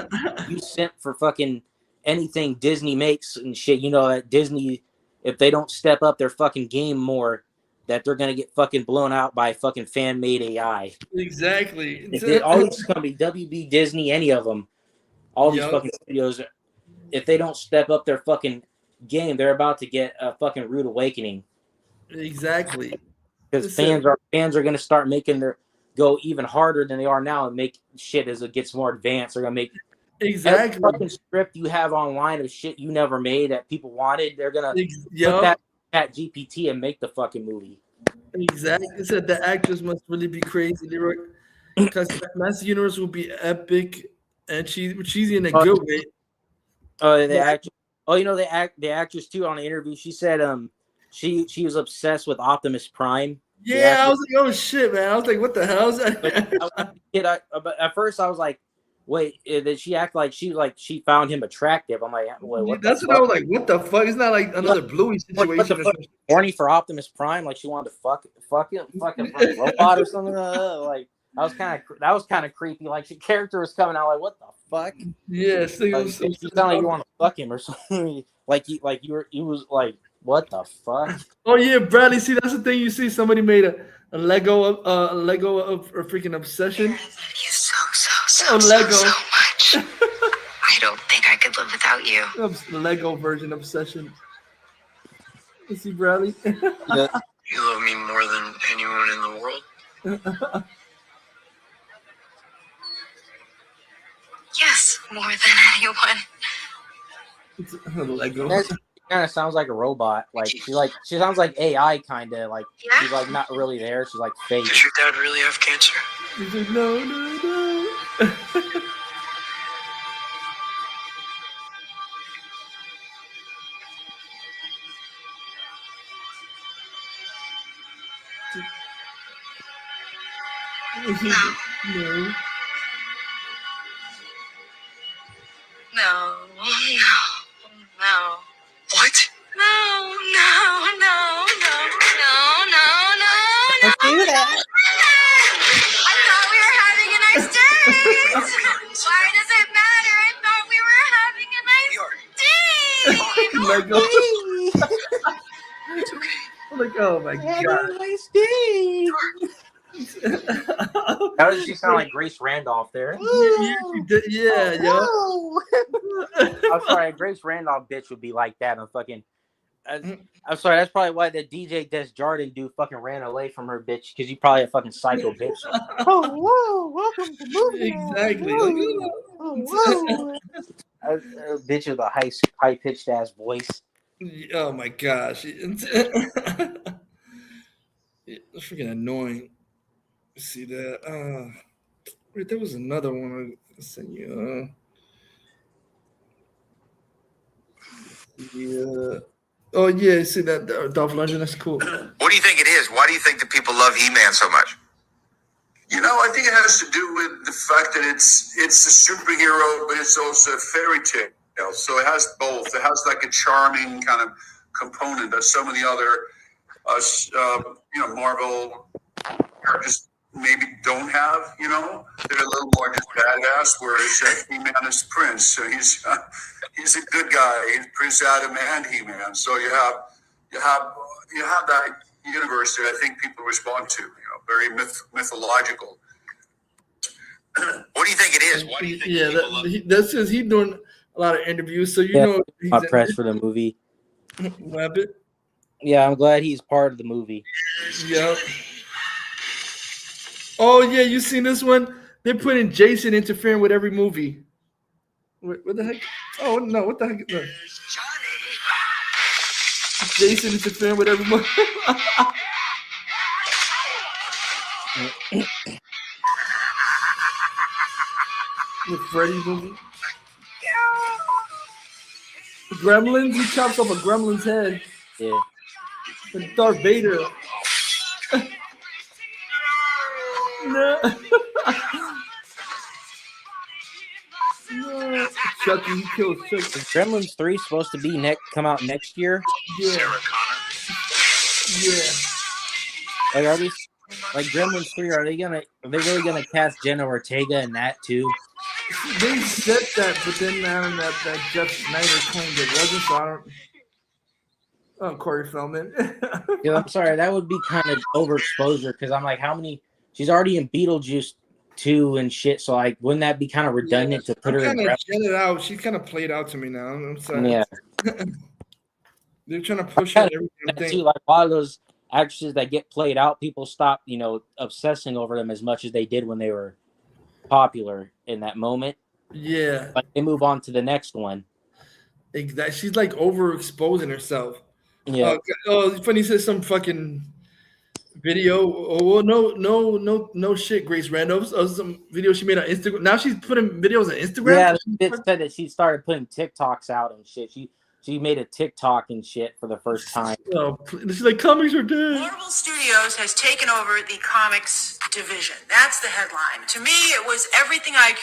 you sent for fucking anything Disney makes and shit. You know that Disney, if they don't step up their fucking game more, that they're gonna get fucking blown out by fucking fan-made AI. Exactly. All these companies, WB, Disney, any of them, all these fucking studios, if they don't step up their fucking game, they're about to get a fucking rude awakening. Exactly. Because fans are gonna start making their go even harder than they are now and make shit as it gets more advanced. They're gonna make every fucking script you have online of shit you never made that people wanted. They're gonna put that at GPT and make the fucking movie. Exactly. It said the actress must really be crazy, Leroy, because Master Universe will be epic, and she's in a good way. The actress. Oh, you know the actress too on the interview. She said she was obsessed with Optimus Prime. Yeah, I was like, oh shit, man. I was like, what the hell is that? But at first I was like, wait, did she act like she found him attractive? I'm like, wait, what? That's what I was like. What the fuck? It's not like another Bluey situation. What the fuck? Horny for Optimus Prime? Like she wanted to fuck him, fucking robot or something. Like that was kind of creepy. Like the character was coming out like, what the fuck? Yes, you sound like you want to fuck him or something. like you was like, what the fuck? Oh yeah, Bradley. See, that's the thing. You see, somebody made a Lego of a freaking obsession. So much. I don't think I could live without you. Lego version obsession. You see, Bradley? Yeah. You love me more than anyone in the world. Yes, more than anyone. Lego. Kind of sounds like a robot. Like she sounds like AI kind of like she's like not really there. She's like fake. Does your dad really have cancer? He's like, no. No. What? No. Don't do that. I thought we were having a nice date. Why does it matter? I thought we were having a nice date. It's okay. I'm like, oh my god. Nice day. How does she sound like Grace Randolph there? Yeah, she did. Yeah, yo. I'm sorry, Grace Randolph bitch would be like that on fucking. I'm sorry, that's probably why the DJ Desjardins dude fucking ran away from her bitch because you probably a fucking psycho bitch. Oh, whoa, welcome to movie. Exactly. Bitch with a high pitched ass voice. Oh my gosh. It's freaking annoying. See that? Wait, there was another one I sent you. Yeah. Oh yeah, see that Dolph Lundgren? That's cool. What do you think it is? Why do you think that people love He-Man so much? You know, I think it has to do with the fact that it's a superhero, but it's also a fairy tale. So it has both. It has like a charming kind of component that some of the other, Marvel characters maybe don't have. You know, they're a little more just badass. Whereas He-Man is Prince, so he's a good guy. He's Prince Adam and He-Man. So you have that universe that I think people respond to. You know, very mythological. What do you think it is? Why do you think people love it? That's because he's doing a lot of interviews, so Yeah, he's my press for the movie. Rabbit. Yeah, I'm glad he's part of the movie. Yep. Oh yeah, you seen this one? They're putting Jason interfering with every movie. What the heck? Oh no, what the heck? No. Jason interfering with every movie. The Freddy movie. Gremlins, he chops off a gremlin's head. Yeah. And Darth Vader. No. No. Chucky, he kills Chucky. Is Gremlins 3 supposed to be come out next year? Yeah. Yeah. Like, are these like Gremlins 3? Are they really gonna cast Jenna Ortega in that too? They said that, but then that Jeff Snyder claimed it wasn't. So I don't. Oh, Corey Feldman. Yeah, I'm sorry. That would be kind of overexposure because I'm like, how many? She's already in Beetlejuice 2 and shit. So like, wouldn't that be kind of redundant to put her in? It out. She's kind of played out to me now. I'm sorry. Yeah. They're trying to push it. Too, like a lot of those actresses that get played out, people stop, obsessing over them as much as they did when they were popular in that moment. Yeah. Like they move on to the next one. Exactly. She's like overexposing herself. Yeah. It's funny. He says some fucking video. Oh no shit. Grace Randolph. Some video she made on Instagram. Now she's putting videos on Instagram. Yeah, it said that she started putting TikToks out and shit. She made a TikTok and shit for the first time. Oh, she's like, comics are dead. Marvel Studios has taken over the comics division. That's the headline. To me, it was everything I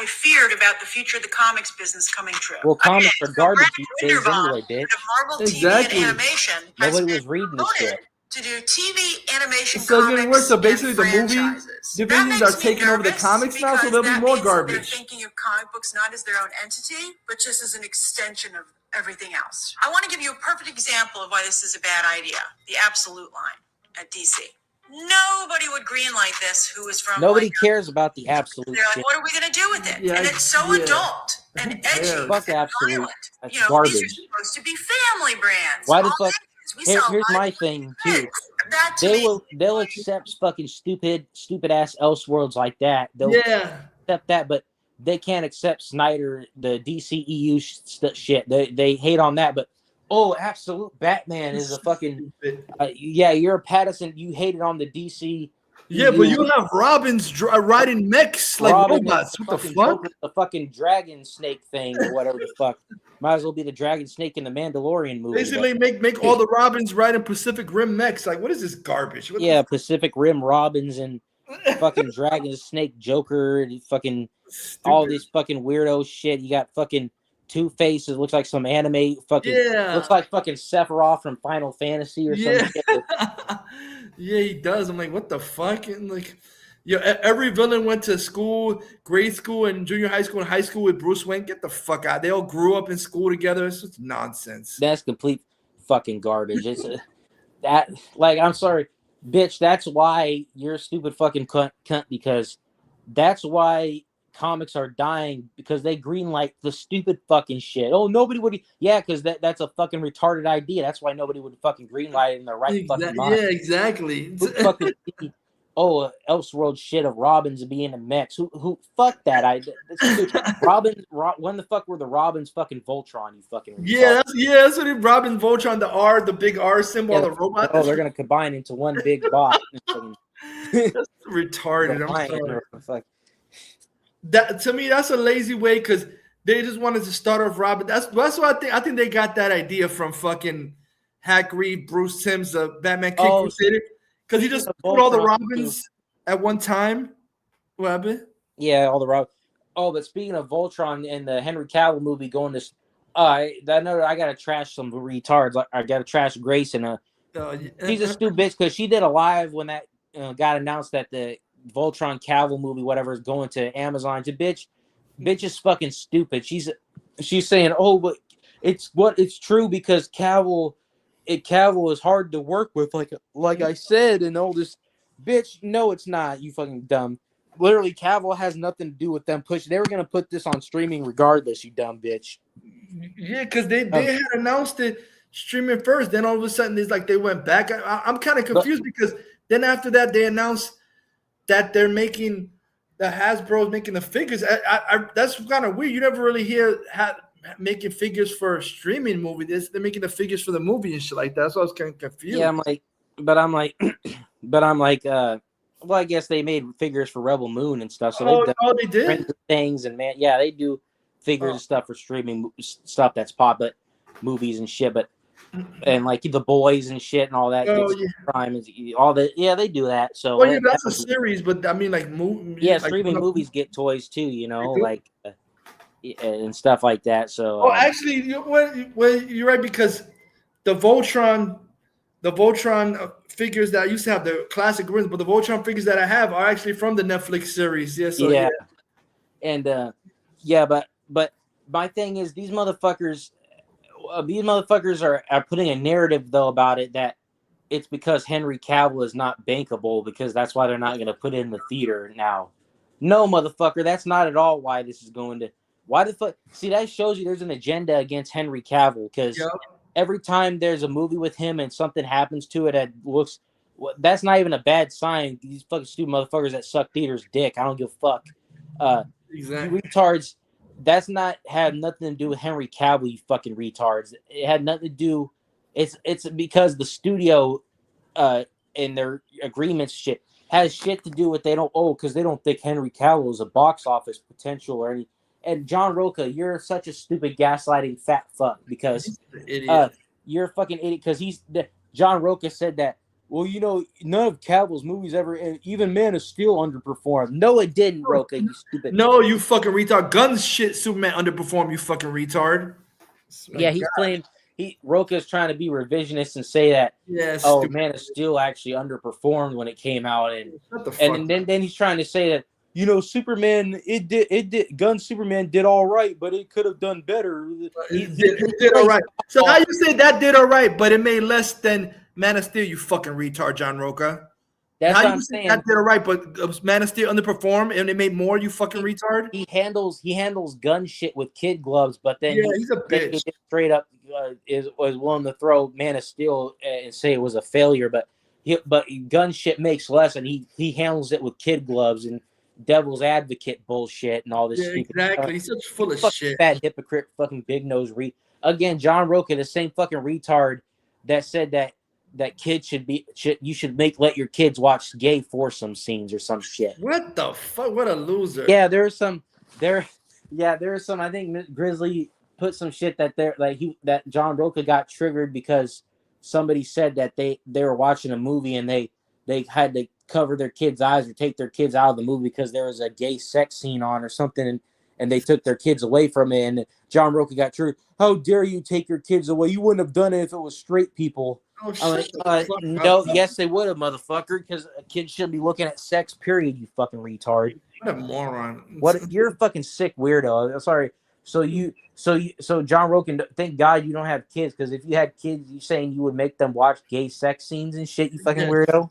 feared about the future of the comics business coming true. Well, comics are garbage these days anyway, bitch. Marvel TV and animation Nobody was reading this shit. To do TV animation So it's gonna comics work. So basically, the movie franchises. divisions are taking over the comics now, so there'll be more garbage. They're thinking of comic books not as their own entity, but just as an extension of everything else. I want to give you a perfect example of why this is a bad idea. The absolute line at DC. Nobody would greenlight this who is from. Nobody cares about the absolute. They're like, shit. what are we going to do with it? Yeah, and it's so adult and edgy. Fuck and absolute. violent. That's garbage. These are supposed to be family brands. Why the All fuck? we sell Here's my live thing too. That to me, They'll accept fucking stupid ass Elseworlds like that. They'll accept that, but they can't accept Snyder, the DCEU shit. They hate on that, but absolute Batman is a fucking you're a Pattison. You hated on the DC. Yeah, but you have Robins riding mechs like robots. What the fuck? The fucking dragon snake thing or whatever the fuck. Might as well be the dragon snake in the Mandalorian movie. Basically, make all the Robins riding Pacific Rim mechs. Like, what is this garbage? Pacific Rim Robins and fucking dragon snake Joker and fucking all these fucking weirdo shit. You got fucking Two-Face. It looks like some anime fucking. Looks like fucking Sephiroth from Final Fantasy or something. Yeah, he does. I'm like, what the fuck? And like, every villain went to school, grade school, and junior high school and high school with Bruce Wayne. Get the fuck out. They all grew up in school together. It's just nonsense. That's complete fucking garbage. It's I'm sorry, bitch. That's why you're a stupid fucking cunt because that's why comics are dying because they greenlight the stupid fucking shit. Oh, nobody would. Yeah, because that's a fucking retarded idea. That's why nobody would fucking greenlight it in the right fucking mind. Yeah, exactly. Fucking Elseworld shit of Robins being a mech. Who fuck that? Robin. When the fuck were the Robins fucking Voltron? You fucking that's what it. Robin Voltron, the big R symbol, the robot. Oh, they're gonna combine into one big bot. That's retarded. I'm sorry. That to me, that's a lazy way because they just wanted to start off Robin. That's what I think they got that idea from fucking Hack Reed, Bruce Timm's Batman King Crusader. Because he just put all the Robins at one time. What happened? Yeah, all the Robins. Oh, but speaking of Voltron and the Henry Cavill movie going to, I gotta trash some retards. I gotta trash Grayson. She's a stupid bitch because she did a live when that got announced that the Voltron Cavill movie, whatever, is going to Amazon. Bitch is fucking stupid. She's saying, but it's true because Cavill is hard to work with, like I said, and all this. Bitch, no, it's not. You fucking dumb. literally Cavill has nothing to do with them pushing. They were gonna put this on streaming regardless. You dumb bitch. Yeah, because they had announced it streaming first. Then all of a sudden, it's like they went back. I'm kind of confused because then after that, they announced that they're making the Hasbro's making the figures. That's kind of weird. You never really hear making figures for a streaming movie. They're making the figures for the movie and shit like that. So I was kind of confused. Yeah, I'm like, well, I guess they made figures for Rebel Moon and stuff. So they did things and man, yeah, they do figures and stuff for streaming stuff that's but movies and shit, but and like The Boys and shit and all that. Crime and all that. Yeah, they do that. So well, yeah, that's a series, but I mean, like streaming movies get toys too. You know, like and stuff like that. So actually, you're right because the Voltron figures that I used to have, the classic ones, but the Voltron figures that I have are actually from the Netflix series. Yeah, so yeah. And but my thing is these motherfuckers are putting a narrative though about it that it's because Henry Cavill is not bankable because that's why they're not going to put it in the theater now. No, motherfucker, that's not at all why this is going to. Why the fuck? See, that shows you there's an agenda against Henry Cavill because every time there's a movie with him and something happens to it that looks, that's not even a bad sign. These fucking stupid motherfuckers that suck theaters dick. I don't give a fuck. Exactly. Retards. That's not had nothing to do with Henry Cavill. You fucking retards. It had nothing to do. It's because the studio, and their agreements shit has shit to do with they don't because they don't think Henry Cavill is a box office potential or any. And John Roca, you're such a stupid gaslighting fat fuck because you're a fucking idiot because John Roca said that. Well, you know, none of Cavill's movies ever, even Man of Steel underperformed. No, it didn't, Roca, you stupid. No, you fucking retard. Guns shit, Superman underperformed, you fucking retard. Yeah, he's playing. Roca's trying to be revisionist and say that, Man of Steel actually underperformed when it came out. And then he's trying to say that, you know, Superman, Gun Superman did all right, but it could have done better. It did all right. So how you say that did all right, but it made less than Man of Steel, you fucking retard, John Roca. That's how what I'm saying. That did all right, but Man of Steel underperformed and it made more, you fucking retard. He handles gun shit with kid gloves, but then he's a bitch. He straight up was willing to throw Man of Steel and say it was a failure, but gun shit makes less, and he handles it with kid gloves and devil's advocate bullshit and all this. Exactly, he's such full of shit. Fat hypocrite, fucking big nose again. John Roca, the same fucking retard that said that kids you should let your kids watch gay foursome scenes or some shit. What the fuck? What a loser. Yeah, there's some. I think Grizzly put some shit that John Roca got triggered because somebody said that they were watching a movie and they had to cover their kids' eyes or take their kids out of the movie because there was a gay sex scene on or something, and they took their kids away from it. And John Roca got triggered. How dare you take your kids away? You wouldn't have done it if it was straight people. No, yes, they would have, motherfucker, because a kid shouldn't be looking at sex, period, you fucking retard. What a moron. You're a fucking sick weirdo. I'm sorry. So John Roca, thank God you don't have kids, because if you had kids, you saying you would make them watch gay sex scenes and shit, you fucking weirdo.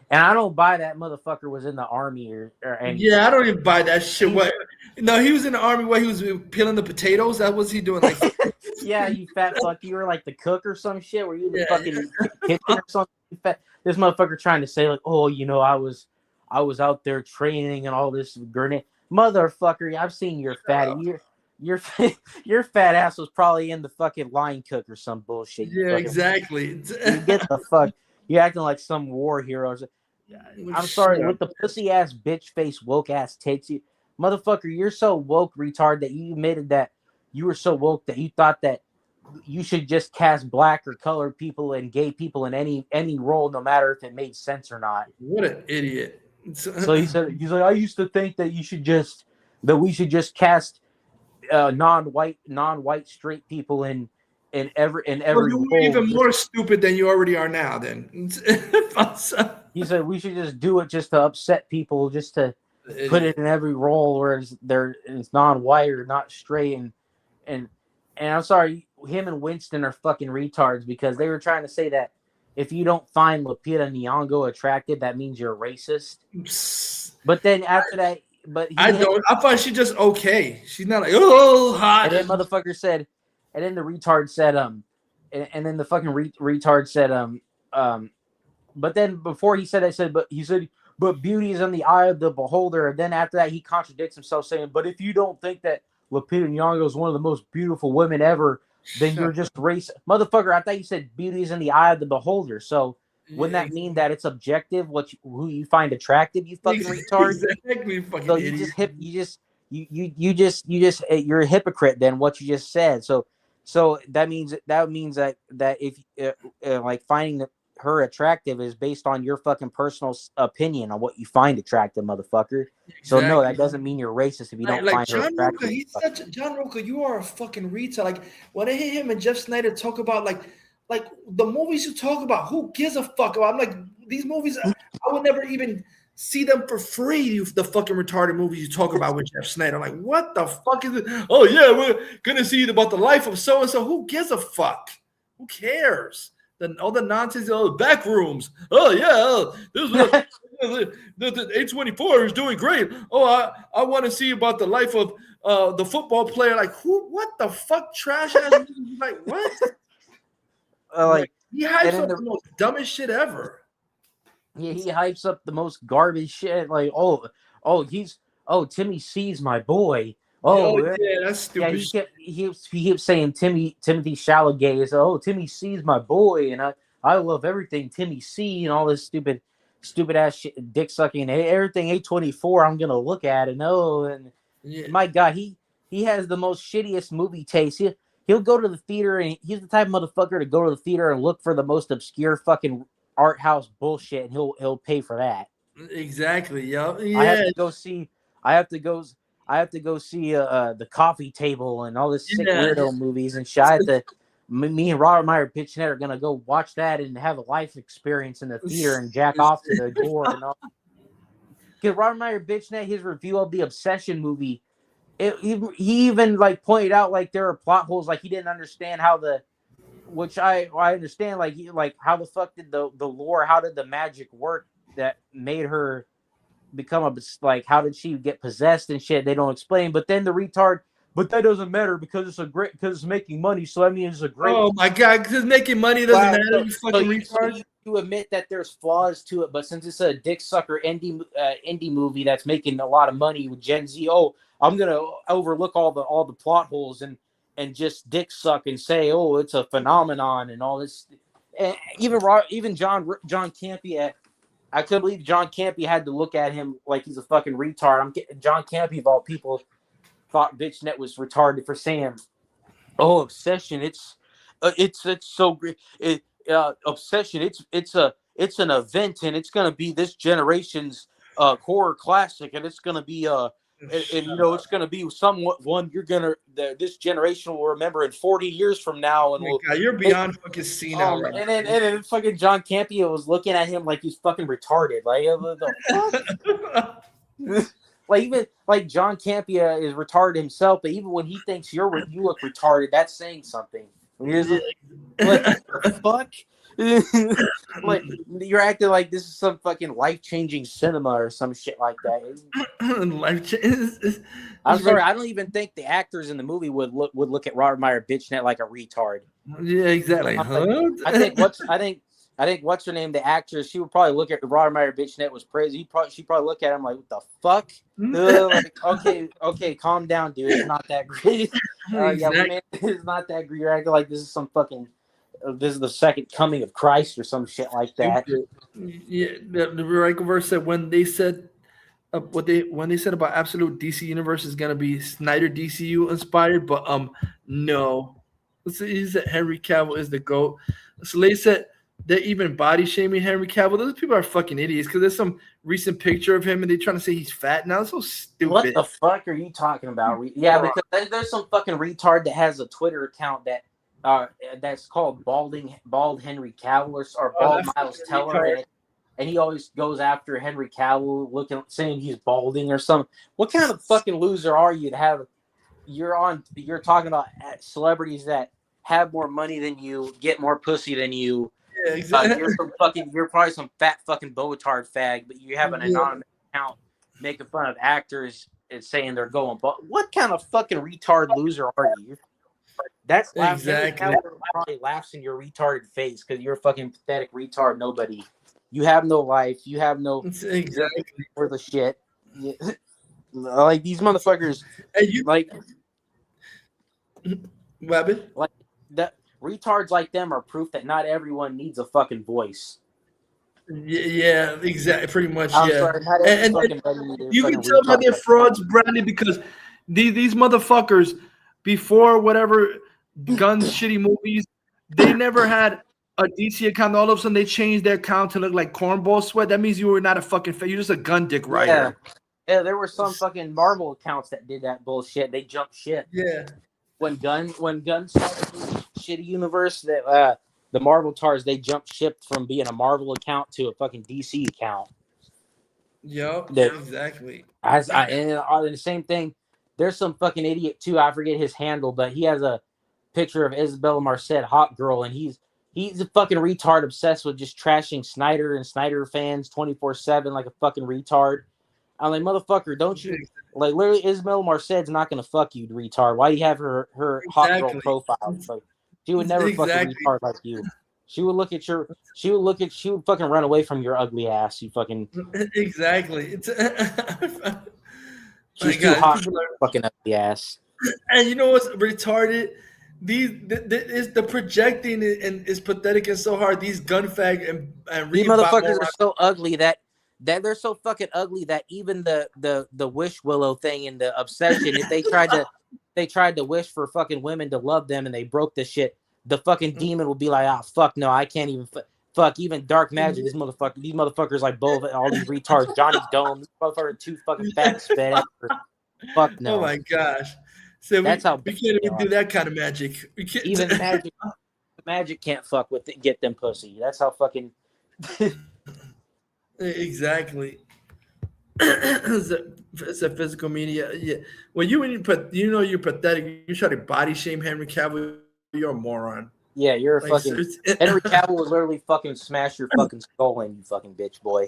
And I don't buy that motherfucker was in the army or anything. Yeah, I don't even buy that shit. What? No, he was in the army where he was peeling the potatoes. That was he doing? Like, yeah, you fat fuck. You were like the cook or some shit. Were you the fucking kitchen or something? This motherfucker trying to say like, oh, you know, I was out there training and all this grenade. Motherfucker, I've seen your fat. Your fat ass was probably in the fucking line cook or some bullshit. Yeah, exactly. You get the fuck. You acting like some war hero. I'm sorry, with the pussy ass bitch face woke ass takes you, motherfucker. You're so woke retard that you admitted that you were so woke that you thought that you should just cast black or colored people and gay people in any role, no matter if it made sense or not. What an idiot! So he's like, I used to think that we should just cast non-white straight people in every well, you were even more stupid than you already are now. Then he said we should just do it just to upset people, just to put it in every role where it's non-white or not straight. And I'm sorry, him and Winston are fucking retards because they were trying to say that if you don't find Lupita Nyong'o attractive, that means you're a racist. But then after that, I find she just okay. She's not like hot. And then motherfucker said, and then the retard said and then the fucking retard said but then before he said that, but beauty is in the eye of the beholder. And then after that, he contradicts himself, saying, but if you don't think that Lupita Nyong'o is one of the most beautiful women ever, then you're just racist. Motherfucker, I thought you said beauty is in the eye of the beholder. So wouldn't that mean that it's objective who you find attractive, you fucking retard? Exactly, fucking so idiot. You're a hypocrite then, what you just said. So that means that if like finding her attractive is based on your fucking personal opinion on what you find attractive, motherfucker. So no, that doesn't mean you're racist if you don't find her attractive. John Roca, you are a fucking retard. Like when I hear him and Jeff Snyder talk about like the movies you talk about, who gives a fuck about? I'm like, these movies, I would never even see them for free. The fucking retarded movies you talk about with Jeff Snyder. I'm like, what the fuck is it? Oh yeah, we're gonna see about the life of so and so. Who gives a fuck? Who cares? All the nonsense, all the back rooms. Oh yeah, this the A24 is doing great. Oh, I want to see about the life of the football player. Like who? What the fuck? Trash ass. Like what? He hypes up the most dumbest shit ever. Yeah, he hypes up the most garbage shit. Like Timmy C's my boy. Yeah, that's stupid. Yeah, he kept saying Timothy Chalamet. Oh, Timmy C's my boy, and I love everything Timmy C and all this stupid ass shit, dick sucking, everything A24. I'm gonna look at and my God, he has the most shittiest movie taste. He'll go to the theater, and he's the type of motherfucker to go to the theater and look for the most obscure fucking art house bullshit, and he'll pay for that. Exactly. Yeah. I have to go see the Coffee Table and all this sick weirdo movies and shit. Me and Robert Meyer Pitchnet are gonna go watch that and have a life experience in the theater and jack off to the door and all. Because Robert Meyer Pitchnet, his review of the Obsession movie, he even like pointed out like there are plot holes, like he didn't understand how which I understand, like how the fuck did the lore, how did the magic work that made her become how did she get possessed and shit? They don't explain. But then the retard, but that doesn't matter because it's making money. So I mean, it's a great. Oh my God, because making money doesn't matter. You fucking retard. You admit that there's flaws to it, but since it's a dick sucker indie movie that's making a lot of money with Gen Z, I'm gonna overlook all the plot holes and just dick suck and say, it's a phenomenon and all this. And even John Campy I couldn't believe John Campy had to look at him like he's a fucking retard. John Campy, of all people, thought BitchNet was retarded for saying, Obsession, it's so great. Obsession, it's an event, and it's gonna be this generation's horror classic, and it's gonna be it's gonna be somewhat one this generation will remember in 40 years from now. And you're beyond fucking senile. Right and then fucking John Campia was looking at him like he's fucking retarded. Like the fuck? Like even like John Campia is retarded himself, but even when he thinks you look retarded, that's saying something. Like fuck. Like you're acting like this is some fucking life-changing cinema or some shit like that. I'm sorry, I don't even think the actors in the movie would look at Robert Meyer Bitchnet like a retard. Yeah, exactly. I think what's her name, the actress, she would probably look at Robert Meyer Bitchnet was crazy. She'd probably look at him like, what the fuck? Like, okay, calm down, dude. It's not that great. It's not that great. You're acting like this is some fucking. This is the second coming of Christ or some shit like that. Yeah, the verse said when they said when they said about Absolute DC Universe is gonna be Snyder DCU inspired, but no. He said Henry Cavill is the GOAT. So they said they're even body shaming Henry Cavill. Those people are fucking idiots because there's some recent picture of him and they're trying to say he's fat now. It's so stupid. What the fuck are you talking about? Yeah, because there's some fucking retard that has a Twitter account that's called Bald Henry Cavill or Bald Miles Teller, and he always goes after Henry Cavill, saying he's balding or something. What kind of fucking loser are you to have? You're talking about celebrities that have more money than you, get more pussy than you, Yeah, exactly. You're probably some fat fucking Boatard fag, but you have an anonymous account making fun of actors and saying they're going. But what kind of fucking retard loser are you? That's exactly. Probably laughs in your retarded face because you're a fucking pathetic retard. Nobody. You have no life. You have no exactly for the shit. Like these motherfuckers. And you like. Rabbit? Like that retards like them are proof that not everyone needs a fucking voice. Yeah, exactly. Pretty much, I'm yeah. sorry, And you can tell by their frauds, Brandy, because these motherfuckers, before whatever gun shitty movies, they never had a DC account. All of a sudden, they changed their account to look like Cornball Sweat. That means you were not a fucking you're just a gun dick writer. Yeah, there were some fucking Marvel accounts that did that bullshit. They jumped shit. Yeah. When guns started doing shitty universe, that the Marvel tars, they jumped ship from being a Marvel account to a fucking DC account. Yep, exactly. And the same thing. There's some fucking idiot too. I forget his handle, but he has a picture of Isabella Marcet, hot girl, and he's a fucking retard obsessed with just trashing Snyder and Snyder fans 24/7 like a fucking retard. I'm like, motherfucker, don't you like literally Isabel Marcet's not gonna fuck you, retard. Why do you have her hot girl profile? Like, she would never fuck a retard like you. She would fucking run away from your ugly ass, you fucking exactly. She's too hot for fucking ugly ass. And you know what's retarded? The projecting is pathetic and so hard. These gun fag and these motherfuckers are so ugly that they're so fucking ugly that even the wish willow thing and the obsession, if they tried to wish for fucking women to love them and they broke the shit, the fucking demon would be like, ah, fuck no, I can't even fuck even dark magic. These motherfuckers like both all these retards, Johnny Dome, these motherfuckers too fucking fat spit. Fuck no. Oh my gosh. So that's how we can't even do that kind of magic. We can't even magic can't fuck with it, get them pussy. That's how fucking exactly. It's a physical media. Yeah. When you're pathetic, you try to body shame Henry Cavill, you're a moron. Yeah, you're a fucking Henry Cavill would literally fucking smash your fucking skull in, you fucking bitch boy.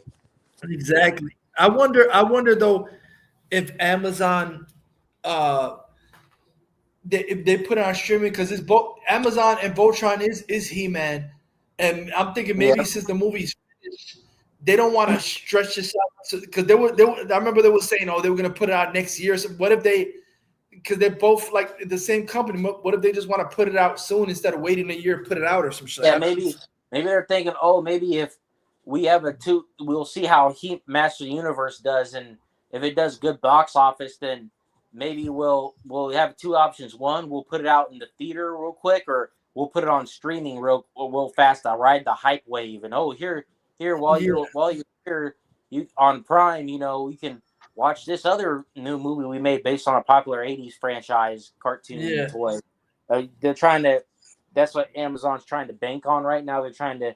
Exactly. I wonder though if Amazon if they put it on streaming, because it's both Amazon and Voltron is He-Man, and I'm thinking maybe since the movie's finished, they don't want to stretch this out because I remember they were saying, oh, they were going to put it out next year. So what if they, because they're both like the same company, what if they just want to put it out soon instead of waiting a year to put it out or some shit? Yeah, maybe they're thinking, oh, maybe if we have we'll see how Master of the Universe does, and if it does good box office, then maybe we'll have two options. One, we'll put it out in the theater real quick, or we'll put it on streaming real fast. I'll ride the hype wave, and here while you're here, you on Prime, you can watch this other new movie we made based on a popular '80s franchise cartoon toy. They're trying to. That's what Amazon's trying to bank on right now. They're trying to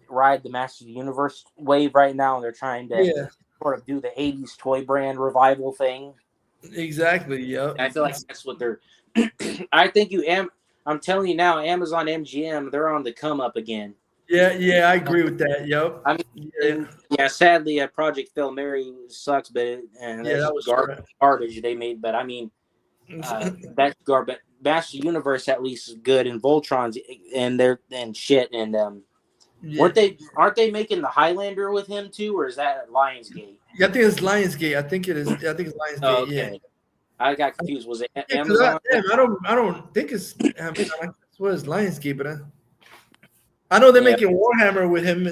ride the Master of the Universe wave right now, and they're trying to sort of do the '80s toy brand revival thing. Exactly. Yeah. I feel like that's what they're. I think I'm telling you now, Amazon MGM, they're on the come up again. Yeah, I agree with that. Yep. I mean, sadly, Project Hail Mary sucks, but that was garbage they made. But I mean, that's garbage. Master Universe at least is good, and Voltron's and shit. And aren't they making the Highlander with him too, or is that Lionsgate? Yeah, I think it's Lionsgate. I think it is. I think it's Lionsgate. Oh, okay. Yeah. I got confused. Was it Amazon? I don't think it's Amazon. I swear it's Lionsgate, but I know they're making Warhammer with him.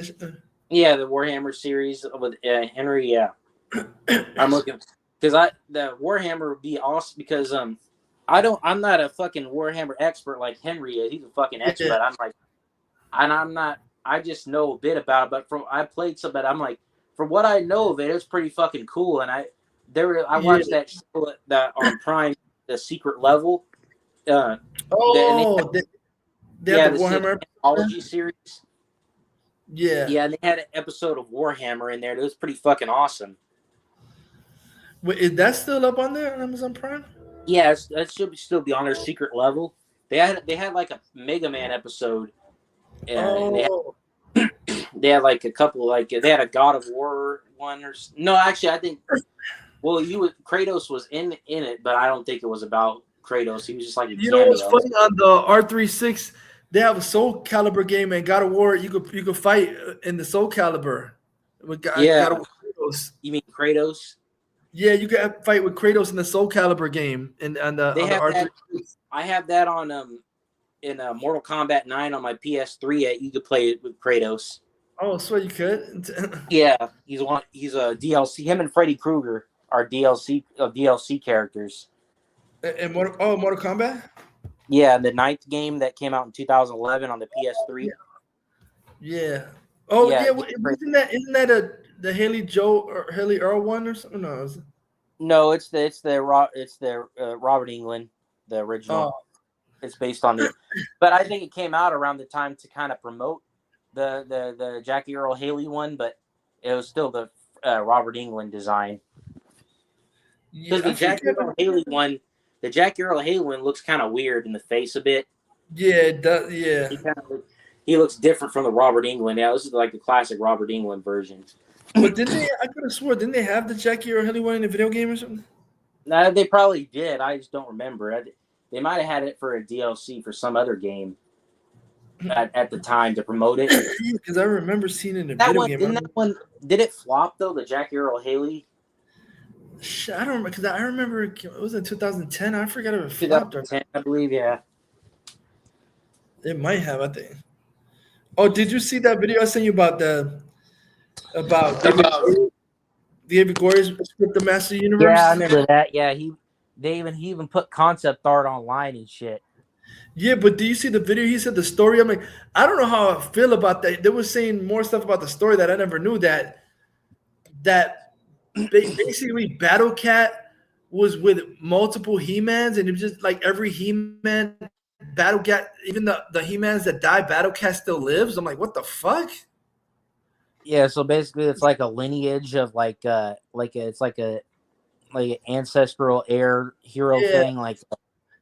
Yeah, the Warhammer series with Henry. Yeah, I'm looking because the Warhammer would be awesome because I'm not a fucking Warhammer expert like Henry is. He's a fucking expert. I'm not. I just know a bit about it, but I played some. But I'm like, from what I know of it, it's pretty fucking cool. And I watched that show that on Prime, The Secret Level. The Warhammer anthology series. Yeah, and they had an episode of Warhammer in there. It was pretty fucking awesome. Wait, is that still up on there on Amazon Prime? Yeah, that should still be on their Secret Level. They had like a Mega Man episode. And they had like a couple, like they had a God of War one no, actually, I think. Well, Kratos was in it, but I don't think it was about Kratos. He was just like a cameo. Know what's funny on the R36? They have a Soul Calibur game, and God of War. You could fight in the Soul Calibur with God of War Kratos. You mean Kratos? Yeah, you can fight with Kratos in the Soul Calibur game, and on the R36. I have that on in Mortal Kombat 9 on my PS3. You could play it with Kratos. Oh, so you could? Yeah, he's a DLC. Him and Freddy Krueger are DLC characters. And Mortal Kombat? Yeah, the 9th game that came out in 2011 on the PS3. Yeah. Oh yeah, isn't that the Haley Earl one or something? No, it's the Robert Englund, the original. Oh. It's based on it, but I think it came out around the time to kind of promote the Jackie Earl Haley one, but it was still the Robert Englund design. Because the Jackie Earl Haley one looks kind of weird in the face a bit. Yeah, it does. Yeah, he looks different from the Robert Englund. Yeah, this is like the classic Robert Englund version. But didn't they? I could have swore, didn't they have the Jackie Earl Haley one in the video game or something? No, they probably did. I just don't remember. They might have had it for a DLC for some other game at the time to promote it. Because I remember seeing it in a video game. That one, did it flop though? The Jackie Earl Haley. I don't remember because I remember it was in 2010. I forgot if it flopped. 2010, I believe. Yeah. It might have. I think. Oh, did you see that video I sent you about David Goyer's script, The Master Universe? Yeah, I remember that. Yeah, he even put concept art online and shit. Yeah, but do you see the video? He said the story. I'm like, I don't know how I feel about that. They were saying more stuff about the story that I never knew. That basically Battle Cat was with multiple He-Mans, and it was just like every He-Man, Battle Cat, even the He-Mans that die, Battle Cat still lives. I'm like, what the fuck? Yeah, so basically it's like a lineage of like an ancestral heir hero thing, like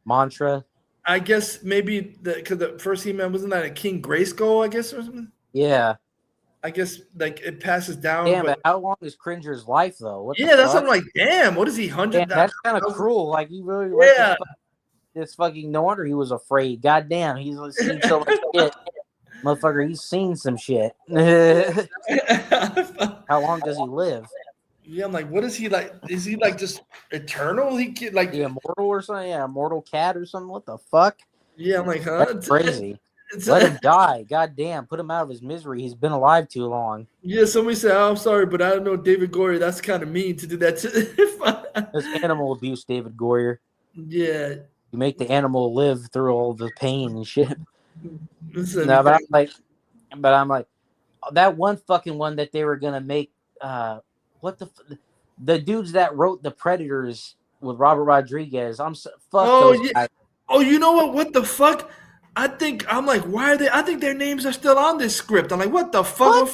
mantra. I guess maybe because the first He-Man wasn't that a King Grayskull, I guess, or something? Yeah. I guess like it passes down. Damn, but how long is Cringer's life though? That's what I'm like. Damn, what is he? 100? That's kind of cruel. Like you really, this fucking. No wonder he was afraid. God damn, he's seen so much shit, motherfucker. He's seen some shit. How long does he live? Yeah, I'm like, what is he like? Is he like just eternal? He could like immortal or something? Yeah, immortal cat or something. What the fuck? Yeah, I'm like, huh? That's crazy. Let him die. God damn. Put him out of his misery. He's been alive too long. Yeah, somebody said, oh, I'm sorry, but I don't know David Goyer. That's kind of mean to do that to That's animal abuse, David Goyer. Yeah. You make the animal live through all the pain and shit. Listen, no, but I'm like, that one fucking one that they were gonna make. What the dudes that wrote The Predators with Robert Rodriguez? Those guys. Oh, you know what? What the fuck? I'm like, why are they? I think their names are still on this script. I'm like, what the fuck?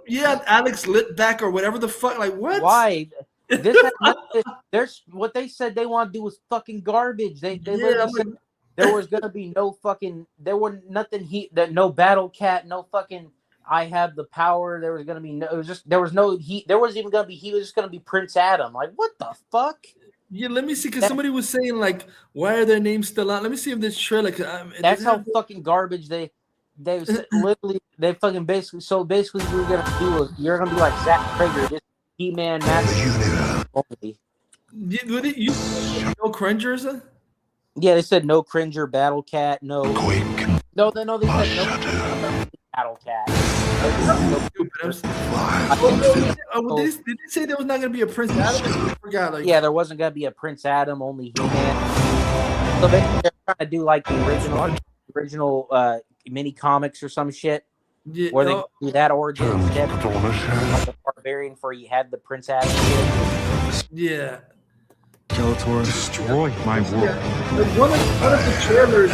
Yeah, Alex Litback or whatever the fuck. Like, what? Why? There's what they said they want to do was fucking garbage. They literally said there was gonna be no fucking. There were nothing. No Battle Cat. No fucking. I have the power. There was gonna be no. It was just there was no. There wasn't even gonna be. He was just gonna be Prince Adam. Like, what the fuck? Yeah, let me see, because somebody was saying, like, why are their names still on? Let me see if this trailer... That's how fucking garbage they literally... They fucking basically... So basically what you're going to do is you're going to be like Zack Krager, this He-Man Master. No Cringers? Yeah, they said no Cringer, Battle Cat, no... No, they said no Battle Cat. Did they say there was not going to be a Prince Adam? I forgot, yeah, there wasn't going to be a Prince Adam, only He-Man. So they're trying to do like the original mini comics or some shit. Yeah, where they do that origin instead of like the Barbarian for you had the Prince Adam shit. Yeah. Skeletor, destroy my world. Yeah. One of the trailers...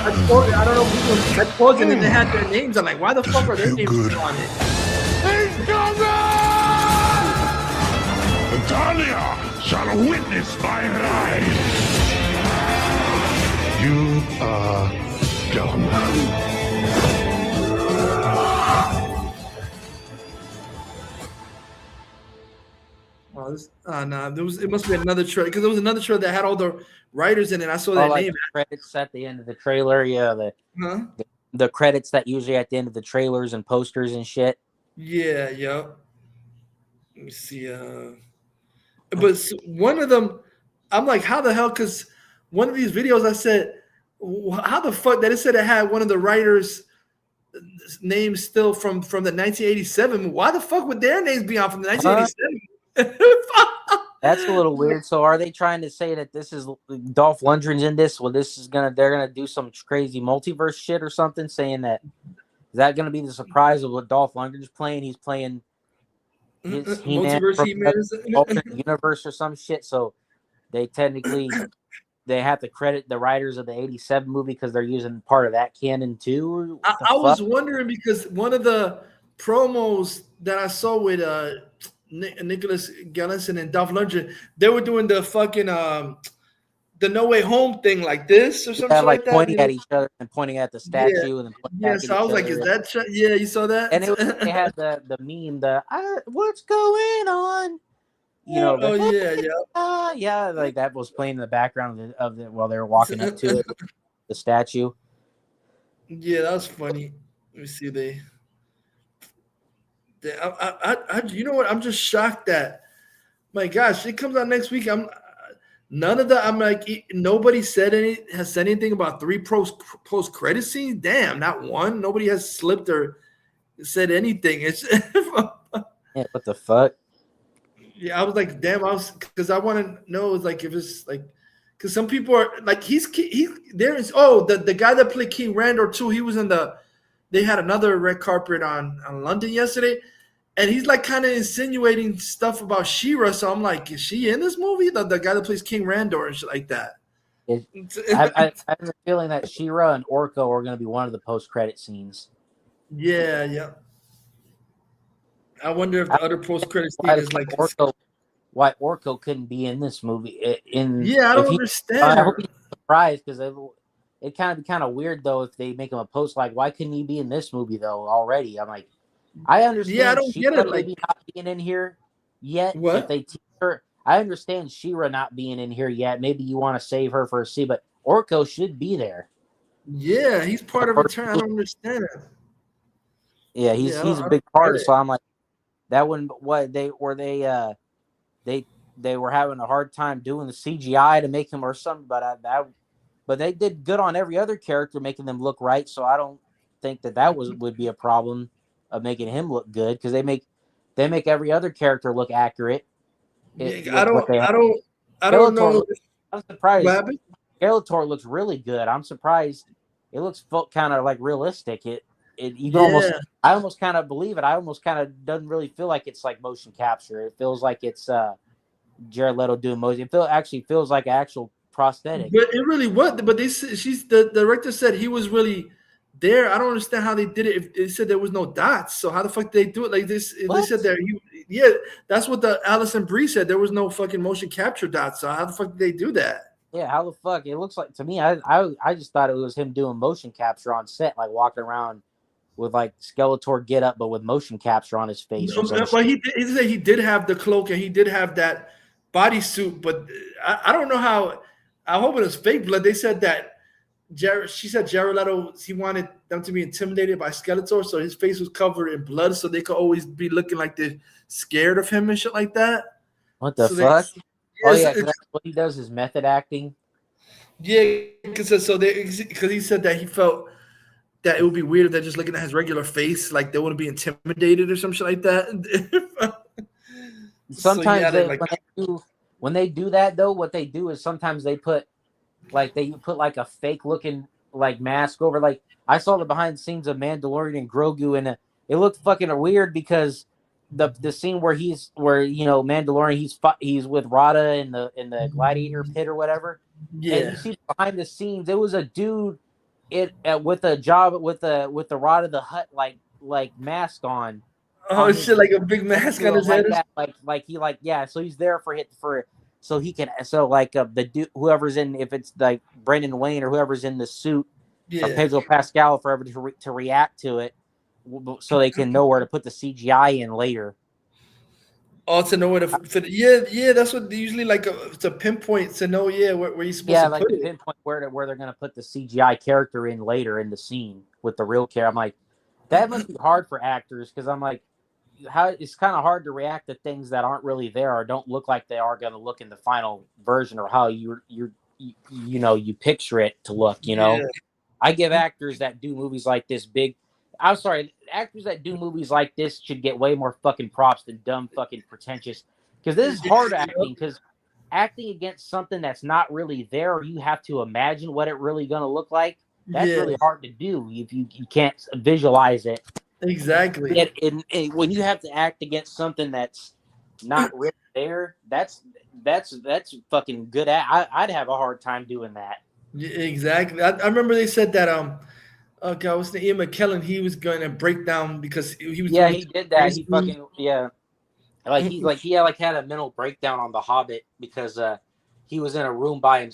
I don't know if people had paused and they had their names. I'm like, why the fuck are their names on it? He's coming! Italia shall witness my rise. You are done. Nah, it must be another trailer because there was another trailer that had all the writers in it. I saw that like name. the credits at the end of the trailer. Yeah, Huh? the credits that usually at the end of the trailers and posters and shit. Yeah, Let me see. But one of them, I'm like, how the hell? Because one of these videos, I said, how the fuck that it said it had one of the writers' names still from the 1987. Why the fuck would their names be on from the 1987? That's a little weird. So are they trying to say that this is Dolph Lundgren's in this? Well, they're gonna do some crazy multiverse shit or something, saying that is that gonna be the surprise of what Dolph Lundgren's playing? He's playing his He-Man Multiverse from He-Man. alternate universe or some shit. So they technically they have to credit the writers of the 87 movie because they're using part of that canon too. I was wondering because one of the promos that I saw with Nicholas Gallison and Dolph Lundgren, they were doing the fucking the No Way Home thing like this or something like that. Pointing at each other and pointing at the statue and then pointing back at so I was like, each is other. that yeah, you saw that? And they had the meme, what's going on? You know, yeah, like that was playing in the background of the while they were walking up to it, the statue. Yeah, that was funny. Let me see. You know what? I'm just shocked that, my gosh, it comes out next week. I'm like, nobody has said anything about 3 post credit scenes. Damn, not one. Nobody has slipped or said anything. It's yeah, what the fuck? Yeah, I was like, damn, because I want to know like if it's like, because some people are like, there is the guy that played King Randor too. He was they had another red carpet on London yesterday, and he's like kind of insinuating stuff about She-Ra. So I'm like, is she in this movie? The guy that plays King Randor and shit like that. I have a feeling that She-Ra and Orko are going to be one of the post-credit scenes. Yeah. I wonder if the other post-credit scene is like why Orko couldn't be in this movie. I don't understand. I hope he's surprised because it kind of be kind of weird though if they make him a post like, why couldn't he be in this movie though already? I'm like, I understand. Yeah, I don't get it. Maybe not being in here yet. What? If they teach her, I understand She-Ra not being in here yet. Maybe you want to save her for a C, but Orko should be there. Yeah, he's part of Return. I don't understand it. Yeah, he's a big part of it. So I'm like, that one. What they were having a hard time doing the CGI to make him or something, but they did good on every other character, making them look right. So I don't think that would be a problem of making him look good because they make every other character look accurate. I don't know. I'm surprised. Skeletor looks really good. I'm surprised. It looks kind of like realistic. I almost kind of believe it. I almost kind of doesn't really feel like it's like motion capture. It feels like it's Jared Leto doing motion. It actually feels like actual prosthetic. But it really was. But the director said he was really there. I don't understand how they did it. If they said there was no dots, so how the fuck did they do it like this? They said that that's what the Alison Brie said. There was no fucking motion capture dots. So how the fuck did they do that? Yeah, how the fuck? It looks like to me. I just thought it was him doing motion capture on set, like walking around with like Skeletor get up, but with motion capture on his face. Well, he said he did have the cloak and he did have that bodysuit, but I don't know how. I hope it was fake blood. They said that she said Jared Leto, he wanted them to be intimidated by Skeletor, so his face was covered in blood, so they could always be looking like they're scared of him and shit like that. What the fuck? Because that's what he does is method acting. Yeah, because he said that he felt that it would be weird if they're just looking at his regular face, like they wouldn't be intimidated or some shit like that. Sometimes when they do that though, what they do is sometimes they put like a fake looking like mask over. Like I saw the behind the scenes of Mandalorian and Grogu, and it looked fucking weird because the scene where Mandalorian he's with Rada in the gladiator pit or whatever. Yeah. And you see behind the scenes, it was a dude with the Rada the Hutt like mask on. Oh shit! Like a big mask on his head. So he's there so he can the dude whoever's in, if it's like Brendan Wayne or whoever's in the suit or Pedro Pascal forever to react to it, so they can know where to put the CGI in later. Oh, to know where to fit. Yeah, that's what they usually like. It's a pinpoint to know. Yeah, where you're supposed to like put the it. pinpoint where they're gonna put the CGI character in later in the scene with the real character. I'm like, that must be hard for actors because I'm like, how it's kind of hard to react to things that aren't really there or don't look like they are going to look in the final version or how you picture it to look. Yeah. I give actors that do movies like this big. I'm sorry, actors that do movies like this should get way more fucking props than dumb fucking pretentious. Because this is hard acting. Because acting against something that's not really there, or you have to imagine what it really gonna look like. That's really hard to do if you can't visualize it. Exactly. And when you have to act against something that's not really there, that's fucking good. I'd have a hard time doing that. Yeah, exactly. I remember they said that God, what's the Ian McKellen? He was going to break down because he was. Yeah, he did that. He fucking he had a mental breakdown on The Hobbit because he was in a room by him.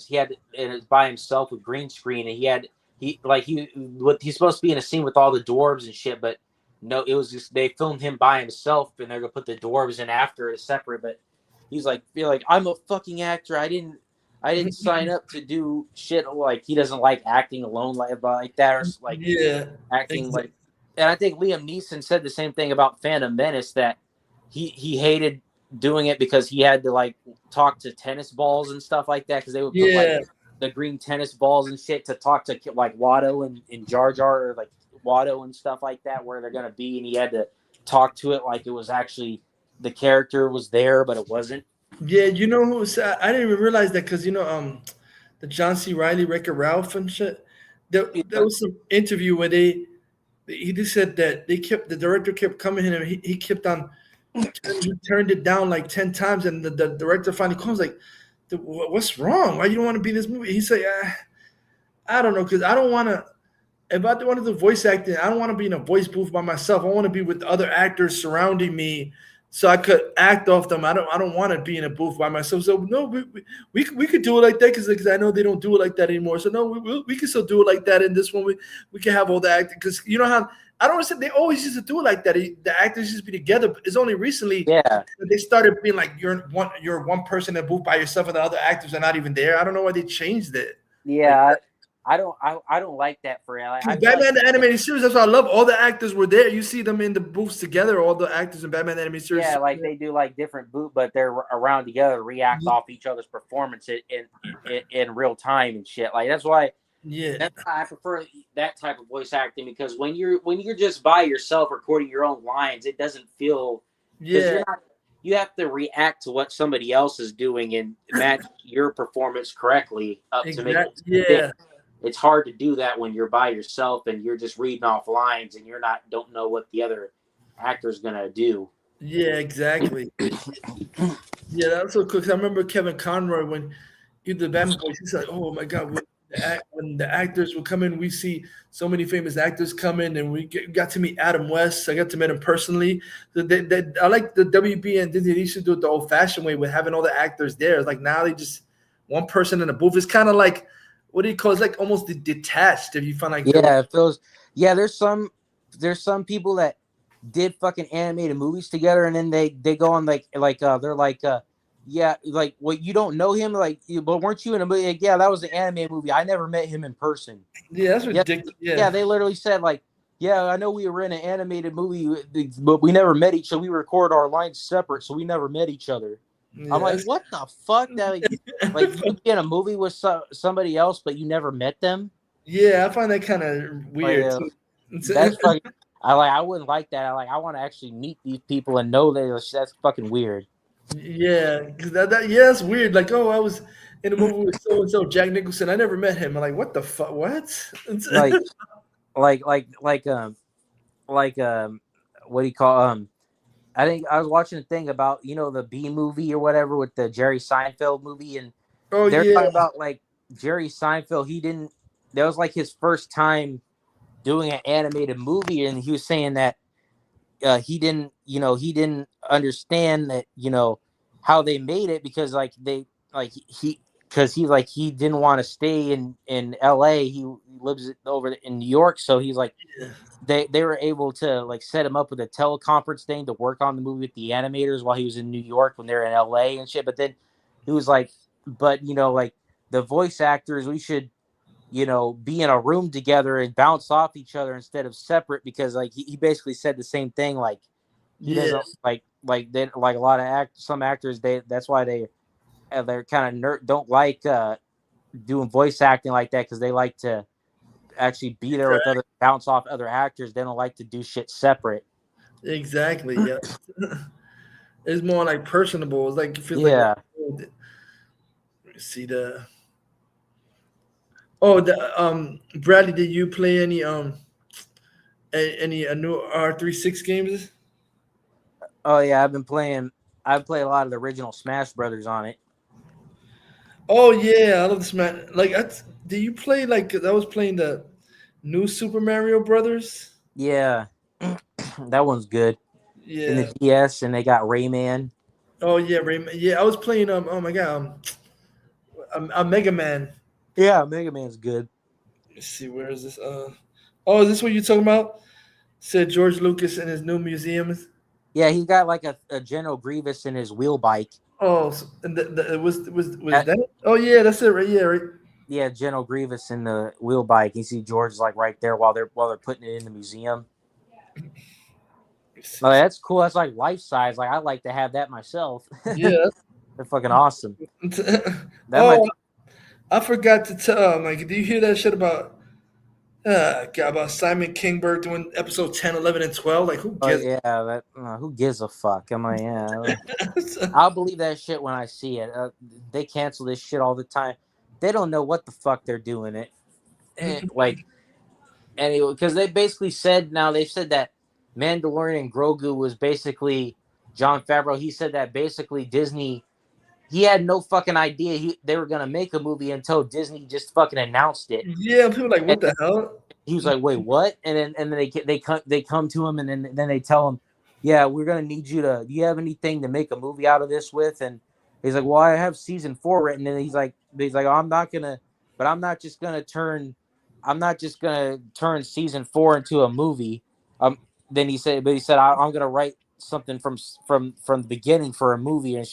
It was by himself with green screen, and he's supposed to be in a scene with all the dwarves and shit, but no, it was just they filmed him by himself, and they're gonna put the dwarves in after it separate. But he's like, I'm a fucking actor. I didn't sign up to do shit. Like he doesn't like acting alone like that, or like acting like. And I think Liam Neeson said the same thing about Phantom Menace, that he hated doing it because he had to like talk to tennis balls and stuff like that because they would put like the green tennis balls and shit to talk to like Watto and Jar Jar, or like Watto and stuff like that, where they're gonna be, and he had to talk to it like it was actually the character was there, but it wasn't. Yeah, you know who? I didn't even realize that because the John C. Reilly, Wreck-It Ralph and shit. There was some interview where he just said that the director kept coming in and he kept on he turned it down like 10 times, and the director finally comes like, what's wrong? Why you don't want to be in this movie? He said, I don't know, because I don't want to. If I want to do voice acting, I don't want to be in a voice booth by myself. I want to be with other actors surrounding me, so I could act off them. I don't want to be in a booth by myself. So no, we could do it like that because I know they don't do it like that anymore. So no, we can still do it like that in this one. We can have all the acting because you know how I don't understand. They always used to do it like that. The actors used to be together. But it's only recently that they started being like you're one person in a booth by yourself and the other actors are not even there. I don't know why they changed it. Yeah. I don't like that for Batman the animated series. That's why I love all the actors were there. You see them in the booths together. All the actors in Batman the animated series. Yeah, like they do like different booth, but they're around together to react off each other's performance in real time and shit. Like that's why I prefer that type of voice acting, because when you're just by yourself recording your own lines, it doesn't feel you have to react to what somebody else is doing and match your performance correctly to make it fit. It's hard to do that when you're by yourself and you're just reading off lines and don't know what the other actor's gonna do. Yeah, exactly. Yeah, that's so cool. 'Cause I remember Kevin Conroy when he did the Batman voice. He's like, "Oh my god!" When the actors would come in, we see so many famous actors come in, and we got to meet Adam West. I got to meet him personally. I like the WB and Disney. They used to do it the old-fashioned way with having all the actors there. It's like now they just one person in the booth. It's kind of like. What do you call it? It's like almost detached. If you find like it feels there's some people that did fucking animated movies together, and then they go on they're like well, you don't know him, like, but weren't you in a movie? Like, yeah, that was an anime movie. I never met him in person. Yeah, that's ridiculous. Yeah, they literally said like, yeah, I know we were in an animated movie, but we never met each other. We record our lines separate, so we never met each other. Yeah. I'm like, what the fuck? That like you be in a movie with somebody else, but you never met them. Yeah, I find that kind of weird. That's fucking. I wouldn't like that. I want to actually meet these people and know that's fucking weird. Yeah, because that's weird. Like, oh, I was in a movie with so and so, Jack Nicholson. I never met him. I'm like, what the fuck? What? like what do you call I think I was watching a thing about, the B movie or whatever with the Jerry Seinfeld movie, and they're talking about like Jerry Seinfeld. That was like his first time doing an animated movie, and he was saying that he didn't understand that, how they made it, because he because he didn't want to stay in L.A. He lives over in New York, so he's like they were able to like set him up with a teleconference thing to work on the movie with the animators while he was in New York when they're in L.A. and shit. But then he was like, but like the voice actors, we should be in a room together and bounce off each other instead of separate, because like he basically said the same thing. Like he doesn't like they like a lot of some actors, that's why they're kind of don't like doing voice acting like that, because they like to actually be there with other bounce off other actors. They don't like to do shit separate. Exactly. Yeah. It's more like personable. It's like it feels Yeah. like see the. Oh, Bradley, did you play any new R36 games? Oh yeah, I've played a lot of the original Smash Brothers on it. Oh yeah, I love the Smash. Like, did you play like? 'Cause I was playing the new Super Mario Brothers. Yeah, that one's good. Yeah. In the DS, and they got Rayman. Oh yeah, Rayman. Yeah, I was playing oh my god, a Mega Man. Yeah, Mega Man's good. Let's see, where is this? Oh, is this what you're talking about? Said George Lucas in his new museums. Yeah, he got like a General Grievous in his wheel bike. Oh, and it was that? Oh yeah, that's it, right? Yeah, right. Yeah, General Grievous in the wheel bike. You see George like right there while they're putting it in the museum. Oh, that's cool. That's like life size. Like I like to have that myself. Yeah, they're fucking awesome. I forgot to tell. Like, do you hear that shit about Simon Kinberg doing episode 10, 11, and 12? Like, who gives? Who gives a fuck? I'm like, yeah. I'll believe that shit when I see it. They cancel this shit all the time. They don't know what the fuck they're doing it. Like, anyway, because they basically said that Mandalorian and Grogu was basically Jon Favreau. He said that basically Disney, he had no fucking idea they were gonna make a movie until Disney just fucking announced it. Yeah, people were like, what the hell? He was like, wait, what? And then they come to him, and then they tell him, yeah, we're gonna need you to. Do you have anything to make a movie out of this with? And he's like, well, I have season 4 written, and he's like, oh, I'm not just gonna turn season 4 into a movie. Then he said, I'm gonna write something from the beginning for a movie and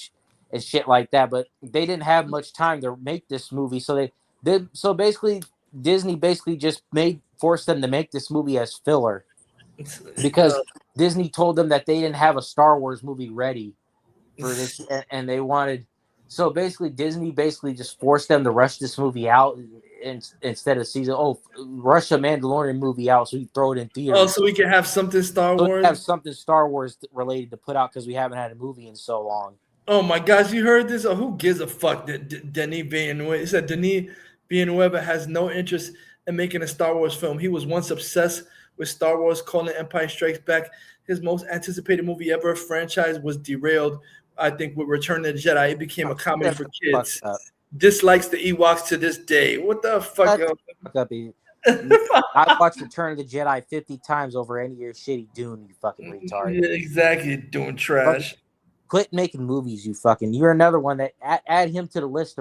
shit like that. But they didn't have much time to make this movie, so basically Disney just forced them to make this movie as filler, because Disney told them that they didn't have a Star Wars movie ready for this, and they wanted. So basically, Disney just forced them to rush this movie out instead of rush a Mandalorian movie out so we throw it in theaters. Oh, so we can have something Star Wars? We have something Star Wars related to put out, because we haven't had a movie in so long. Oh my gosh, you heard this? Oh, who gives a fuck that Denis Villeneuve? He said Denis Villeneuve has no interest in making a Star Wars film. He was once obsessed with Star Wars, calling Empire Strikes Back his most anticipated movie ever. Franchise was derailed, I think, with Return of the Jedi. It became a comedy for kids. Dislikes the Ewoks to this day. What the fuck? I watched Return of the Jedi 50 times over any of your shitty Dune, you fucking retard. Yeah, exactly, doing trash. Quit making movies, you fucking. You're another one that add him to the list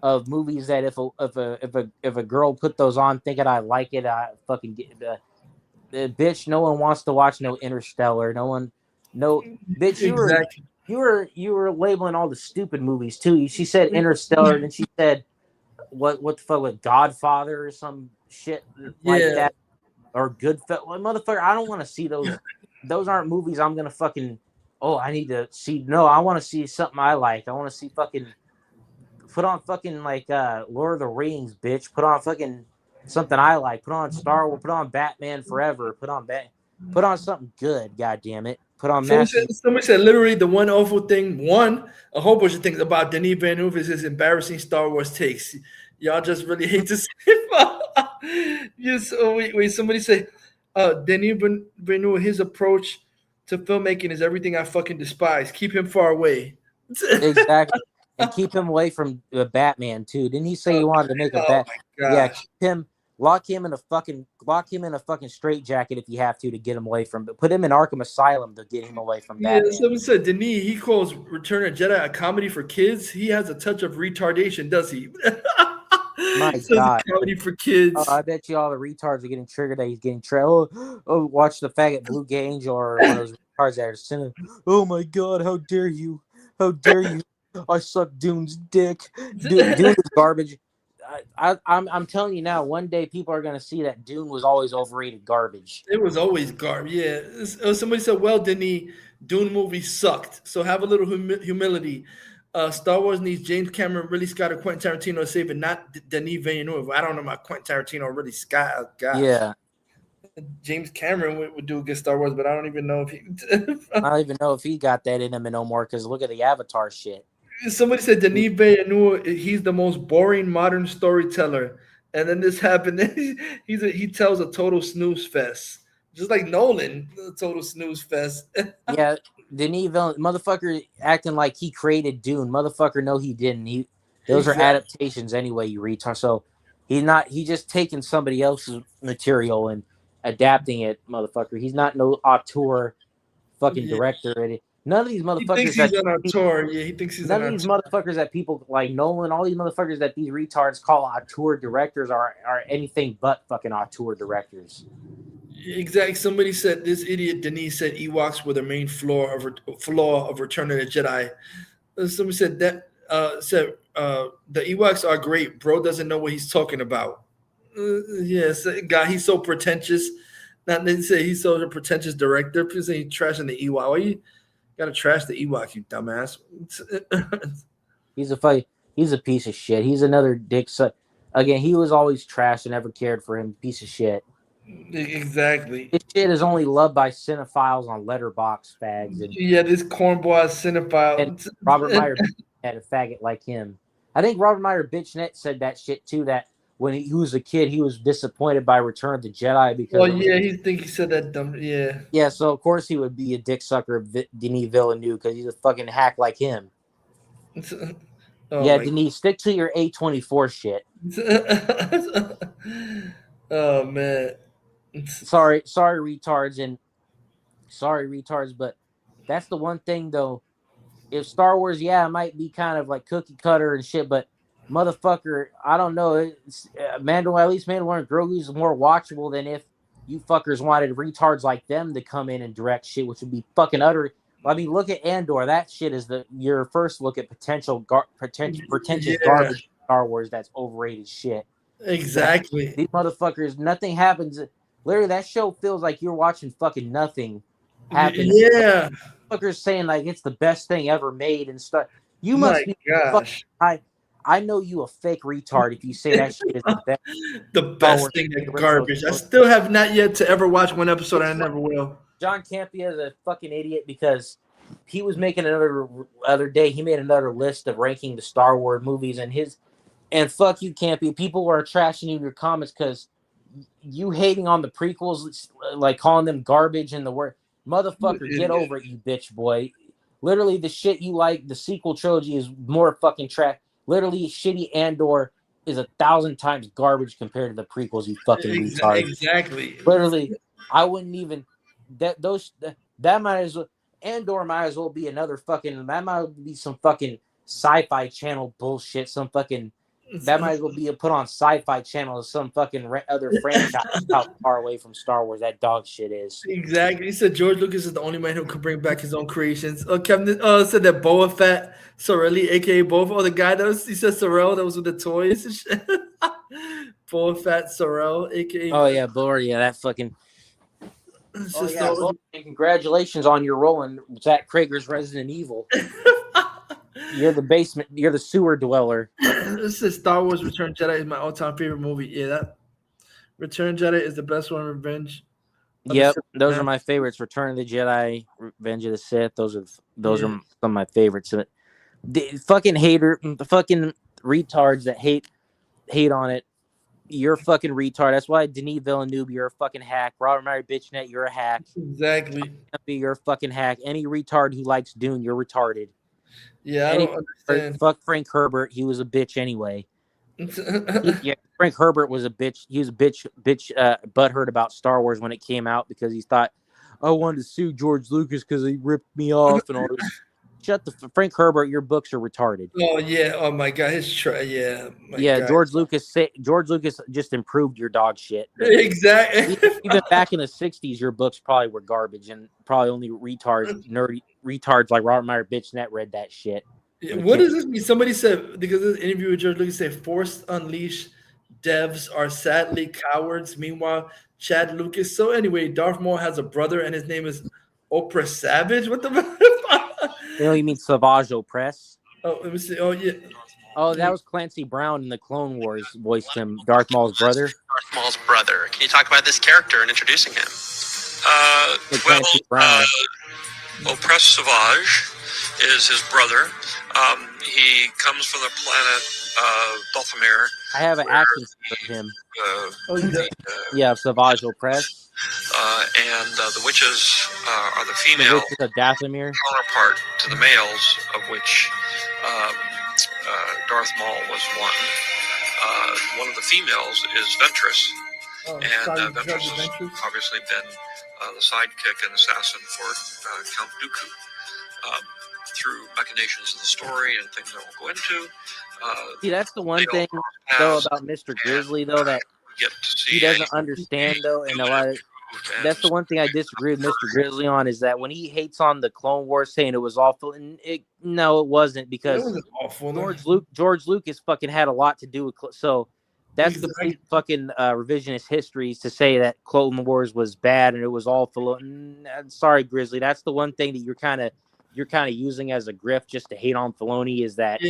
of movies that if a girl put those on thinking I like it, I fucking get the bitch. No one wants to watch no Interstellar. Bitch. You were labeling all the stupid movies too. She said Interstellar, and she said what the fuck with Godfather or some shit like that, or Goodfellas. Motherfucker, I don't want to see those. Those aren't movies I'm gonna fucking. Oh, I need to see. No, I want to see something I like. I want to see fucking. Put on fucking like Lord of the Rings, bitch. Put on fucking something I like. Put on Star Wars. Put on Batman Forever. Put on something good. God damn it. Put on. Somebody said literally the one awful thing. A whole bunch of things about Denis Villeneuve is his embarrassing Star Wars takes. Y'all just really hate to see it. Yes. Oh, wait. Somebody say, Denis Villeneuve, his approach to filmmaking is everything I fucking despise. Keep him far away. Exactly. And keep him away from Batman too. Didn't he say he wanted to make a Batman? Yeah, Lock him in a fucking straitjacket if you have to get him away from. But put him in Arkham Asylum to get him away from Yeah, Batman. someone said Denis, he calls Return of Jedi a comedy for kids. He has a touch of retardation, does he? My So God, it's a comedy for kids. I bet you all the retards are getting triggered that he's getting triggered. Oh, watch the faggot Blue Gay Angel or one of those retards that are sending. Oh my God, how dare you? How dare you? I suck Dune's dick. Dune is garbage. I'm telling you now, one day people are gonna see that Dune was always overrated garbage. It was always garbage. Yeah. Somebody said, well, Denis, Dune movie sucked. So have a little humility. Star Wars needs James Cameron, Ridley Scott, or Quentin Tarantino to save it, not Denis Villeneuve. I don't know about Quentin Tarantino or Ridley Scott. Oh, gosh. Yeah. James Cameron would do a good Star Wars, but I don't even know if he. I don't even know if he got that in him no more because look at the Avatar shit. Somebody said Denis Villeneuve, he's the most boring modern storyteller. And then this happened. He tells a total snooze fest. Just like Nolan, a total snooze fest. Yeah, Denis Villeneuve, motherfucker acting like he created Dune. Motherfucker, no, he didn't. Those are adaptations anyway, you retard. So he just taking somebody else's material and adapting it, motherfucker. He's not no auteur fucking director. None of these motherfuckers. He thinks he's an auteur. Yeah, he thinks he's none of these motherfuckers that people like Nolan, all these motherfuckers that these retards call auteur directors are anything but fucking auteur directors. Exactly. Somebody said this idiot Denis said Ewoks were the main flaw of Return of the Jedi. Somebody said that the Ewoks are great. Bro doesn't know what he's talking about. Yes, God, he's so pretentious. Not they say he's so a pretentious director. People say he's trashing the Ewok. Why you gotta trash the Ewok, you dumbass? He's a piece of shit. He's another dick. Again, he was always trash and never cared for him. Piece of shit. Exactly. This shit is only loved by cinephiles on Letterboxd fags. Yeah, this cornball cinephile. And Robert Meyer had a faggot like him. I think Robert Meyer Bitchnet said that shit too. That when he was a kid, he was disappointed by Return of the Jedi because. Well, yeah, he said that dumb. Yeah. Yeah, so of course he would be a dick sucker of Denis Villeneuve because he's a fucking hack like him. Yeah, Denis, stick to your A24 shit. Oh man. Sorry, retards, but that's the one thing though. If Star Wars, it might be kind of like cookie cutter and shit, but motherfucker, I don't know. At least Mandalorian Grogu is more watchable than if you fuckers wanted retards like them to come in and direct shit, which would be fucking utter. I mean, look at Andor. That shit is your first look at pretentious garbage Star Wars. That's overrated shit. Exactly. These motherfuckers, nothing happens. Literally, that show feels like you're watching fucking nothing happen. Yeah. Fuckers saying like it's the best thing ever made and stuff. You must be fucking, I know you a fake retard if you say that shit is the best. The best thing that garbage. I still have not yet to ever watch one episode, and I never will. John Campea is a fucking idiot because he was making other day. He made another list of ranking the Star Wars movies and fuck you, Campea. People are trashing you in your comments because you hating on the prequels, like calling them garbage and the word motherfucker. Get over it, you bitch boy. Literally, the shit you like, the sequel trilogy is more fucking trash. Literally, shitty Andor is 1,000 times garbage compared to the prequels. You fucking retard. Exactly. Literally, I wouldn't even that might as well Andor might as well be another fucking that might be some fucking Sci-Fi Channel bullshit. Some fucking that might as well be put on Sci-Fi Channel as some fucking other franchise how far away from Star Wars that dog shit is. Exactly. He said George Lucas is the only man who can bring back his own creations. Kevin said that Boba Fett Sorelli, aka Boba, the guy that was he said Sorrell that was with the toys and shit. Boba Fett Sorrell, aka. Oh yeah, Boba, yeah, that fucking. Congratulations on your role in Zach Krager's Resident Evil. You're the basement. You're the sewer dweller. This is Star Wars: Return of Jedi is my all-time favorite movie. Yeah, that Return of Jedi is the best one. Revenge. Yep, those are my favorites. Return of the Jedi, Revenge of the Sith. Those are some of my favorites. The fucking retards that hate on it. You're a fucking retard. That's why Denis Villeneuve, you're a fucking hack. Robert Meyer Bitchnet, you're a hack. Exactly. You're a fucking hack. Any retard who likes Dune, you're retarded. Yeah, I don't understand. Fuck Frank Herbert. He was a bitch anyway. Frank Herbert was a bitch. He was a bitch butthurt about Star Wars when it came out because he thought I wanted to sue George Lucas because he ripped me off and all this. Frank Herbert. Your books are retarded. Oh yeah. Oh my god. Yeah. My God. George Lucas just improved your dog shit. Exactly. Even back in the '60s, your books probably were garbage, and probably only nerdy retards like Robert Meyer BitchNet read that shit. What does this mean? Somebody said, because of this interview with George Lucas, said Force Unleashed devs are sadly cowards. Meanwhile, Chad Lucas. So anyway, Darth Maul has a brother, and his name is Oprah Savage. What the fuck? You mean Savage Opress? Oh, let me see. Oh yeah. Oh, that was Clancy Brown in the Clone Wars. Voiced him, Darth Maul's brother. Darth Maul's brother. Can you talk about this character and introducing him? Opress Savage is his brother. He comes from the planet Dothamir. I have an action of him. Savage Opress. And the witches are the female The witches of Dathomir. counterpart to the males, of which Darth Maul was one. One of the females is Ventress, and Ventress has obviously been the sidekick and assassin for Count Dooku. Through machinations of the story and things I won't go into. See, that's the one thing though about Mr. Grizzly though that he doesn't understand though, and a lot of that's the one thing I disagree with Mr. Grizzly on is that when he hates on the Clone Wars saying it was awful, and it wasn't because It wasn't awful. George Lucas fucking had a lot to do with so that's the fucking revisionist history is to say that Clone Wars was bad and it was awful. Sorry, Grizzly, that's the one thing that you're kind of using as a grift just to hate on Filoni is that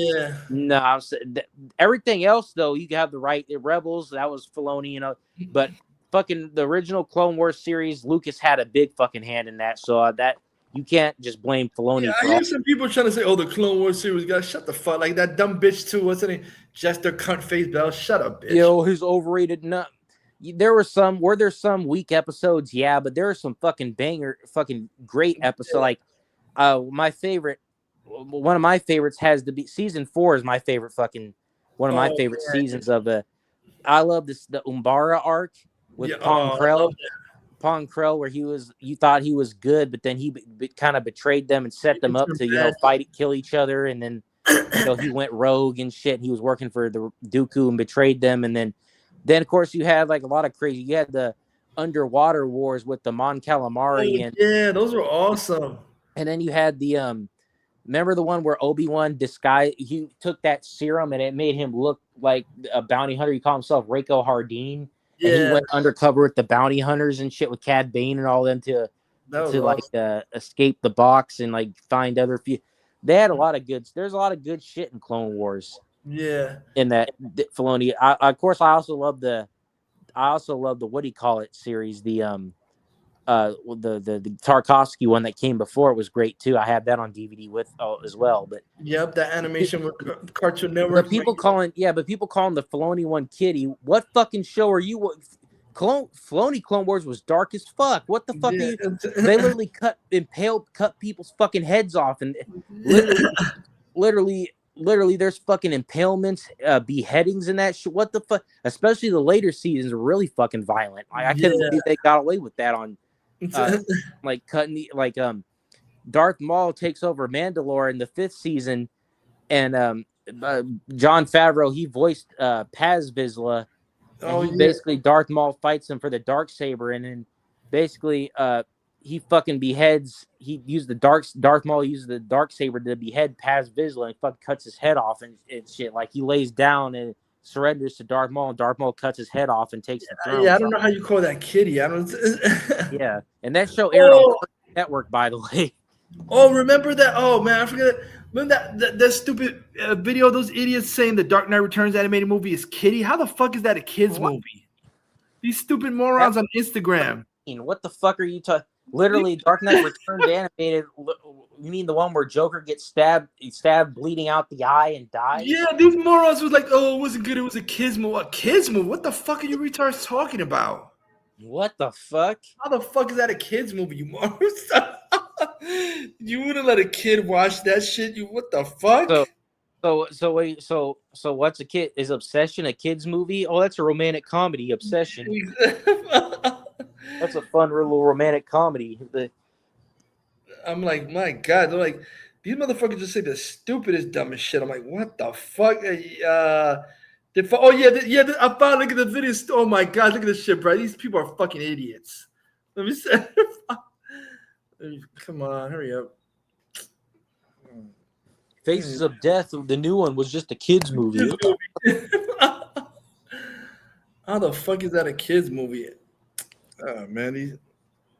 everything else though you have the right Rebels that was Filoni, but fucking the original Clone Wars series Lucas had a big fucking hand in that, so that you can't just blame Filoni. I hear some people trying to say, "Oh, the Clone Wars series, guys, shut the fuck!" Like that dumb bitch too. What's her name? Jester cunt face Bell. Shut up, bitch. Yo, he's overrated. No, there were some weak episodes, yeah, but there are some fucking banger, fucking great episodes. Like one of my favorites has to be season 4 is my favorite fucking one of my favorite seasons of I love the Umbara arc with Pong Krell. Pong Krell, where you thought he was good, but then he kind of betrayed them and set them up to fight, kill each other, and then he went rogue and shit. He was working for the Dooku and betrayed them, and then of course you had like a lot of crazy. You had the underwater wars with the Mon Calamari, those were awesome. And then you had the remember the one where Obi-Wan he took that serum and it made him look like a bounty hunter. He called himself Reiko Hardeen. And he went undercover with the bounty hunters and shit with Cad Bane and all them to escape the box and like find other few. They had a lot of good. There's a lot of good shit in Clone Wars. Yeah. In that Filoni, of course, I also love the what do you call it series? The Tarkovsky one that came before it was great too. I have that on DVD with as well. But that animation with Cartoon Network. But people calling the Filoni one kiddie. What fucking show are you? Filoni Clone Wars was dark as fuck. What the fuck? They literally cut people's fucking heads off, and literally, there's fucking impalements, beheadings, and that shit. What the fuck? Especially the later seasons are really fucking violent. Like I couldn't believe they got away with that on. Like cutting Darth Maul takes over Mandalore in the 5th season, and Jon Favreau he voiced Paz Vizsla, and basically Darth Maul fights him for the Darksaber, and then basically he fucking beheads. Darth Maul used the Darksaber to behead Paz Vizsla and fucking cuts his head off and shit. Like he lays down and surrenders to Darth Maul, and Darth Maul cuts his head off and takes the throne. Yeah, I don't know how you call that kitty. I don't. Yeah, and that show aired on Cartoon Network, by the way. Oh, remember that? Oh man, I forget. Remember that stupid video of those idiots saying the Dark Knight Returns animated movie is kiddie? How the fuck is that a kids movie? These stupid morons on Instagram. What the fuck are you talking? Literally, Dark Knight Returns animated. You mean the one where Joker gets stabbed, bleeding out the eye and dies? Yeah, these morons was like, "Oh, it wasn't good. It was a kids movie." A kids movie? What the fuck are you retards talking about? What the fuck? How the fuck is that a kids movie? You morons! You wouldn't let a kid watch that shit. What the fuck? wait, so what's a kid? Is Obsession a kids movie? Oh, that's a romantic comedy. Obsession. That's a fun little romantic comedy. I'm like, my God, they're like, these motherfuckers just say the stupidest, dumbest shit. I'm like, what the fuck? I found. Look at the videos. Oh my God, look at this shit, bro. These people are fucking idiots. Let me say, come on, hurry up. Faces of Death, the new one, was just a kids movie. How the fuck is that a kids movie? Oh man,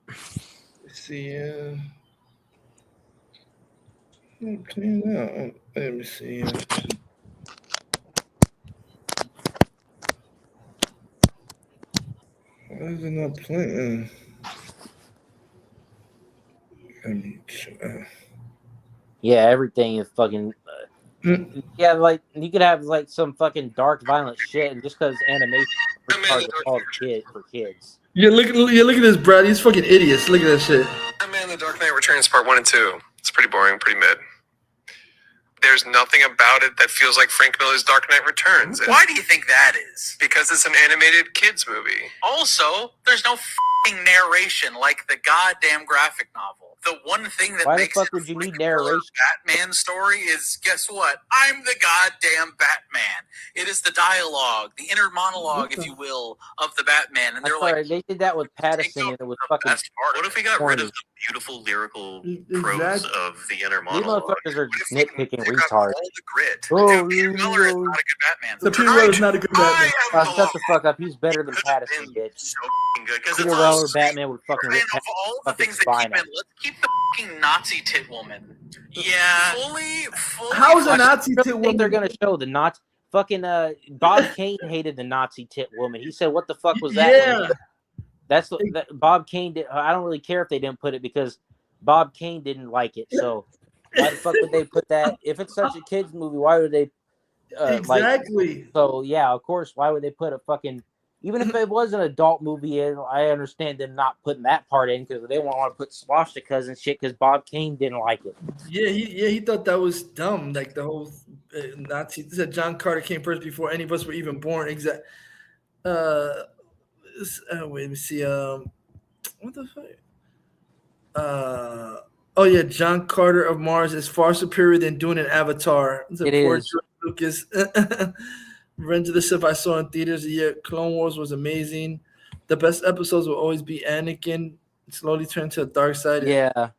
let's see. Okay, let me see. Why is it not playing? Yeah, everything is fucking. Yeah, like you could have like some fucking dark, violent shit, and just because animation is called kid for kids. Yeah, look at this, Brad. These fucking idiots. Look at that shit. Batman: The Dark Knight Returns Part 1 and 2. It's pretty boring, pretty mid. There's nothing about it that feels like Frank Miller's Dark Knight Returns. Why do you think that is? Because it's an animated kids movie. Also, there's no f***ing narration like the goddamn graphic novel. The one thing that Why the makes fuck it would you need a narration? Batman story is, guess what? I'm the goddamn Batman. It is the dialogue, the inner monologue, if you will, of the Batman. And they're like, they did that with Pattison, and it was fucking. What if we got rid of corny. the beautiful lyrical prose of the inner These monologue? motherfuckers are just nitpicking retards. All the grit. Oh, Peter Miller is not a good Batman. The Peter Miller is not a good Batman. Shut the fuck up. He's better than Pattison, bitch. Peter Weller Batman would fucking rip Of all the things that keep in, let's keep the fucking Nazi tit woman. Yeah. Fully. How is a Nazi I tit think woman? they're gonna show the Nazi fucking Bob Kane hated the Nazi tit woman. He said, "What the fuck was that?" Yeah. That's that Bob Kane did. I don't really care if they didn't put it because Bob Kane didn't like it. So why the fuck would they put that? If it's such a kids movie, why would they? Exactly. So yeah, of course. Why would they put a fucking? Even if it was an adult movie, I understand them not putting that part in because they won't want to put swastikas and shit because Bob Kane didn't like it. Yeah, he thought that was dumb. Like the whole Nazi. He said John Carter came first before any of us were even born. Exact. Wait, let me see. What the fuck? Oh yeah, John Carter of Mars is far superior than doing an Avatar. It is. Lucas. Revenge of the Sith I saw in theaters a year. Clone Wars was amazing. The best episodes will always be Anakin slowly turn to the dark side. Yeah.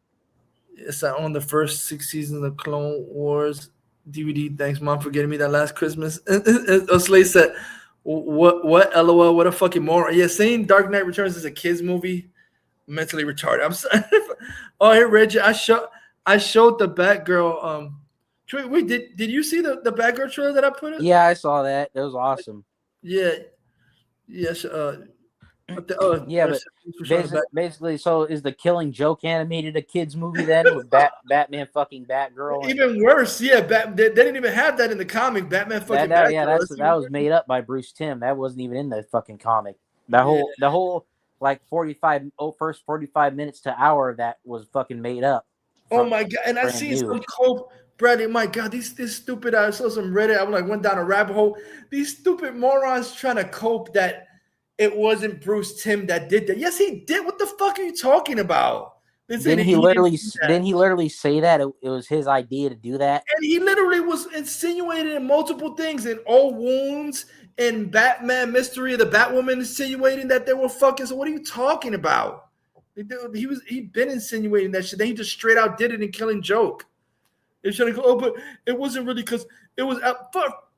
Yes, I own the first 6 seasons of Clone Wars DVD. Thanks, Mom, for getting me that last Christmas. Slay said, what, LOL, what a fucking moron. Yeah, saying Dark Knight Returns is a kid's movie, mentally retarded. I'm sorry. Oh, here, Reggie, I showed the Batgirl. Wait, did you see the Batgirl trailer that I put in? Yeah, I saw that. That was awesome. Yeah. Yes. Yeah, but basically, so is the Killing Joke animated a kids movie then with Batman fucking Batgirl? Even worse, yeah. They didn't even have that in the comic. Batman fucking Batgirl. Yeah, that was made up by Bruce Timm. That wasn't even in the fucking comic. The whole like first 45 minutes to hour of that was fucking made up. Oh my god! And I see some cope. Bradley, my God, these stupid. I saw some Reddit. I went down a rabbit hole. These stupid morons trying to cope that it wasn't Bruce Timm that did that. Yes, he did. What the fuck are you talking about? Didn't he literally say that it was his idea to do that? And he literally was insinuating in multiple things in Old Wounds and Batman Mystery of the Batwoman, insinuating that they were fucking. So what are you talking about? He'd been insinuating that shit. Then he just straight out did it in Killing Joke. They're trying to go, but it wasn't really because it was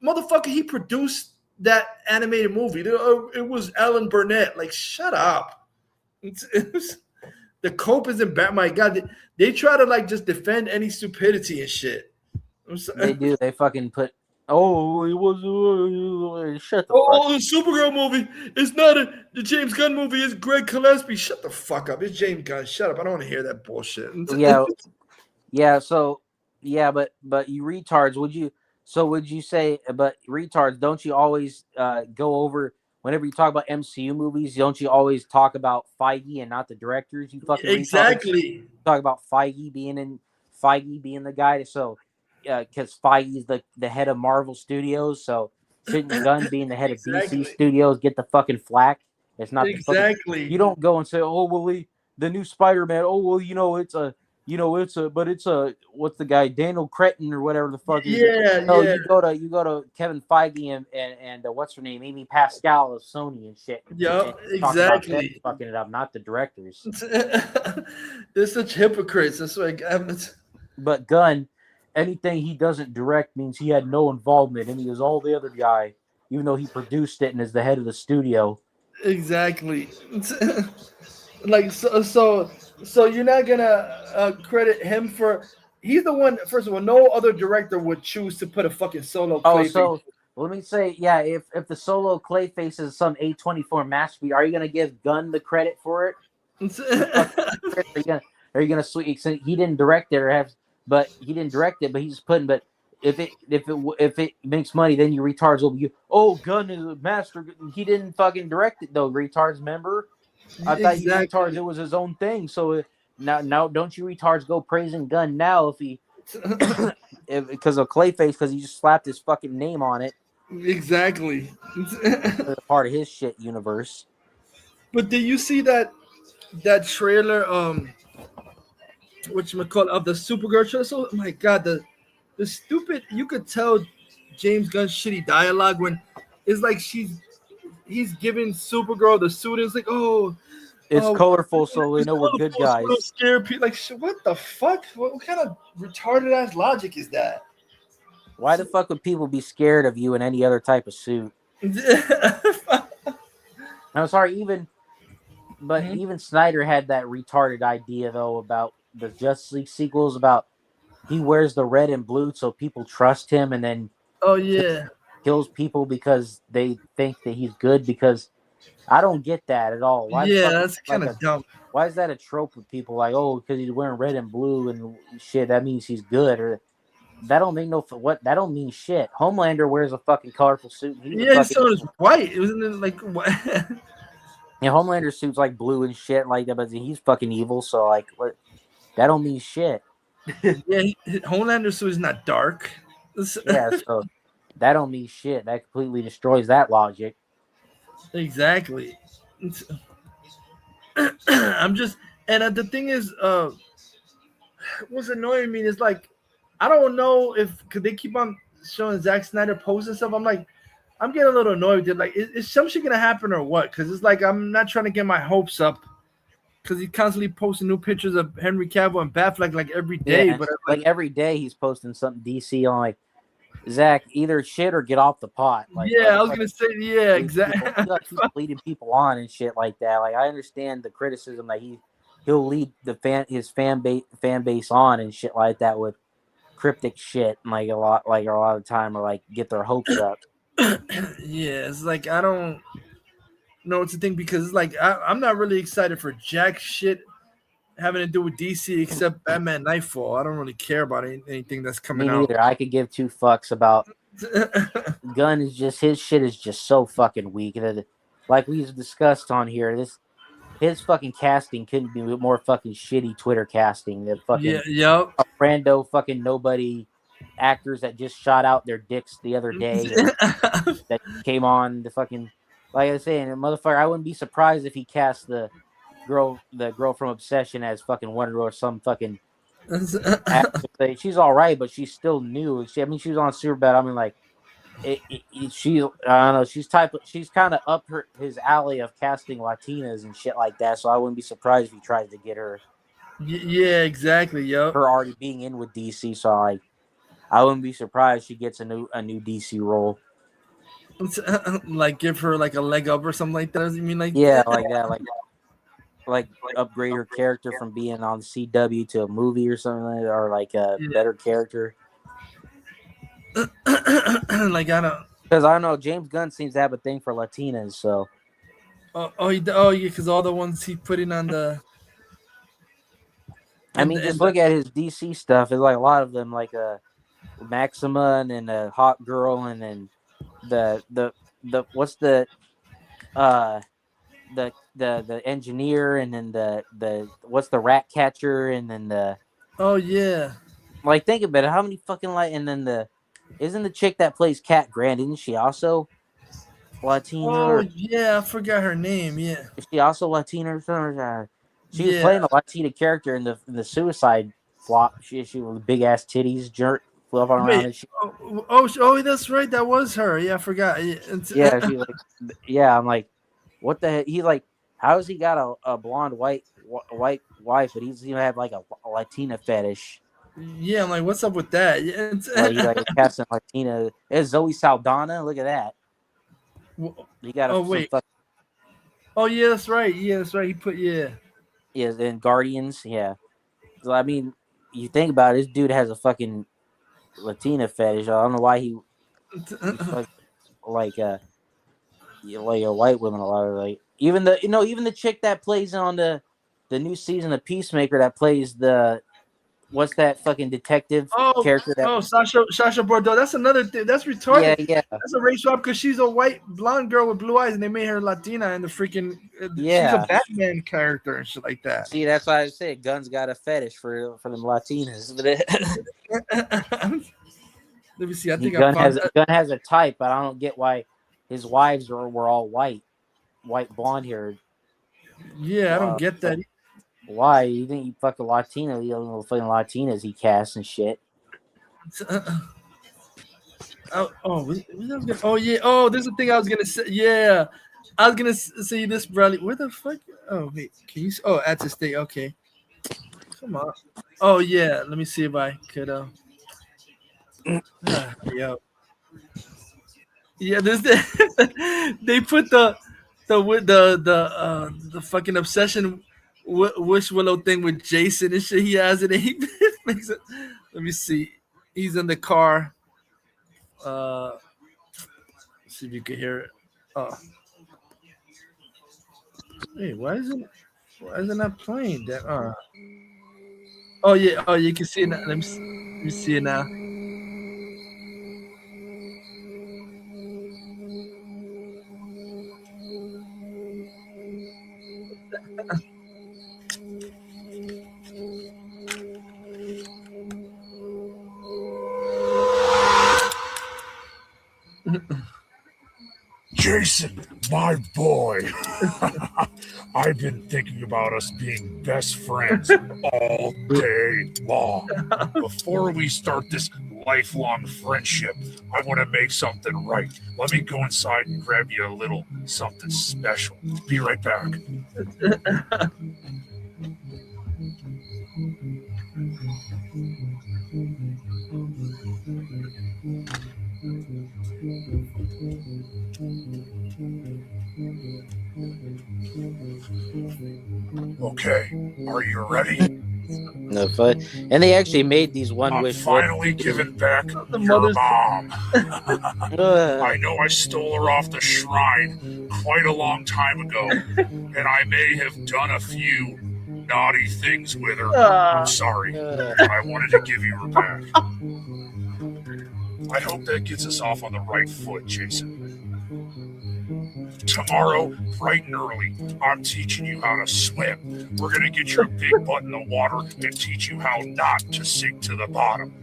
motherfucker. He produced that animated movie. It was Ellen Burnett. Like, shut up. The cope isn't bad. My God, they try to like just defend any stupidity and shit. They do. They fucking put. Oh, it was shut the fuck. Oh, the Supergirl movie. It's not the James Gunn movie. It's Greg Gillespie. Shut the fuck up. It's James Gunn. Shut up. I don't want to hear that bullshit. Yeah. So. Yeah, but you retards, would you say, but retards, don't you always go over, whenever you talk about MCU movies, don't you always talk about Feige and not the directors? You fucking exactly retards? Talk about Feige being the guy. So because Feige's the head of Marvel Studios, so shouldn't Gunn being the head of Exactly. DC Studios get the fucking flack? It's not the fucking, Exactly. you don't go and say, oh well, the new Spider-Man. Oh well, but it's a what's the guy, Daniel Cretton or whatever the fuck is it? Yeah, No, yeah. you go to Kevin Feige and what's her name, Amy Pascal of Sony and shit. Yep, and talk about them exactly. fucking it up, not the directors. They're such hypocrites. That's why. But Gunn, anything he doesn't direct means he had no involvement, and he was all the other guy, even though he produced it and is the head of the studio. Exactly. Like so you're not gonna credit him for. He's the one. First of all, no other director would choose to put a fucking solo. So let me say, yeah, if the solo Clayface is some A24 masterpiece, are you gonna give Gunn the credit for it? Are you gonna sweet? He didn't direct it, but he's putting. But if it makes money, then you retards will be. Oh, Gunn is a master. He didn't fucking direct it though. Retards, remember? I thought you retards it was his own thing. So now don't you retards go praising Gunn now if he because of Clayface, because he just slapped his fucking name on it. Exactly. Part of his shit universe. But did you see that trailer? Whatchamacallit, of the Supergirl trailer? So, my God, the stupid. You could tell James Gunn's shitty dialogue when it's like he's giving Supergirl the suit. It's like, it's colorful, so we know we're good guys. So scare people. Like, what the fuck? What kind of retarded ass logic is that? Why the fuck would people be scared of you in any other type of suit? I'm sorry, even Snyder had that retarded idea though about the Justice League sequels, about he wears the red and blue so people trust him, and then kills people because they think that he's good. Because I don't get that at all. Why that's kind of dumb. Why is that a trope with people? Like, oh, because he's wearing red and blue and shit, that means he's good, or that don't make that don't mean shit. Homelander wears a fucking colorful suit. So is white. Isn't it like what? Yeah, Homelander's suit's like blue and shit like that, but he's fucking evil. So like, what? That don't mean shit. Yeah, Homelander's suit is not dark. Yeah, so that don't mean shit. That completely destroys that logic. Exactly. I'm just, and the thing is, what's annoying me is like, I don't know because they keep on showing Zack Snyder posts and stuff. I'm like, I'm getting a little annoyed with it. Like, is some shit gonna happen or what? Because it's like I'm not trying to get my hopes up. Because he's constantly posting new pictures of Henry Cavill and Batfleck like every day. Yeah, but like every day he's posting something DC on, like, Zach, either shit or get off the pot. Like, I was gonna say, exactly. He's leading people on and shit like that. Like, I understand the criticism that he'll lead his fan base on and shit like that with cryptic shit, and like a lot of time, or like get their hopes up. It's like I don't know what to think, because it's like I'm not really excited for jack shit having to do with DC except Batman Nightfall. I don't really care about anything that's coming out. I could give two fucks about Gunn. Is just his shit is just so fucking weak. Like we've discussed on here, his fucking casting couldn't be more fucking shitty Twitter casting than fucking a rando fucking nobody actors that just shot out their dicks the other day that came on the fucking, like I was saying, motherfucker. I wouldn't be surprised if he cast the girl from Obsession as fucking Wonder or some fucking actress. She's all right, but she's still new. She was on Superbad. I mean, like, I don't know. She's kind of up his alley of casting Latinas and shit like that. So I wouldn't be surprised if he tries to get her. Yeah, exactly. Yep. Her already being in with DC, so I wouldn't be surprised she gets a new DC role. Like give her like a leg up or something like that. You mean like like that, like upgrade her character from being on CW to a movie or something like that, or like a better character. Like I don't, because I don't know. James Gunn seems to have a thing for Latinas, so. Because all the ones he put in on the. I mean, just look at his DC stuff. It's like a lot of them, like Maxima, and then a Hot Girl, and then the what's the engineer, and then the what's the Rat Catcher, and then the Like, think about it. How many fucking and then isn't the chick that plays Cat Grant? Isn't she also Latina? Oh Or yeah, I forgot her name. Yeah. is she also Latina or something? She was Yeah. playing a Latina character in the Suicide flop. She with big ass titties, jerk fluffing around Wait. and shit. Oh, that's right. That was her. Yeah, I forgot. Yeah, Yeah, she like, yeah. I'm like, what the heck? He like, how has he got a blonde white wife, but he's have like a Latina fetish? yeah, I'm like, what's up with that? Yeah, Like he like casting Latina. It's Zoe Saldana. Look at that. He got oh some wait. fuck. Oh yeah, that's right. Yeah, that's right. He put yeah. Yeah, in Guardians. Yeah. So I mean, you think about it, this dude has a fucking Latina fetish. I don't know why he fuck like like a white women a lot of like even the chick that plays on the new season of Peacemaker that plays the what's that fucking detective character that Sasha Bordeaux. That's another thing. That's yeah retarded. yeah That's a race swap because she's a white blonde girl with blue eyes, and they made her Latina, and the freaking she's a yeah. Batman character and shit like that. See, that's why I said Gun's got a fetish for them Latinas. Let me see. I think I Gun found. has a type, but I don't get why his wives were all white blonde haired. Yeah, I don't get that. Why you think you fucking Latino? You know, fucking Latinas he casts and shit. Oh yeah. Oh, there's a thing I was gonna say. Yeah, I was gonna say this, Bradley. Where the fuck? Oh wait, can you? Oh, at the state. Okay. Come on. Oh yeah. Let me see if I could. Yeah. Yeah. This. They put the fucking obsession wish willow thing with Jason and shit. He has it. And he makes it. Let me see. He's in the car. See if you can hear it. Oh. Hey, why isn't that playing? That oh yeah, oh you can see it now. Let me see it now. Jason, my boy. I've been thinking about us being best friends all day long. Before we start this lifelong friendship, I want to make something right. Let me go inside and grab you a little something special. Be right back. Okay, are you ready? No fun. And they actually made these one wish. Finally giving back your mom. I know I stole her off the shrine quite a long time ago, and I may have done a few naughty things with her. I'm sorry, but I wanted to give you her back. I hope that gets us off on the right foot, Jason. Tomorrow, bright and early, I'm teaching you how to swim. We're going to get your big butt in the water and teach you how not to sink to the bottom.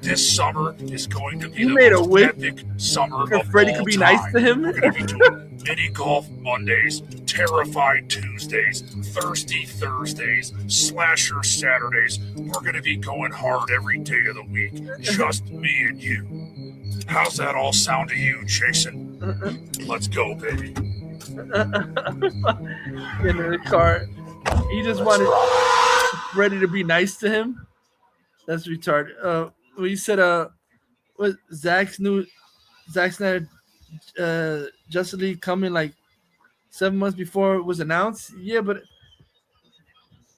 This summer is going to be the most epic summer of all Freddie could be time. nice to him. We're going to be doing mini golf Mondays, Terrified Tuesdays, Thirsty Thursdays, Slasher Saturdays. We're going to be going hard every day of the week, just me and you. How's that all sound to you, Jason? Let's go, baby. In the car, he just wanted Freddie to be nice to him. That's retarded. Well, you said what Zack Snyder Justice League coming like 7 months before it was announced. Yeah, but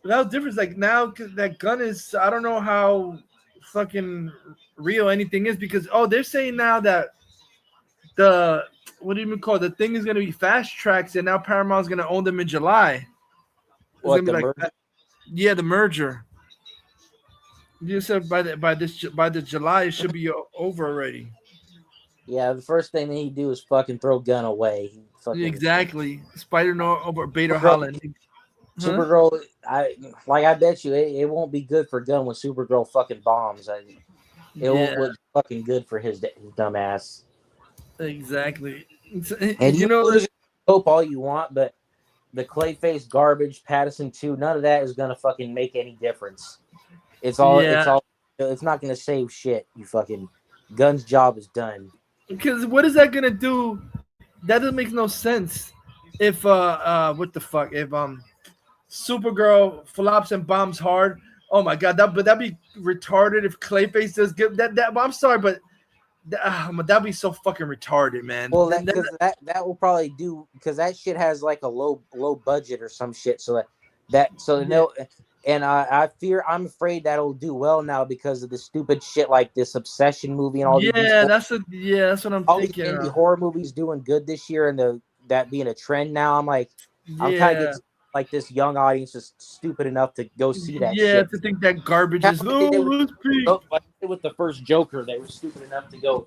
without difference, like now that gun is, I don't know how fucking real anything is because they're saying now that the what do you even call it? The thing is gonna be fast tracks and now Paramount's gonna own them in July. What, the merger? Yeah, the merger. You said by the July it should be over already. Yeah, the first thing that he do is fucking throw Gun away. Exactly. Spider-No over Beta Holland. Supergirl, I bet you it won't be good for Gunn when Supergirl fucking bombs. It won't look fucking good for his dumb ass. Exactly. And You know, hope all you want, but the Clayface garbage, Pattison 2, none of that is gonna fucking make any difference. It's not gonna save shit. You fucking Gunn's job is done. Because what is that gonna do? That doesn't make no sense. If what the fuck? If Supergirl flops and bombs hard, oh my god, that'd be retarded. If Clayface does good, that I'm sorry, but that'd be so fucking retarded, man. Well, that will probably do because that shit has like a low budget or some shit. So no, and I'm afraid that'll do well now because of the stupid shit like this Obsession movie and all these. That's what I'm all thinking. All these indie horror movies doing good this year, and that being a trend now. I'm like, I'm kind of getting like this young audience is stupid enough to go see that shit. Yeah, to think that garbage is with the first Joker, they were stupid enough to go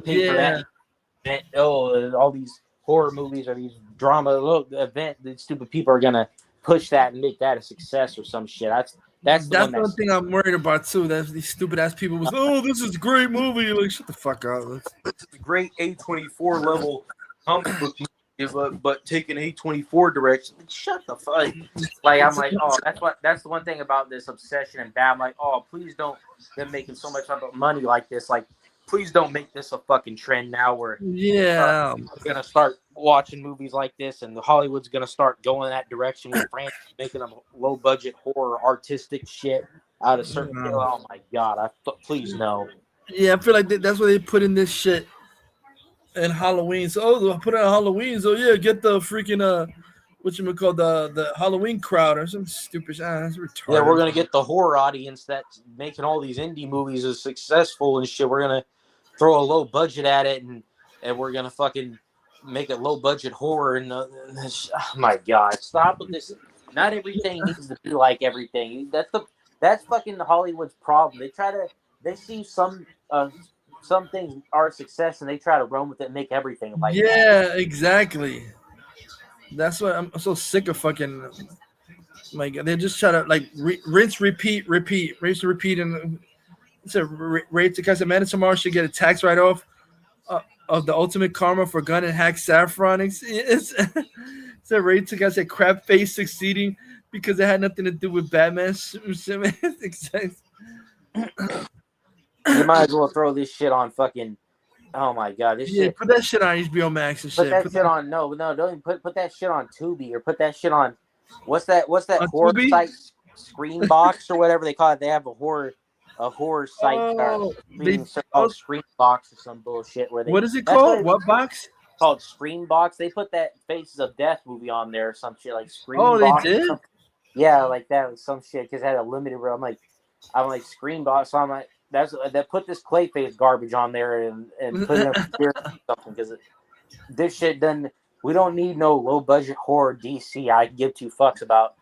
pay for that event. All these horror movies or these drama event, these stupid people are gonna push that and make that a success or some shit. That's one thing I'm worried about too. That's these stupid ass people was, this is a great movie. Like, shut the fuck up. This is a great A24 level comic book movie, but taking A24 direction. Shut the fuck. Like, I'm like, that's the one thing about this Obsession and Bad. I'm like, please don't. They're making so much money like this. Like, please don't make this a fucking trend now where we're gonna start watching movies like this and Hollywood's gonna start going that direction with France making them low budget horror artistic shit out of certain oh my god, please no. Yeah, I feel like that's why they put in this shit in Halloween. So put it on Halloween. So yeah, get the freaking the Halloween crowd or some stupid shit. That's retarded. Yeah, we're gonna get the horror audience that's making all these indie movies as successful and shit. We're gonna throw a low budget at it and we're gonna fucking make it low budget horror and oh my god, stop with this. Not everything needs to be like everything. That's fucking Hollywood's problem. They see some things are a success and they try to run with it and make everything like that. Yeah, exactly. That's what I'm so sick of fucking. My god, they just try to like rinse, repeat, and it's a rate because Amanda Tamar should get a tax write-off of the ultimate karma for Gunn and Hack Saffron. It's a rate to guys at crap face succeeding because it had nothing to do with Batman. You might as well throw this shit on fucking. Oh my god, this shit. Put that shit on HBO Max and shit. Put that shit on don't even put that shit on Tubi or put that shit on what's that horror Tubi? Site Screenbox or whatever they call it. They have a horror site called Screenbox or some bullshit where they. What is it called? What box? Called Screenbox. They put that Faces of Death movie on there or some shit like Screenbox. Oh, they did? Yeah, like that was some shit because it had a limited. I'm like Screenbox. So I'm like. That put this Clayface garbage on there and put it up here or something because this shit doesn't. We don't need no low budget horror DC. I give two fucks about.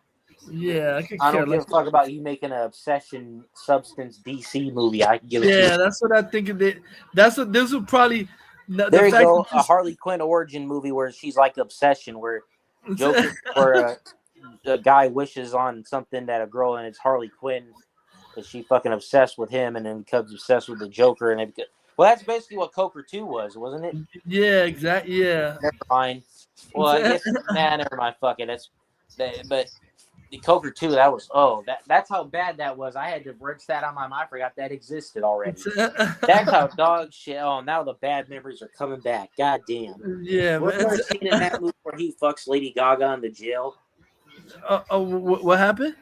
Yeah, I don't give a fuck about you making an Obsession substance DC movie. I can give it. Yeah, that's what I think of it. That's what this will probably. There you go, a Harley Quinn origin movie where she's like Obsession, where Joker, where a guy wishes on something that a girl and it's Harley Quinn. Is she fucking obsessed with him and then becomes obsessed with the Joker and that's basically what Coker 2 was, wasn't it? Yeah, exactly. Yeah. Never mind. Well, I guess never mind. Fuck it. But the Coker 2, that was that's how bad that was. I had to rinse that on my mind. I forgot that existed already. That's how dog shit. Oh, now the bad memories are coming back. God damn. Yeah. Wasn't there a scene in that movie where he fucks Lady Gaga in the jail? What happened?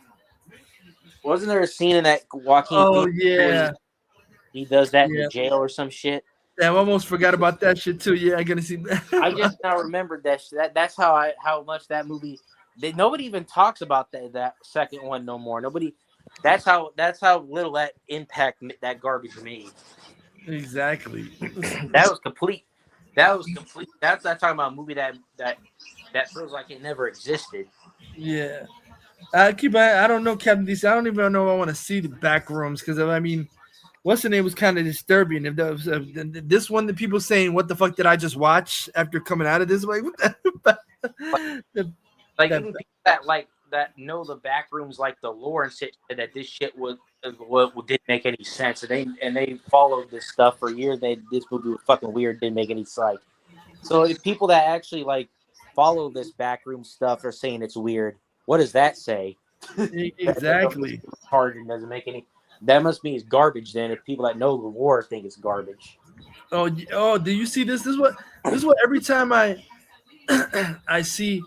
Wasn't there a scene in that Joaquin? Oh yeah, he does that in the jail or some shit. Yeah, I almost forgot about that shit too. Yeah, I gotta see. I just now remembered that. That's how much that movie. Nobody even talks about that second one no more. Nobody. That's how little that impact that garbage made. Exactly. That was complete. That's talking about a movie that feels like it never existed. Yeah. I don't know, Captain DC. I don't even know if I want to see the back rooms because I mean, what's the name was kind of disturbing. If that was, this one, the people saying, "What the fuck did I just watch?" After coming out of this, like, what the? Like even people that like the back rooms like the lore and shit said that this shit didn't make any sense, and they followed this stuff for years. This movie was fucking weird, didn't make any sense. So if people that actually like follow this backroom stuff are saying it's weird, what does that say? Exactly. Hard and doesn't make any. That must mean it's garbage. Then if people that know the lore think it's garbage. Oh, do you see this? This is what every time I I see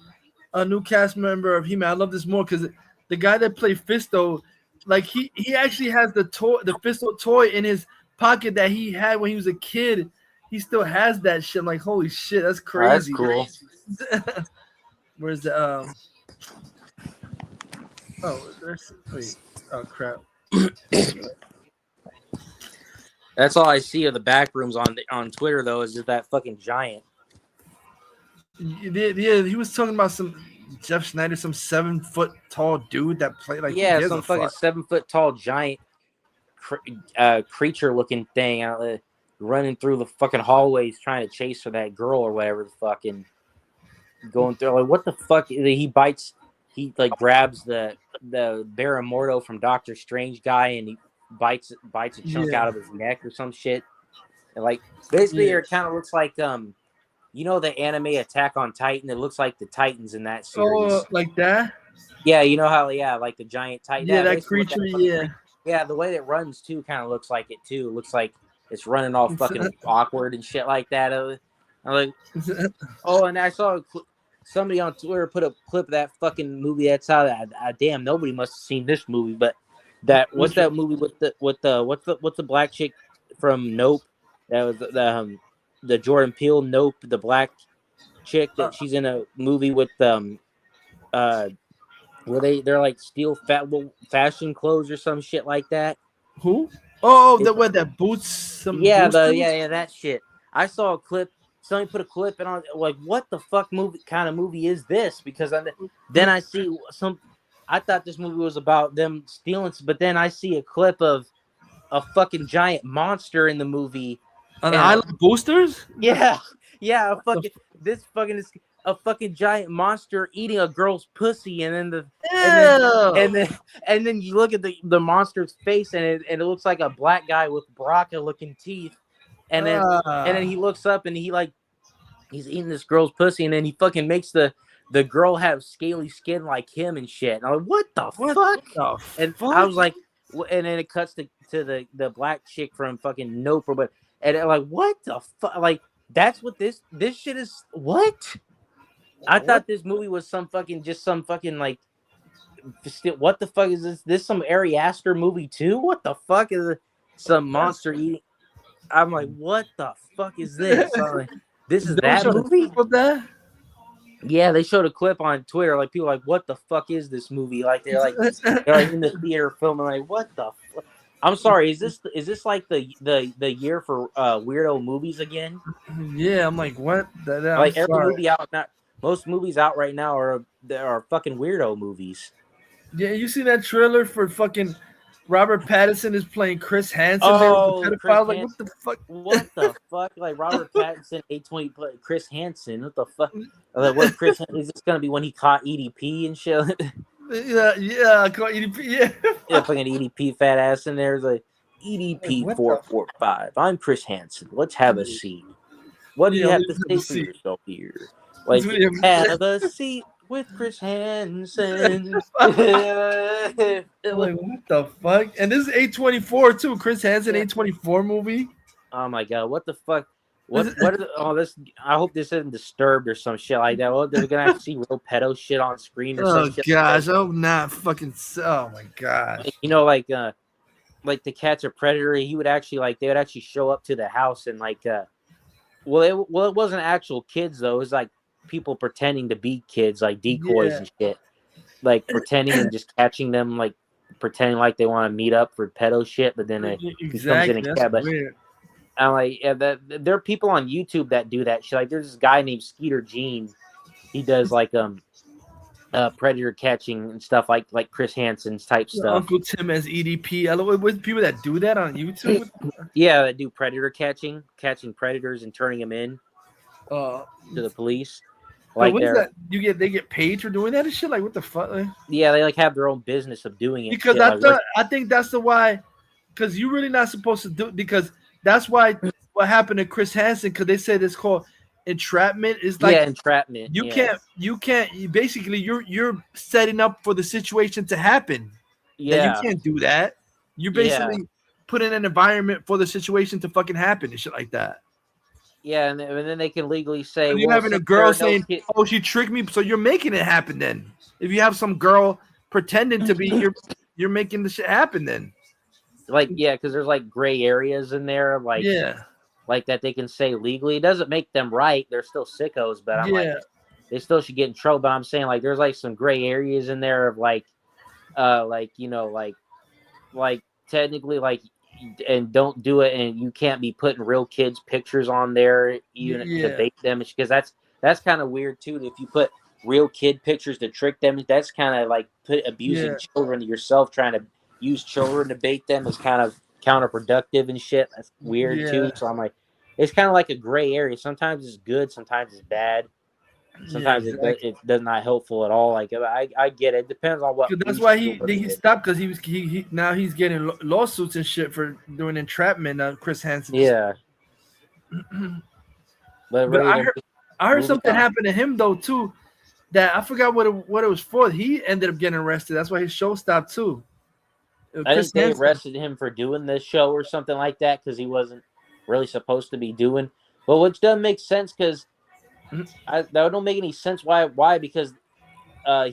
a new cast member of He-Man, I love this more because the guy that played Fisto, like he actually has the Fisto toy in his pocket that he had when he was a kid. He still has that shit. I'm like, holy shit, that's crazy. Oh, that's cool. Where's the wait. Oh crap. That's all I see of the back rooms on Twitter though, is just that fucking giant. Yeah, he was talking about some Jeff Schneider, some 7 foot tall dude that played like some fucking 7 foot tall giant creature looking thing out running through the fucking hallways trying to chase for that girl or whatever the fucking going through. Like, what the fuck? He like grabs the Baramordo from Doctor Strange guy and he bites a chunk out of his neck or some shit. And like basically it kind of looks like you know the anime Attack on Titan? It looks like the Titans in that series. Oh, like that? Yeah, you know how like the giant Titan. Yeah, that creature, Yeah, the way that runs too kind of looks like it too. It looks like it's running all fucking awkward and shit like that. I'm like, oh, and I saw somebody on Twitter put a clip of that fucking movie that's out. Damn, nobody must have seen this movie, but what's that movie with what's the black chick from Nope? That was the Jordan Peele Nope, the black chick that she's in a movie with where they're like steal fashion clothes or some shit like that. Who? Oh, that boots that shit. I saw a clip. Somebody put a clip and on like, what the fuck kind of movie is this? Because then I see some. I thought this movie was about them stealing, but then I see a clip of a fucking giant monster in the movie. On Island Boosters? Yeah, a fucking giant monster eating a girl's pussy, and then you look at the monster's face, and it looks like a black guy with Baraka looking teeth, and then he looks up and he's eating this girl's pussy, and then he fucking makes the girl have scaly skin like him and shit. And I'm like, what the fuck? I was like, and then it cuts to the black chick from fucking Nope, and I'm like, what the fuck? Like, that's what this shit is. What? I thought this movie was some fucking like, what the fuck is this? This some Ari Aster movie too? What the fuck is some monster eating? I'm like, what the fuck is this? Like, this is that movie? Yeah, they showed a clip on Twitter. Like, people are like, what the fuck is this movie? Like, they're like in the theater filming. Like, what the fuck? I'm sorry. Is this like the year for weirdo movies again? Yeah, I'm like, what? Like every movie out now. Most movies out right now are fucking weirdo movies. Yeah, you see that trailer for fucking Robert Pattison is playing Chris Hansen? Oh, like, what the fuck? What the fuck? Like Robert Pattinson, A20 play Chris Hansen. What the fuck? Like, what Chris is this gonna be when he caught EDP and shit? Yeah, I caught EDP. Yeah, fucking EDP fat ass in there. Like EDP 445. I'm Chris Hansen. Let's have a seat. What do you have to say for yourself here? Like, have a seat with Chris Hansen. Like, what the fuck? And this is A24 too. Chris Hansen, A24 movie. Oh my god, what the fuck? What are this? I hope this isn't Disturbed or some shit like that. Well, they're gonna have to see real pedo shit on screen or some shit. Oh gosh, I'm not fucking. Oh my gosh. You know, like the Catch a Predator, they would actually show up to the house and like, it wasn't actual kids though. It was like people pretending to be kids, like decoys and shit, like pretending and just catching them, like pretending like they want to meet up for pedo shit, but then he comes in and but I'm like, there are people on YouTube that do that shit. Like, there's this guy named Skeeter Gene. He does like predator catching and stuff like Chris Hansen's type stuff. Uncle Tim as EDP. I love people that do that on YouTube. Yeah, that do predator catching predators and turning them in to the police. Like what is that? They get paid for doing that and shit? Like what the fuck? Yeah, they like have their own business of doing it. Because I think that's the why. Because you're really not supposed to do it. Because that's why what happened to Chris Hansen. Because they said it's called entrapment. It's like entrapment. You can't. Basically, you're setting up for the situation to happen. Yeah, you can't do that. You're basically putting an environment for the situation to fucking happen and shit like that. Yeah, and then they can legally say you're having a girl saying, "Oh, she tricked me," so you're making it happen. Then, if you have some girl pretending to be, you're making the shit happen. Then, because there's like gray areas in there, like that they can say legally. It doesn't make them right. They're still sickos, but I'm like, they still should get in trouble. But I'm saying like there's like some gray areas in there of like technically like. And don't do it, and you can't be putting real kids' pictures on there even to bait them, because that's kind of weird too. If you put real kid pictures to trick them, that's kind of like abusing children to yourself. Trying to use children to bait them is kind of counterproductive and shit. That's weird too. So I'm like, it's kind of like a gray area. Sometimes it's good, sometimes it's bad. Sometimes it does not helpful at all. Like I get it. It depends on what. That's why he stopped, because he now he's getting lawsuits and shit for doing entrapment. Chris Hansen. Yeah. but I heard something happened to him though too. That I forgot what it was for. He ended up getting arrested. That's why his show stopped too. I think they arrested him for doing this show or something like that because he wasn't really supposed to be doing. But which doesn't make sense because. That don't make any sense. Why? Because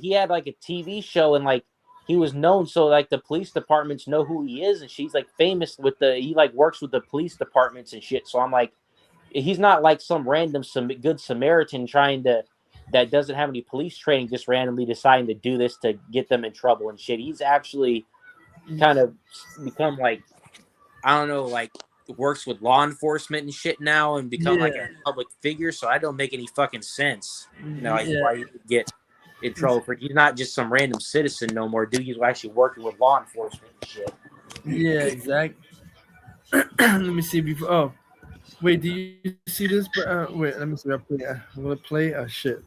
he had like a TV show and like he was known, so like the police departments know who he is, and she's like famous with he like works with the police departments and shit. So I'm like, he's not like some random good Samaritan that doesn't have any police training, just randomly deciding to do this to get them in trouble and shit. He's actually kind of become like, I don't know, like. Works with law enforcement and shit now and become like a public figure, so I don't make any fucking sense. Why you get in trouble for he's not just some random citizen no more, dude. He's actually working with law enforcement and shit. Yeah, exactly. Let me see before. Oh, wait, do you see this? Wait, let me see. I'm gonna play. Shit.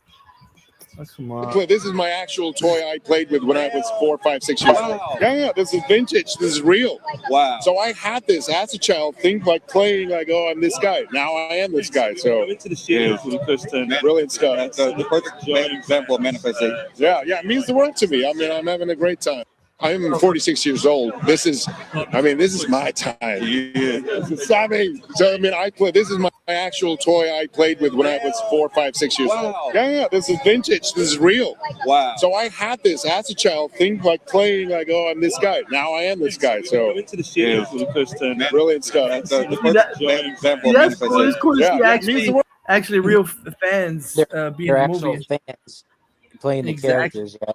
Oh, come on. This is my actual toy I played with when I was 4, 5, 6 years old. Yeah, this is vintage. This is real. Wow. So I had this as a child, think like playing like, oh, I'm this guy. Now I am this guy. So brilliant stuff. That's the perfect example of manifestation. Yeah, it means the world to me. I mean, I'm having a great time. I'm 46 years old. This is my time. This is my actual toy I played with when I was 4, 5, 6 years old. Yeah, this is vintage. This is real. Wow. So I had this as a child, think like playing like, oh, I'm this guy. Now I am this guy. So brilliant stuff. That's the perfect example of manifestation. It's cool to see actually real fans be in the movie. Fans playing the characters. Yeah.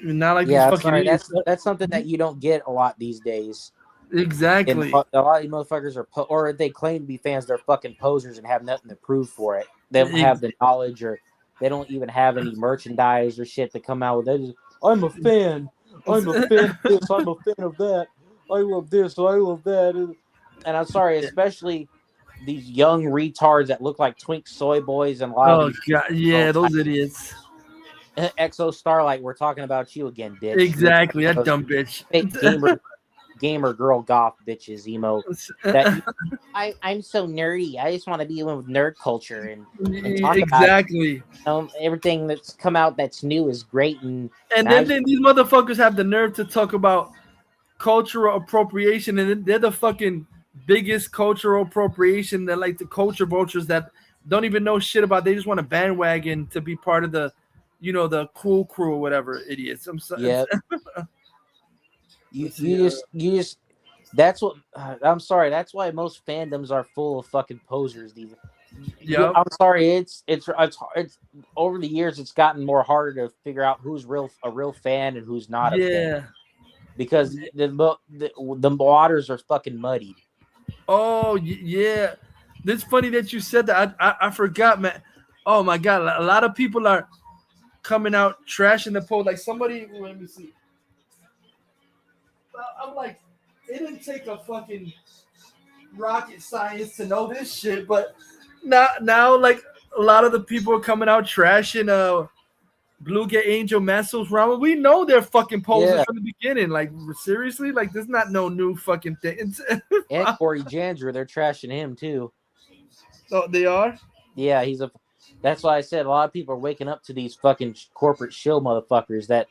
Not like that's something that you don't get a lot these days. Exactly. And a lot of these motherfuckers are, or if they claim to be fans, they're fucking posers and have nothing to prove for it. They don't have the knowledge, or they don't even have any merchandise or shit to come out with. They just, I'm a fan. I'm a fan of this. I'm a fan of that. I love this. I love that. And I'm sorry, especially these young retards that look like twink soy boys and a lot of those idiots. Exo Starlight, we're talking about you again, bitch. Exactly, that dumb bitch. Gamer girl goth bitches emo. I'm so nerdy. I just want to be one with nerd culture and talk about everything that's come out that's new is great. And then these motherfuckers have the nerve to talk about cultural appropriation, and they're the fucking biggest cultural appropriation. They're like the culture vultures that don't even know shit about. They just want a bandwagon to be part of the the cool crew or whatever, idiots. I'm sorry. Yeah. you just that's what I'm sorry. That's why most fandoms are full of fucking posers. Yeah. I'm sorry. It's over the years it's gotten more harder to figure out who's a real fan and who's not a fan. Because the waters are fucking muddied. Oh yeah. It's funny that you said that. I forgot, man. Oh my god, a lot of people are coming out trashing the post. Like somebody, let me see. I'm like, it didn't take a fucking rocket science to know this shit, but now like a lot of the people are coming out trashing Blue Gay Angel, Massos Rama. We know they're fucking posers from the beginning. Like, seriously? Like, there's not no new fucking thing. And Corey Jandreau, they're trashing him too. Oh, they are? Yeah, that's why I said a lot of people are waking up to these fucking corporate shill motherfuckers that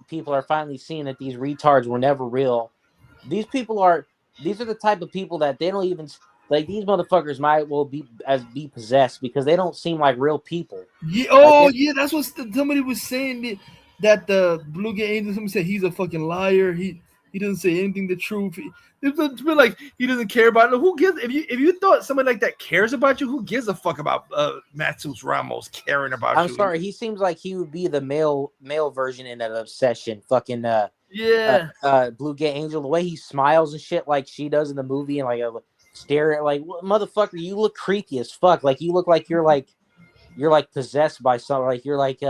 people are finally seeing that these retards were never real. These are the type of people that they don't even like. These motherfuckers might well be possessed because they don't seem like real people. Yeah, that's what somebody was saying that the Blue Gay Angel. Somebody said he's a fucking liar. He doesn't say anything the truth. It's been like he doesn't care about it. Who gives? If you thought somebody like that cares about you, who gives a fuck about Matsus Ramos caring about you? I'm sorry. He seems like he would be the male version in that obsession. Fucking Blue Gay Angel. The way he smiles and shit like she does in the movie and like stare at like motherfucker. You look creepy as fuck. Like you look like you're possessed by something. Like you're like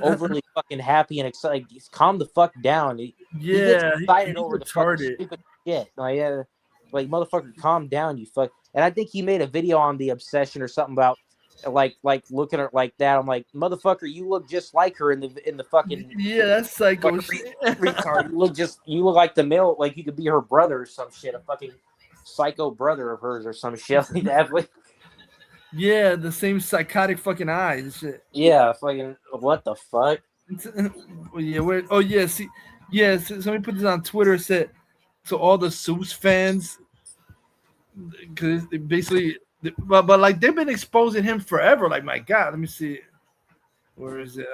overly fucking happy and excited. Like, calm the fuck down. He gets excited over the fucking stupid shit. Like motherfucker, calm down, you fuck. And I think he made a video on the obsession or something about like looking at her like that. I'm like, motherfucker, you look just like her in the fucking that's psycho shit. Retard. You look like the male, like you could be her brother or some shit, a fucking psycho brother of hers or some shit like that. Yeah, the same psychotic fucking eyes and shit. Yeah, fucking what the fuck? Somebody put this on Twitter. Said so all the Zeus fans, because basically, but like they've been exposing him forever. Like my God, let me see, where is it?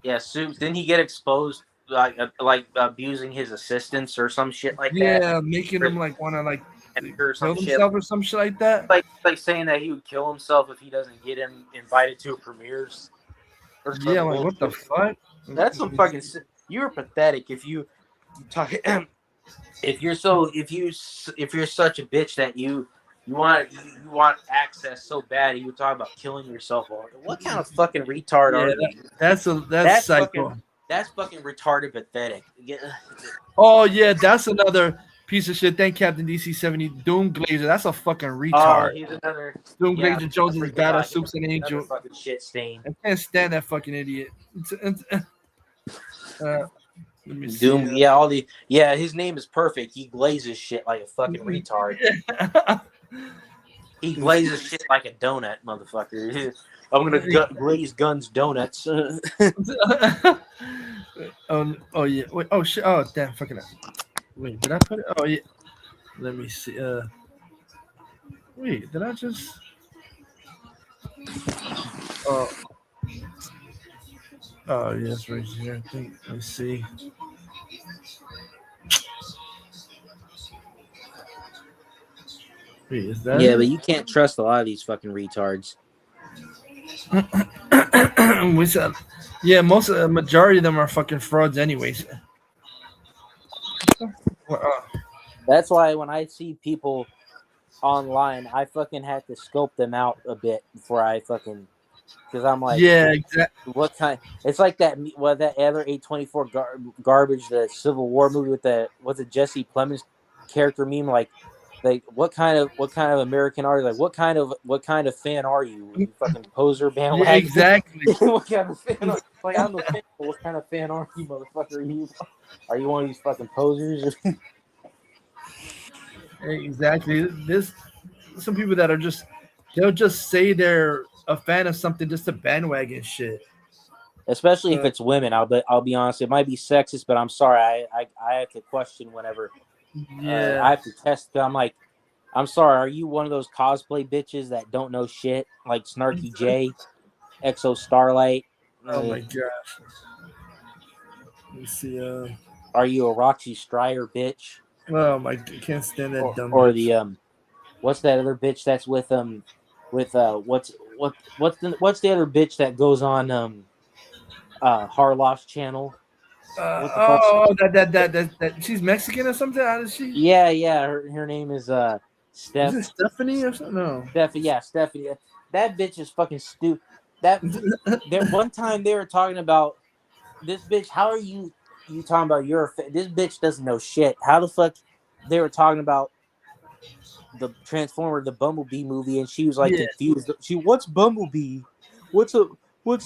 Yeah, Zeus. Didn't he get exposed like abusing his assistants or some shit like that? Yeah, making him like want to like kill himself or some shit like that. Like saying that he would kill himself if he doesn't get him invited to premieres. Yeah, like what the fuck? That's some fucking. You're pathetic if you talk. If you're such a bitch that you want access so bad, you would talk about killing yourself. What kind of fucking retard are you? That's psycho. That's fucking retarded, pathetic. Oh yeah, that's another piece of shit. Thank Captain DC-70 Doom Glazer. That's a fucking retard. Oh, he's another Doom Glazer Jones is better. Soups and Angel. Fucking shit stain. I can't stand that fucking idiot. Let me see. Doom, his name is perfect. He glazes shit like a fucking retard. He glazes shit like a donut, motherfucker. I'm gonna glaze guns donuts. Oh yeah. Wait. Oh shit. Oh damn. Fucking. Wait. Did I put it? Oh yeah. Let me see. Wait. Did I just? Oh. Oh yes, right here. I think. Let me see. Wait, is that? Yeah, but you can't trust a lot of these fucking retards. Yeah, majority of them are fucking frauds, anyways. That's why when I see people online, I fucking have to scope them out a bit before I fucking, because I'm like, yeah, exactly. What kind? It's like that other A24 garbage, the Civil War movie with what's it, Jesse Plemons character meme, like what kind of American are you? Like what kind of fan are you? You fucking poser bandwagon. Yeah, exactly. What kind of fan? Like I'm a fan. What kind of fan are you, motherfucker? Are you one of these fucking posers? Exactly. There's some people that are they'll just say they're a fan of something just to bandwagon shit. Especially if it's women. I'll be honest. It might be sexist, but I'm sorry. I have to question whenever. Yeah, I have to test. I'm like, I'm sorry. Are you one of those cosplay bitches that don't know shit, like Snarky J, Exo Starlight? Oh my gosh. Let me see. Are you a Roxy Stryer bitch? Oh my! I can't stand that dumb. Or the what's that other bitch that's with what's the other bitch that goes on Harloff's channel? That she's Mexican or something? How is she? Yeah. Her name is Steph. Is it Stephanie or something? No. Stephanie. That bitch is fucking stupid. One time they were talking about this bitch. How are you talking about this bitch doesn't know shit? How the fuck they were talking about the Transformer, the Bumblebee movie, and she was like Yeah. confused. What's Bumblebee? What's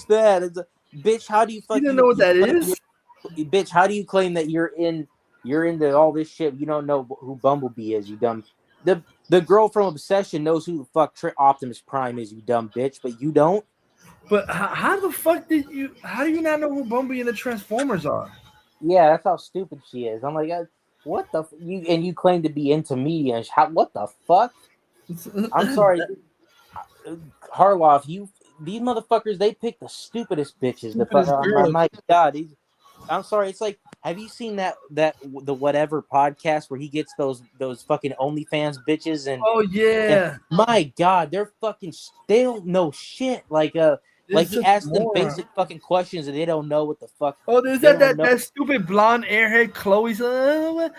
that? It's a, bitch, how do you You don't know what that is? Bitch, how do you claim that you're into all this shit? You don't know who Bumblebee is, you dumb. The girl from Obsession knows who the fuck Optimus Prime is, you dumb bitch, but you don't. But how the fuck how do you not know who Bumblebee and the Transformers are? Yeah, that's how stupid she is. I'm like, what the you claim to be into media? And what the fuck? I'm sorry, Harloff. These motherfuckers, they pick the stupidest bitches. Oh my god, I'm sorry. It's like, have you seen the whatever podcast where he gets those fucking OnlyFans bitches and oh yeah, and my god, they don't know shit. Like he asks them basic fucking questions and they don't know what the fuck. Oh, there's that stupid blonde airhead Chloe's. No,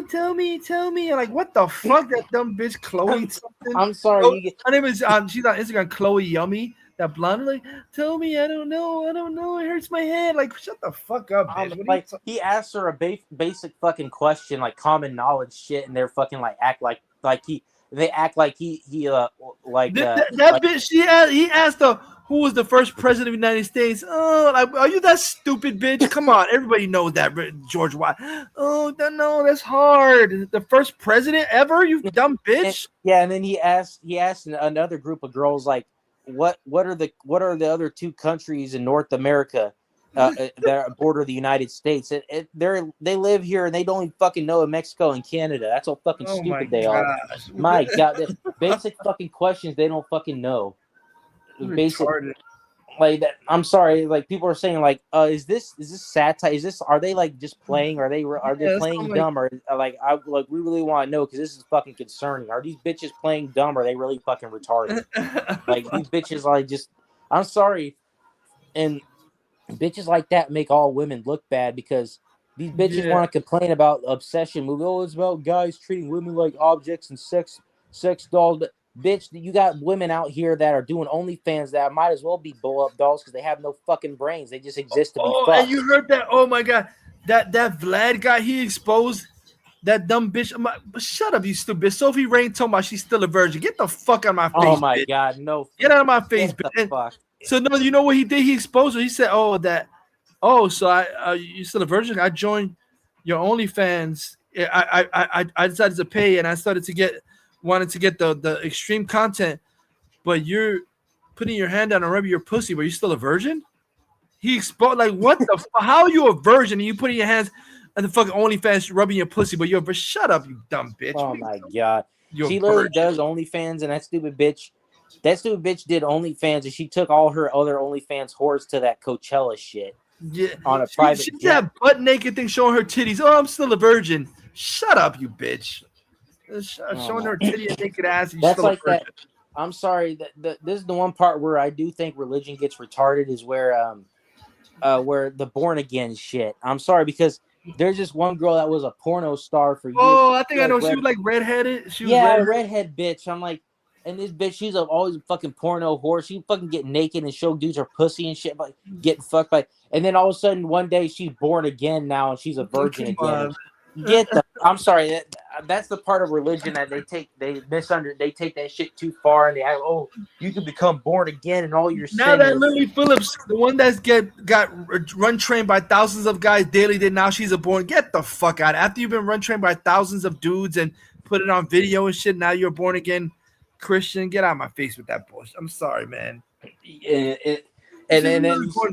tell me. I'm like, what the fuck? That dumb bitch Chloe something. I'm sorry. Oh, her name is she's on Instagram, Chloe Yummy. That blonde, like, tell me, I don't know. It hurts my head. Like, shut the fuck up, bitch. Like, he asks her a basic fucking question, like common knowledge shit, and they're fucking like act like they act like that bitch. He asked her who was the first president of the United States. Oh, like, are you that stupid bitch? Come on, everybody knows that, George Washington. Oh, no, that's hard. The first president ever, you dumb bitch. And then he asked another group of girls, like, what are the other two countries in North America that border the United States? They live here and they don't even fucking know Mexico and Canada. That's how fucking stupid they are. My god, basic fucking questions they don't fucking know. Basic, like that. I'm sorry. Like, people are saying, like, is this satire? Are they like just playing? Are they playing dumb? Or we really want to know, because this is fucking concerning. Are these bitches playing dumb? Or are they really fucking retarded? Like, these bitches, like, just, I'm sorry, and bitches like that make all women look bad, because these bitches want to complain about Obsession movie. Oh, it's about guys treating women like objects and sex dolls, but bitch, you got women out here that are doing OnlyFans that might as well be blow-up dolls because they have no fucking brains. They just exist to be fucked. And you heard that? Oh my god, that Vlad guy, he exposed that dumb bitch. Shut up, you stupid. Sophie Rain told me she's still a virgin. Get the fuck out of my face. Oh my bitch. god, no. Get out of my face, bitch. So no, you know what he did? He exposed her. He said, so you still a virgin? I joined your OnlyFans. I decided to pay, and I started to wanted to get the extreme content, but you're putting your hand down and rubbing your pussy, but you're still a virgin? He exposed, like, what the how are you a virgin and you putting your hands on the fucking OnlyFans rubbing your pussy, but you're a virgin? Shut up, you dumb bitch. Oh my god. She literally does OnlyFans, and that stupid bitch did OnlyFans, and she took all her other OnlyFans whores to that Coachella shit. Yeah. On a private She's that butt naked thing showing her titties. Oh, I'm still a virgin. Shut up, you bitch. Showing her titty and naked ass. That's like that. I'm sorry. This is the one part where I do think religion gets retarded, is where the born again shit. I'm sorry, because there's just one girl that was a porno star for years. Oh, I think I know. She was like redheaded. She was redhead bitch. I'm like, and this bitch, she's always a fucking porno whore. She fucking get naked and show dudes her pussy and shit, like getting fucked by. And then all of a sudden, one day she's born again now, and she's a virgin again. I'm sorry. That's the part of religion that they take that shit too far, and they act, oh, you can become born again and all your sins. Now that Lily Phillips, the one that's got run trained by thousands of guys daily, now she's a born. Get the fuck out. After you've been run trained by thousands of dudes and put it on video and shit, now you're born again Christian. Get out of my face with that bullshit. I'm sorry, man. And then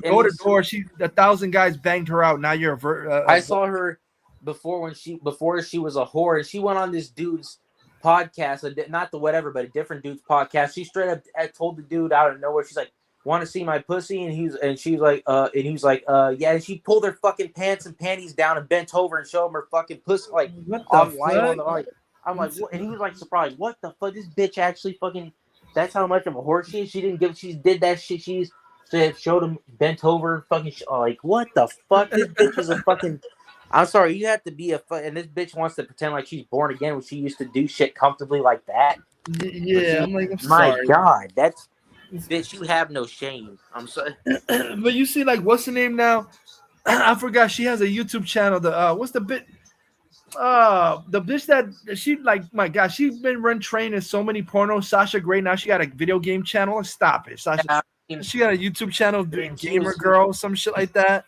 door to door, 1,000 guys banged her out. Now you're I saw her before she was a whore, and she went on this dude's podcast, not the whatever, but a different dude's podcast. She straight up told the dude out of nowhere, she's like, "Want to see my pussy?" And he was like, yeah. And she pulled her fucking pants and panties down and bent over and showed him her fucking pussy, like online. I'm like, what? And he was like surprised. What the fuck? This bitch actually fucking. That's how much of a whore she is. She did that shit. She showed him bent over, fucking. Like, what the fuck? This bitch is a fucking. I'm sorry, you have to be and this bitch wants to pretend like she's born again when she used to do shit comfortably like that. Yeah, I'm like, I'm my sorry. God, bitch, you have no shame. I'm sorry. But you see, like, what's the name now? I forgot. She has a YouTube channel. What's the bit? The bitch that she like, my God, she's been run trained in so many pornos. Sasha Grey, now she got a video game channel. Stop it, Sasha. She got a YouTube channel, Gamer Girl, some shit like that.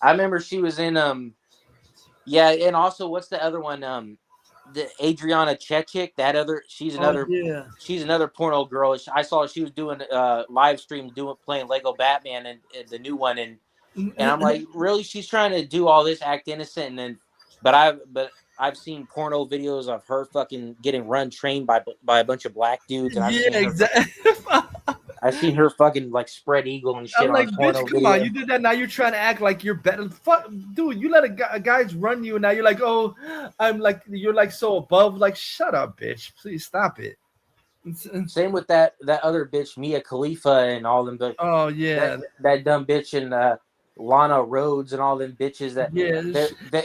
I remember she was in yeah, and also what's the other one? The Adriana Chechik, that other she's another she's another porno girl. I saw she was doing live stream playing Lego Batman and the new one, and I'm like, really? She's trying to do all this, act innocent, and then but I've seen porno videos of her fucking getting run trained by a bunch of black dudes, and I've seen her fucking like spread eagle and shit. I'm like, on porno bitch, come videos. on, you did that. Now you're trying to act like you're better. Fuck, dude, you let a guys run you, and now you're like, oh, I'm like, you're like so above. Like, shut up, bitch. Please stop it. Same with that other bitch, Mia Khalifa, and all them. But oh yeah, that dumb bitch and Lana Rhodes and all them bitches. That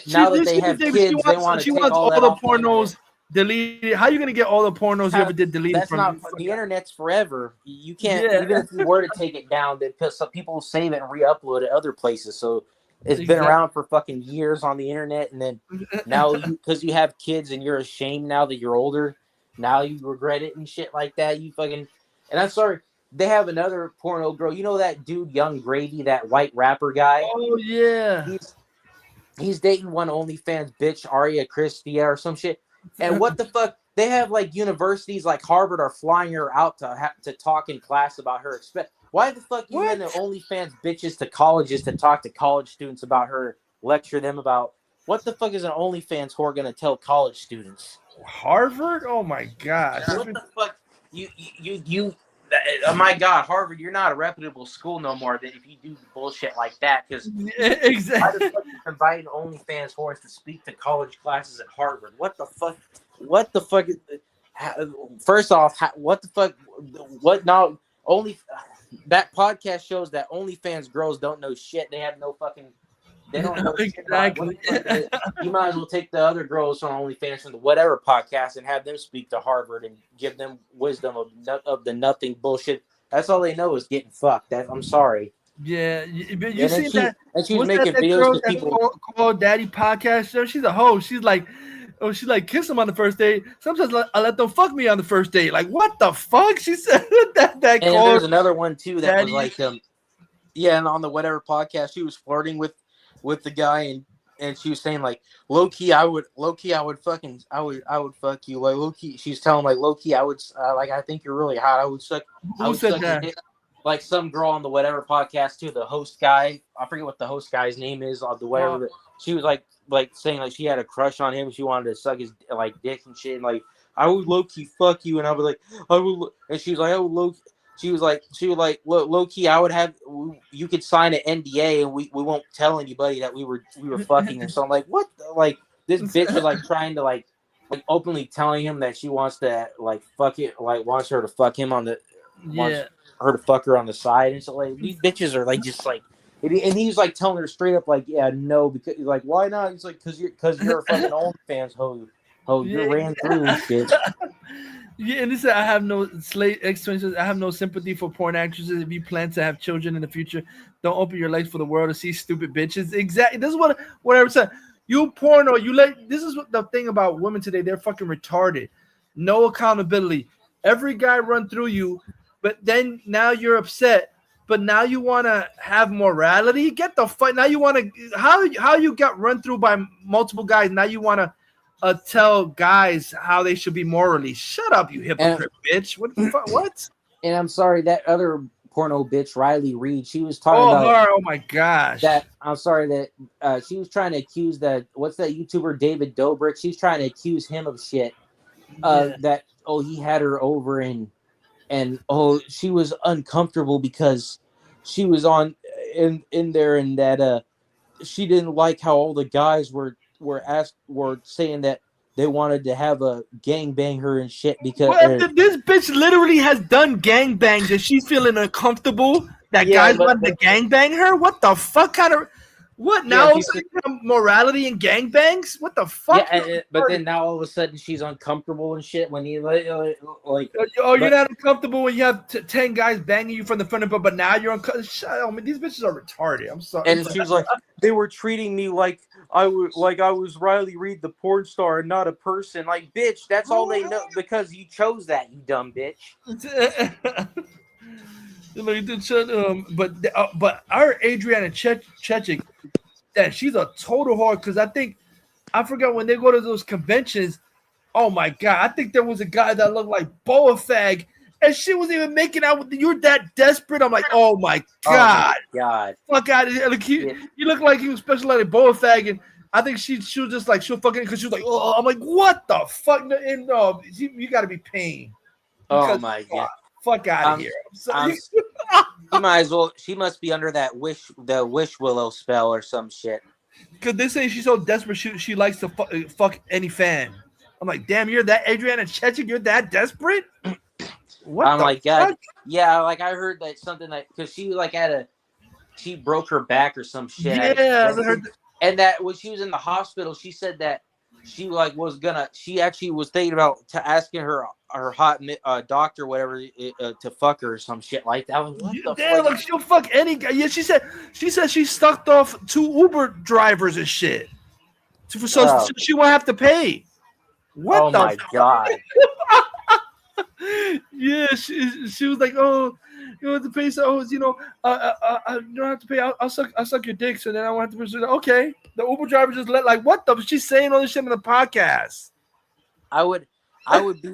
now that they have kids, they want to she take wants all all that the off pornos deleted. How are you gonna get all the pornos you ever did deleted? That's not the internet's forever. You can't even if you were to take it down, some people save it and re-upload it other places. So it's been around for fucking years on the internet, and then now because you have kids and you're ashamed now that you're older, now you regret it and shit like that. You fucking and I'm sorry. They have another porno girl. You know that dude, Young Gravy, that white rapper guy? Oh yeah. He's dating one OnlyFans bitch, Aria Christia or some shit. And what the fuck? They have like universities like Harvard are flying her out to talk in class about her. Why the fuck you send the OnlyFans bitches to colleges to talk to college students about her, lecture them about what the fuck is an OnlyFans whore gonna tell college students? Harvard? Oh my gosh. What the fuck? You oh my God, Harvard, you're not a reputable school no more than if you do bullshit like that. Because exactly. Why the fuck you inviting OnlyFans whores to speak to college classes at Harvard? What the fuck? What the fuck? First off, what the fuck? What now? That podcast shows that OnlyFans girls don't know shit. They have no fucking. They don't know exactly. You might as well take the other girls on OnlyFans from the whatever podcast and have them speak to Harvard and give them wisdom of the nothing bullshit. That's all they know is getting fucked. I'm sorry. Yeah, but you see that? And she was making videos to people. Called Daddy podcast show. She's a hoe. She's like, kiss them on the first date. Sometimes I let them fuck me on the first date. Like, what the fuck? She said that. And there's another one too that Daddy. Was like, yeah, and on the whatever podcast, she was flirting with the guy and she was saying like low key I would fuck you like low key. She's telling like low key I would like I think you're really hot. I would suck. Who said that? Like some girl on the whatever podcast too. The host guy, I forget what the host guy's name is on the whatever. But she was like saying like she had a crush on him. She wanted to suck his like dick and shit. And like I would low key fuck you, and I was like I would. And she was like I would low. She was like, low key, I would have, you could sign an NDA and we won't tell anybody that we were fucking. And so I'm like, what? Like this bitch is like trying to like openly telling him that she wants to like fuck it, like wants her to fuck him wants her to fuck her on the side. And so like these bitches are like just like, and he's like telling her straight up like, yeah, no, because he's like, why not? He's like, because you're a fucking OnlyFans hoe. You ran through this shit. Yeah, and this is, I have no I have no sympathy for porn actresses. If you plan to have children in the future, don't open your legs for the world to see stupid bitches. Exactly. This is what I was saying. You porno, this is what the thing about women today. They're fucking retarded. No accountability. Every guy run through you, but then now you're upset. But now you want to have morality. Get the fuck. Now you want to how you got run through by multiple guys. Now you want to tell guys how they should be morally. Shut up, you hypocrite bitch. What the fuck? What? And I'm sorry, that other porno bitch, Riley Reid, she was talking about. Oh my gosh. That I'm sorry that she was trying to accuse what's that YouTuber David Dobrik? She's trying to accuse him of shit. That he had her over and she was uncomfortable because she was on in there and that she didn't like how all the guys were saying that they wanted to have a gangbang her and shit because this bitch literally has done gangbangs and she's feeling uncomfortable that guys want to gangbang her. What the fuck kind of what now? Morality and gangbangs? What the fuck? Yeah, but then now all of a sudden she's uncomfortable and shit when you like. You're not uncomfortable when you have 10 guys banging you from the front of but now you're uncomfortable. I mean, these bitches are retarded. I'm sorry. And she was like, they were treating me like I was Riley Reid, the porn star, and not a person. Like, bitch, that's all they know because you chose that, you dumb bitch. But our Adriana Chechik, that she's a total whore because I forgot when they go to those conventions. Oh my god! I think there was a guy that looked like Boa Fag, and she was even making out with you're that desperate. I'm like, oh my god, fuck out of here! Like he looked like he was special like Boa Fag, and I think she was just like she'll fucking because she was like, oh, I'm like, what the fuck? And no, you got to be paying. Oh my god! Fuck out of here! She might as well. She must be under that wish willow spell or some shit. Because they say she's so desperate, she likes to fuck any fan. I'm like, damn, you're that Adriana Chechik, you're that desperate? What I'm the like, fuck? God, yeah, like I heard that something like because she like she broke her back or some shit. Yeah, and that when she was in the hospital, she said that she like she actually was thinking about asking her hot doctor whatever to fuck her or some shit like that. What the fuck? Like she'll fuck any guy. Yeah, she said she sucked off 2 Uber drivers and shit, so she won't have to pay. What oh the my god! Yeah, she was like, oh, you have to pay. So you don't have to pay. I'll suck your dick, so then I won't have to pursue. Okay, the Uber driver just like what the? She's saying all this shit in the podcast. I would be.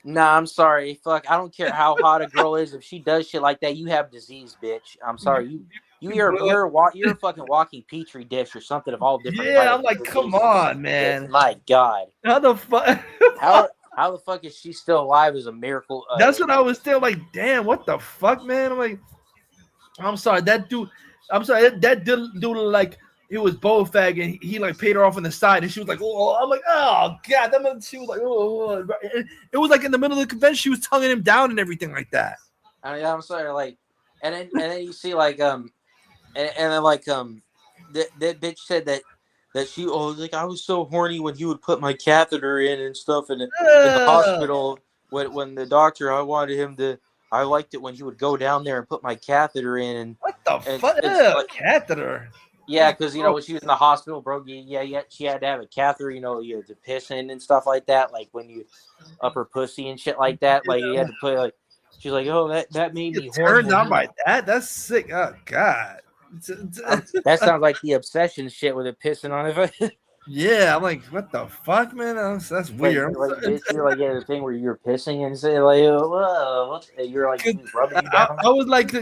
Nah, I'm sorry. Fuck, I don't care how hot a girl is. If she does shit like that, you have disease, bitch. I'm sorry. You're a fucking walking petri dish or something of all different. Yeah, I'm like, come on, man. My God. How the fuck? How the fuck is she still alive is a miracle. That's what I was still like, damn, what the fuck, man? I'm like, I'm sorry, that dude like it was Boa Fag and he like paid her off on the side and she was like, oh, I'm like, oh god, she was like, oh. It was like in the middle of the convention, she was tonguing him down and everything like that. I mean, I'm sorry, like, and then you see like that bitch said that she like I was so horny when he would put my catheter in and stuff in the hospital when the doctor I liked it when he would go down there and put my catheter in and what the fuck catheter. Yeah, because when she was in the hospital, bro, she had to have a catheter, you had to piss in and stuff like that, like when you up her pussy and shit like that, like you had to put like she's like, oh, that made me turned on by that. That's sick. Oh god. That sounds like the obsession shit with it pissing on it. Yeah, I'm like, what the fuck, man? That's weird. You're like the thing where you're pissing and say like, whoa, you're like rubbing you down. I was like,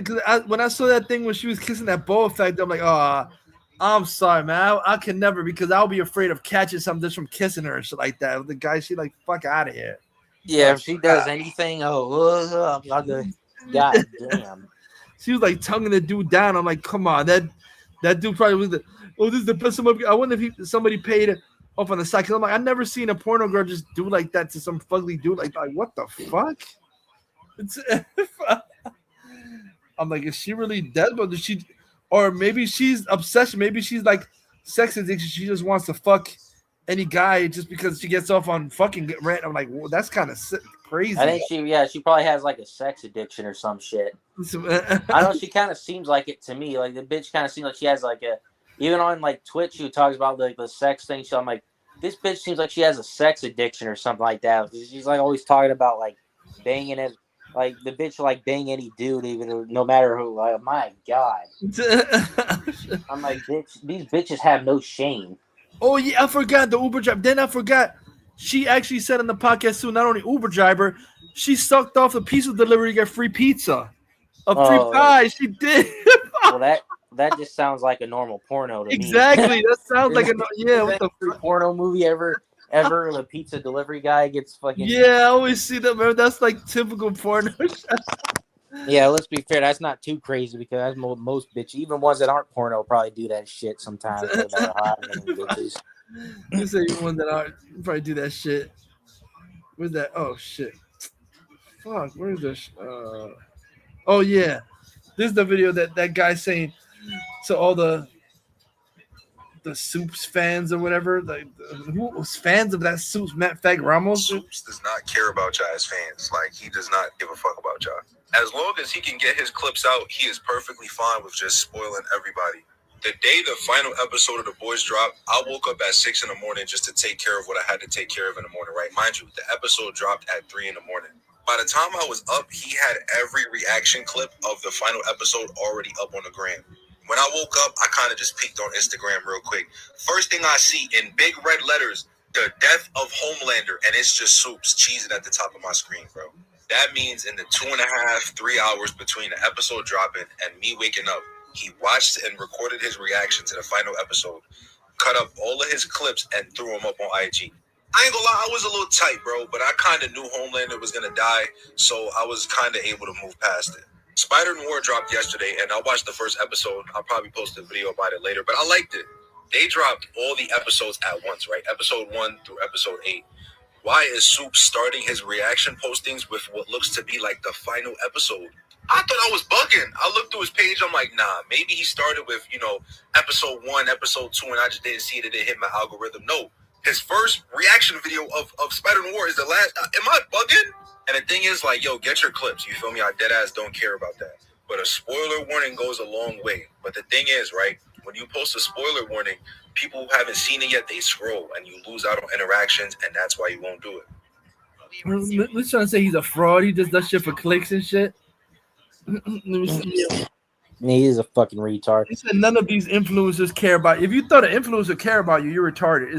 when I saw that thing when she was kissing that Boa Fag, I'm like, oh, I'm sorry, man. I can never because I'll be afraid of catching something just from kissing her and shit like that. The guy, she like, fuck out of here. Yeah, if she does anything, god damn. She was like tonguing the dude down. I'm like, come on, that dude probably was this is the best. I wonder if somebody paid it off on the side. Cause I'm like, I've never seen a porno girl just do like that to some fugly dude. Like what the fuck? I'm like, is she really dead? But does she, or maybe she's obsessed. Maybe she's like sex addiction. She just wants to fuck any guy just because she gets off on fucking rant. I'm like, well, that's kind of crazy. I think she probably has like a sex addiction or some shit. I know she kind of seems like it to me. Like the bitch kind of seems like she has like even on like Twitch, who talks about like the sex thing. So I'm like, this bitch seems like she has a sex addiction or something like that. She's like always talking about like banging it, like the bitch will, like bang any dude, even no matter who. Like, my God, I'm like, bitch, these bitches have no shame. Oh yeah, I forgot the Uber driver. Then I forgot she actually said on the podcast too. Not only Uber driver, she sucked off the pizza delivery to get free pizza, free pie. She did. Well, that just sounds like a normal porno to me. Exactly, that sounds like what the porno movie ever. The pizza delivery guy gets fucking. Yeah, I always see that. Man, that's like typical porno. Yeah, let's be fair. That's not too crazy because that's most bitches, even ones that aren't porno, probably do that shit sometimes. You say one that aren't probably do that shit. Where's that? Oh shit! Fuck, where is this? Oh yeah, this is the video that guy saying to all the Soups fans or whatever, like who was fans of that Soups, Matt Fag Ramos. Soups does not care about y'all as fans. Like he does not give a fuck about y'all. As long as he can get his clips out, he is perfectly fine with just spoiling everybody. The day the final episode of The Boys dropped, I woke up at 6 in the morning just to take care of what I had to take care of in the morning, right? Mind you, the episode dropped at 3 in the morning. By the time I was up, he had every reaction clip of the final episode already up on the gram. When I woke up, I kind of just peeked on Instagram real quick. First thing I see in big red letters, the death of Homelander, and it's just Soups cheesing at the top of my screen, bro. That means in the 2.5, 3 hours between the episode dropping and me waking up, he watched and recorded his reaction to the final episode, cut up all of his clips, and threw them up on IG. I ain't gonna lie, I was a little tight, bro, but I kind of knew Homelander was gonna die, so I was kind of able to move past it. Spider-Noir dropped yesterday, and I watched the first episode. I'll probably post a video about it later, but I liked it. They dropped all the episodes at once, right? Episode 1 through episode 8. Why is Soup starting his reaction postings with what looks to be like the final episode? I thought I was bugging. I looked through his page. I'm like, nah, maybe he started with, episode 1, episode 2, and I just didn't see that it hit my algorithm. No, his first reaction video of Spider-Noir is the last. Am I bugging? And the thing is, like, yo, get your clips. You feel me? I dead ass don't care about that. But a spoiler warning goes a long way. But the thing is, right, when you post a spoiler warning, people who haven't seen it yet, they scroll, and you lose out on interactions, and that's why you won't do it. We're trying to say he's a fraud. He just does shit for clicks and shit. Let me see. He is a fucking retard. He said none of these influencers care about you. If you thought an influencer care about you, you're retarded.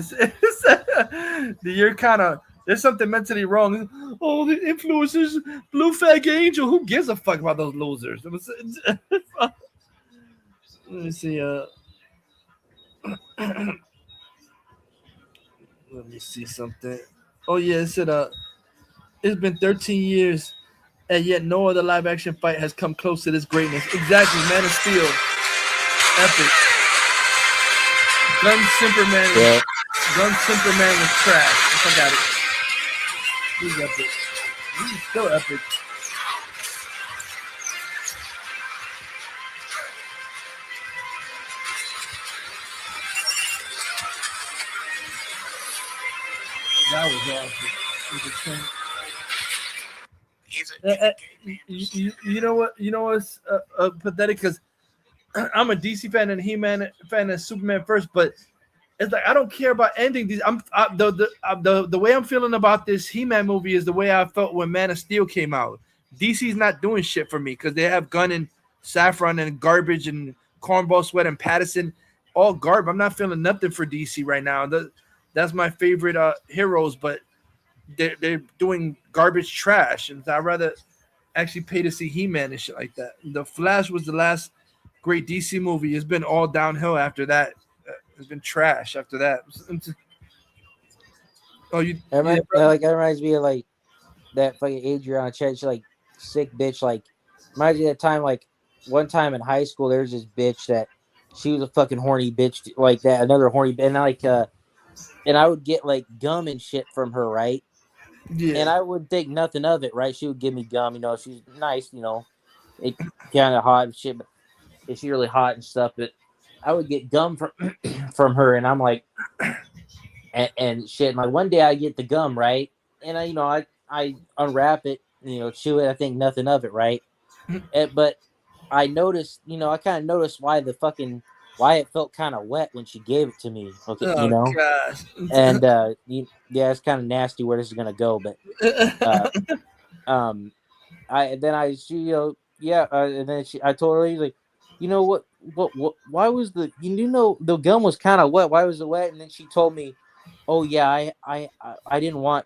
You're kind of, there's something mentally wrong. Oh, the influencers, Blue Fag Angel. Who gives a fuck about those losers? Let me see. Let me see something. Oh yeah, it said it's been 13 years, and yet no other live action fight has come close to this greatness. Exactly, Man of Steel, epic. Gun Simperman was trash. I got it. He's epic. He's still epic. That was awesome. You know what? You know what's pathetic? Because I'm a DC fan and He-Man fan and Superman first, but it's like I don't care about ending these. The way I'm feeling about this He-Man movie is the way I felt when Man of Steel came out. DC's not doing shit for me because they have Gunn and Saffron and Garbage and Cornball Sweat and Pattison, all garbage. I'm not feeling nothing for DC right now. That's my favorite heroes, but they're doing garbage trash, and I'd rather actually pay to see He-Man and shit like that. The Flash was the last great DC movie. It's been all downhill after that. It's been trash after that. Oh, that reminds me of like that fucking Adriana Church, like sick bitch. Like reminds me of that time, like one time in high school, there's this bitch that she was a fucking horny bitch like that. Another horny, and like and I would get like gum and shit from her, right? Yeah. And I would think nothing of it, right? She would give me gum, she's nice, it kind of hot and shit, but it's really hot and stuff. But I would get gum from her, and I'm like, and shit. And like one day I get the gum, right? And I unwrap it, chew it. I think nothing of it, right? But I noticed, I kind of noticed why it felt kind of wet when she gave it to me. Okay, gosh. And yeah, it's kind of nasty where this is gonna go, but and then I told her, like, what why was the gum was kind of wet, why was it wet? And then she told me, oh yeah, I didn't want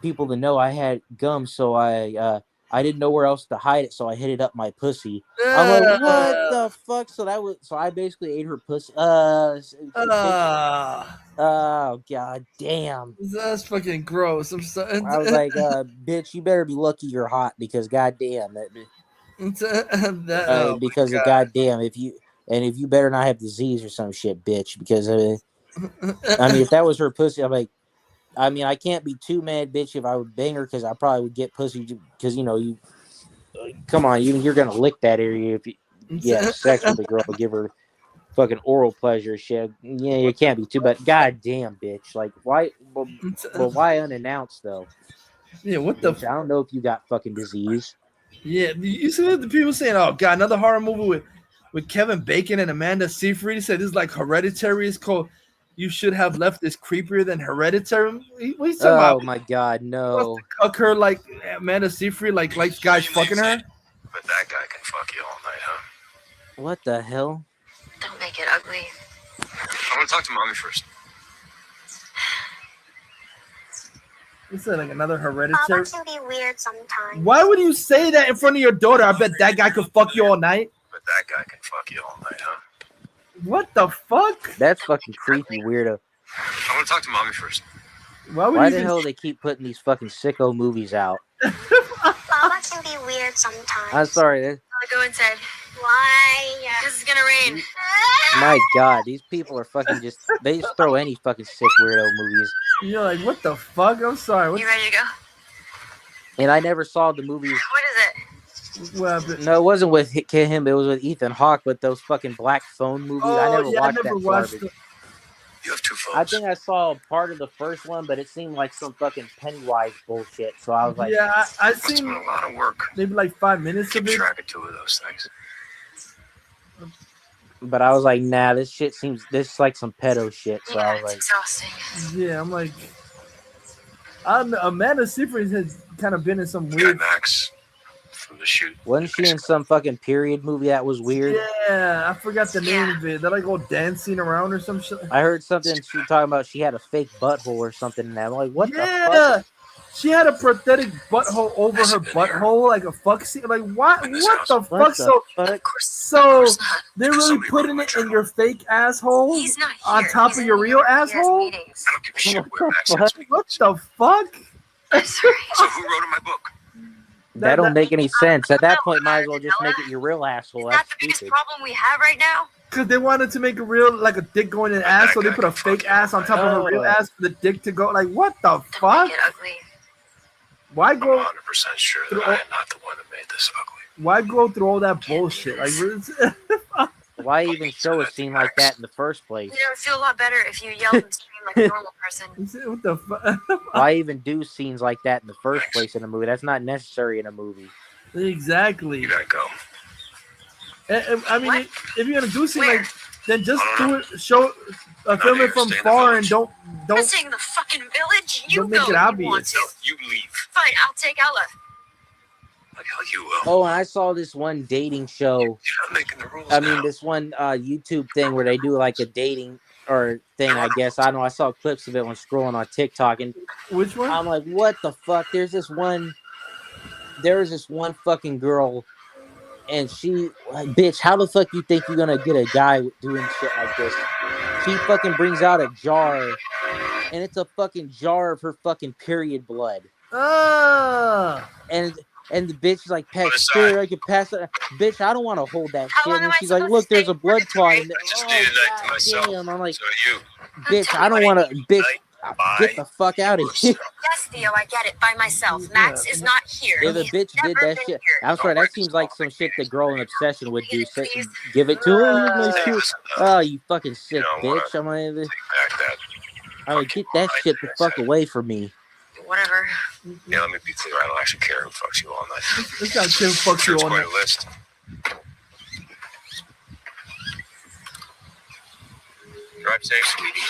people to know I had gum, so I didn't know where else to hide it, so I hid it up my pussy. I'm like, what the fuck? So I basically ate her pussy. Oh god damn. That's fucking gross. I'm sorry. I was like, bitch, you better be lucky you're hot because goddamn because of goddamn if you better not have disease or some shit, bitch, because if that was her pussy, I'm like, I can't be too mad, bitch, if I would bang her because I probably would get pussy because, you come on, you're going to lick that area if you have sex with a girl, give her fucking oral pleasure shit. Yeah, you can't be too, but goddamn, bitch. Like, why? Well, why unannounced, though? Yeah, what the? I don't know if you got fucking disease. Yeah, you see the people saying, oh, God, another horror movie with Kevin Bacon and Amanda Seyfried. He said this is like Hereditary. It's called You Should Have Left This Creepier Than Hereditary. What he's talking about? Oh my god, no. Cuck her like Amanda Seyfried, like guys fucking her. But that guy can fuck you all night, huh? What the hell? Don't make it ugly. I want to talk to mommy first. He said like another Hereditary. That can be weird sometimes. Why would you say that in front of your daughter? I bet that guy could fuck you all night. But that guy can fuck you all night, huh? What the fuck? That's fucking creepy, weirdo. I want to talk to mommy first. Why the hell they keep putting these fucking sicko movies out? That can be weird sometimes. I'm sorry. I'll go inside. Why? This is gonna rain. My god, these people are fucking they just throw any fucking sick weirdo movies. You're like, what the fuck? I'm sorry. You ready to go? And I never saw the movies. What is it? Well, No, it wasn't with him. It was with Ethan Hawke. But those fucking black phone movies, I never watched that garbage. You have 2 phones. I think I saw part of the first one, but it seemed like some fucking Pennywise bullshit. So I was like, yeah, I It's seen been a lot of work. maybe like 5 minutes Keep of it. track of 2 of those things. but I was like, nah, this is like some pedo shit. So I was like, Exhausting. Yeah, I'm like, Amanda Seyfried has kind of been in some weird. Max from the shoot. wasn't she in some fucking period movie that was weird? Yeah, I forgot the name of it. They're like all dancing around or some shit. I heard something she was talking about. She had a fake butthole or something. And I'm like, what the Yeah, fuck? she had a prosthetic butthole over her butthole, like a fuck scene. Like what? What the fuck? What the fuck? So they're really putting it in your fake asshole He's not on here. top He's of your in real New York. He has asshole. meetings. I don't give a shit where Max What? has me. What the fuck? I'm sorry. So who wrote in my book? That don't make any sense. At that point, might as well just make it your real asshole. That's That's the biggest stupid. problem we have right now. Because they wanted to make a real, like a dick going in the ass, so they put a fake ass on top of a real ass for the dick to go. Like, what the fuck? Make it ugly. Why I'm go? 100% sure that I am not the one that made this ugly. Why go through all that bullshit? Like, Why even show a scene like that in the first place? You know, it'd feel a lot better if you yelled and screamed like a normal person. what the fuck? Why even do scenes like that in the first place in a movie? That's not necessary in a movie. Exactly. You gotta go. I mean, if you're gonna do something like, then just do it. Show, film it from far, and don't. Missing the fucking village. You Don't make go. it You obvious. want to. You leave. Fine, I'll take Ella. Like hell you will. Oh, and I saw this one dating show. You're not making the rules I mean, now. this one YouTube thing where they do like a dating or thing. I guess I don't know. I saw clips of it when scrolling on TikTok, and Which one? I'm like, what the fuck? There was this one fucking girl, and she, like, bitch, how the fuck you think you're gonna get a guy doing shit like this? She fucking brings out a jar, and it's a fucking jar of her fucking period blood. And the bitch is like, pass here, I can pass it. Bitch, I don't want to hold that shit. And she's like, look, there's a blood clot in there. I just needed a night to myself. Damn, I'm like, So you. bitch, I don't want to, bitch, get the fuck out of here. Yes, Theo, I get it. By myself. Max is not here. If a He's bitch did never that been shit, here. I'm sorry, that seems like some shit the girl in Obsession would do. Give it to her. Here's my shit. Oh, you fucking sick bitch. I'm like, get that shit the fuck away from me. Whatever. Yeah, let me be clear. I don't actually care who fucks you all night. This guy Tim fucks you It's all quite night. a list. Drive safe, sweetie.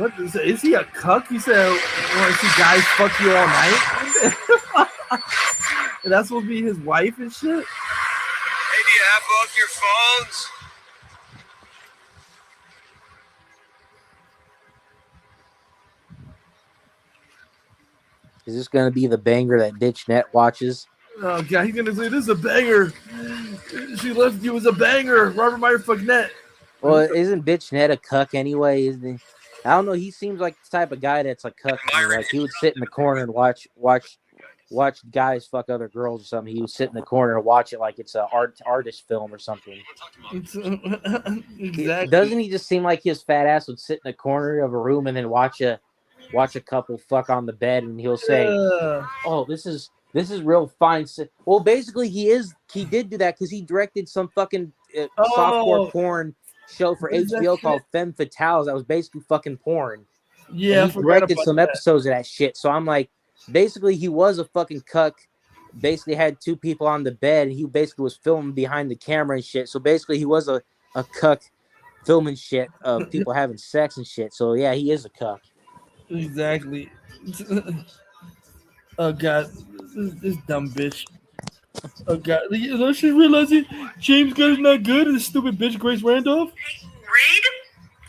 What is he a cuck? You said want to see guys fuck you all night? And that's supposed to be his wife and shit. Hey, do you have both your phones? Is this gonna be the banger that Bitch Net watches? Oh god, he's gonna say this is a banger. She left you as a banger. Robert Meyer Fucknet. Well, isn't Bitch Net a cuck anyway? Isn't he? I don't know. He seems like the type of guy that's a cuck. To me. Like he would sit in the corner and watch guys fuck other girls or something. He would sit in the corner and watch it like it's an artist film or something. Exactly. Doesn't he just seem like his fat ass would sit in the corner of a room and then watch a couple fuck on the bed, and he'll say, "Oh, this is real fine." Well, basically, he did do that because he directed some fucking softcore porn show for HBO called Femme Fatales that was basically fucking porn. Yeah, and he directed some episodes of that shit. So I'm like, basically, he was a fucking cuck basically had two people on the bed, and he basically was filming behind the camera and shit. So basically, he was a cuck filming shit of people having sex and shit. So yeah, he is a cuck. Exactly. Oh god, this dumb bitch. Oh god, you know she realizing James Gunn is not good, and this stupid bitch Grace Randolph. Reed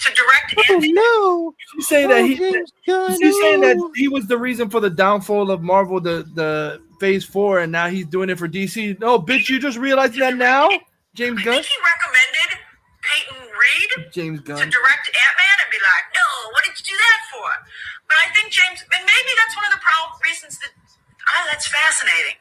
to direct. Oh no! She's saying that James Gunn, she's saying that he was the reason for the downfall of Marvel, the Phase 4, and now he's doing it for DC. No, bitch, you just realizing that now, James Gunn. I think he recommended Peyton Reed James to Gunn. direct Ant-Man and be like, no, what did you do that for? But I think James, and maybe that's one of the reasons that, that's fascinating.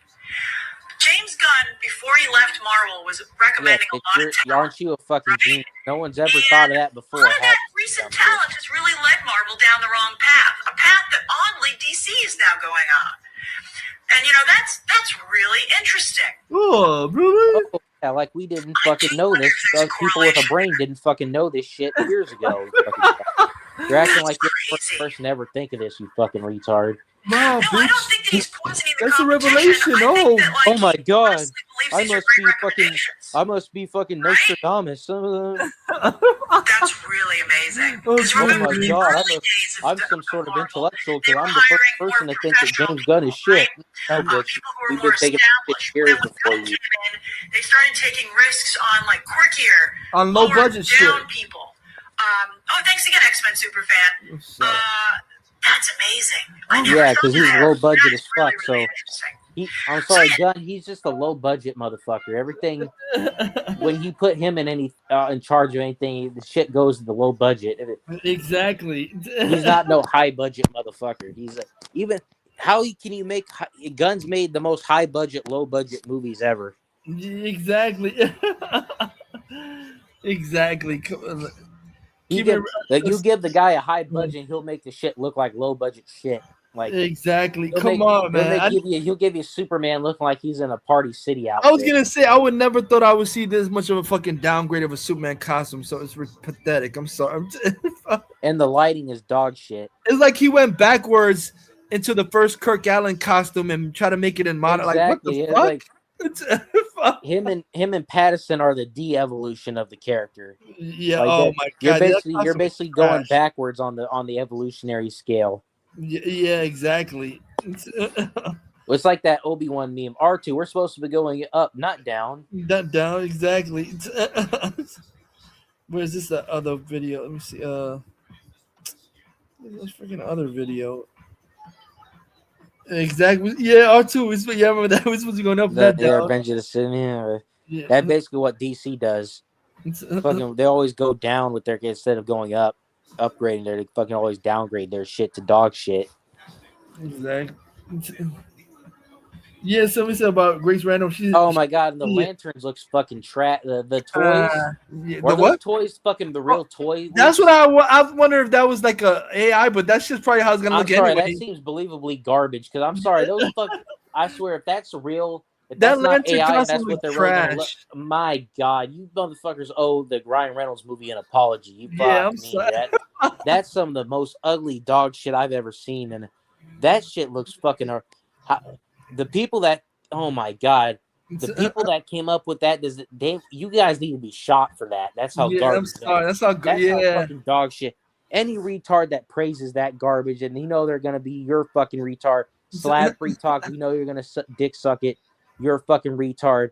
James Gunn, before he left Marvel, was recommending a lot of talent. Aren't you a fucking genius? No one's ever thought of that before. A lot of that recent talent has really led Marvel down the wrong path, a path that oddly DC is now going on. And that's really interesting. Oh, really? Oh, yeah, like we didn't fucking know this. Because people with a brain didn't fucking know this shit years ago. You're acting like you're the first person to ever think of this, you fucking retard. Wow, no, I don't think that he's poisoning the That's a competition. revelation. Oh, that, oh my god! I must be fucking Nostradamus. That's really amazing. Oh my god! I'm some sort of intellectual because I'm the first person to think that James Gunn is shit. No, bitch. We've been taking years before you. They started taking risks on like quirkier, on low budget shit. People. Thanks again, X-Men superfan. That's amazing. Yeah, because he's low budget as fuck. So I'm sorry, Gunn. He's just a low budget motherfucker. Everything when you put him in in charge of anything, the shit goes to the low budget. Exactly. He's not no high budget motherfucker. He's even how can you make Gunn's made the most high budget, low budget movies ever. Exactly. Exactly. You give the guy a high budget, he'll make the shit look like low budget shit. Like exactly. Come on, man. He'll give you Superman looking like he's in a Party City outfit. I was gonna say I would never thought I would see this much of a fucking downgrade of a Superman costume. So it's pathetic. I'm sorry. And the lighting is dog shit. It's like he went backwards into the first Kirk Allen costume and tried to make it in modern. Exactly. Like what the fuck? Him and Pattison are the de-evolution of the character. Yeah. Like my god. You're basically going backwards on the evolutionary scale. Yeah, exactly. It's like that Obi-Wan meme. R2, we're supposed to be going up, not down. Not down, exactly. Where's this other video? Let me see. This freaking other video. Exactly. Yeah, R2. Yeah, I remember that was supposed to be going up. That down. Revenge of the Sith. Yeah. That's basically what DC does. Fucking, they always go down with their instead of going up, upgrading. They fucking always downgrade their shit to dog shit. Exactly. Yeah, somebody said about Grace Randolph. Oh my god, and the lanterns looks fucking trash. The toys. The what? Toys fucking the real toy. That's what I wonder if that was like a AI, but that's just probably how it's gonna look anyway. That seems believably garbage. Because I'm sorry, those I swear, if that's real, if that's not AI, that's what they're really look. My god, you motherfuckers owe the Ryan Reynolds movie an apology. You I'm sorry. That's some of the most ugly dog shit I've ever seen, and that shit looks fucking. The people that, oh my god, the people that came up with that, you guys need to be shot for that. That's how garbage. I'm sorry. That's how good. Yeah, how fucking dog shit. Any retard that praises that garbage, and you know they're gonna be your fucking retard. Slap free talk. You know you're gonna dick suck it. You're a fucking retard.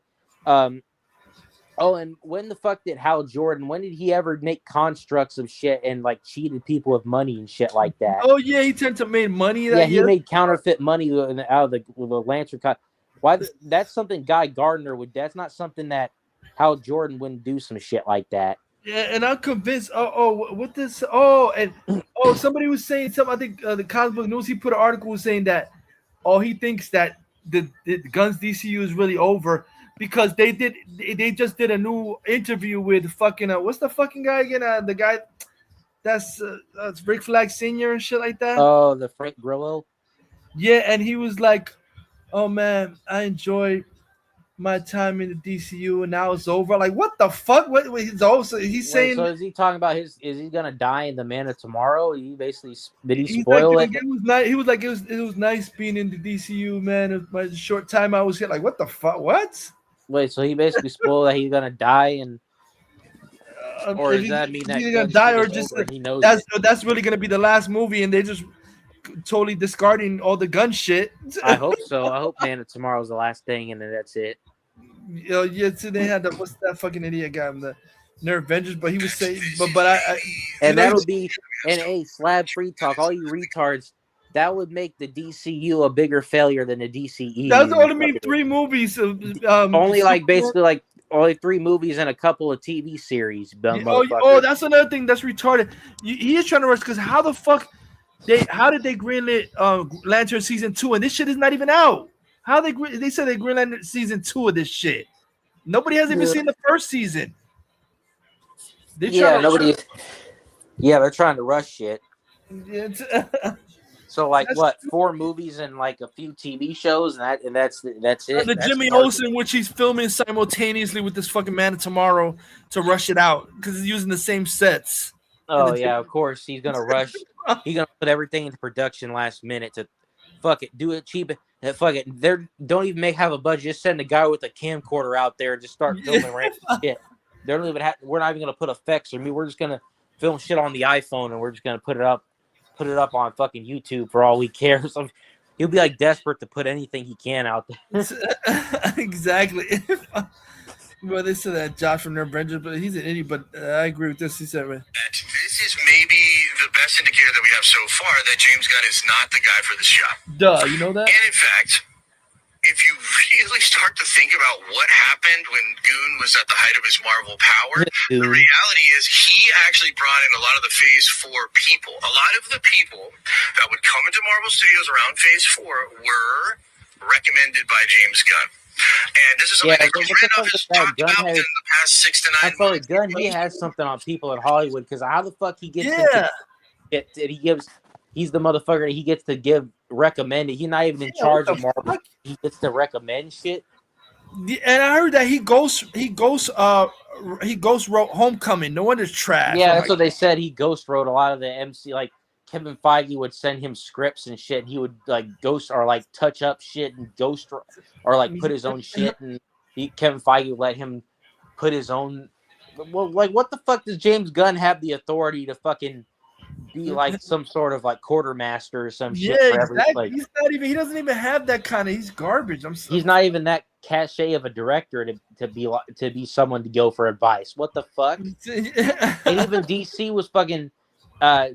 Oh, and when the fuck did Hal Jordan? When did he ever make constructs of shit and like cheated people of money and shit like that? Oh yeah, he turned to make money. He made counterfeit money out of the lantern. Why? That's something Guy Gardner would. That's not something that Hal Jordan wouldn't do some shit like that. Yeah, and I'm convinced. What this? Somebody was saying something. I think the Comic Book News. He put an article saying that. He thinks that the Guns DCU is really over. Because they just did a new interview with fucking what's the fucking guy again? The guy that's Rick Flag Sr. and shit like that. Oh, the Frank Grillo. Yeah, and he was like, "Oh man, I enjoy my time in the DCU and now it's over. Like, what the fuck? What he's saying? So is he talking about his? Is he gonna die in the Man of Tomorrow? He basically did he He's spoil like, it? it was nice. He was like, it was nice being in the DCU, man. It was my short time I was here. Like, what the fuck? What? Wait, so he basically spoiled that he's gonna die, and or does that mean that he's gonna die, or just he knows that's really gonna be the last movie, and they just totally discarding all the gun shit. I hope so. I hope Man of Tomorrow's the last thing, and then that's it. Yeah, so they had what's that fucking idiot guy, the Nerve Avengers, but he was saying, but I and that would be a slab free talk. All you retards, that would make the DCU a bigger failure than the DCE. That's only mean 3 movies. Only like basically like only 3 movies and a couple of TV series. Oh, that's another thing that's retarded. He is trying to rush because how the fuck how did they greenlit Lantern season 2 and this shit is not even out? How they said they greenlit season 2 of this shit. Nobody has even seen the first season. Yeah, they're trying to rush shit. So like what? 4 movies and like a few TV shows, and that's it. And the Jimmy Olsen, which he's filming simultaneously with this fucking Man of Tomorrow to rush it out because he's using the same sets. Oh yeah, of course he's gonna rush. He's gonna put everything into production last minute to fuck it, do it cheap. Fuck it, they don't even have a budget. Just send a guy with a camcorder out there and just start filming random shit. They don't even we're not even gonna put effects or me. We're just gonna film shit on the iPhone and we're just gonna put it up on fucking YouTube for all we care. So he'll be like desperate to put anything he can out there. Exactly. Well, they said that Josh from Nerve Avengers, but he's an idiot. But I agree with this. He said, "This is maybe the best indicator that we have so far that James Gunn is not the guy for this job." Duh, you know that? And in fact, if you really start to think about what happened when Goon was at the height of his Marvel power, the reality is he actually brought in a lot of the Phase 4 people. A lot of the people that would come into Marvel Studios around Phase 4 were recommended by James Gunn. And this is something that Chris Randolph has talked about in the past 6 to 9 months. I feel like Gunn, he has something on people in Hollywood because how the fuck he gets he's the motherfucker that he gets to give recommended. He's not even in charge of Marvel. He gets to recommend shit. And I heard that he ghost wrote Homecoming. No wonder it's trash. Yeah, that's what they said. He ghost wrote a lot of the MC. Like Kevin Feige would send him scripts and shit. And he would like ghost or like touch up shit and ghost or like put his own shit. And Kevin Feige would let him put his own. Well, like what the fuck does James Gunn have the authority to fucking be like some sort of like quartermaster or some shit? Yeah, for exactly. He's not even. He doesn't even have that kind of. He's garbage. He's not even that cachet of a director to be someone to go for advice. What the fuck? And even DC was fucking.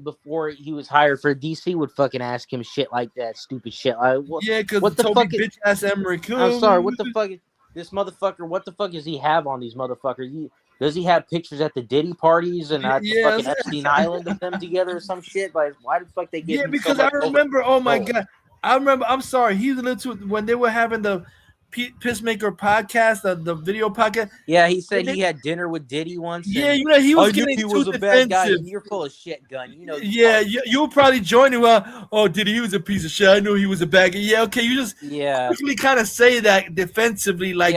Before he was hired for DC, would fucking ask him shit like that, stupid shit. Like, because what the fuck? Bitch ass Emmerich. I'm sorry. What the fuck? This motherfucker. What the fuck does he have on these motherfuckers? Does he have pictures at the Diddy parties and at the fucking Epstein Island of them together or some shit? Like, why the fuck they get? Yeah, because I remember. Oh my god, I remember. I'm sorry. He was a little too when they were having the Pissmaker podcast, the video podcast. Yeah, he said he had dinner with Diddy once. Yeah, you know he was getting too a bad guy. You're full of shit, Gun. You know. Yeah, you'll probably join him. Oh, Diddy, he was a piece of shit. I knew he was a bad guy. Yeah, okay, you just quickly kind of say that defensively, like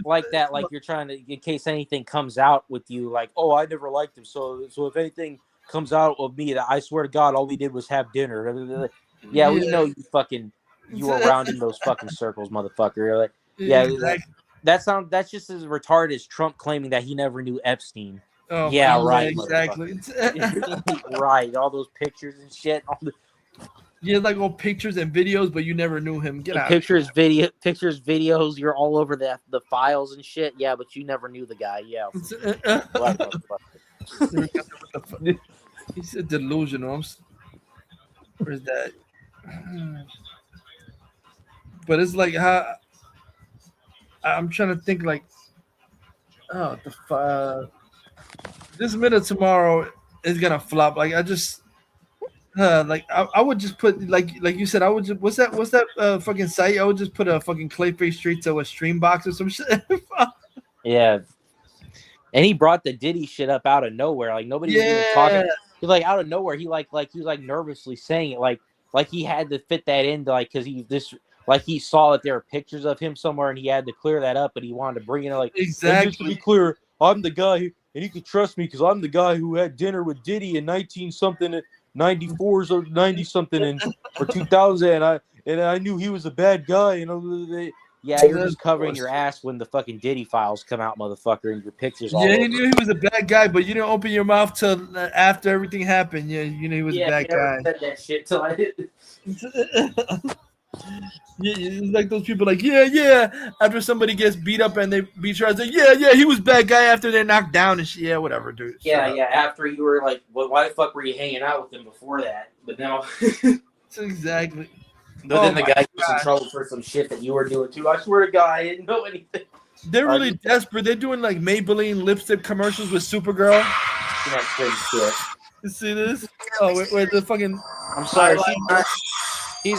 like that, like you're trying to in case anything comes out with you, like I never liked him. So if anything comes out of me, I swear to God, all we did was have dinner. Yeah, we know you fucking. You were around in those fucking circles, motherfucker. Like, yeah, exactly. That's just as retarded as Trump claiming that he never knew Epstein. Oh, yeah, right. Exactly. Right. All those pictures and shit. Like all pictures and videos, but you never knew him. Get out. Pictures, videos. You're all over the files and shit. Yeah, but you never knew the guy. Yeah. He said delusional. Where's that? But it's like how I'm trying to think like, this Man of Tomorrow is gonna flop. Like I just, I would just put like you said. I would just what's that fucking site? I would just put a fucking Clayface Street to a stream box or some shit. Yeah, and he brought the Diddy shit up out of nowhere. Like nobody was even talking. He's like out of nowhere. He was like nervously saying it like he had to fit that in, like because like he saw that there were pictures of him somewhere and he had to clear that up, and he wanted to bring it like Exactly. And just to be clear, I'm the guy who, and you can trust me because I'm the guy who had dinner with Diddy in 19-something, 94s or 90-something, and or 2000, and I knew he was a bad guy. Yeah, you're just covering your ass when the fucking Diddy files come out, motherfucker, and your pictures all Yeah, over. he knew he was a bad guy, but you didn't open your mouth till after everything happened. Yeah, you knew he was a bad guy. Said that shit till I did. Yeah, it's like those people, like, yeah. After somebody gets beat up and they beat you, I say, yeah, he was a bad guy after they're knocked down and shit. Yeah, whatever, dude. Yeah. After you were like, well, why the fuck were you hanging out with him before that? But now, exactly. But then the guy gets in trouble for some shit that you were doing too. I swear to God, I didn't know anything. They're really desperate. They're doing like Maybelline lipstick commercials with Supergirl. Shit. You see this? Oh, wait, the fucking. I'm sorry. She's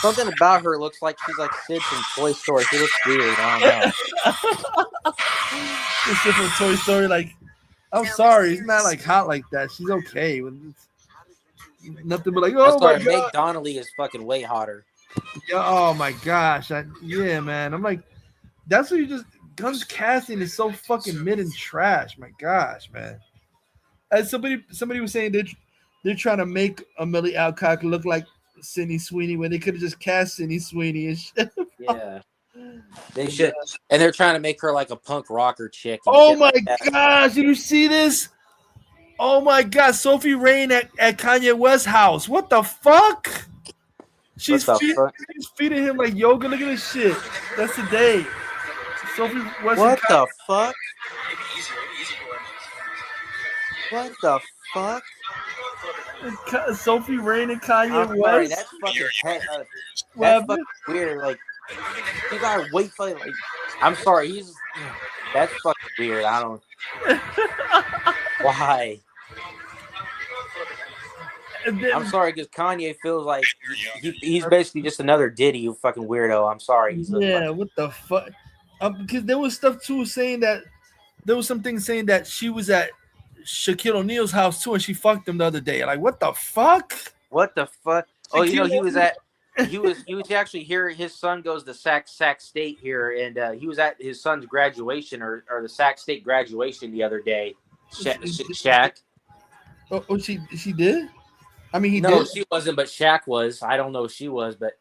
something about her looks like she's like Sid from Toy Story. She looks weird. I don't know. It's Sid from Toy Story. Like, I'm sorry, it's not like hot like that. She's okay. Nothing but like, oh my God. Meg Donnelly is fucking way hotter. Yeah, oh my gosh. Yeah, man. I'm like, that's what you just Guns casting is so fucking mid and trash. My gosh, man. As somebody was saying they're trying to make Millie Alcock look like Sydney Sweeney when they could have just cast Sydney Sweeney and shit. Yeah. They should, and they're trying to make her like a punk rocker chick. Oh my gosh, did you see this? Oh my God, Sophie Rain at Kanye West's house. What the fuck? She's feeding him like yoga. Look at this shit. That's the day. Sophie West. What the fuck? What the fuck? Sophie Rain and Kanye West. Sorry, that's fucking weird. Like, you gotta wait for like. I'm sorry. That's fucking weird. I don't. Why? I'm sorry because Kanye feels like he's basically just another Diddy, you fucking weirdo. I'm sorry. What the fuck? Because there was stuff too saying that something saying that she was at Shaquille O'Neal's house too, and she fucked him the other day. Like, what the fuck? What the fuck? Oh, he was actually here. His son goes to Sac State here, and he was at his son's graduation or the Sac State graduation the other day. Shaq. Oh, she did. I mean, No, did. she wasn't, but Shaq was. I don't know if she was, but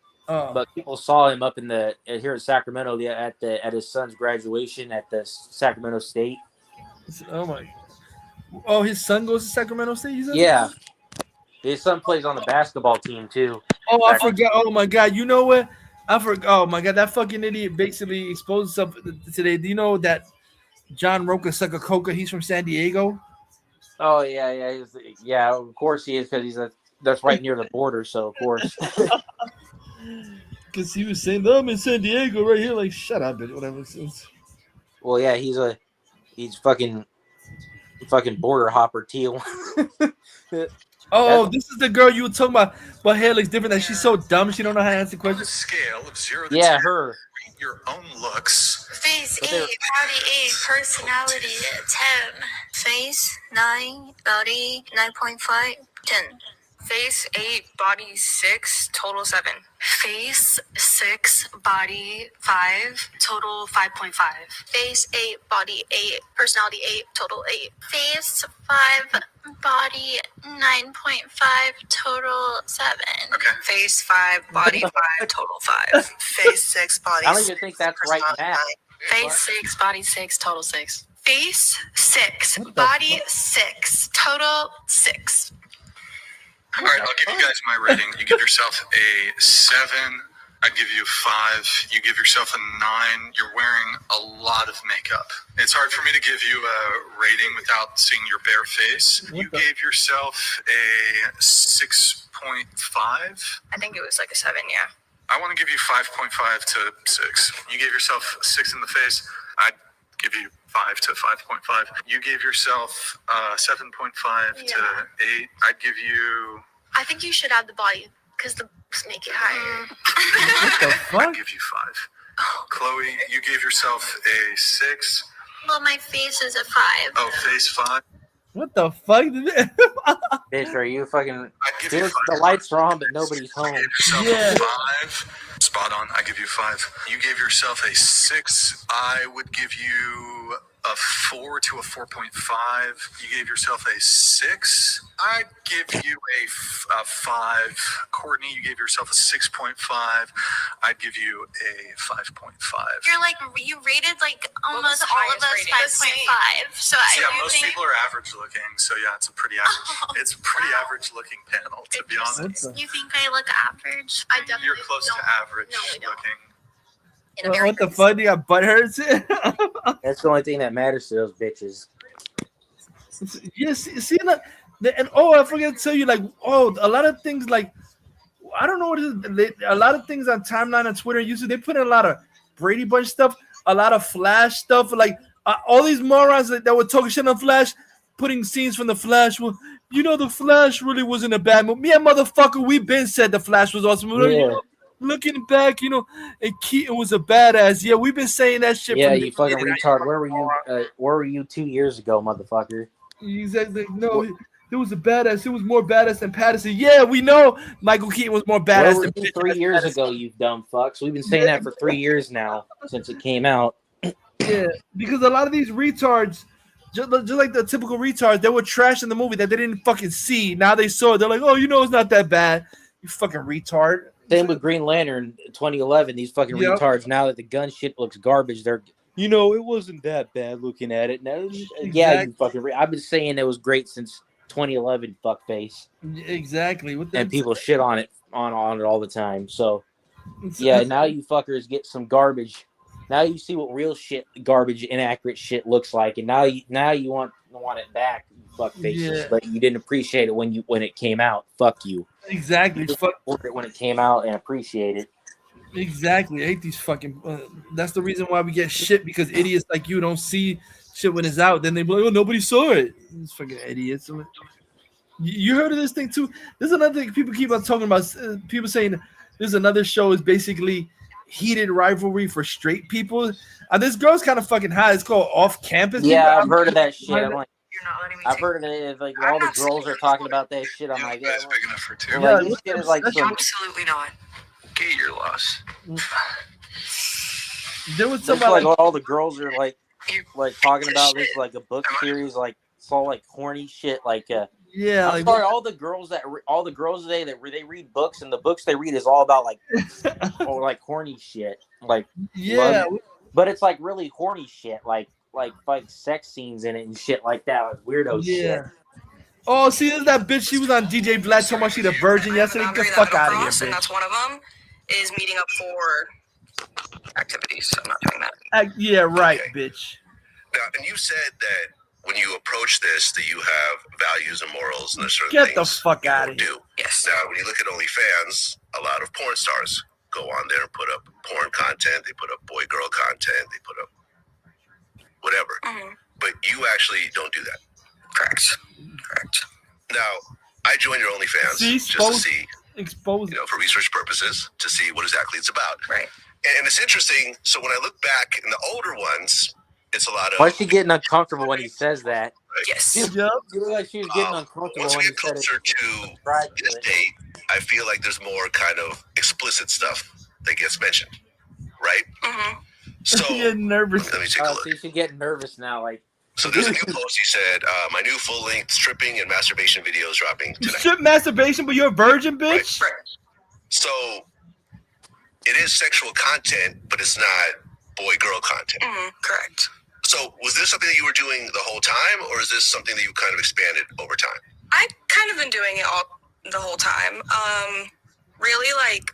people saw him up here in Sacramento at his son's graduation at the Sacramento State. Oh my! Oh, his son goes to Sacramento State. You said? Yeah, his son plays on the basketball team too. Oh, I forgot. Oh my God! You know what? I forgot. Oh my God! That fucking idiot basically exposed something today. Do you know that John Roca Coca? He's from San Diego. Oh yeah. Of course he is because that's right near the border. So of course. Because he was saying, "I'm in San Diego right here." Like, shut up, bitch. Whatever. Well, yeah, he's fucking border hopper teal. Oh, this is the girl you were talking about. But hair looks different. That she's so dumb. She don't know how to answer questions. Scale of 0 to 10. Her. Rate your own looks. Face 8, body 8, personality 10. Face 9, body 9.5, 10. Face 8, body 6, total 7. Face 6, body 5, total 5.5. Face 8, body 8, personality 8, total 8. Face 5, body 9.5, total 7. Okay. Face 5, body 5, total 5. Face 6, body 6. I don't even think that's right, Matt. Face 6, body 6, total 6. Face 6, body 6, total 6. All right, I'll give you guys my rating. You give yourself a 7. I give you a 5. You give yourself a 9. You're wearing a lot of makeup. It's hard for me to give you a rating without seeing your bare face. You gave yourself a 6.5. I think it was like a 7, yeah. I want to give you 5.5 to 6. You gave yourself 6 in the face. I'd give you 5 to 5.5. You gave yourself 7.5 to 8. I'd give you. I think you should add the body because the boobs make it higher. What the fuck? I'd give you 5. Chloe, you gave yourself a 6. Well, my face is a 5. Oh, face 5. What the fuck? Bitch, are you fucking? Bitch, the lights are on, but nobody's home. Yeah. 5. Spot on. I give you 5. You gave yourself a 6. I would give you a 4 to a 4.5. You gave yourself a 6. I'd give you a 5. Courtney, you gave yourself a 6.5. I'd give you a 5.5. You're like, you rated like almost all of us 5.5. So I Yeah, do most think people are average looking, so yeah, it's a pretty average. It's a pretty average looking panel, to be honest. you think I look average. I definitely You're close to average looking. What the fuck? You got butt hurts? That's the only thing that matters to those bitches. Yes, see that, and I forgot to tell you, like, a lot of things, like, I don't know what it is. A lot of things on timeline on Twitter, YouTube, they put in a lot of Brady Bunch stuff, a lot of Flash stuff, like all these morons that were talking shit on Flash, putting scenes from the Flash. Well, you know, the Flash really wasn't a bad movie. Me and motherfucker, we been said the Flash was awesome. Yeah. You know, looking back, you know, and Keaton was a badass. Yeah, we've been saying that shit. Yeah, from you fucking retard. Where were you 2 years ago, motherfucker? Exactly. No, it was a badass. It was more badass than Pattison. Yeah, we know Michael Keaton was more badass Where were than you 3 years ago, you dumb fucks? We've been saying that for 3 years now since it came out. Yeah, because a lot of these retards, just like the typical retards, they were trashing the movie that they didn't fucking see. Now they saw it. They're like, oh, you know, it's not that bad. You fucking retard. Same with Green Lantern 2011. These fucking retards, now that the gun shit looks garbage, they're, you know, it wasn't that bad looking at it. Now, yeah, you fucking. I've been saying it was great since 2011, fuckface. Exactly. And people shit on it on it all the time. So, yeah, now you fuckers get some garbage. Now you see what real shit, garbage, inaccurate shit looks like, and now you want it back, you fuck faces. Yeah. But you didn't appreciate it when it came out. Fuck you. Exactly. You support it when it came out and appreciate it. Exactly. I hate these fucking. That's the reason why we get shit, because idiots like you don't see shit when it's out. Then they be like, oh, nobody saw it. These fucking idiots. You heard of this thing too? There's another thing people keep on talking about. People saying there's another show is basically heated rivalry for straight people. This girl's kind of fucking hot. It's called Off Campus. Yeah, I've heard of that shit. I'm like, I've heard of it. Like all the girls are talking about that shit. I'm like, yeah, it's big enough for two. Like, this shit is like Absolutely not. Get your loss. There was it's somebody like all the girls are like talking about this like a book series, like it's all like horny shit. Like yeah, I'm sorry, all the girls today that they read books, and the books they read is all about like or like horny shit. Like yeah, but it's like really horny shit, like sex scenes in it and shit like that, like weirdo shit. Oh, see, there's that bitch. She was on DJ Black talking about she's a virgin yesterday. Get the fuck out of here, And that's bitch. one of them is meeting up for activities. So I'm not doing that. Yeah, right, bitch. Now, and you said that when you approach this, that you have values and morals, and there's certain Get the things fuck you out won't of here. do. Yes. Now, when you look at OnlyFans, a lot of porn stars go on there and put up porn content. They put up boy-girl content. They put up whatever. Mm-hmm. But you actually don't do that. Correct. Now, I joined your OnlyFans just to see, for research purposes, to see what exactly it's about. Right. And it's interesting. So when I look back in the older ones, it's a lot of. Why is she getting uncomfortable when he says that? Yes. You look like she was getting uncomfortable Once when we he get said closer to this date, I feel like there's more kind of explicit stuff that gets mentioned, right? Mm-hmm. So getting nervous. Let me take a look. So you should get nervous now, like. So there's a new post. He said, "My new full-length stripping and masturbation video is dropping tonight." Strip masturbation, but you're a virgin, bitch. Right. So it is sexual content, but it's not boy-girl content. Mm-hmm. Correct. So was this something that you were doing the whole time, or is this something that you kind of expanded over time? I've kind of been doing it all the whole time. Really, like,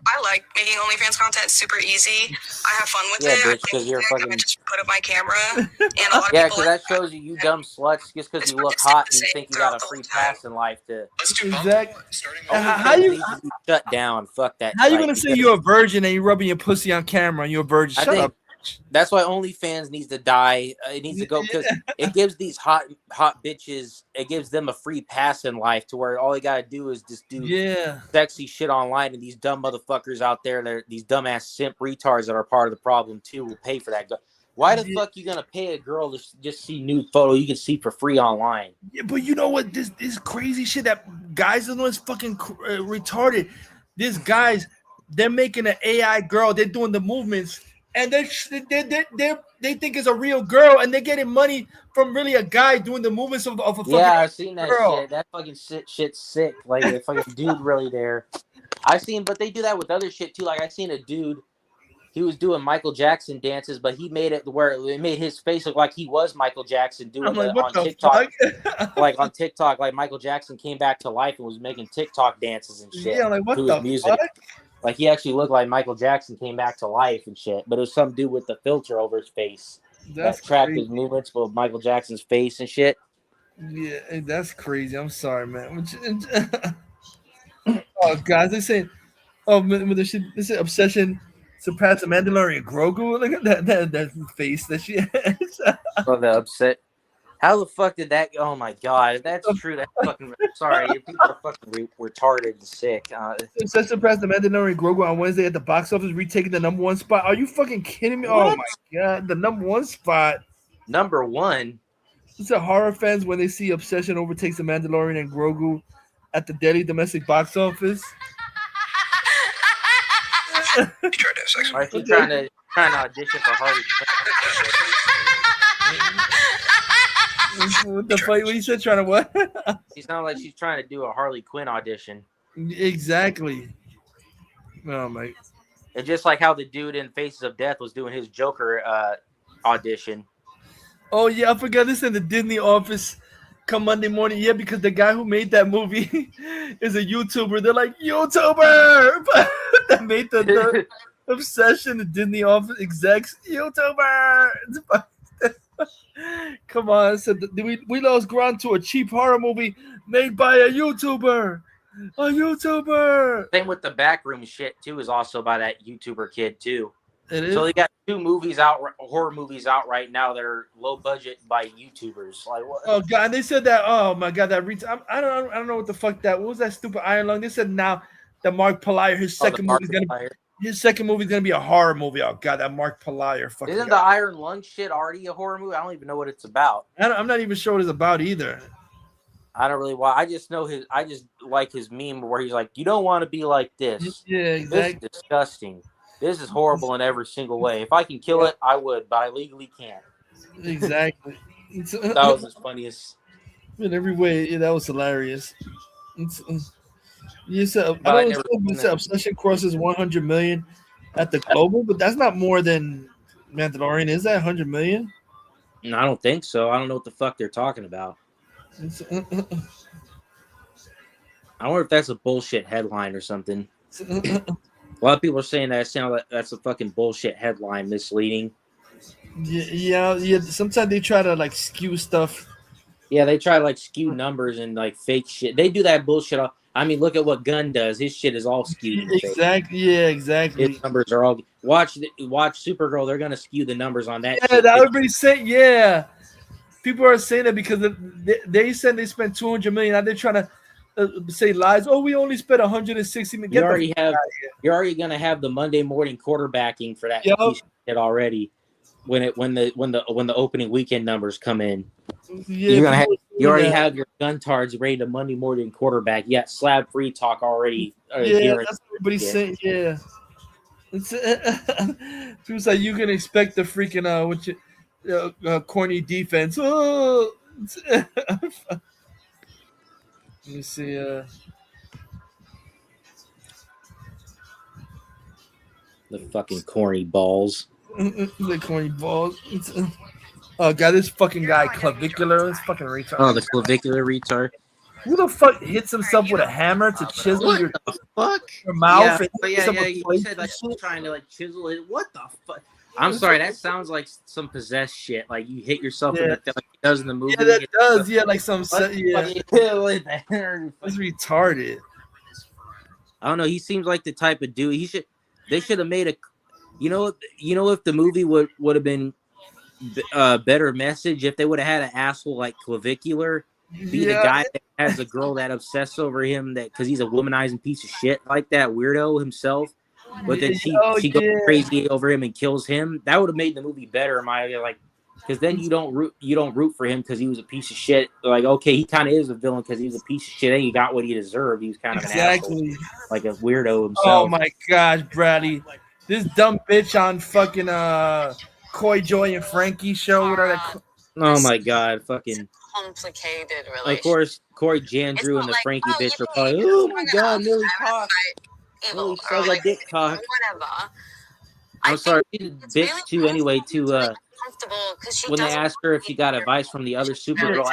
I like making OnlyFans content. It's super easy. I have fun with it. Bitch, because you're fucking. I just put up my camera, and a lot of Yeah, people. because that shows you dumb sluts. Just because you look hot, and you think you got a free pass in life to. Exactly. How you shut down? Fuck that. How you site, gonna say because you're a virgin and you rubbing your pussy on camera and you're a virgin? I Shut think up. that's why OnlyFans needs to die. It needs to go because it gives these hot bitches. It gives them a free pass in life to where all they gotta do is just do sexy shit online, and these dumb motherfuckers out there, these dumbass simp retards that are part of the problem too, will pay for that. Why the fuck you gonna pay a girl to just see nude photo you can see for free online? Yeah, but you know what? This crazy shit that guys are doing is fucking retarded. These guys, they're making an AI girl. They're doing the movements, and they think it's a real girl, and they're getting money from really a guy doing the movements of a fucking I've seen that girl. shit. That fucking shit's sick. Like a fucking dude really there. But they do that with other shit too. Like I seen a dude. He was doing Michael Jackson dances, but he made it where it made his face look like he was Michael Jackson doing I'm like, it what on the TikTok. fuck? Like on TikTok, like Michael Jackson came back to life and was making TikTok dances and shit. Yeah, like what to the his music. fuck? Like he actually looked like Michael Jackson came back to life and shit. But it was some dude with the filter over his face That's that tracked crazy. his movements with Michael Jackson's face and shit. Yeah, that's crazy. I'm sorry, man. Oh, guys, they say, with the shit, they say obsession surpassed the Mandalorian Grogu. Look at that face that she has. Oh, the upset. How the fuck did that? Oh my god, if that's true, that's fucking. Sorry, people are fucking retarded and sick. Obsession surpassed the Mandalorian Grogu on Wednesday at the box office, retaking the #1 spot. Are you fucking kidding me? What? Oh my god, the #1 spot. #1. It's a horror fans when they see Obsession overtakes the Mandalorian and Grogu at the daily domestic box office. Or is he trying to audition for Harley Quinn? What the fuck? What you said? Trying to what? She sounds like she's trying to do a Harley Quinn audition. Exactly. Oh my. And just like how the dude in Faces of Death was doing his Joker audition. Oh yeah, I forgot this in the Disney office. Come Monday morning, yeah, because the guy who made that movie is a YouTuber. They're like YouTuber that made the Obsession, the Disney office execs. YouTuber. Come on, said we lost ground to a cheap horror movie made by a YouTuber. A YouTuber. Same with the Backroom shit too. Is also by that YouTuber kid too. It is? So they got 2 movies out, horror movies out right now that are low budget by YouTubers. Like what? Oh god, they said that. Oh my god, that I don't know what the fuck that. What was that stupid Iron Lung? They said now that Mark Palayer, his second movie is gonna be a horror movie. Oh god, that Mark Palayer fucking. Isn't the Iron Lung shit already a horror movie? I don't even know what it's about. I'm not even sure what it's about either. I don't really want. I just know I just like his meme where he's like, "You don't want to be like this. Yeah, exactly. This is disgusting. This is horrible in every single way. If I can kill it, I would, but I legally can't." Exactly. That was his funniest. In every way, yeah, that was hilarious. You said Obsession crosses 100 million at the global, but that's not more than Mandalorian. Is that 100 million? No, I don't think so. I don't know what the fuck they're talking about. I wonder if that's a bullshit headline or something. A lot of people are saying that that's a fucking bullshit headline, misleading. Yeah. Sometimes they try to like skew stuff. Yeah, they try to like skew numbers and like fake shit. They do that bullshit. I mean, look at what Gunn does. His shit is all skewed. Exactly. Yeah, exactly. His numbers are all watch Supergirl. They're gonna skew the numbers on that. Yeah, that everybody's saying. Yeah, people are saying that because they said they spent 200 million. Now they're trying to say lies. Oh, we only spent 160 million. You're already gonna have the Monday morning quarterbacking for that piece of shit already. When the opening weekend numbers come in, yeah, you already have your gun tards ready to Monday morning quarterback. You got slab free talk already. Yeah, that's what everybody's saying. Yeah, it was like you can expect the freaking corny defense. Oh. Let me see. The fucking corny balls. The corny balls. Oh god, this fucking guy clavicular. This fucking retard. Oh, the clavicular retard. Who the fuck hits himself with a hammer to chisel your mouth? Yeah. You said like she's trying to like chisel it. What the fuck? I'm sorry, that sounds like some possessed shit. Like you hit yourself in the like he does in the movie. Yeah, that does. Yeah, like some. Yeah, it's retarded. I don't know. He seems like the type of dude. They should have made a. You know, if the movie would have been a better message if they would have had an asshole like clavicular be the guy that has a girl that obsessed over him that because he's a womanizing piece of shit like that weirdo himself. but then she goes crazy over him and kills him. That would have made the movie better, in my idea. Like, because then you don't root for him because he was a piece of shit. Like, okay, he kind of is a villain because he was a piece of shit and he got what he deserved. He was kind of an asshole, like a weirdo himself. Oh my gosh, Bradley, this dumb bitch on fucking Coy Joy and Frankie show. Oh my god, fucking complicated relationship. Of course, Corey Jandrew and the Frankie bitch are probably, oh my god, Millie cock. Millie suck a dick cock. Whatever. I'm sorry, she's a bitch too. Anyway, when they asked her if she got advice from the other Supergirl,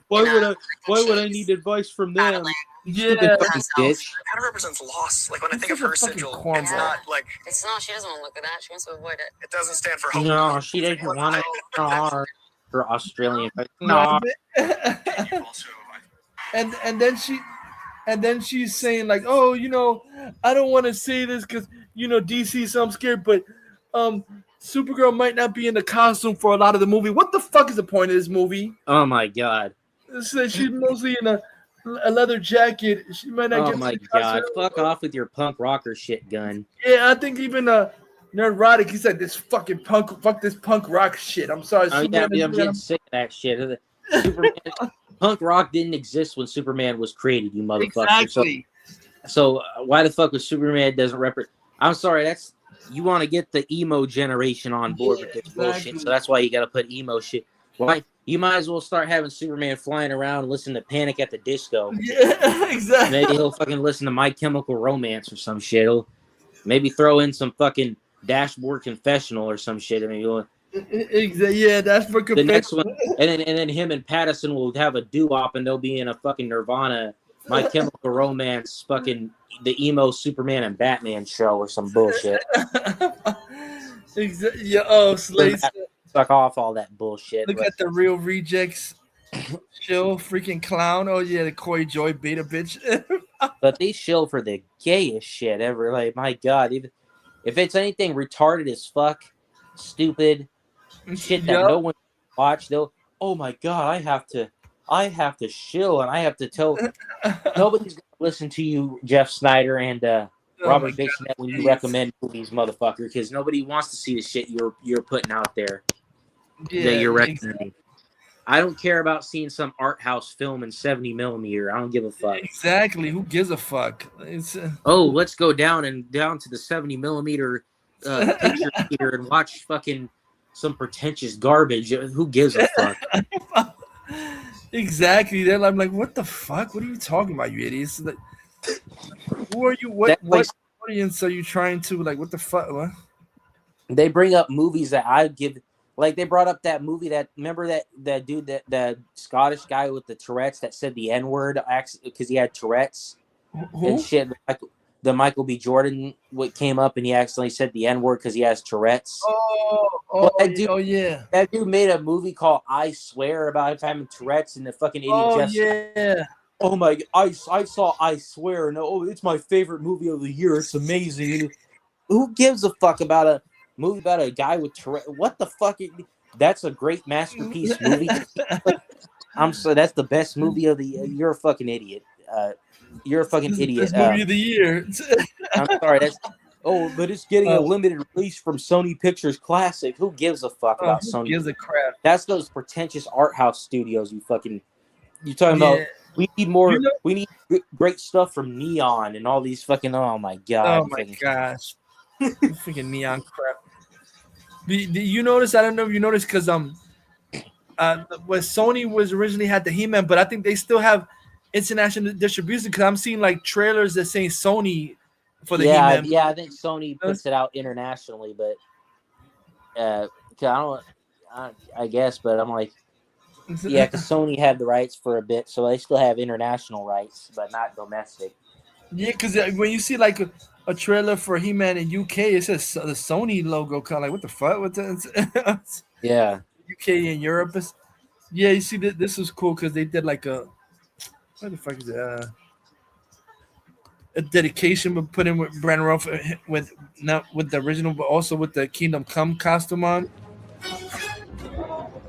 why would I need advice from them? Yeah, bitch. kind of represents loss. Like when I think of her sigil, it's not like it's not. She doesn't want to look at that. She wants to avoid it. It doesn't stand for hope. No, she doesn't want to. Her Australian. No. And then she's saying like, oh, I don't want to say this because DC, so I'm scared, but Supergirl might not be in the costume for a lot of the movie. What the fuck is the point of this movie? Oh my god. She's mostly in a leather jacket. She might not get. Oh my god! Fuck off with your punk rocker shit gun. Yeah, I think even Neurotic, he said this fucking fuck this punk rock shit. I'm sorry. I'm getting sick of that shit. Superman, punk rock didn't exist when Superman was created, you motherfucker. Exactly. So why the fuck was Superman doesn't represent? I'm sorry. You want to get the emo generation on board with this bullshit. So that's why you got to put emo shit. Why? You might as well start having Superman flying around and listen to Panic at the Disco. Yeah, exactly. Maybe he'll fucking listen to My Chemical Romance or some shit. He'll maybe throw in some fucking Dashboard Confessional or some shit. I mean, yeah, Dashboard Confessional. The next one, and then him and Pattison will have a doo-wop and they'll be in a fucking Nirvana, My Chemical Romance, fucking the emo Superman and Batman show or some bullshit. Exactly. Yeah. Oh, Slade. Suck off all that bullshit. Look at the Real Rejects. Shill, freaking clown. Oh yeah, the Coy Joy beta bitch. But they shill for the gayest shit ever. Like, my god, if it's anything retarded as fuck, stupid shit that no one watch, they'll. Oh my god, I have to shill and I have to tell. Nobody's gonna listen to you, Jeff Snyder and Robert Bicknett, when you recommend movies, motherfucker, because nobody wants to see the shit you're putting out there. That you're recommending. I don't care about seeing some art house film in 70 millimeter. I don't give a fuck. Exactly. Who gives a fuck? Let's go down to the 70 millimeter picture theater and watch fucking some pretentious garbage. Who gives a fuck? Exactly. Then I'm like, what the fuck? What are you talking about, you idiots? Like, who are you? What audience are you trying to like? What the fuck? What? They bring up movies that I give. Like they brought up that movie remember that dude, that Scottish guy with the Tourette's that said the N-word because he had Tourette's and shit. The Michael B. Jordan came up and he accidentally said the N-word because he has Tourette's. Yeah. That dude made a movie called I Swear about him having Tourette's and the fucking idiot yeah. Oh my! I saw I Swear and it's my favorite movie of the year. It's amazing. Who gives a fuck about a movie about a guy with Tourette? What the fuck? That's a great masterpiece movie. That's the best movie of the year. You're a fucking idiot. You're a fucking idiot. Movie of the year. I'm sorry. But it's getting a limited release from Sony Pictures Classic. Who gives a fuck about Sony? Who gives a crap? That's those pretentious art house studios. You're talking about. We need more. We need great stuff from Neon and all these fucking. Oh my god. Oh my gosh. Freaking Neon crap. Do you notice? I don't know if you noticed because Sony was originally had the He-Man, but I think they still have international distribution because I'm seeing like trailers that say Sony for the He-Man. Yeah, I think Sony puts it out internationally, but I guess, but I'm like, yeah, because Sony had the rights for a bit, so they still have international rights, but not domestic. Yeah, because when you see like a trailer for He-Man in UK, it says the Sony logo. Kind of like, what the fuck? What's that? Yeah. UK and Europe. Yeah, you see, this was cool because they did like what the fuck is it? A dedication, but put in with Brandon Ruff with not with the original, but also with the Kingdom Come costume on.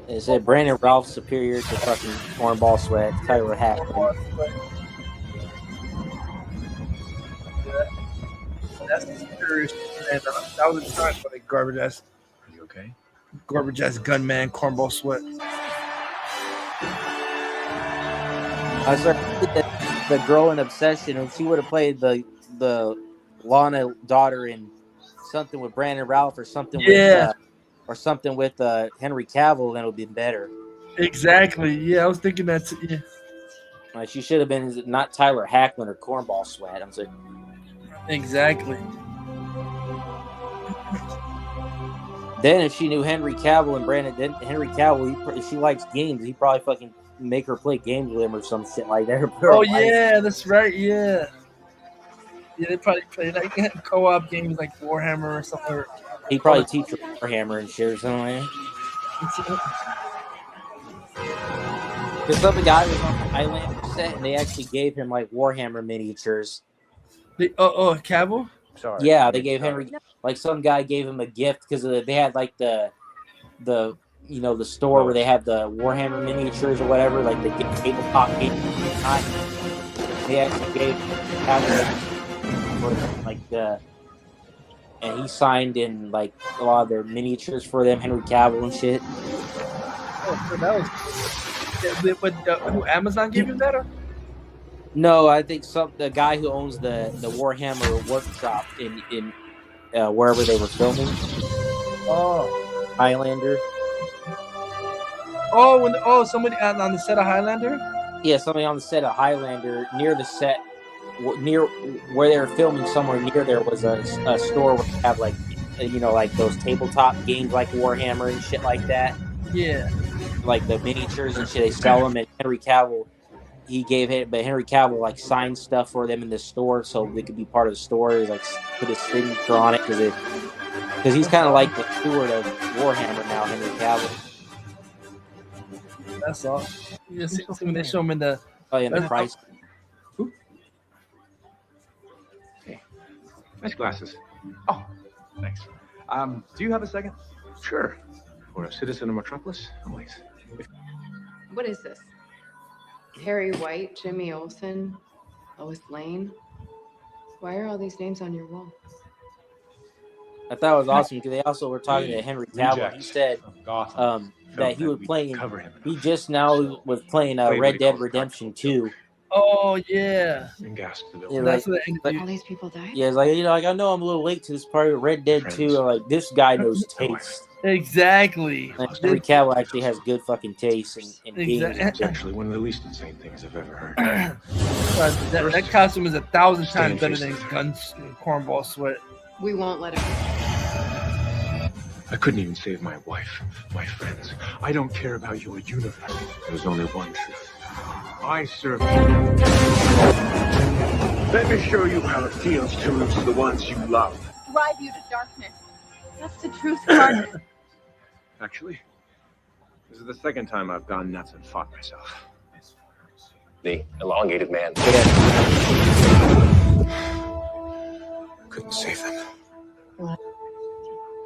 It said Brandon Ralph superior to fucking cornball sweat, Tyler Hackman. That's the superior. And that was a time for the garbage ass. Are you okay? Garbage ass gunman, cornball sweat. I started the girl in Obsession, and she would have played the Lana daughter in something with Brandon Ralph or something with Henry Cavill, then it would be better. Exactly. Yeah, I was thinking that. Yeah. Like she should have been not Tyler Hackman or Cornball Sweat. I'm saying. Exactly. Then if she knew Henry Cavill and Brandon, then Henry Cavill, if she likes games, he'd probably fucking make her play games with him or some shit like that. Oh yeah, that's right. Yeah. Yeah, they probably play like co-op games like Warhammer or something. He'd probably teach her Warhammer and shit or something like that. Because some guy was on the Highlander set and they actually gave him like Warhammer miniatures. Cavill? Sorry. Yeah, they gave Henry, like some guy gave him a gift because they had like the the store where they have the Warhammer miniatures or whatever, like the tabletop game. They actually gave Cavill like and he signed in like a lot of their miniatures for them, Henry Cavill and shit. Oh, so that was. But who Amazon gave him that? Or? No, I think the guy who owns the Warhammer workshop in wherever they were filming. Oh, Highlander. Oh, somebody on the set of Highlander. Yeah, somebody on the set of Highlander near the set, near where they were filming. Somewhere near there was a store where they have like like those tabletop games like Warhammer and shit like that. Yeah. Like the miniatures and shit, they sell them. And Henry Cavill, but Henry Cavill like signed stuff for them in the store so they could be part of the store. He like put his signature on it because he's kind of like the steward of Warhammer now, Henry Cavill. That's all. You see when they show him in the the price. Hey, nice glasses. Oh, thanks. Do you have a second? Sure. For a citizen of Metropolis, always. What is this? Harry White, Jimmy Olsen, Lois Lane. Why are all these names on your wall? I thought it was awesome because they also were talking to Henry Cavill. He said that he would play. He just now was playing Red Dead Redemption 2. Oh yeah. That's all these people died. Yeah, it's like I know I'm a little late to this part of Red Dead 2. I'm like, this guy knows taste. Exactly. Like, Henry Cavill actually has good fucking taste in games. It's actually one of the least insane things I've ever heard. that costume is 1,000 times better than Guns and Cornball Sweat. We won't let him. I couldn't even save my wife, my friends. I don't care about your universe. There's only one truth. I serve you. Let me show you how it feels to lose the ones you love. Drive you to darkness. That's the truth, Clark. Actually, this is the second time I've gone nuts and fought myself. The elongated man. Couldn't save them.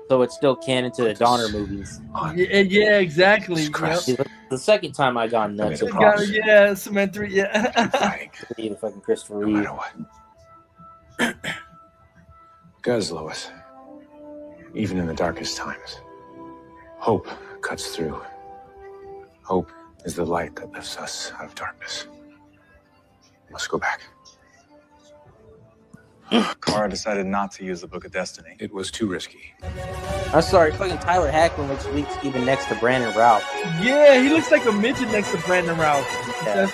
So it's still canon to the Donner movies. Yeah, exactly. Yep. The second time I got nuts. Yeah, Samantha. Yeah. The fucking Christopher Reeve. No matter what. Because, Lois, even in the darkest times, hope cuts through. Hope is the light that lifts us out of darkness. Let's go back. Kara decided not to use the Book of Destiny. It was too risky. I'm sorry, fucking Tyler Hackman looks weak even next to Brandon Ralph. Yeah, he looks like a midget next to Brandon Ralph. Yeah.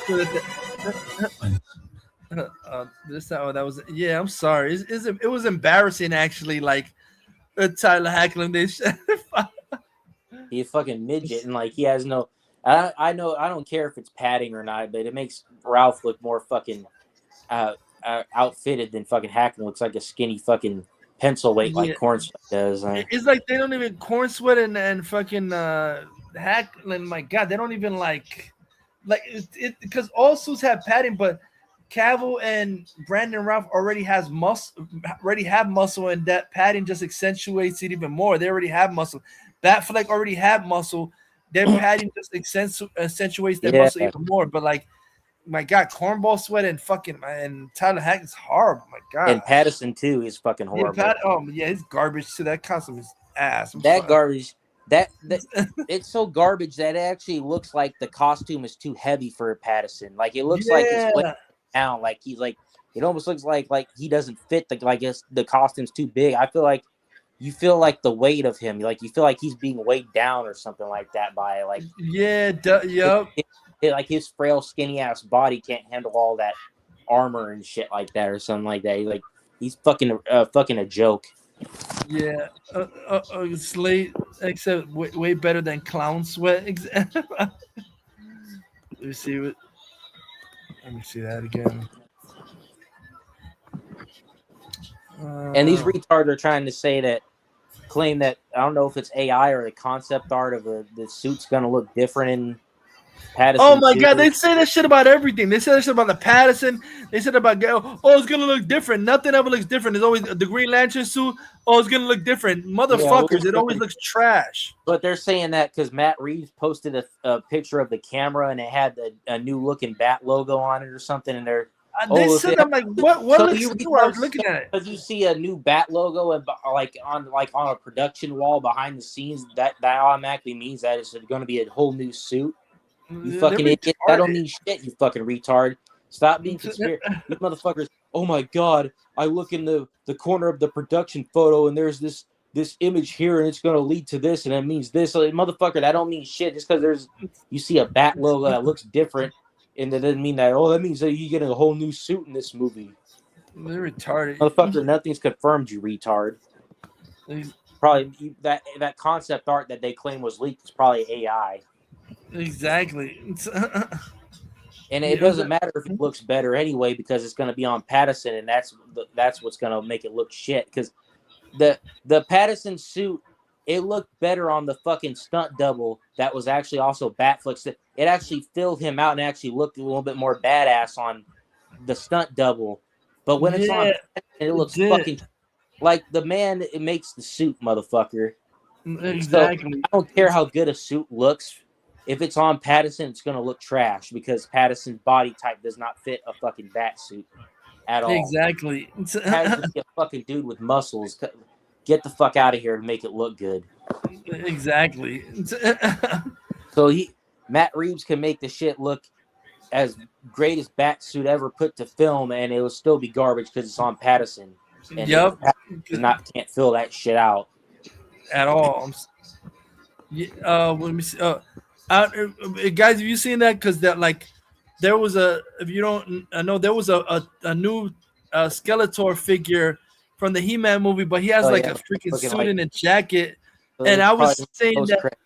That was. Yeah, I'm sorry. It was embarrassing actually. Like Tyler Hackman, he's a fucking midget, and like he has no. I know. I don't care if it's padding or not, but it makes Ralph look more fucking outfitted than fucking Hackman. Looks like a skinny fucking pencil weight like Cornsweat does. It's like they don't even Cornsweat and fucking Hackman. My God, they don't even like it because all suits have padding, but Cavill and Brandon Ralph already have muscle, and that padding just accentuates it even more. They already have muscle. Batfleck already have muscle. Their padding just accentuates their muscle even more. But like my God, Cornball Sweat and fucking and Tyler Hack is horrible. My God. And Pattison too is fucking horrible. Yeah, it's garbage too. That costume is ass. Garbage. That it's so garbage that it actually looks like the costume is too heavy for Pattison. Like it looks like it's weighing down. Like he's like it almost looks like he doesn't fit the costume's too big. I feel like you feel like the weight of him. Like you feel like he's being weighed down or something like that by like like his frail, skinny ass body can't handle all that armor and shit like that or something like that. He's fucking a joke. Yeah, Slate, except way better than Clown Sweat. Let me see that again. And these retards are trying to claim that I don't know if it's AI or the concept art of the suit's gonna look different in Pattison. Oh my God, they say that shit about everything. They say that shit about the Pattison. They said about it's gonna look different. Nothing ever looks different. There's always the Green Lantern suit. Oh, it's gonna look different. Motherfuckers, it always looks trash. But they're saying that because Matt Reeves posted a picture of the camera and it had a new looking bat logo on it or something, and they're they said, I'm like, what looks new? I was looking at it. Because you see a new bat logo and on a production wall behind the scenes, that automatically means that it's going to be a whole new suit. You fucking idiot! That don't mean shit. You fucking retard! Stop being conspiracy, you motherfuckers! Oh my God! I look in the corner of the production photo and there's this image here and it's going to lead to this and it means this. So, motherfucker, that don't mean shit. Just because you see a bat logo that looks different. And that doesn't mean that. Oh, that means that you get a whole new suit in this movie. They're retarded, motherfucker. Nothing's confirmed, you retard. Probably that concept art that they claim was leaked is probably AI. Exactly. And it doesn't matter if it looks better anyway because it's going to be on Pattison, and that's what's going to make it look shit. Because the Pattison suit, it looked better on the fucking stunt double that was actually also Batflex. It actually filled him out and actually looked a little bit more badass on the stunt double. But when it's on, it looks fucking like the man it makes the suit, motherfucker. Exactly. So I don't care how good a suit looks. If it's on Pattison, it's going to look trash because Pattison's body type does not fit a fucking bat suit at all. Exactly. Pattison's a fucking dude with muscles. Get the fuck out of here and make it look good. Exactly. So Matt Reeves can make the shit look as great as bat suit ever put to film, and it will still be garbage because it's on Pattison. And can't fill that shit out at all. Let me see. Guys, have you seen that? Because there was there was a new Skeletor figure from the He-Man movie, but he has a freaking suit and a jacket. And I was saying that.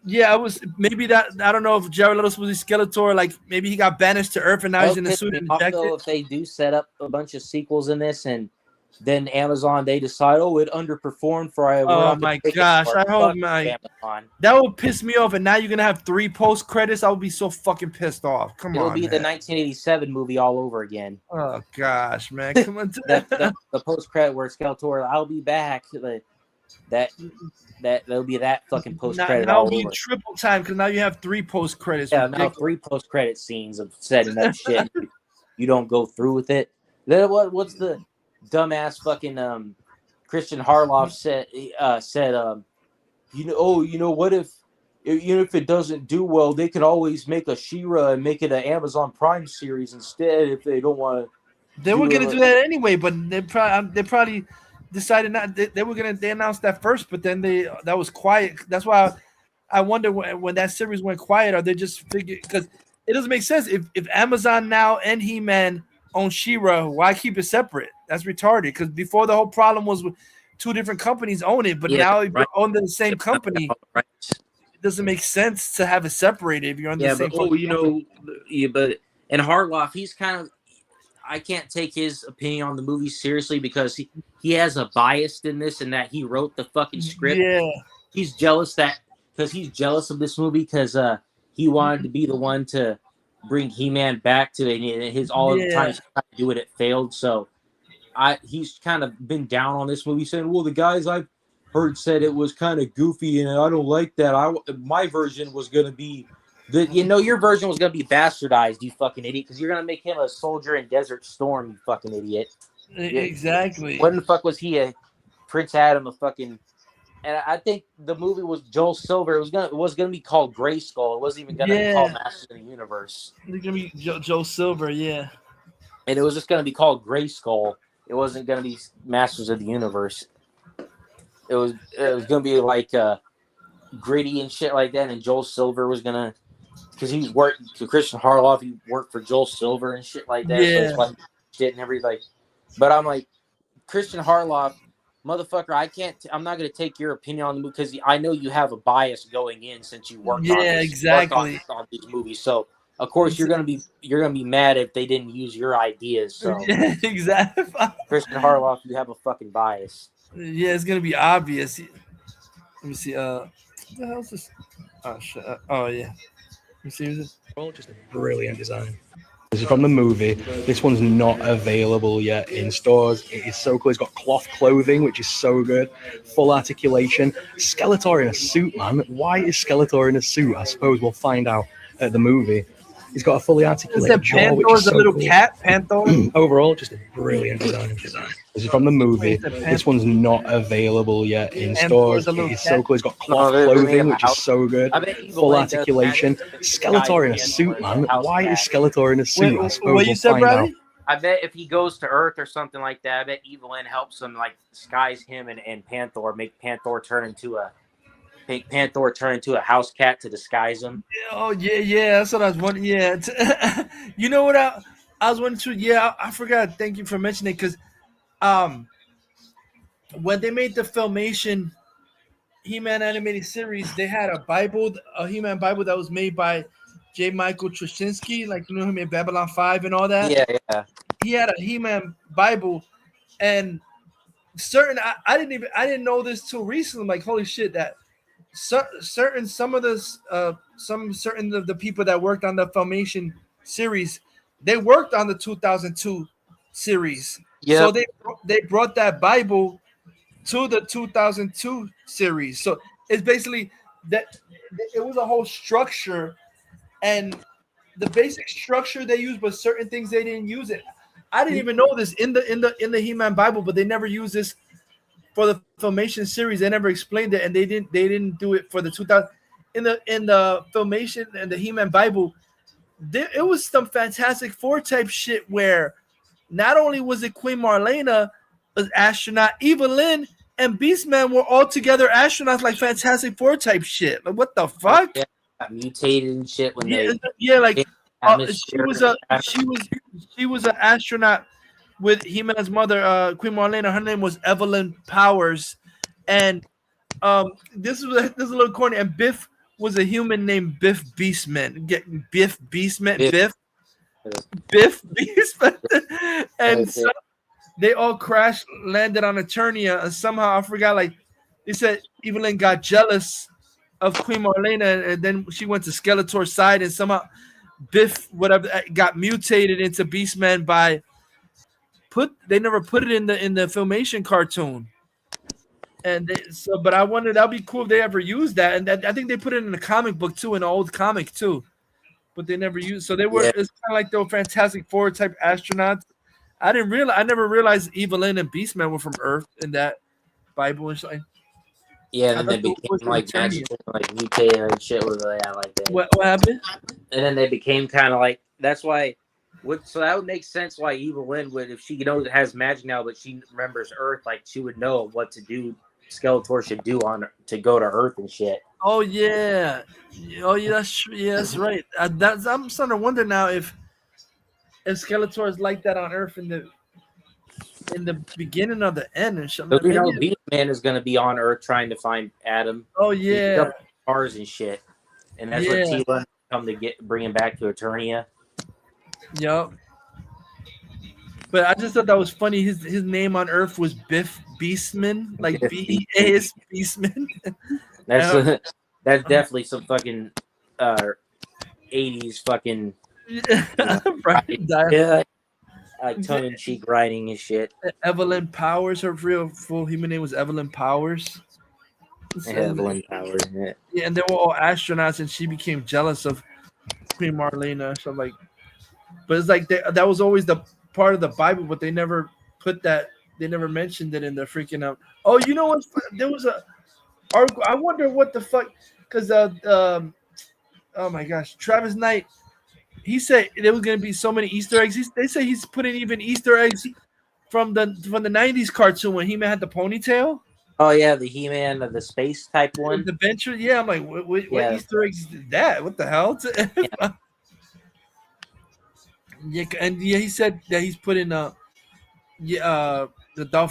Yeah, I was maybe that. I don't know if Jared Leto's was Skeletor. Like maybe he got banished to Earth and now he's in the suit and the jacket. If they do set up a bunch of sequels in this, and then Amazon they decide, it underperformed for. Oh my gosh! I hope that would piss me off. And now you're gonna have 3 post credits. I would be so fucking pissed off. It'll be the 1987 movie all over again. Oh gosh, man! Come on. the post credit where Skeletor, I'll be back. That'll be that fucking post credit. Now it'll be triple time because now you have 3 post credits. Yeah, now 3 post credit scenes of setting up shit. You don't go through with it. Then what's the dumbass fucking Christian Harloff said what if it doesn't do well, they could always make a She-Ra and make it an Amazon Prime series instead if they don't want to. They were gonna do that anyway, but they probably decided not. They announced that first, but then that was quiet. That's why I wonder when that series went quiet. Are they just figure because it doesn't make sense if Amazon now and He-Man own She-Ra, why keep it separate? That's retarded. Because before the whole problem was with 2 different companies own it, but now if you're under the same company, it doesn't make sense to have it separated if you're under the same company. But and Harloff, he's kind of. I can't take his opinion on the movie seriously because he has a bias in this and that he wrote the fucking script. Yeah, he's jealous of this movie because he wanted to be the one to bring He-Man back to his all the time he's trying to do it failed. So he's kind of been down on this movie, saying, "Well, the guys I've heard said it was kind of goofy and I don't like that. My version was going to be Your version was gonna be bastardized, you fucking idiot, because you're gonna make him a soldier in Desert Storm, you fucking idiot. Exactly. When the fuck was he a Prince Adam? A fucking. And I think the movie was Joel Silver. It was gonna be called Grayskull. It wasn't even gonna be called Masters of the Universe. It's gonna be Joe Silver, yeah. And it was just gonna be called Grayskull. It wasn't gonna be Masters of the Universe. It was gonna be like gritty and shit like that. And Joel Silver was gonna, because he worked to Christian Harloff. He worked for Joel Silver and shit like that. Yeah. So it's like shit and everything. But I'm like, Christian Harloff, motherfucker, I'm not going to take your opinion on the movie because I know you have a bias going in since you worked on these movies. So of course you're going to be mad if they didn't use your ideas. So yeah, exactly. Christian Harloff, you have a fucking bias. Yeah, it's going to be obvious. Let me see. What the hell is this? Oh shit. Oh yeah. Let me see. Who's this? Just a brilliant design. This is from the movie. This one's not available yet in stores. It is so cool. It's got cloth clothing, which is so good. Full articulation. Skeletor in a suit, man. Why is Skeletor in a suit? I suppose we'll find out at the movie. He's got a fully articulated jaw, which is a so little cool. cat. Panther. Overall, just a brilliant design. This is from the movie. This one's not available yet in stores. It is so cool. It's got cloth clothing, which is so good. Full articulation. Skeletor in a suit, man. Why is Skeletor in a suit? I suppose we'll find out. I bet if he goes to Earth or something like that, I bet Evelyn helps him like disguise him and Panther, make Panther turn into a house cat to disguise him. Oh yeah, that's what I was wondering. Yeah, you know what I was wondering too. Yeah, I forgot. Thank you for mentioning it because, when they made the Filmation He-Man animated series, they had a He-Man Bible that was made by J. Michael Straczynski, like who made Babylon 5 and all that. Yeah. He had a He-Man Bible, and I didn't know this till recently. I'm like, holy shit, that. Some of the people that worked on the Filmation series, they worked on the 2002 series. Yep. So they brought that Bible to the 2002 series. So it's basically that it was a whole structure, and the basic structure they used, but certain things they didn't use it. I didn't even know this in the He-Man Bible, but they never used this for the Filmation series. They never explained it, and they didn't do it for the 2000 in the Filmation and the He-Man Bible. It was some Fantastic Four type shit where not only was it Queen Marlena an astronaut, Evelyn and Beastman were all together astronauts, like Fantastic Four type shit. Like what the fuck? Yeah, got mutated and shit when she was an astronaut with He-Man's mother, Queen Marlena. Her name was Evelyn Powers, and this is a little corny. And Biff was a human named Biff Beastman. Biff Beastman. Biff Beastman, and so they all crashed, landed on Eternia, and somehow I forgot. Like they said, Evelyn got jealous of Queen Marlena, and then she went to Skeletor's side, and somehow Biff got mutated into Beastman by. They never put it in the Filmation cartoon, and but I wonder that'd be cool if they ever used that, and I think they put it in the comic book too, in the old comic too, but they never used. So they were it's kind of like the Fantastic Four type astronauts. I never realized Evelyn and Beastman were from Earth in that Bible and shit. Yeah, and then they became like mutated and shit with like that. What happened? And then they became kind of like that's why. So that would make sense why Evelyn would, if she has magic now, but she remembers Earth, like she would know what to do. Skeletor should do to go to Earth and shit. Oh yeah, that's right. I'm starting to wonder now if Skeletor is like that on Earth in the beginning or the end and shit. Beastman is going to be on Earth trying to find Adam. Oh yeah, cars and shit, and that's what T-Lun come to bring him back to Eternia. Yep. But I just thought that was funny. His name on Earth was Biff Beastman, like B-E-A-S Beastman. That's definitely some fucking 80s fucking like tongue-in-cheek writing and shit. Evelyn Powers, her real full human name was Evelyn Powers. Evelyn Powers, yeah, and they were all astronauts, and she became jealous of Queen Marlena. So like, but it's like that was always the part of the Bible, but they never put that. They never mentioned it in the freaking. Oh, you know what? There was a article. I wonder what the fuck, because oh my gosh, Travis Knight. He said there was gonna be so many Easter eggs. They say he's putting even Easter eggs from the '90s cartoon when He-Man had the ponytail. Oh yeah, the He-Man of the space type one. The Venture, yeah. I'm like, what Yeah. Easter eggs is that? What the hell? Yeah, and yeah, he said that he's putting the Dolph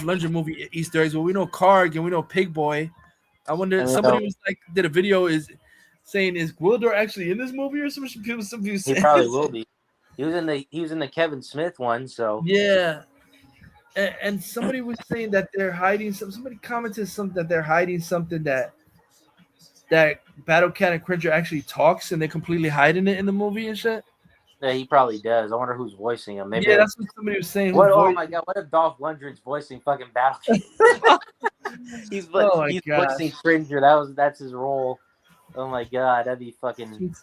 Lundgren movie Easter eggs. Well, we know Karg and we know Pig Boy. I wonder. Somebody was like, did a video saying is Gwildor actually in this movie or some people? He probably will be. He was in the Kevin Smith one, so yeah. And somebody was saying that they're hiding somebody commented something that they're hiding something that Battle Cat and Cringer actually talks and they're completely hiding it in the movie and shit. Yeah, he probably does. I wonder who's voicing him. Maybe that's what somebody was saying. Oh my god, what if Dolph Lundgren's voicing fucking Battle Cat? he's voicing Cringer. That's his role. Oh my god, that'd be fucking.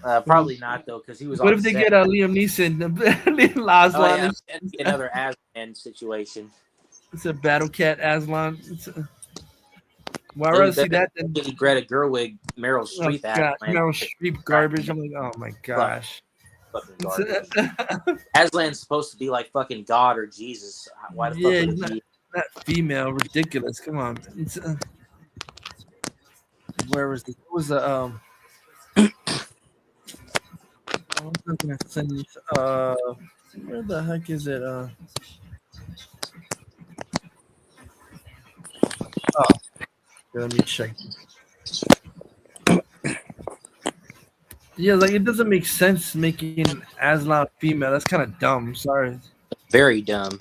Probably not though, because he was. What if they get Liam Neeson, Aslan? Oh, yeah. That'd be another Aslan situation. It's a Battle Cat Aslan. Why would I see that? Then Greta Gerwig, Meryl Streep, Meryl Streep garbage. I'm like, oh my gosh. Fucking garbage. Aslan's supposed to be like fucking God or Jesus. Why the fuck would he? Not female, ridiculous. Come on. Where was this? What was the I was gonna send you, where the heck is it? Let me check. Yeah, like it doesn't make sense making Aslan female. That's kind of dumb. Sorry. Very dumb.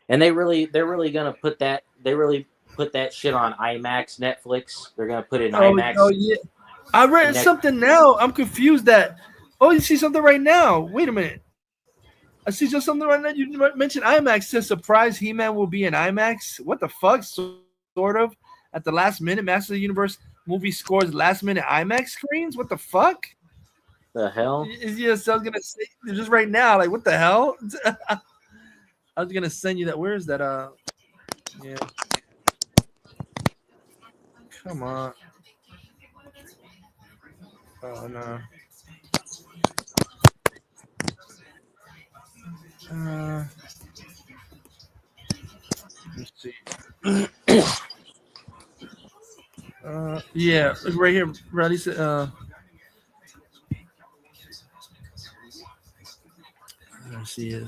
And they're really gonna put that. They really put that shit on IMAX, Netflix. They're gonna put it in IMAX. Oh yeah. I read something now. I'm confused that. Oh, you see something right now. Wait a minute. I see just something right now. You mentioned IMAX. Says surprise He-Man will be in IMAX. What the fuck? Sort of. At the last minute, Master of the Universe movie scores last minute IMAX screens. What the fuck? The hell? Yes, I was gonna say just right now. Like, what the hell? I was gonna send you that. Where is that? Yeah. Come on. Oh no. Let's see. Yeah, right here. Roddy said. Let's see it.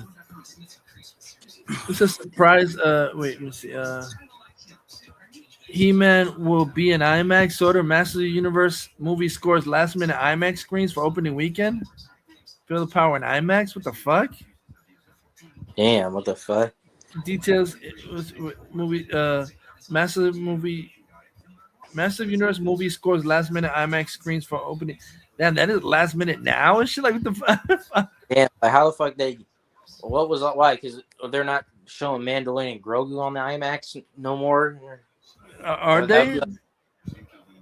It's a surprise. Wait, let me see. He-Man will be in IMAX. Sort of Master of the Universe movie scores last minute IMAX screens for opening weekend. Feel the power in IMAX. What the fuck? Damn, what the fuck? Details. It was movie. Master of Universe movie scores last minute IMAX screens for opening. Damn, that is last minute now and shit. Like what the fuck? Damn, like how the fuck they? What was that? Why? Because they're not showing Mandalorian and Grogu on the IMAX no more. Are they?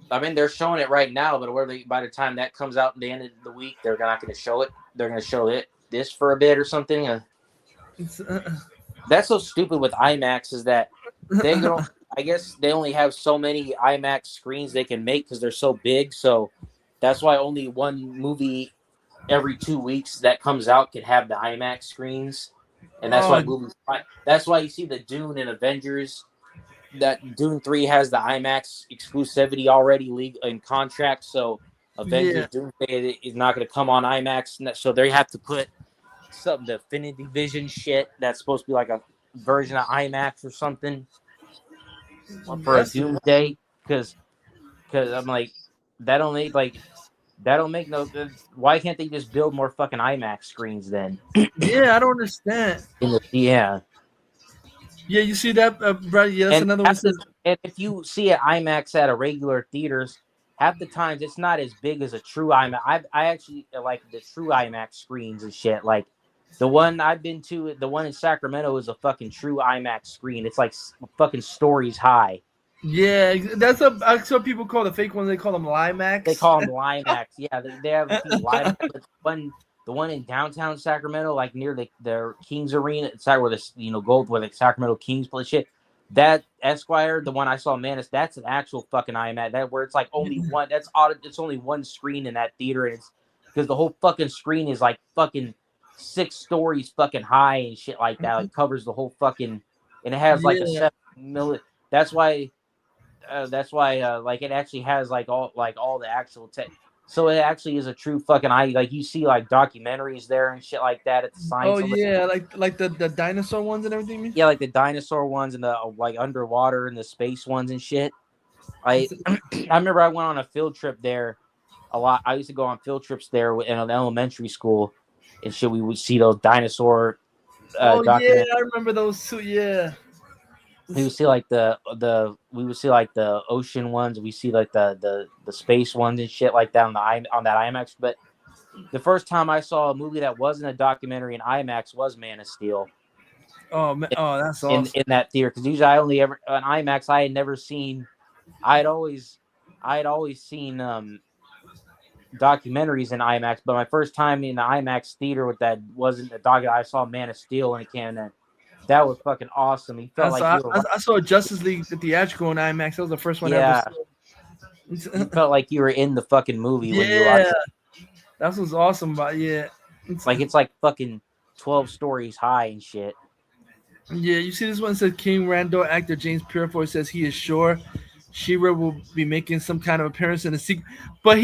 I mean, they're showing it right now, but by the time that comes out at the end of the week, they're not going to show it. They're going to show this for a bit or something. That's so stupid with IMAX is that they don't. I guess they only have so many IMAX screens they can make because they're so big. So that's why only one movie every 2 weeks that comes out can have the IMAX screens, and that's why movies. That's why you see the Dune and Avengers. That Dune 3 has the IMAX exclusivity already in contract, so Avengers Doomsday is not going to come on IMAX, so they have to put some Definitive Vision shit that's supposed to be like a version of IMAX or something for a Doomsday, because I'm like that don't make no. Why can't they just build more fucking IMAX screens then? Yeah, I don't understand. Yeah. Yeah, you see that, bro? Yeah, that's another one. And if you see an IMAX at a regular theaters, half the times it's not as big as a true IMAX. I actually like the true IMAX screens and shit. Like the one I've been to, the one in Sacramento is a fucking true IMAX screen. It's like fucking stories high. Yeah, that's what some people call the fake ones. They call them Limax. They call them Limax. Yeah, they have a few Limax. But the one in downtown Sacramento, like near the Kings Arena, it's where the gold where the Sacramento Kings play shit. That Esquire, the one I saw, that's an actual fucking IMAX. That where it's like only one. That's odd. It's only one screen in that theater, and it's because the whole fucking screen is like fucking 6 stories fucking high and shit like that. It covers the whole fucking, and it has like a 7 million. That's why like it actually has like all the actual tech. So it actually is a true fucking like you see like documentaries there and shit like that at the science. Oh yeah, like the dinosaur ones and everything. Yeah, like the dinosaur ones and the like underwater and the space ones and shit. I remember I went on a field trip there a lot. I used to go on field trips there in an elementary school and shit. We would see those dinosaur yeah, I remember those too. Yeah. We would see like the ocean ones. We see like the space ones and shit like that on that IMAX. But the first time I saw a movie that wasn't a documentary in IMAX was Man of Steel. Oh man, that's awesome. In that theater, because usually I only ever on IMAX. I had never seen. I had always seen documentaries in IMAX, but my first time in the IMAX theater with that wasn't a documentary. I saw Man of Steel when it came in. That was fucking awesome. He felt I saw Justice League the theatrical in IMAX. That was the first one I ever saw. You felt like you were in the fucking movie when you watched it. That's what's awesome about It's like fucking 12 stories high and shit. Yeah, you see this one says King Randall actor James Purefoy says he is sure She-Ra will be making some kind of appearance in the sequel. But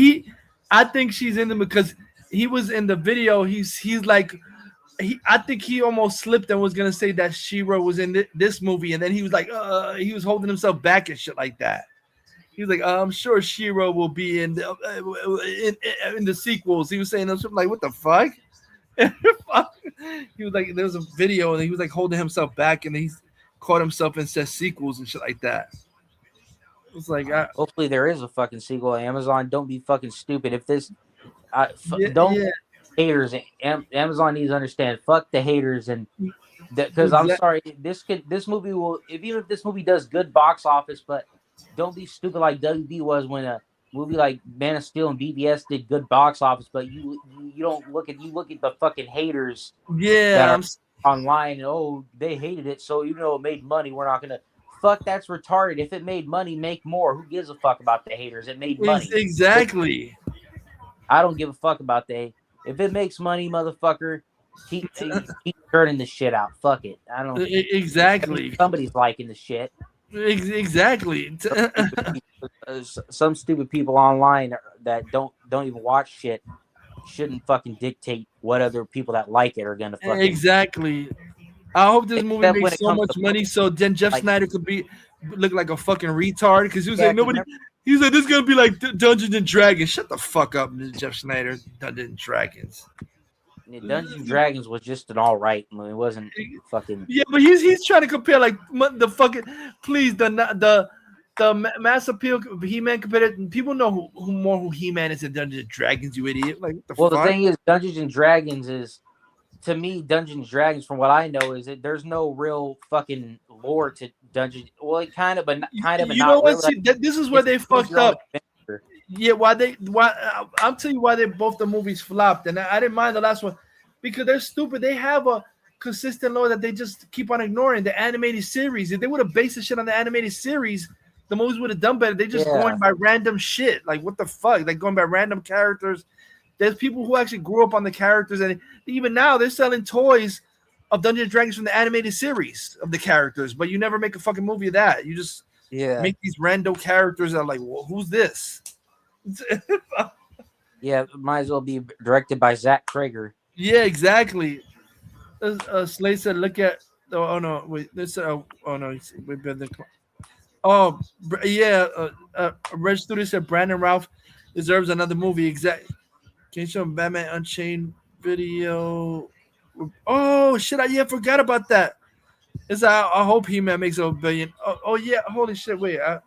I think she's in them because he was in the video. He's like I think he almost slipped and was gonna say that She-Ra was in this movie, and then he was like, he was holding himself back and shit like that. He was like, I'm sure She-Ra will be in the sequels. He was saying something like, what the fuck? He was like, there was a video, and he was like holding himself back, and he caught himself and said sequels and shit like that. It's like, hopefully there is a fucking sequel. Amazon, don't be fucking stupid. If this, haters. Amazon needs to understand. Fuck the haters, and because I'm sorry, this movie will, even if this movie does good box office, but don't be stupid like WB was when a movie like Man of Steel and BVS did good box office, but you don't look at the fucking haters. Yeah, that are online. And, they hated it, so even though it made money, we're not gonna. Fuck, that's retarded. If it made money, make more. Who gives a fuck about the haters? It made money. Exactly. I don't give a fuck about the. If it makes money, motherfucker, keep turning the shit out. Fuck it. I don't. Exactly. Somebody's liking the shit. Exactly. Some stupid people online that don't even watch shit shouldn't fucking dictate what other people that like it are gonna fucking. Exactly. I hope this movie makes so much money so then Jeff Snyder could look like a fucking retard because he was like nobody. He's like, this is gonna be like Dungeons and Dragons. Shut the fuck up, Jeff Snyder. Dungeons and Dragons. Yeah, Dungeons and Dragons was just an all right movie. It wasn't fucking. Yeah, but he's trying to compare like the fucking the Mass Appeal He-Man compared. People know who He-Man is in Dungeons and Dragons. You idiot! Like what the fuck? The thing is, Dungeons and Dragons is. To me, Dungeons and Dragons, from what I know, is that there's no real fucking lore to Dungeons. Well, it kind of, but kind of. You know what? See, this is where they fucked up. Yeah, I'll tell you why both the movies flopped, and I didn't mind the last one because they're stupid. They have a consistent lore that they just keep on ignoring. The animated series. If they would have based the shit on the animated series, the movies would have done better. They just going by random shit. Like what the fuck? Like going by random characters. There's people who actually grew up on the characters, and even now they're selling toys of Dungeons and Dragons from the animated series of the characters. But you never make a fucking movie of that. You just make these random characters that are like, well, who's this? Yeah, it might as well be directed by Zach Krager. Yeah, exactly. Slade said, "Look at oh no, wait, this oh no, we've been the Red Studio said Brandon Routh deserves another movie. Exactly." Can you show Batman Unchained video? Oh shit! I forgot about that. I hope He-Man makes over $1 billion. Oh yeah! Holy shit! Wait, I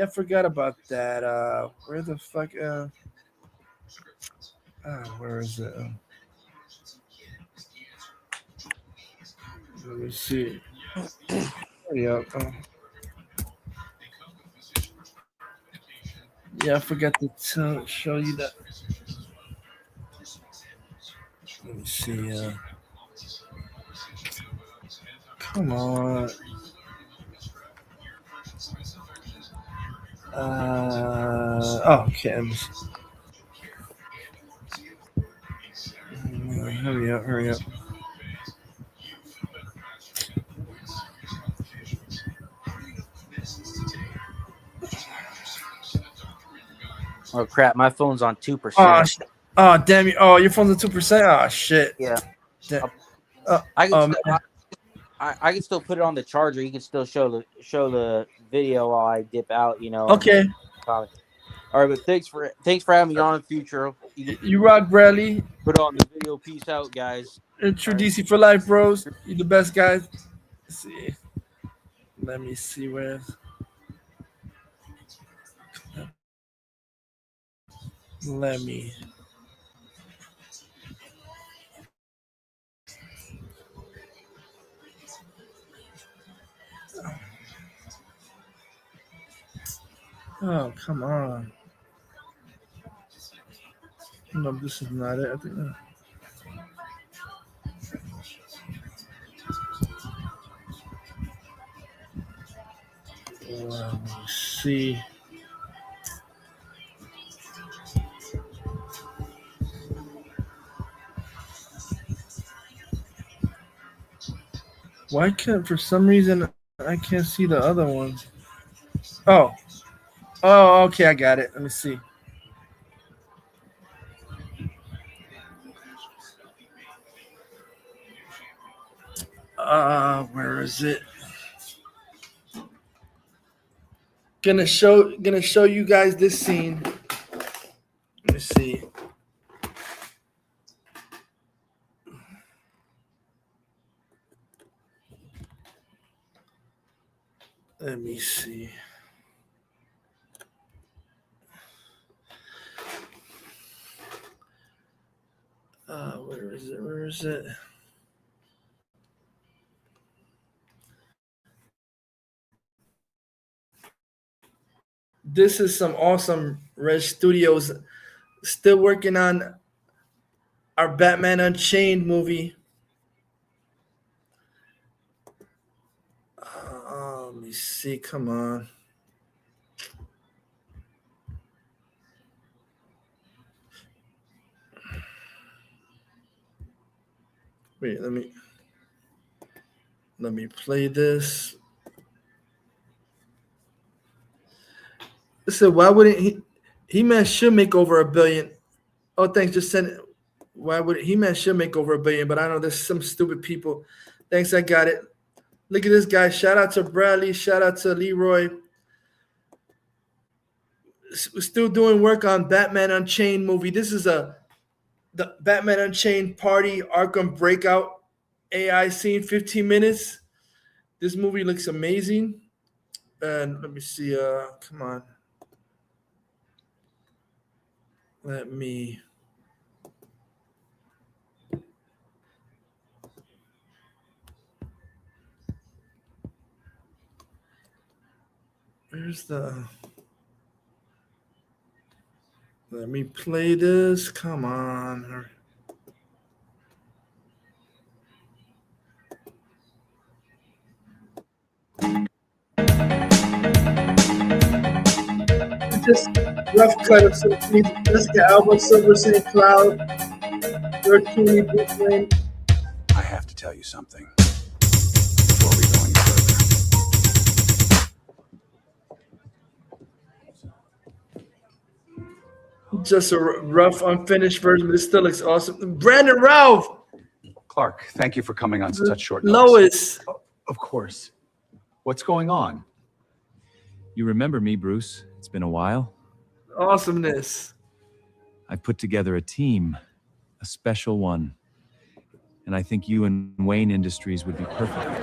forgot about that. Where the fuck? Where is it? Let me see. Hurry up! Yeah, I forgot to show you that. Let me see. Come on. Okay. Hurry up. Oh crap! My phone's on 2%. Oh damn you! Oh, your phone's at 2%. Oh shit. Yeah. I I can still put it on the charger. You can still show the video while I dip out. You know. Okay. All right, but thanks for having me on in the future. You rock, Bradley. Put on the video. Peace out, guys. True DC for life, bros. You the best guys. Let's see. Let me see where. Let me. Oh, come on. No, this is not it. I think. Let me see. Why can't, for some reason, I can't see the other ones? Oh, okay, I got it. Let me see. Where is it? Gonna show you guys this scene. Let me see. Let me see. Where is it? Where is it? This is some awesome Red Studios. Still working on our Batman Unchained movie. Let me see. Come on. Wait, let me play this. Listen, why wouldn't He-Man should make over $1 billion. Oh, thanks. Just send it. Why would He-Man should make over $1 billion? But I know there's some stupid people. Thanks, I got it. Look at this guy. Shout out to Bradley. Shout out to Leroy. We're still doing work on Batman Unchained movie. This is the Batman Unchained Party Arkham Breakout AI scene, 15 minutes. This movie looks amazing. And let me see. Come on. Let me. Where's the. Let me play this. Come on. Just rough cut of some Jessica Alba, Silver St. Cloud, George Clooney, Bruce Wayne. I have to tell you something before we go any further. Just a rough, unfinished version, but it still looks awesome. Brandon Ralph! Clark, thank you for coming on such short notice. Lois. Of course. What's going on? You remember me, Bruce? It's been a while. Awesomeness. I put together a team, a special one. And I think you and Wayne Industries would be perfect.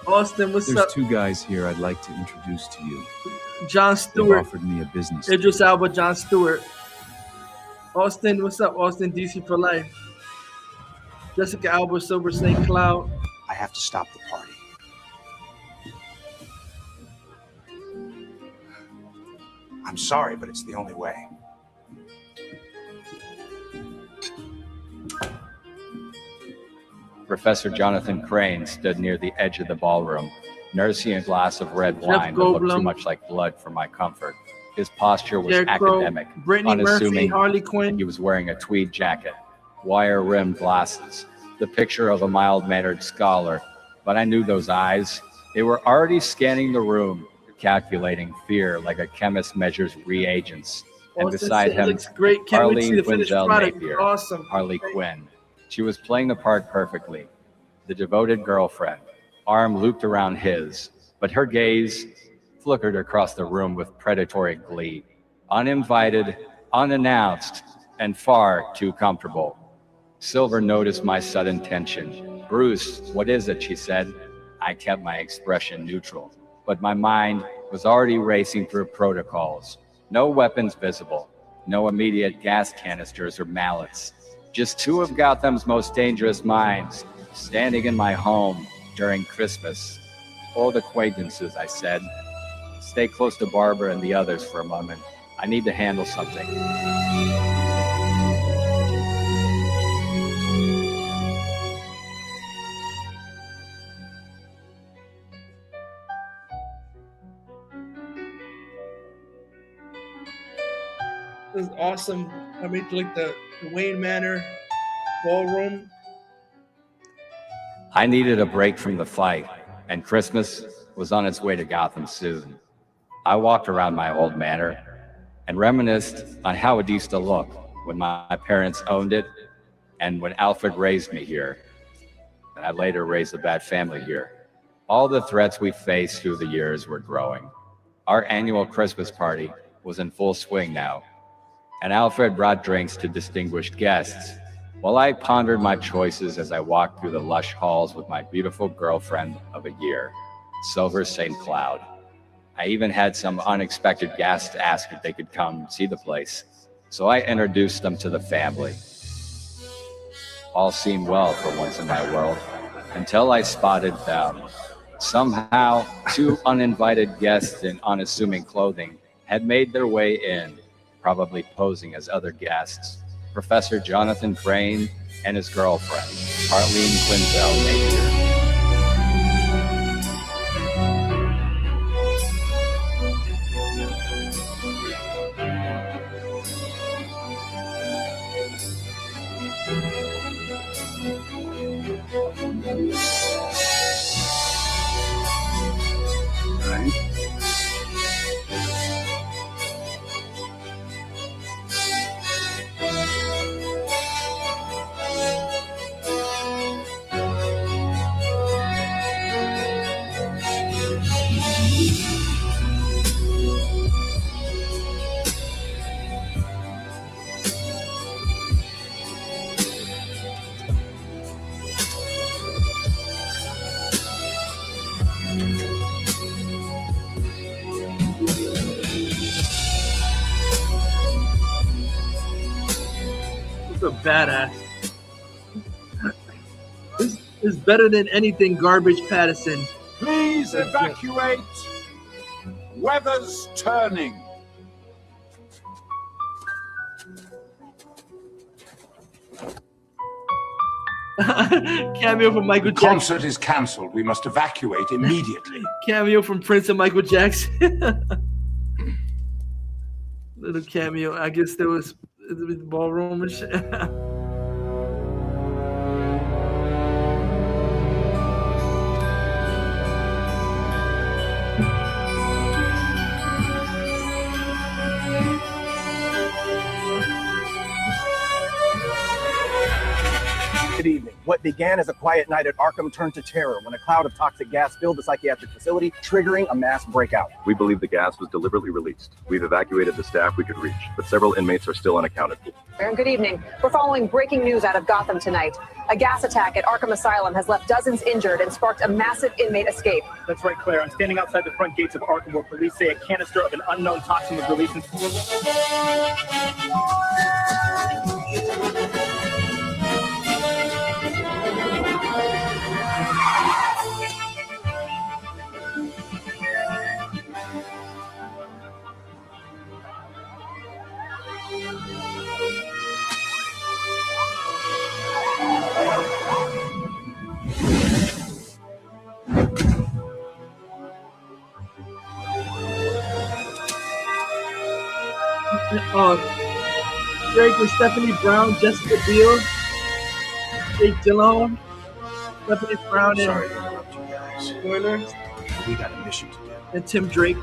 Austin, what's There's up? two guys here I'd like to introduce to you. John Stewart. They've offered me a business. Idris Elba, John Stewart. Austin, what's up? Austin, DC for life. Jessica Alba, Silver Snake Cloud. I have to stop the party. I'm sorry, but it's the only way. Professor Jonathan Crane stood near the edge of the ballroom, nursing a glass of red wine that looked too much like blood for my comfort. His posture was academic, Brittany unassuming, Murphy, Harley Quinn. and he was wearing a tweed jacket, wire-rimmed glasses, the picture of a mild-mannered scholar. But I knew those eyes. They were already scanning the room, calculating fear like a chemist measures reagents. And beside him, looks great. Can't wait to see Arlene the finished Quinzel product. Napier, Awesome. Harley Quinn. She was playing the part perfectly. The devoted girlfriend, arm looped around his, but her gaze flickered across the room with predatory glee. Uninvited, unannounced, and far too comfortable. Silver noticed my sudden tension. "Bruce, what is it?" she said. I kept my expression neutral, but my mind was already racing through protocols. No weapons visible, no immediate gas canisters or mallets. Just two of Gotham's most dangerous minds, standing in my home during Christmas. Old acquaintances, I said. Stay close to Barbara and the others for a moment. I need to handle something. This is awesome. I mean, like the Wayne Manor ballroom. I needed a break from the fight, and Christmas was on its way to Gotham soon. I walked around my old manor and reminisced on how it used to look when my parents owned it and when Alfred raised me here. And I later raised a bad family here. All the threats we faced through the years were growing. Our annual Christmas party was in full swing now, and Alfred brought drinks to distinguished guests, while I pondered my choices as I walked through the lush halls with my beautiful girlfriend of a year, Silver St. Cloud. I even had some unexpected guests ask if they could come see the place, so I introduced them to the family. All seemed well for once in my world, until I spotted them. Somehow, two uninvited guests in unassuming clothing had made their way in, probably posing as other guests. Professor Jonathan Crane and his girlfriend, Arlene Quinzel Napier. A badass. This is better than anything garbage Pattison. Please evacuate. Weather's turning. Cameo from Michael The Jackson. concert is cancelled. We must evacuate immediately. Cameo from Prince and Michael Jackson. Little cameo. I guess there was the ballroom and shit. Good evening. What began as a quiet night at Arkham turned to terror when a cloud of toxic gas filled the psychiatric facility, triggering a mass breakout. We believe the gas was deliberately released. We've evacuated the staff we could reach, but several inmates are still unaccounted for. Good evening. We're following breaking news out of Gotham tonight. A gas attack at Arkham Asylum has left dozens injured and sparked a massive inmate escape. That's right, Claire. I'm standing outside the front gates of Arkham where police say a canister of an unknown toxin was released. Drake with Stephanie Brown, Jessica Biel, Jake Gyllenhaal, Stephanie Brown, Sorry to interrupt you guys. Spoilers, We got a mission to do. and Tim Drake.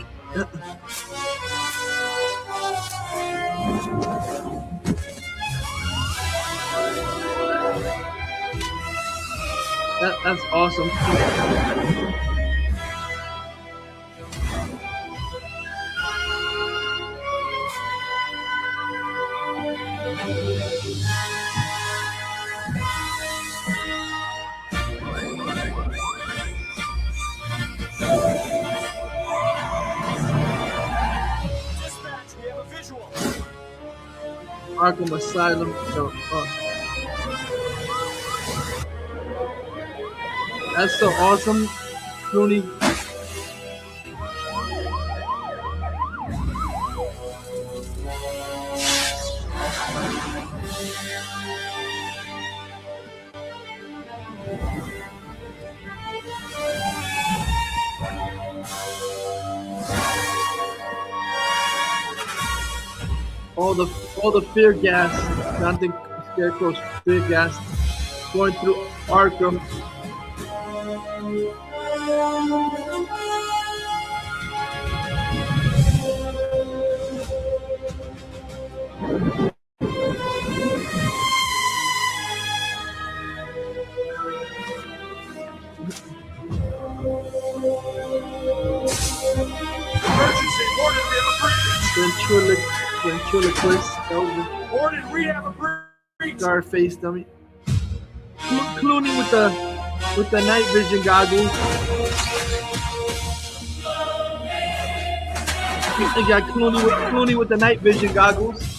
That's awesome. Arkham Asylum. No, that's so awesome, Clooney. All the fear gas, Jonathan Scarecrow's fear gas going through Arkham. Ventriloquist, Warden, rehab a breach. Scarface dummy. Clooney with the night vision goggles. You got Clooney with the night vision goggles.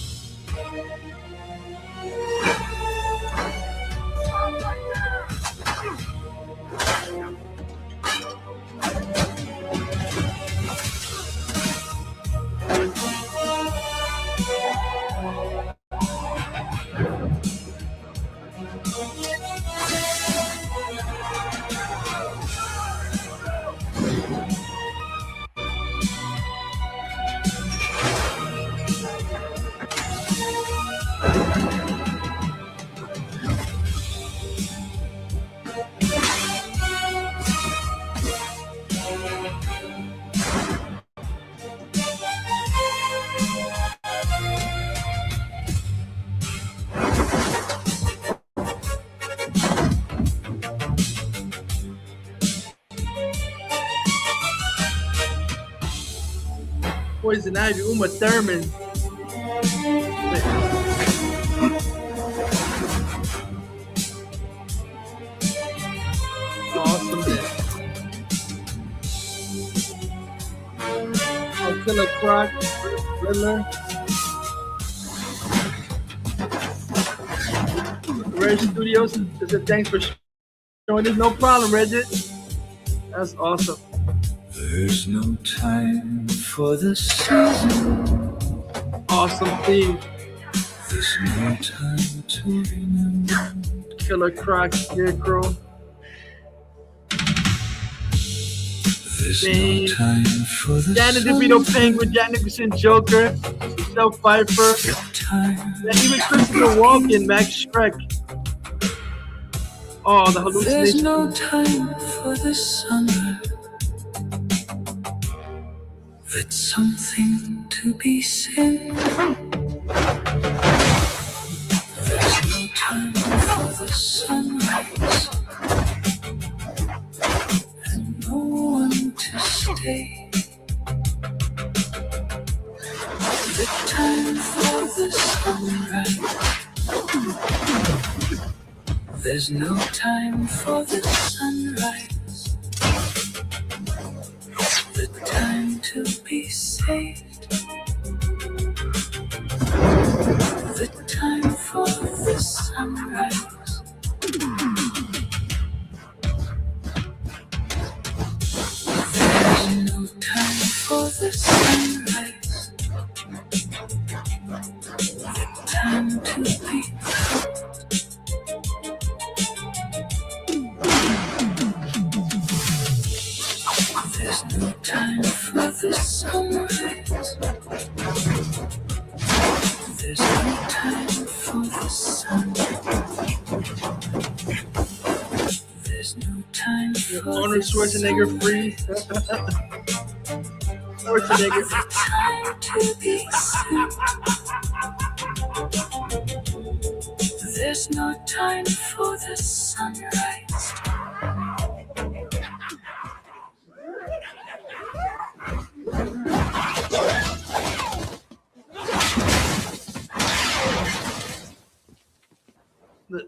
Poison Ivy, Uma Thurman. Awesome. Oh, Killer Croc, Riddler. Red Studios said thanks for showing us. No problem, Reggie. That's awesome. There's no time for the season. Awesome theme. There's no time to remember. Killer Croc, Scarecrow. There's no time for the Danny DeVito, Penguin, Jack Nicholson, Joker, Michelle Pfeiffer, and even Christopher Walken, Max Schreck. Oh, the hallucination. There's no time for the sunrise. It's something to be said. There's no time for the sunrise, and no one to stay. The time for the sunrise. There's no time for the sunrise. The time to be saved. The time for the sunrise. There's no time for the sunrise. The time to be There's no time for the sunrise. There's no time for Arnold Schwarzenegger free. Schwarzenegger. time to be sad. There's no time for the sunrise.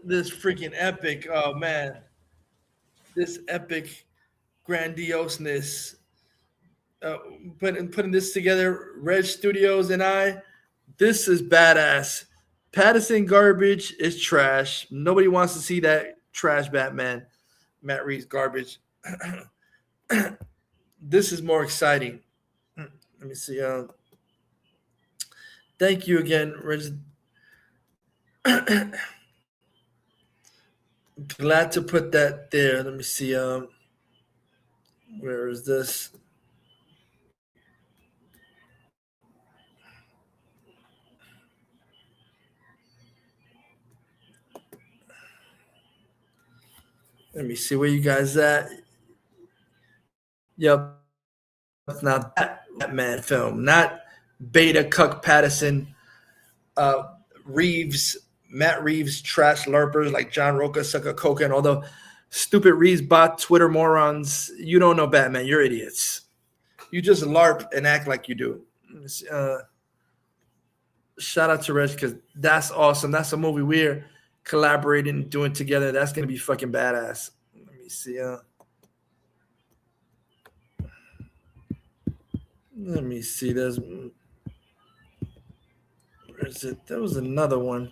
This freaking epic, oh man, this epic grandioseness. Putting this together, Reg Studios and I, this is badass. Pattison garbage is trash. Nobody wants to see that trash Batman. Matt Reeves garbage. This is more exciting. Let me see. Thank you again, Reg. Glad to put that there. Let me see. Where is this? Let me see where you guys at. Yep. It's not that Batman film, not Beta Cuck Pattison, Reeves, Matt Reeves, trash LARPers like John Roca, Sucker Coca, and all the stupid Reeves bot Twitter morons. You don't know Batman. You're idiots. You just LARP and act like you do. Shout out to Reg because that's awesome. That's a movie we're collaborating, doing together. That's going to be fucking badass. Let me see. Let me see. Where is it? There was another one.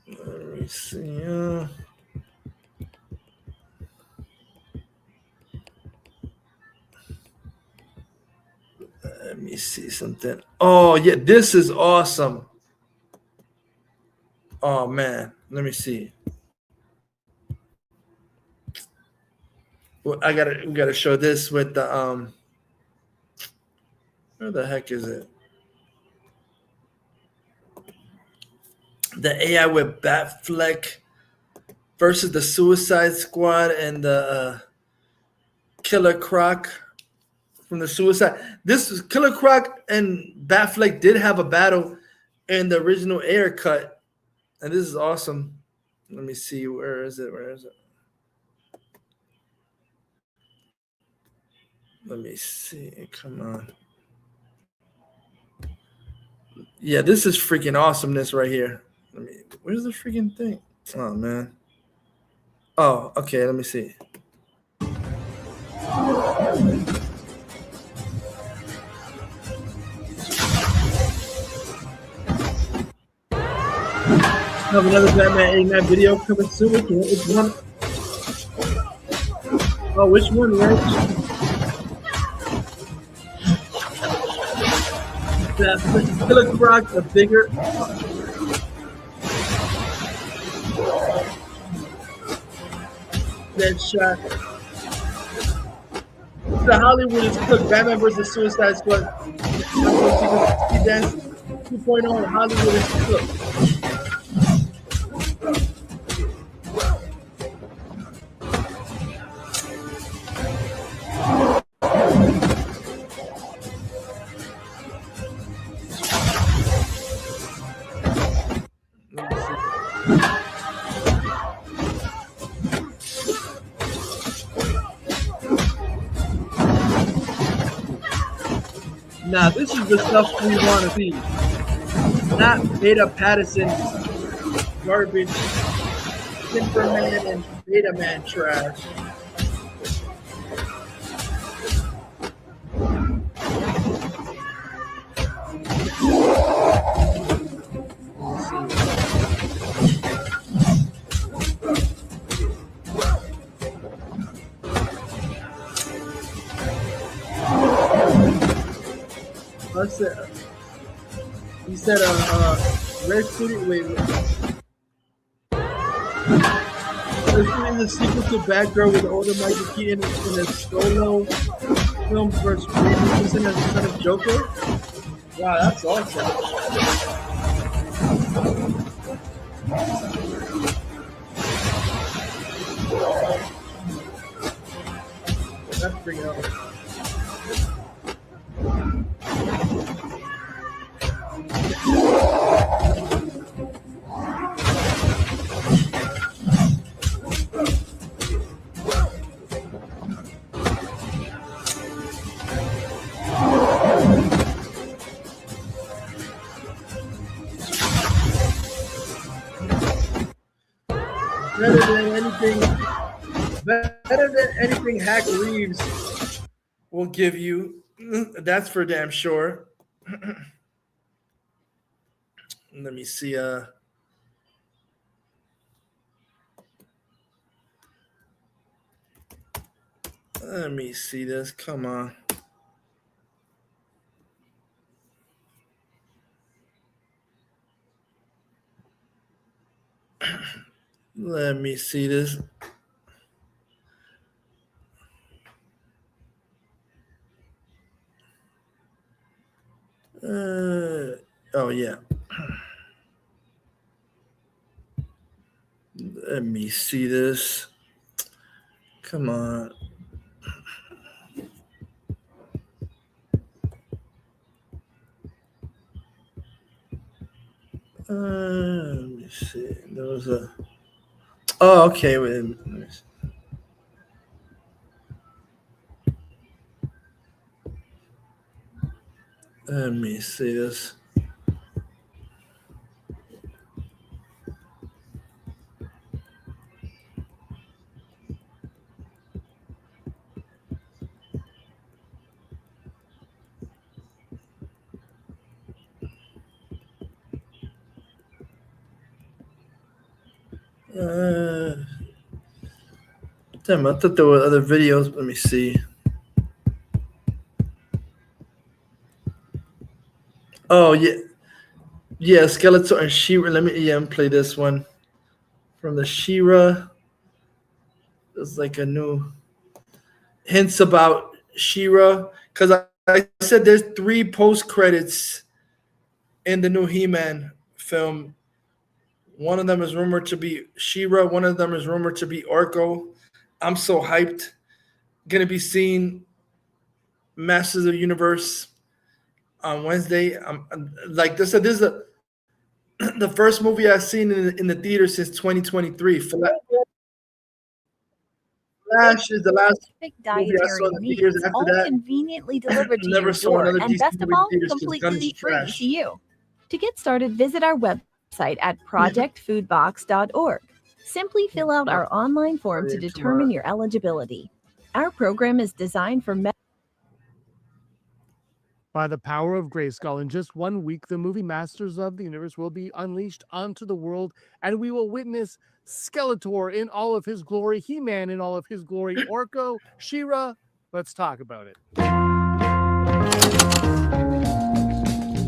Let me see. Let me see something. Oh, yeah. This is awesome. Oh, man. Let me see. Well, we gotta show this with the where the heck is it? The AI with Batfleck versus the Suicide Squad and the Killer Croc from the Suicide. This is Killer Croc and Batfleck did have a battle in the original Air cut, and this is awesome. Let me see. Where is it? Let me see. Come on. Yeah, this is freaking awesomeness right here. Where's the freaking thing? Oh, man. Oh, okay. Let me see. Have another Batman 89 video coming soon. Which one? Oh, which one, right? Killer Croc, the bigger. Deadshot. The Hollywood is cooked. Batman versus Suicide Squad. 2.0. Hollywood is cooked. Now, this is the stuff we want to see. Not Beta Pattison, garbage, Superman and Beta Man trash. He said, Red City, wait. This is the sequel to Batgirl with older Michael Keaton in a solo film versus Reed Nicholson as the son of Joker. Wow, that's awesome. Let's bring it up. Better than anything Hack Reeves will give you. That's for damn sure. Let me see. Let me see this. Come on. Let me see this. Oh yeah. Let me see this. Come on. Let me see. There was a. Oh, okay. Wait a minute. Let me see this. Damn, I thought there were other videos. Let me see. Oh yeah, yeah. Skeletor and She-Ra. Let me play this one from the She-Ra. There's like a new hints about She-Ra because I said there's 3 post credits in the new He-Man film. One of them is rumored to be She-Ra. One of them is rumored to be Orko. I'm so hyped. Gonna be seeing Masters of the Universe on Wednesday. I'm like this. This is the first movie I've seen in the theater since 2023. Flash is the last movie I saw in the theaters. After all that, conveniently delivered to never your saw door, another and DC best of movie in all, theaters 'cause Gunn completely is free trash. to you. To get started, visit our website at projectfoodbox.org. Simply fill out our online form to determine your eligibility. Our program is designed for By the power of Grayskull, in just 1 week, the movie Masters of the Universe will be unleashed onto the world, and we will witness Skeletor in all of his glory, He-Man in all of his glory, Orko, She-Ra. Let's talk about it.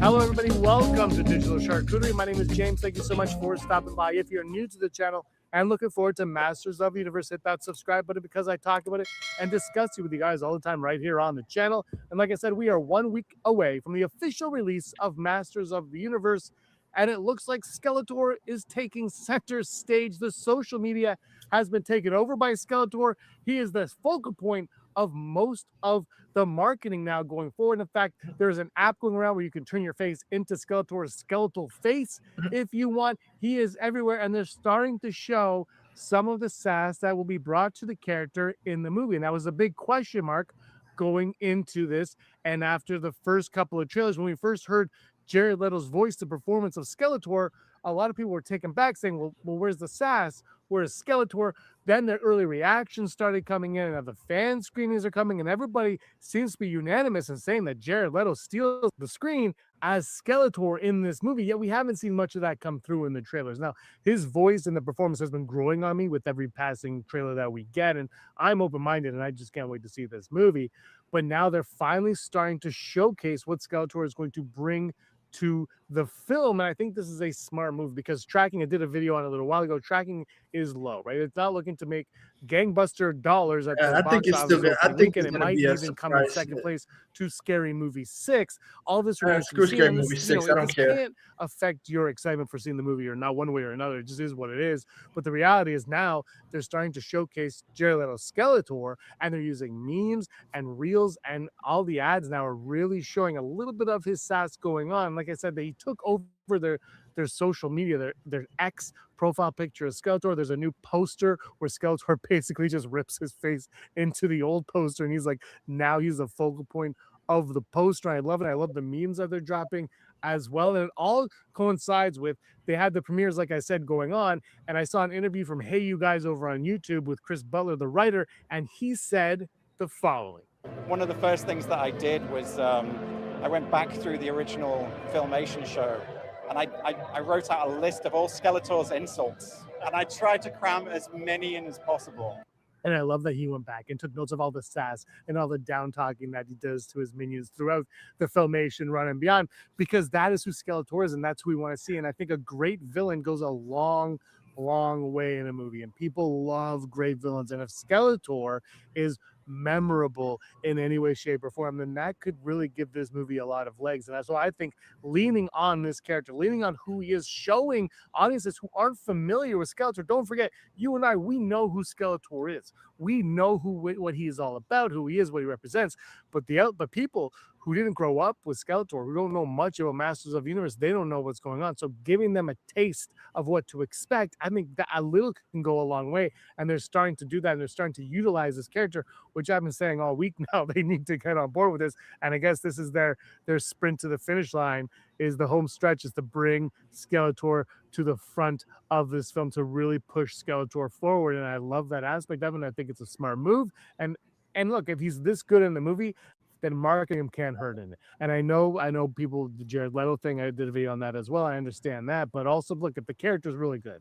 Hello, everybody. Welcome to Digital Charcuterie. My name is James. Thank you so much for stopping by. If you're new to the channel and looking forward to Masters of the Universe, hit that subscribe button because I talk about it and discuss it with you guys all the time right here on the channel. And like I said, we are 1 week away from the official release of Masters of the Universe, and it looks like Skeletor is taking center stage. The social media has been taken over by Skeletor. He is the focal point of most of the marketing now going forward. In fact, there's an app going around where you can turn your face into Skeletor's skeletal face if you want. He is everywhere, and they're starting to show some of the sass that will be brought to the character in the movie. And that was a big question mark going into this. And after the first couple of trailers, when we first heard Jared Leto's voice, the performance of Skeletor, a lot of people were taken back saying, well, where's the sass? Where's Skeletor? Then the early reactions started coming in, and now the fan screenings are coming, and everybody seems to be unanimous in saying that Jared Leto steals the screen as Skeletor in this movie, yet we haven't seen much of that come through in the trailers. Now, his voice and the performance has been growing on me with every passing trailer that we get, and I'm open-minded, and I just can't wait to see this movie. But now they're finally starting to showcase what Skeletor is going to bring to the film, and I think this is a smart move because tracking, I did a video on it a little while ago, tracking is low, right? It's not looking to make gangbuster dollars at Yeah, the I think box it's still office good. I opening think weekend. it's It gonna might be a even come in surprise second hit. place to Scary Movie 6. All this remains to be Screw seen. Scary And this, Movie you know, 6. I don't this care. can't affect your excitement for seeing the movie or not one way or another. It just is what it is. But the reality is now they're starting to showcase Jared Leto's Skeletor, and they're using memes and reels, and all the ads now are really showing a little bit of his sass going on. Like I said, they took over their social media, their X profile picture of Skeletor. There's a new poster where Skeletor basically just rips his face into the old poster, and he's like, now he's the focal point of the poster. I love it. I love the memes that they're dropping as well. And it all coincides with they had the premieres, like I said, going on. And I saw an interview from Hey You Guys over on YouTube with Chris Butler, the writer, and he said the following. One of the first things that I did was I went back through the original Filmation show, and I wrote out a list of all Skeletor's insults, and I tried to cram as many in as possible. And I love that he went back and took notes of all the sass and all the down talking that he does to his minions throughout the Filmation run and beyond, because that is who Skeletor is, and that's who we want to see. And I think a great villain goes a long way in a movie, and people love great villains. And if Skeletor is memorable in any way, shape, or form, then that could really give this movie a lot of legs. And that's why I think leaning on this character, leaning on who he is, showing audiences who aren't familiar with Skeletor. Don't forget, you and I, we know who Skeletor is. We know what he is all about, who he is, what he represents. But people who didn't grow up with Skeletor, who don't know much about Masters of the Universe, they don't know what's going on. So giving them a taste of what to expect, I think that a little can go a long way. And they're starting to do that, and they're starting to utilize this character, which I've been saying all week now. They need to get on board with this. And I guess this is their sprint to the finish line, is the home stretch, is to bring Skeletor to the front of this film, to really push Skeletor forward. And I love that aspect of it. And I think it's a smart move. And look, if he's this good in the movie, then marketing him can't hurt in it. And I know people, the Jared Leto thing, I did a video on that as well. I understand that. But also, look, if the character's really good,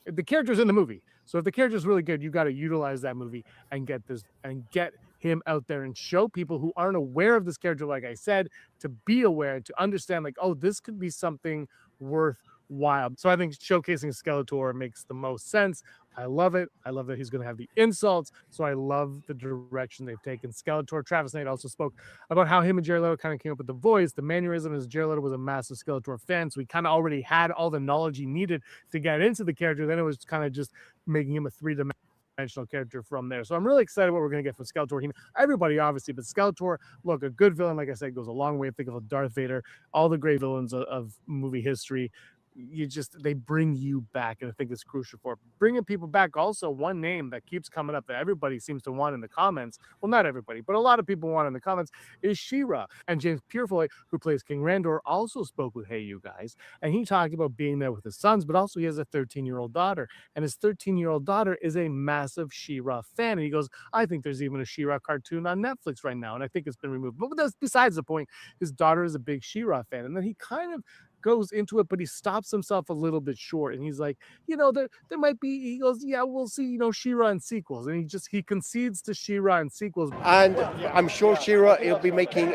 if the character's in the movie, so if the character's really good, you got to utilize that movie and get him out there and show people who aren't aware of this character, like I said, to be aware, to understand, like, oh, this could be something worthwhile. So I think showcasing Skeletor makes the most sense. I love it. I love that he's going to have the insults. So I love the direction they've taken Skeletor. Travis Knight also spoke about how him and Jared Leto kind of came up with the voice, the mannerism, as Jared Leto was a massive Skeletor fan. So he kind of already had all the knowledge he needed to get into the character. Then it was kind of just making him a three-dimensional character from there. So I'm really excited what we're going to get from Skeletor. Everybody, obviously, but Skeletor, look, a good villain, like I said, goes a long way. Think of a Darth Vader, all the great villains of movie history. They bring you back, and I think it's crucial for bringing people back. Also, one name that keeps coming up that everybody seems to want in the comments, well, not everybody, but a lot of people want in the comments, is She-Ra. And James Purefoy, who plays King Randor, also spoke with Hey You Guys, and he talked about being there with his sons, but also he has a 13-year-old daughter, and his 13-year-old daughter is a massive She-Ra fan. And he goes, I think there's even a She-Ra cartoon on Netflix right now, and I think it's been removed. But that's besides the point. His daughter is a big She-Ra fan, and then he kind of goes into it, but he stops himself a little bit short, and he's like, there might be, he goes, yeah, we'll see, She-Ra in sequels, and he concedes to She-Ra in sequels. And I'm sure She-Ra will be making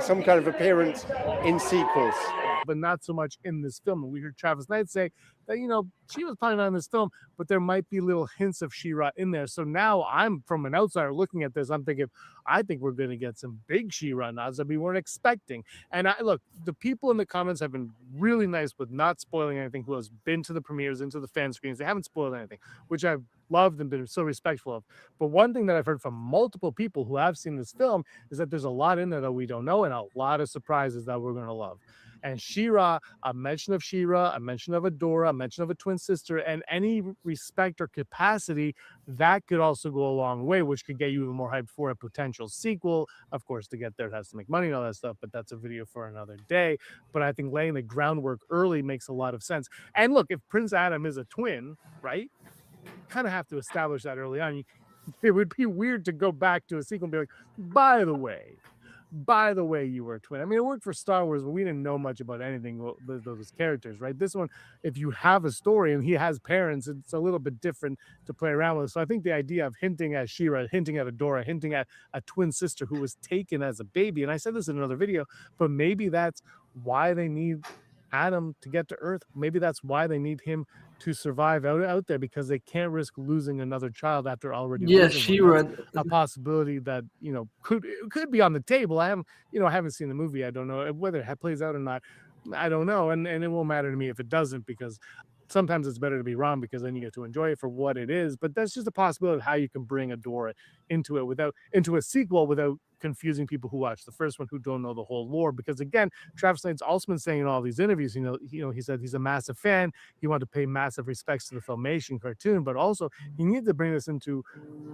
some kind of appearance in sequels, but not so much in this film. And we heard Travis Knight say that, she was probably not in this film, but there might be little hints of She-Ra in there. So now I'm, from an outsider looking at this, I'm thinking, I think we're going to get some big She-Ra nods that we weren't expecting. And look, the people in the comments have been really nice with not spoiling anything, who has been to the premieres, into the fan screens. They haven't spoiled anything, which I've loved and been so respectful of. But one thing that I've heard from multiple people who have seen this film is that there's a lot in there that we don't know, and a lot of surprises that we're going to love. And She-Ra, a mention of She-Ra, a mention of Adora, a mention of a twin sister, and any respect or capacity, that could also go a long way, which could get you even more hyped for a potential sequel. Of course, to get there, it has to make money and all that stuff, but that's a video for another day. But I think laying the groundwork early makes a lot of sense. And look, if Prince Adam is a twin, right, you kind of have to establish that early on. It would be weird to go back to a sequel and be like, by the way, you were a twin. I mean, it worked for Star Wars, but we didn't know much about anything with those characters, right? This one, if you have a story and he has parents, it's a little bit different to play around with. So I think the idea of hinting at She-Ra, hinting at Adora, hinting at a twin sister who was taken as a baby, and I said this in another video, but maybe that's why they need Adam to get to Earth. Maybe that's why they need him to survive out there, because they can't risk losing another child after already Yeah, losing one. She-Ra. That's a possibility that could be on the table. I haven't seen the movie. I don't know whether it plays out or not. I don't know, and it won't matter to me if it doesn't, because sometimes it's better to be wrong, because then you get to enjoy it for what it is. But that's just a possibility of how you can bring Adora into a sequel without confusing people who watch the first one, who don't know the whole lore. Because again, Travis Slane's also been saying in all these interviews, he said he's a massive fan. He wanted to pay massive respects to the Filmation cartoon, but also he needed to bring this into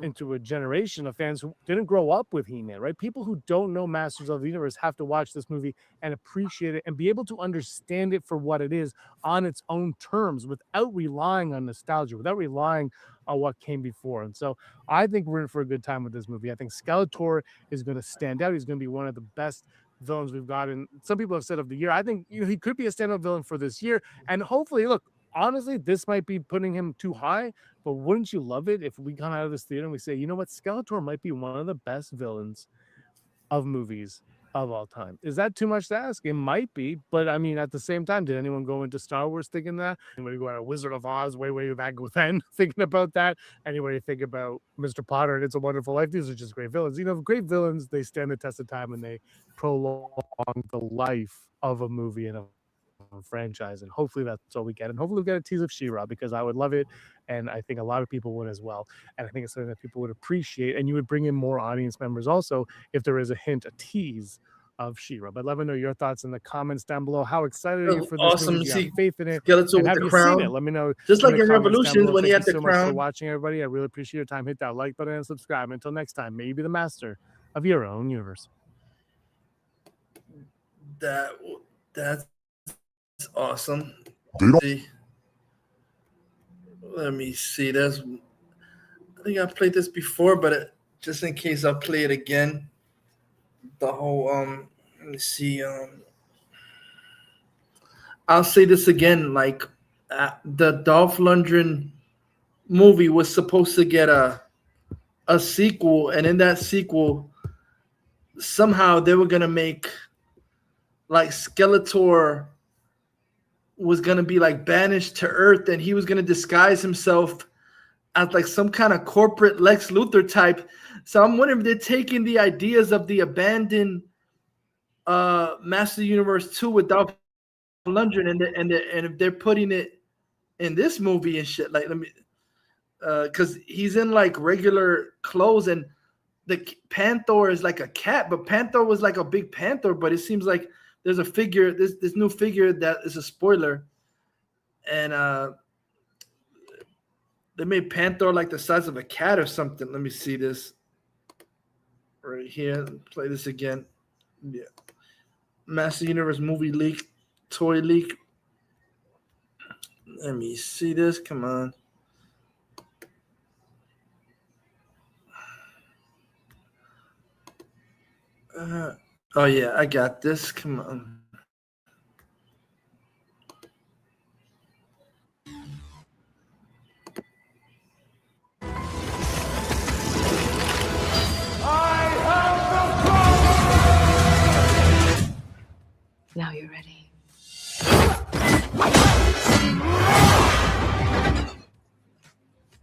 a generation of fans who didn't grow up with He-Man, right? People who don't know Masters of the Universe have to watch this movie and appreciate it and be able to understand it for what it is on its own terms, without relying on nostalgia, without relying on what came before. And so I think we're in for a good time with this movie. I think Skeletor is going to stand out. He's going to be one of the best villains we've got. And some people have said of the year. I think he could be a standout villain for this year. And hopefully, look, honestly, this might be putting him too high, but wouldn't you love it if we come out of this theater and we say, you know what, Skeletor might be one of the best villains of movies of all time? Is that too much to ask? It might be, but I mean, at the same time, did anyone go into Star Wars thinking that? Anybody go out of Wizard of Oz way back then thinking about that? Anybody think about Mr. Potter and It's a Wonderful Life? These are just great villains. Great villains, they stand the test of time and they prolong the life of a movie and a franchise, and hopefully that's all we get. And hopefully we get a tease of She-Ra, because I would love it, and I think a lot of people would as well. And I think it's something that people would appreciate, and you would bring in more audience members also if there is a tease of She-Ra. But let me know your thoughts in the comments down below. How excited are you for this Awesome. movie? Do you have faith in it? Skeletor And with have the you crown. seen it? Let me know. Just in like the in comments down Revolutions below. when he Thank had you the so much for crown. watching, everybody. I really appreciate your time. Hit that like button and subscribe. Until next time, may you be the master of your own universe. That's awesome. Let me see. I think I played this before, but just in case, I'll play it again. The whole let me see. I'll say this again. Like the Dolph Lundgren movie was supposed to get a sequel, and in that sequel, somehow they were gonna make like Skeletor was gonna be like banished to Earth, and he was gonna disguise himself as like some kind of corporate Lex Luthor type. So I'm wondering if they're taking the ideas of the abandoned Master of the Universe 2 with Dolph Lundgren, and if they're putting it in this movie and shit. Like, let me, because he's in like regular clothes, and the Panther is like a cat, but Panther was like a big panther. But it seems like there's a figure, this new figure that is a spoiler, and they made Panther like the size of a cat or something. Let me see this right here. Play this again. Yeah, Master Universe movie leak, toy leak. Let me see this. Come on. Oh yeah, I got this. Come on. Now you're ready.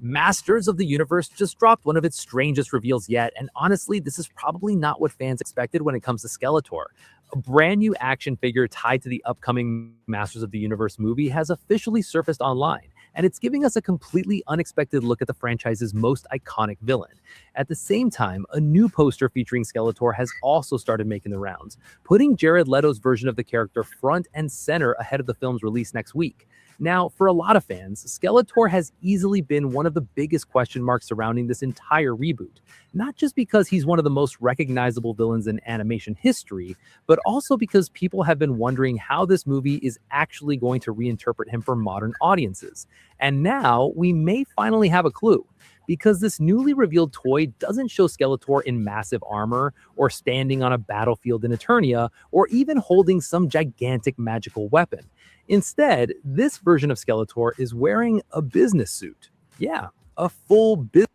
Masters of the Universe just dropped one of its strangest reveals yet, and honestly, this is probably not what fans expected when it comes to Skeletor. A brand new action figure tied to the upcoming Masters of the Universe movie has officially surfaced online, and it's giving us a completely unexpected look at the franchise's most iconic villain. At the same time, a new poster featuring Skeletor has also started making the rounds, putting Jared Leto's version of the character front and center ahead of the film's release next week. Now, for a lot of fans, Skeletor has easily been one of the biggest question marks surrounding this entire reboot. Not just because he's one of the most recognizable villains in animation history, but also because people have been wondering how this movie is actually going to reinterpret him for modern audiences. And now we may finally have a clue, because this newly revealed toy doesn't show Skeletor in massive armor, or standing on a battlefield in Eternia, or even holding some gigantic magical weapon. Instead, this version of Skeletor is wearing a business suit. Yeah, a full business.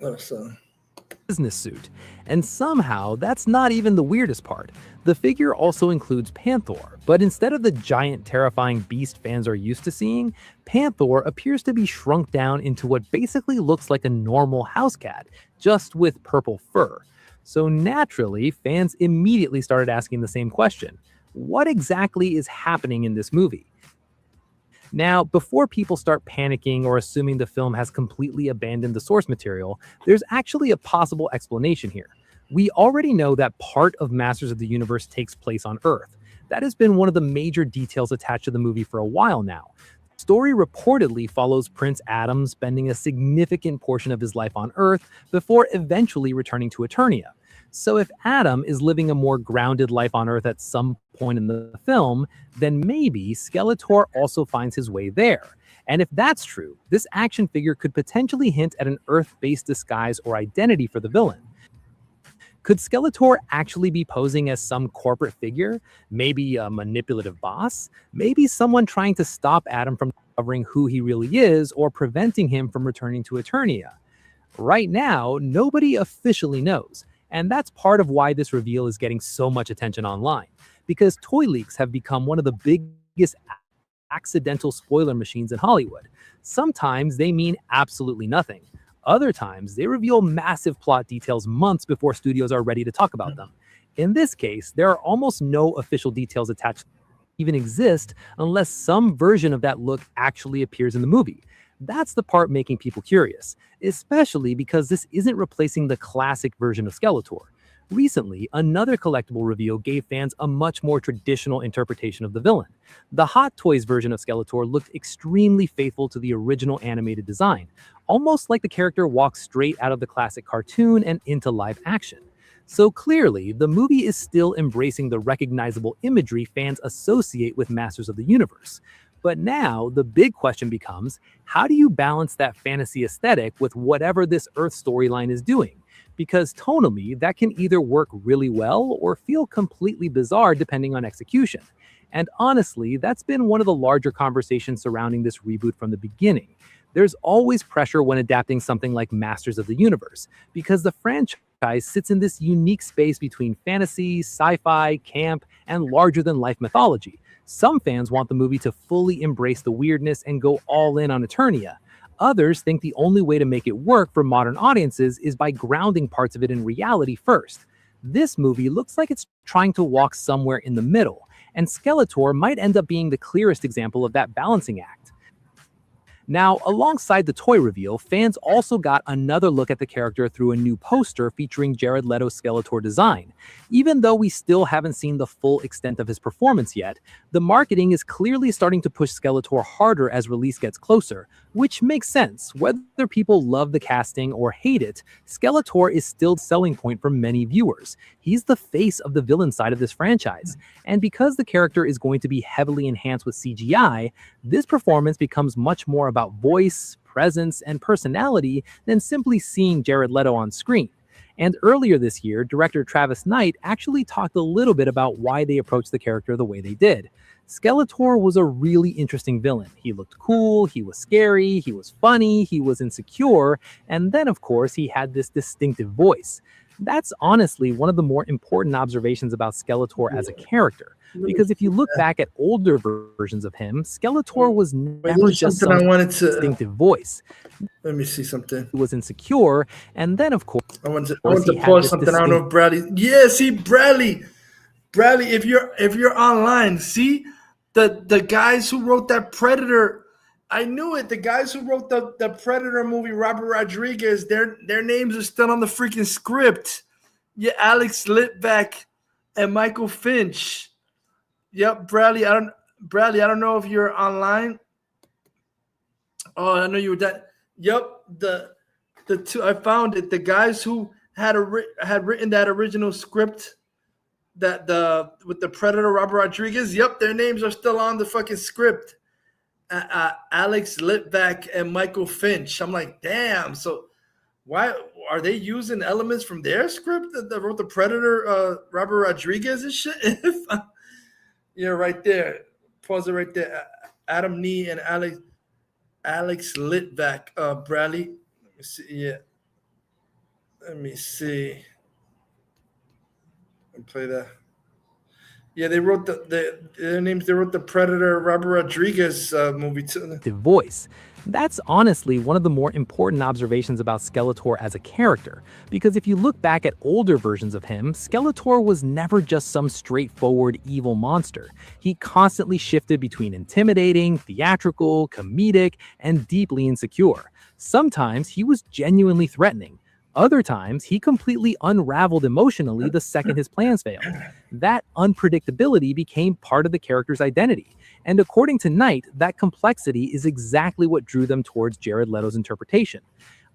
Oh, so business suit. And somehow, that's not even the weirdest part. The figure also includes Panther, but instead of the giant, terrifying beast fans are used to seeing, Panther appears to be shrunk down into what basically looks like a normal house cat, just with purple fur. So naturally, fans immediately started asking the same question. What exactly is happening in this movie? Now, before people start panicking or assuming the film has completely abandoned the source material, there's actually a possible explanation here. We already know that part of Masters of the Universe takes place on Earth. That has been one of the major details attached to the movie for a while now. The story reportedly follows Prince Adam spending a significant portion of his life on Earth before eventually returning to Eternia. So if Adam is living a more grounded life on Earth at some point in the film, then maybe Skeletor also finds his way there. And if that's true, this action figure could potentially hint at an Earth-based disguise or identity for the villain. Could Skeletor actually be posing as some corporate figure? Maybe a manipulative boss? Maybe someone trying to stop Adam from discovering who he really is or preventing him from returning to Eternia? Right now, nobody officially knows. And that's part of why this reveal is getting so much attention online. Because toy leaks have become one of the biggest accidental spoiler machines in Hollywood. Sometimes they mean absolutely nothing. Other times, they reveal massive plot details months before studios are ready to talk about them. In this case, there are almost no official details attached even exist unless some version of that look actually appears in the movie. That's the part making people curious, especially because this isn't replacing the classic version of Skeletor. Recently, another collectible reveal gave fans a much more traditional interpretation of the villain. The Hot Toys version of Skeletor looked extremely faithful to the original animated design, almost like the character walks straight out of the classic cartoon and into live action. So clearly, the movie is still embracing the recognizable imagery fans associate with Masters of the Universe. But now, the big question becomes, how do you balance that fantasy aesthetic with whatever this Earth storyline is doing? Because tonally, that can either work really well or feel completely bizarre depending on execution. And honestly, that's been one of the larger conversations surrounding this reboot from the beginning. There's always pressure when adapting something like Masters of the Universe, because the franchise sits in this unique space between fantasy, sci-fi, camp, and larger-than-life mythology. Some fans want the movie to fully embrace the weirdness and go all in on Eternia. Others think the only way to make it work for modern audiences is by grounding parts of it in reality first. This movie looks like it's trying to walk somewhere in the middle, and Skeletor might end up being the clearest example of that balancing act. Now, alongside the toy reveal, fans also got another look at the character through a new poster featuring Jared Leto's Skeletor design. Even though we still haven't seen the full extent of his performance yet, the marketing is clearly starting to push Skeletor harder as release gets closer, which makes sense. Whether people love the casting or hate it, Skeletor is still the selling point for many viewers. He's the face of the villain side of this franchise. And because the character is going to be heavily enhanced with CGI, this performance becomes much more about voice, presence, and personality than simply seeing Jared Leto on screen. And earlier this year, director Travis Knight actually talked a little bit about why they approached the character the way they did. Skeletor was a really interesting villain. He looked cool, he was scary, he was funny, he was insecure, and then of course he had this distinctive voice. That's honestly one of the more important observations about Skeletor as a character. Because if you look back at older versions of him, Skeletor was never just some distinctive voice. Let me see something. He was insecure, and then of course I want to pause something. I don't know if Bradley. Yeah, see Bradley, if you're online, see the guys who wrote that Predator. I knew it. The guys who wrote the Predator movie, Robert Rodriguez, their names are still on the freaking script. Yeah, Alex Litvak and Michael Finch. Yep, Bradley. I don't know if you're online. Oh, I know you were that. Yep, the two. I found it. The guys who had written that original script, with the Predator, Robert Rodriguez. Yep, their names are still on the fucking script. Alex Litvak and Michael Finch. I'm like, damn. So why are they using elements from their script that wrote the Predator, Robert Rodriguez and shit? Yeah, right there. Pause it right there. Adam Nee and Alex Litvak, Bradley. Let me see. Yeah. Let me see. And play that. Yeah, they wrote their names. They wrote the Predator Robert Rodriguez movie too. Voice. That's honestly one of the more important observations about Skeletor as a character, because if you look back at older versions of him, Skeletor was never just some straightforward evil monster. He constantly shifted between intimidating, theatrical, comedic, and deeply insecure. Sometimes he was genuinely threatening. Other times, he completely unraveled emotionally the second his plans failed. That unpredictability became part of the character's identity. And according to Knight, that complexity is exactly what drew them towards Jared Leto's interpretation.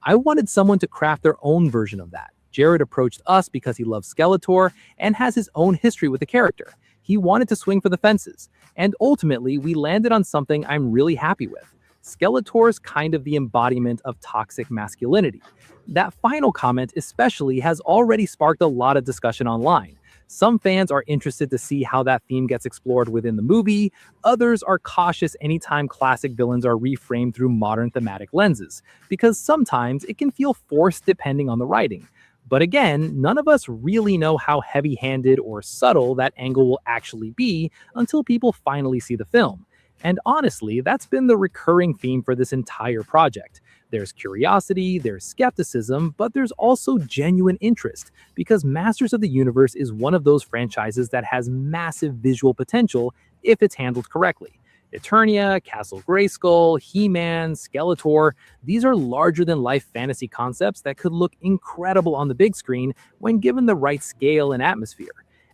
I wanted someone to craft their own version of that. Jared approached us because he loves Skeletor and has his own history with the character. He wanted to swing for the fences. And ultimately, we landed on something I'm really happy with. Skeletor's kind of the embodiment of toxic masculinity. That final comment especially has already sparked a lot of discussion online. Some fans are interested to see how that theme gets explored within the movie. Others are cautious anytime classic villains are reframed through modern thematic lenses, because sometimes it can feel forced depending on the writing. But again, none of us really know how heavy-handed or subtle that angle will actually be until people finally see the film. And honestly, that's been the recurring theme for this entire project. There's curiosity, there's skepticism, but there's also genuine interest, because Masters of the Universe is one of those franchises that has massive visual potential if it's handled correctly. Eternia, Castle Grayskull, He-Man, Skeletor, these are larger-than-life fantasy concepts that could look incredible on the big screen when given the right scale and atmosphere.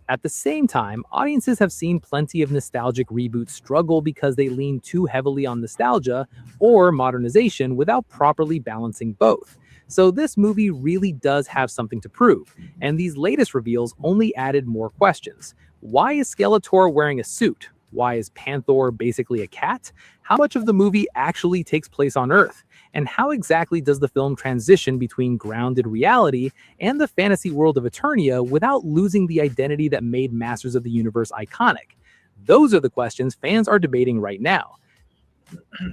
At the same time, audiences have seen plenty of nostalgic reboots struggle because they lean too heavily on nostalgia or modernization without properly balancing both. So this movie really does have something to prove, and these latest reveals only added more questions. Why is Skeletor wearing a suit? Why is Panther basically a cat? How much of the movie actually takes place on Earth? And how exactly does the film transition between grounded reality and the fantasy world of Eternia without losing the identity that made Masters of the Universe iconic? Those are the questions fans are debating right now.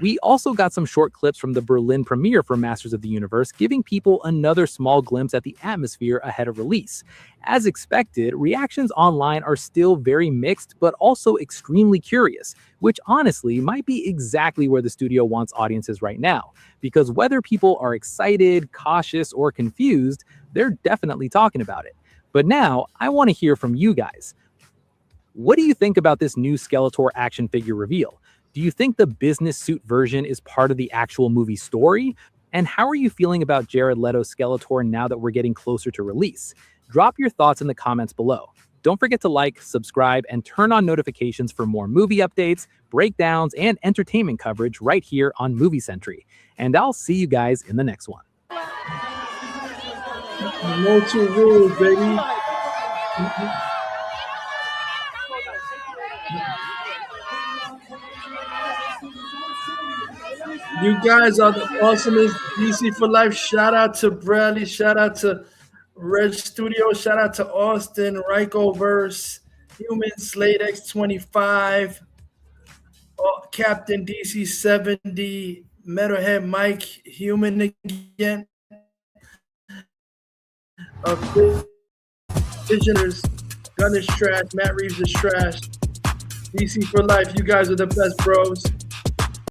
We also got some short clips from the Berlin premiere for Masters of the Universe, giving people another small glimpse at the atmosphere ahead of release. As expected, reactions online are still very mixed, but also extremely curious, which honestly might be exactly where the studio wants audiences right now, because whether people are excited, cautious, or confused, they're definitely talking about it. But now, I want to hear from you guys. What do you think about this new Skeletor action figure reveal? Do you think the business suit version is part of the actual movie story? And how are you feeling about Jared Leto's Skeletor now that we're getting closer to release? Drop your thoughts in the comments below. Don't forget to like, subscribe, and turn on notifications for more movie updates, breakdowns, and entertainment coverage right here on Movie Century. And I'll see you guys in the next one. No two rules, baby. You guys are the awesomest. DC for life. Shout out to Bradley. Shout out to Red Studio. Shout out to Austin, Rykoverse, Human Slate X25, Captain DC 70, Metalhead Mike, Human again. Visioners, Gun is trash. Matt Reeves is trash. DC for life. You guys are the best, bros.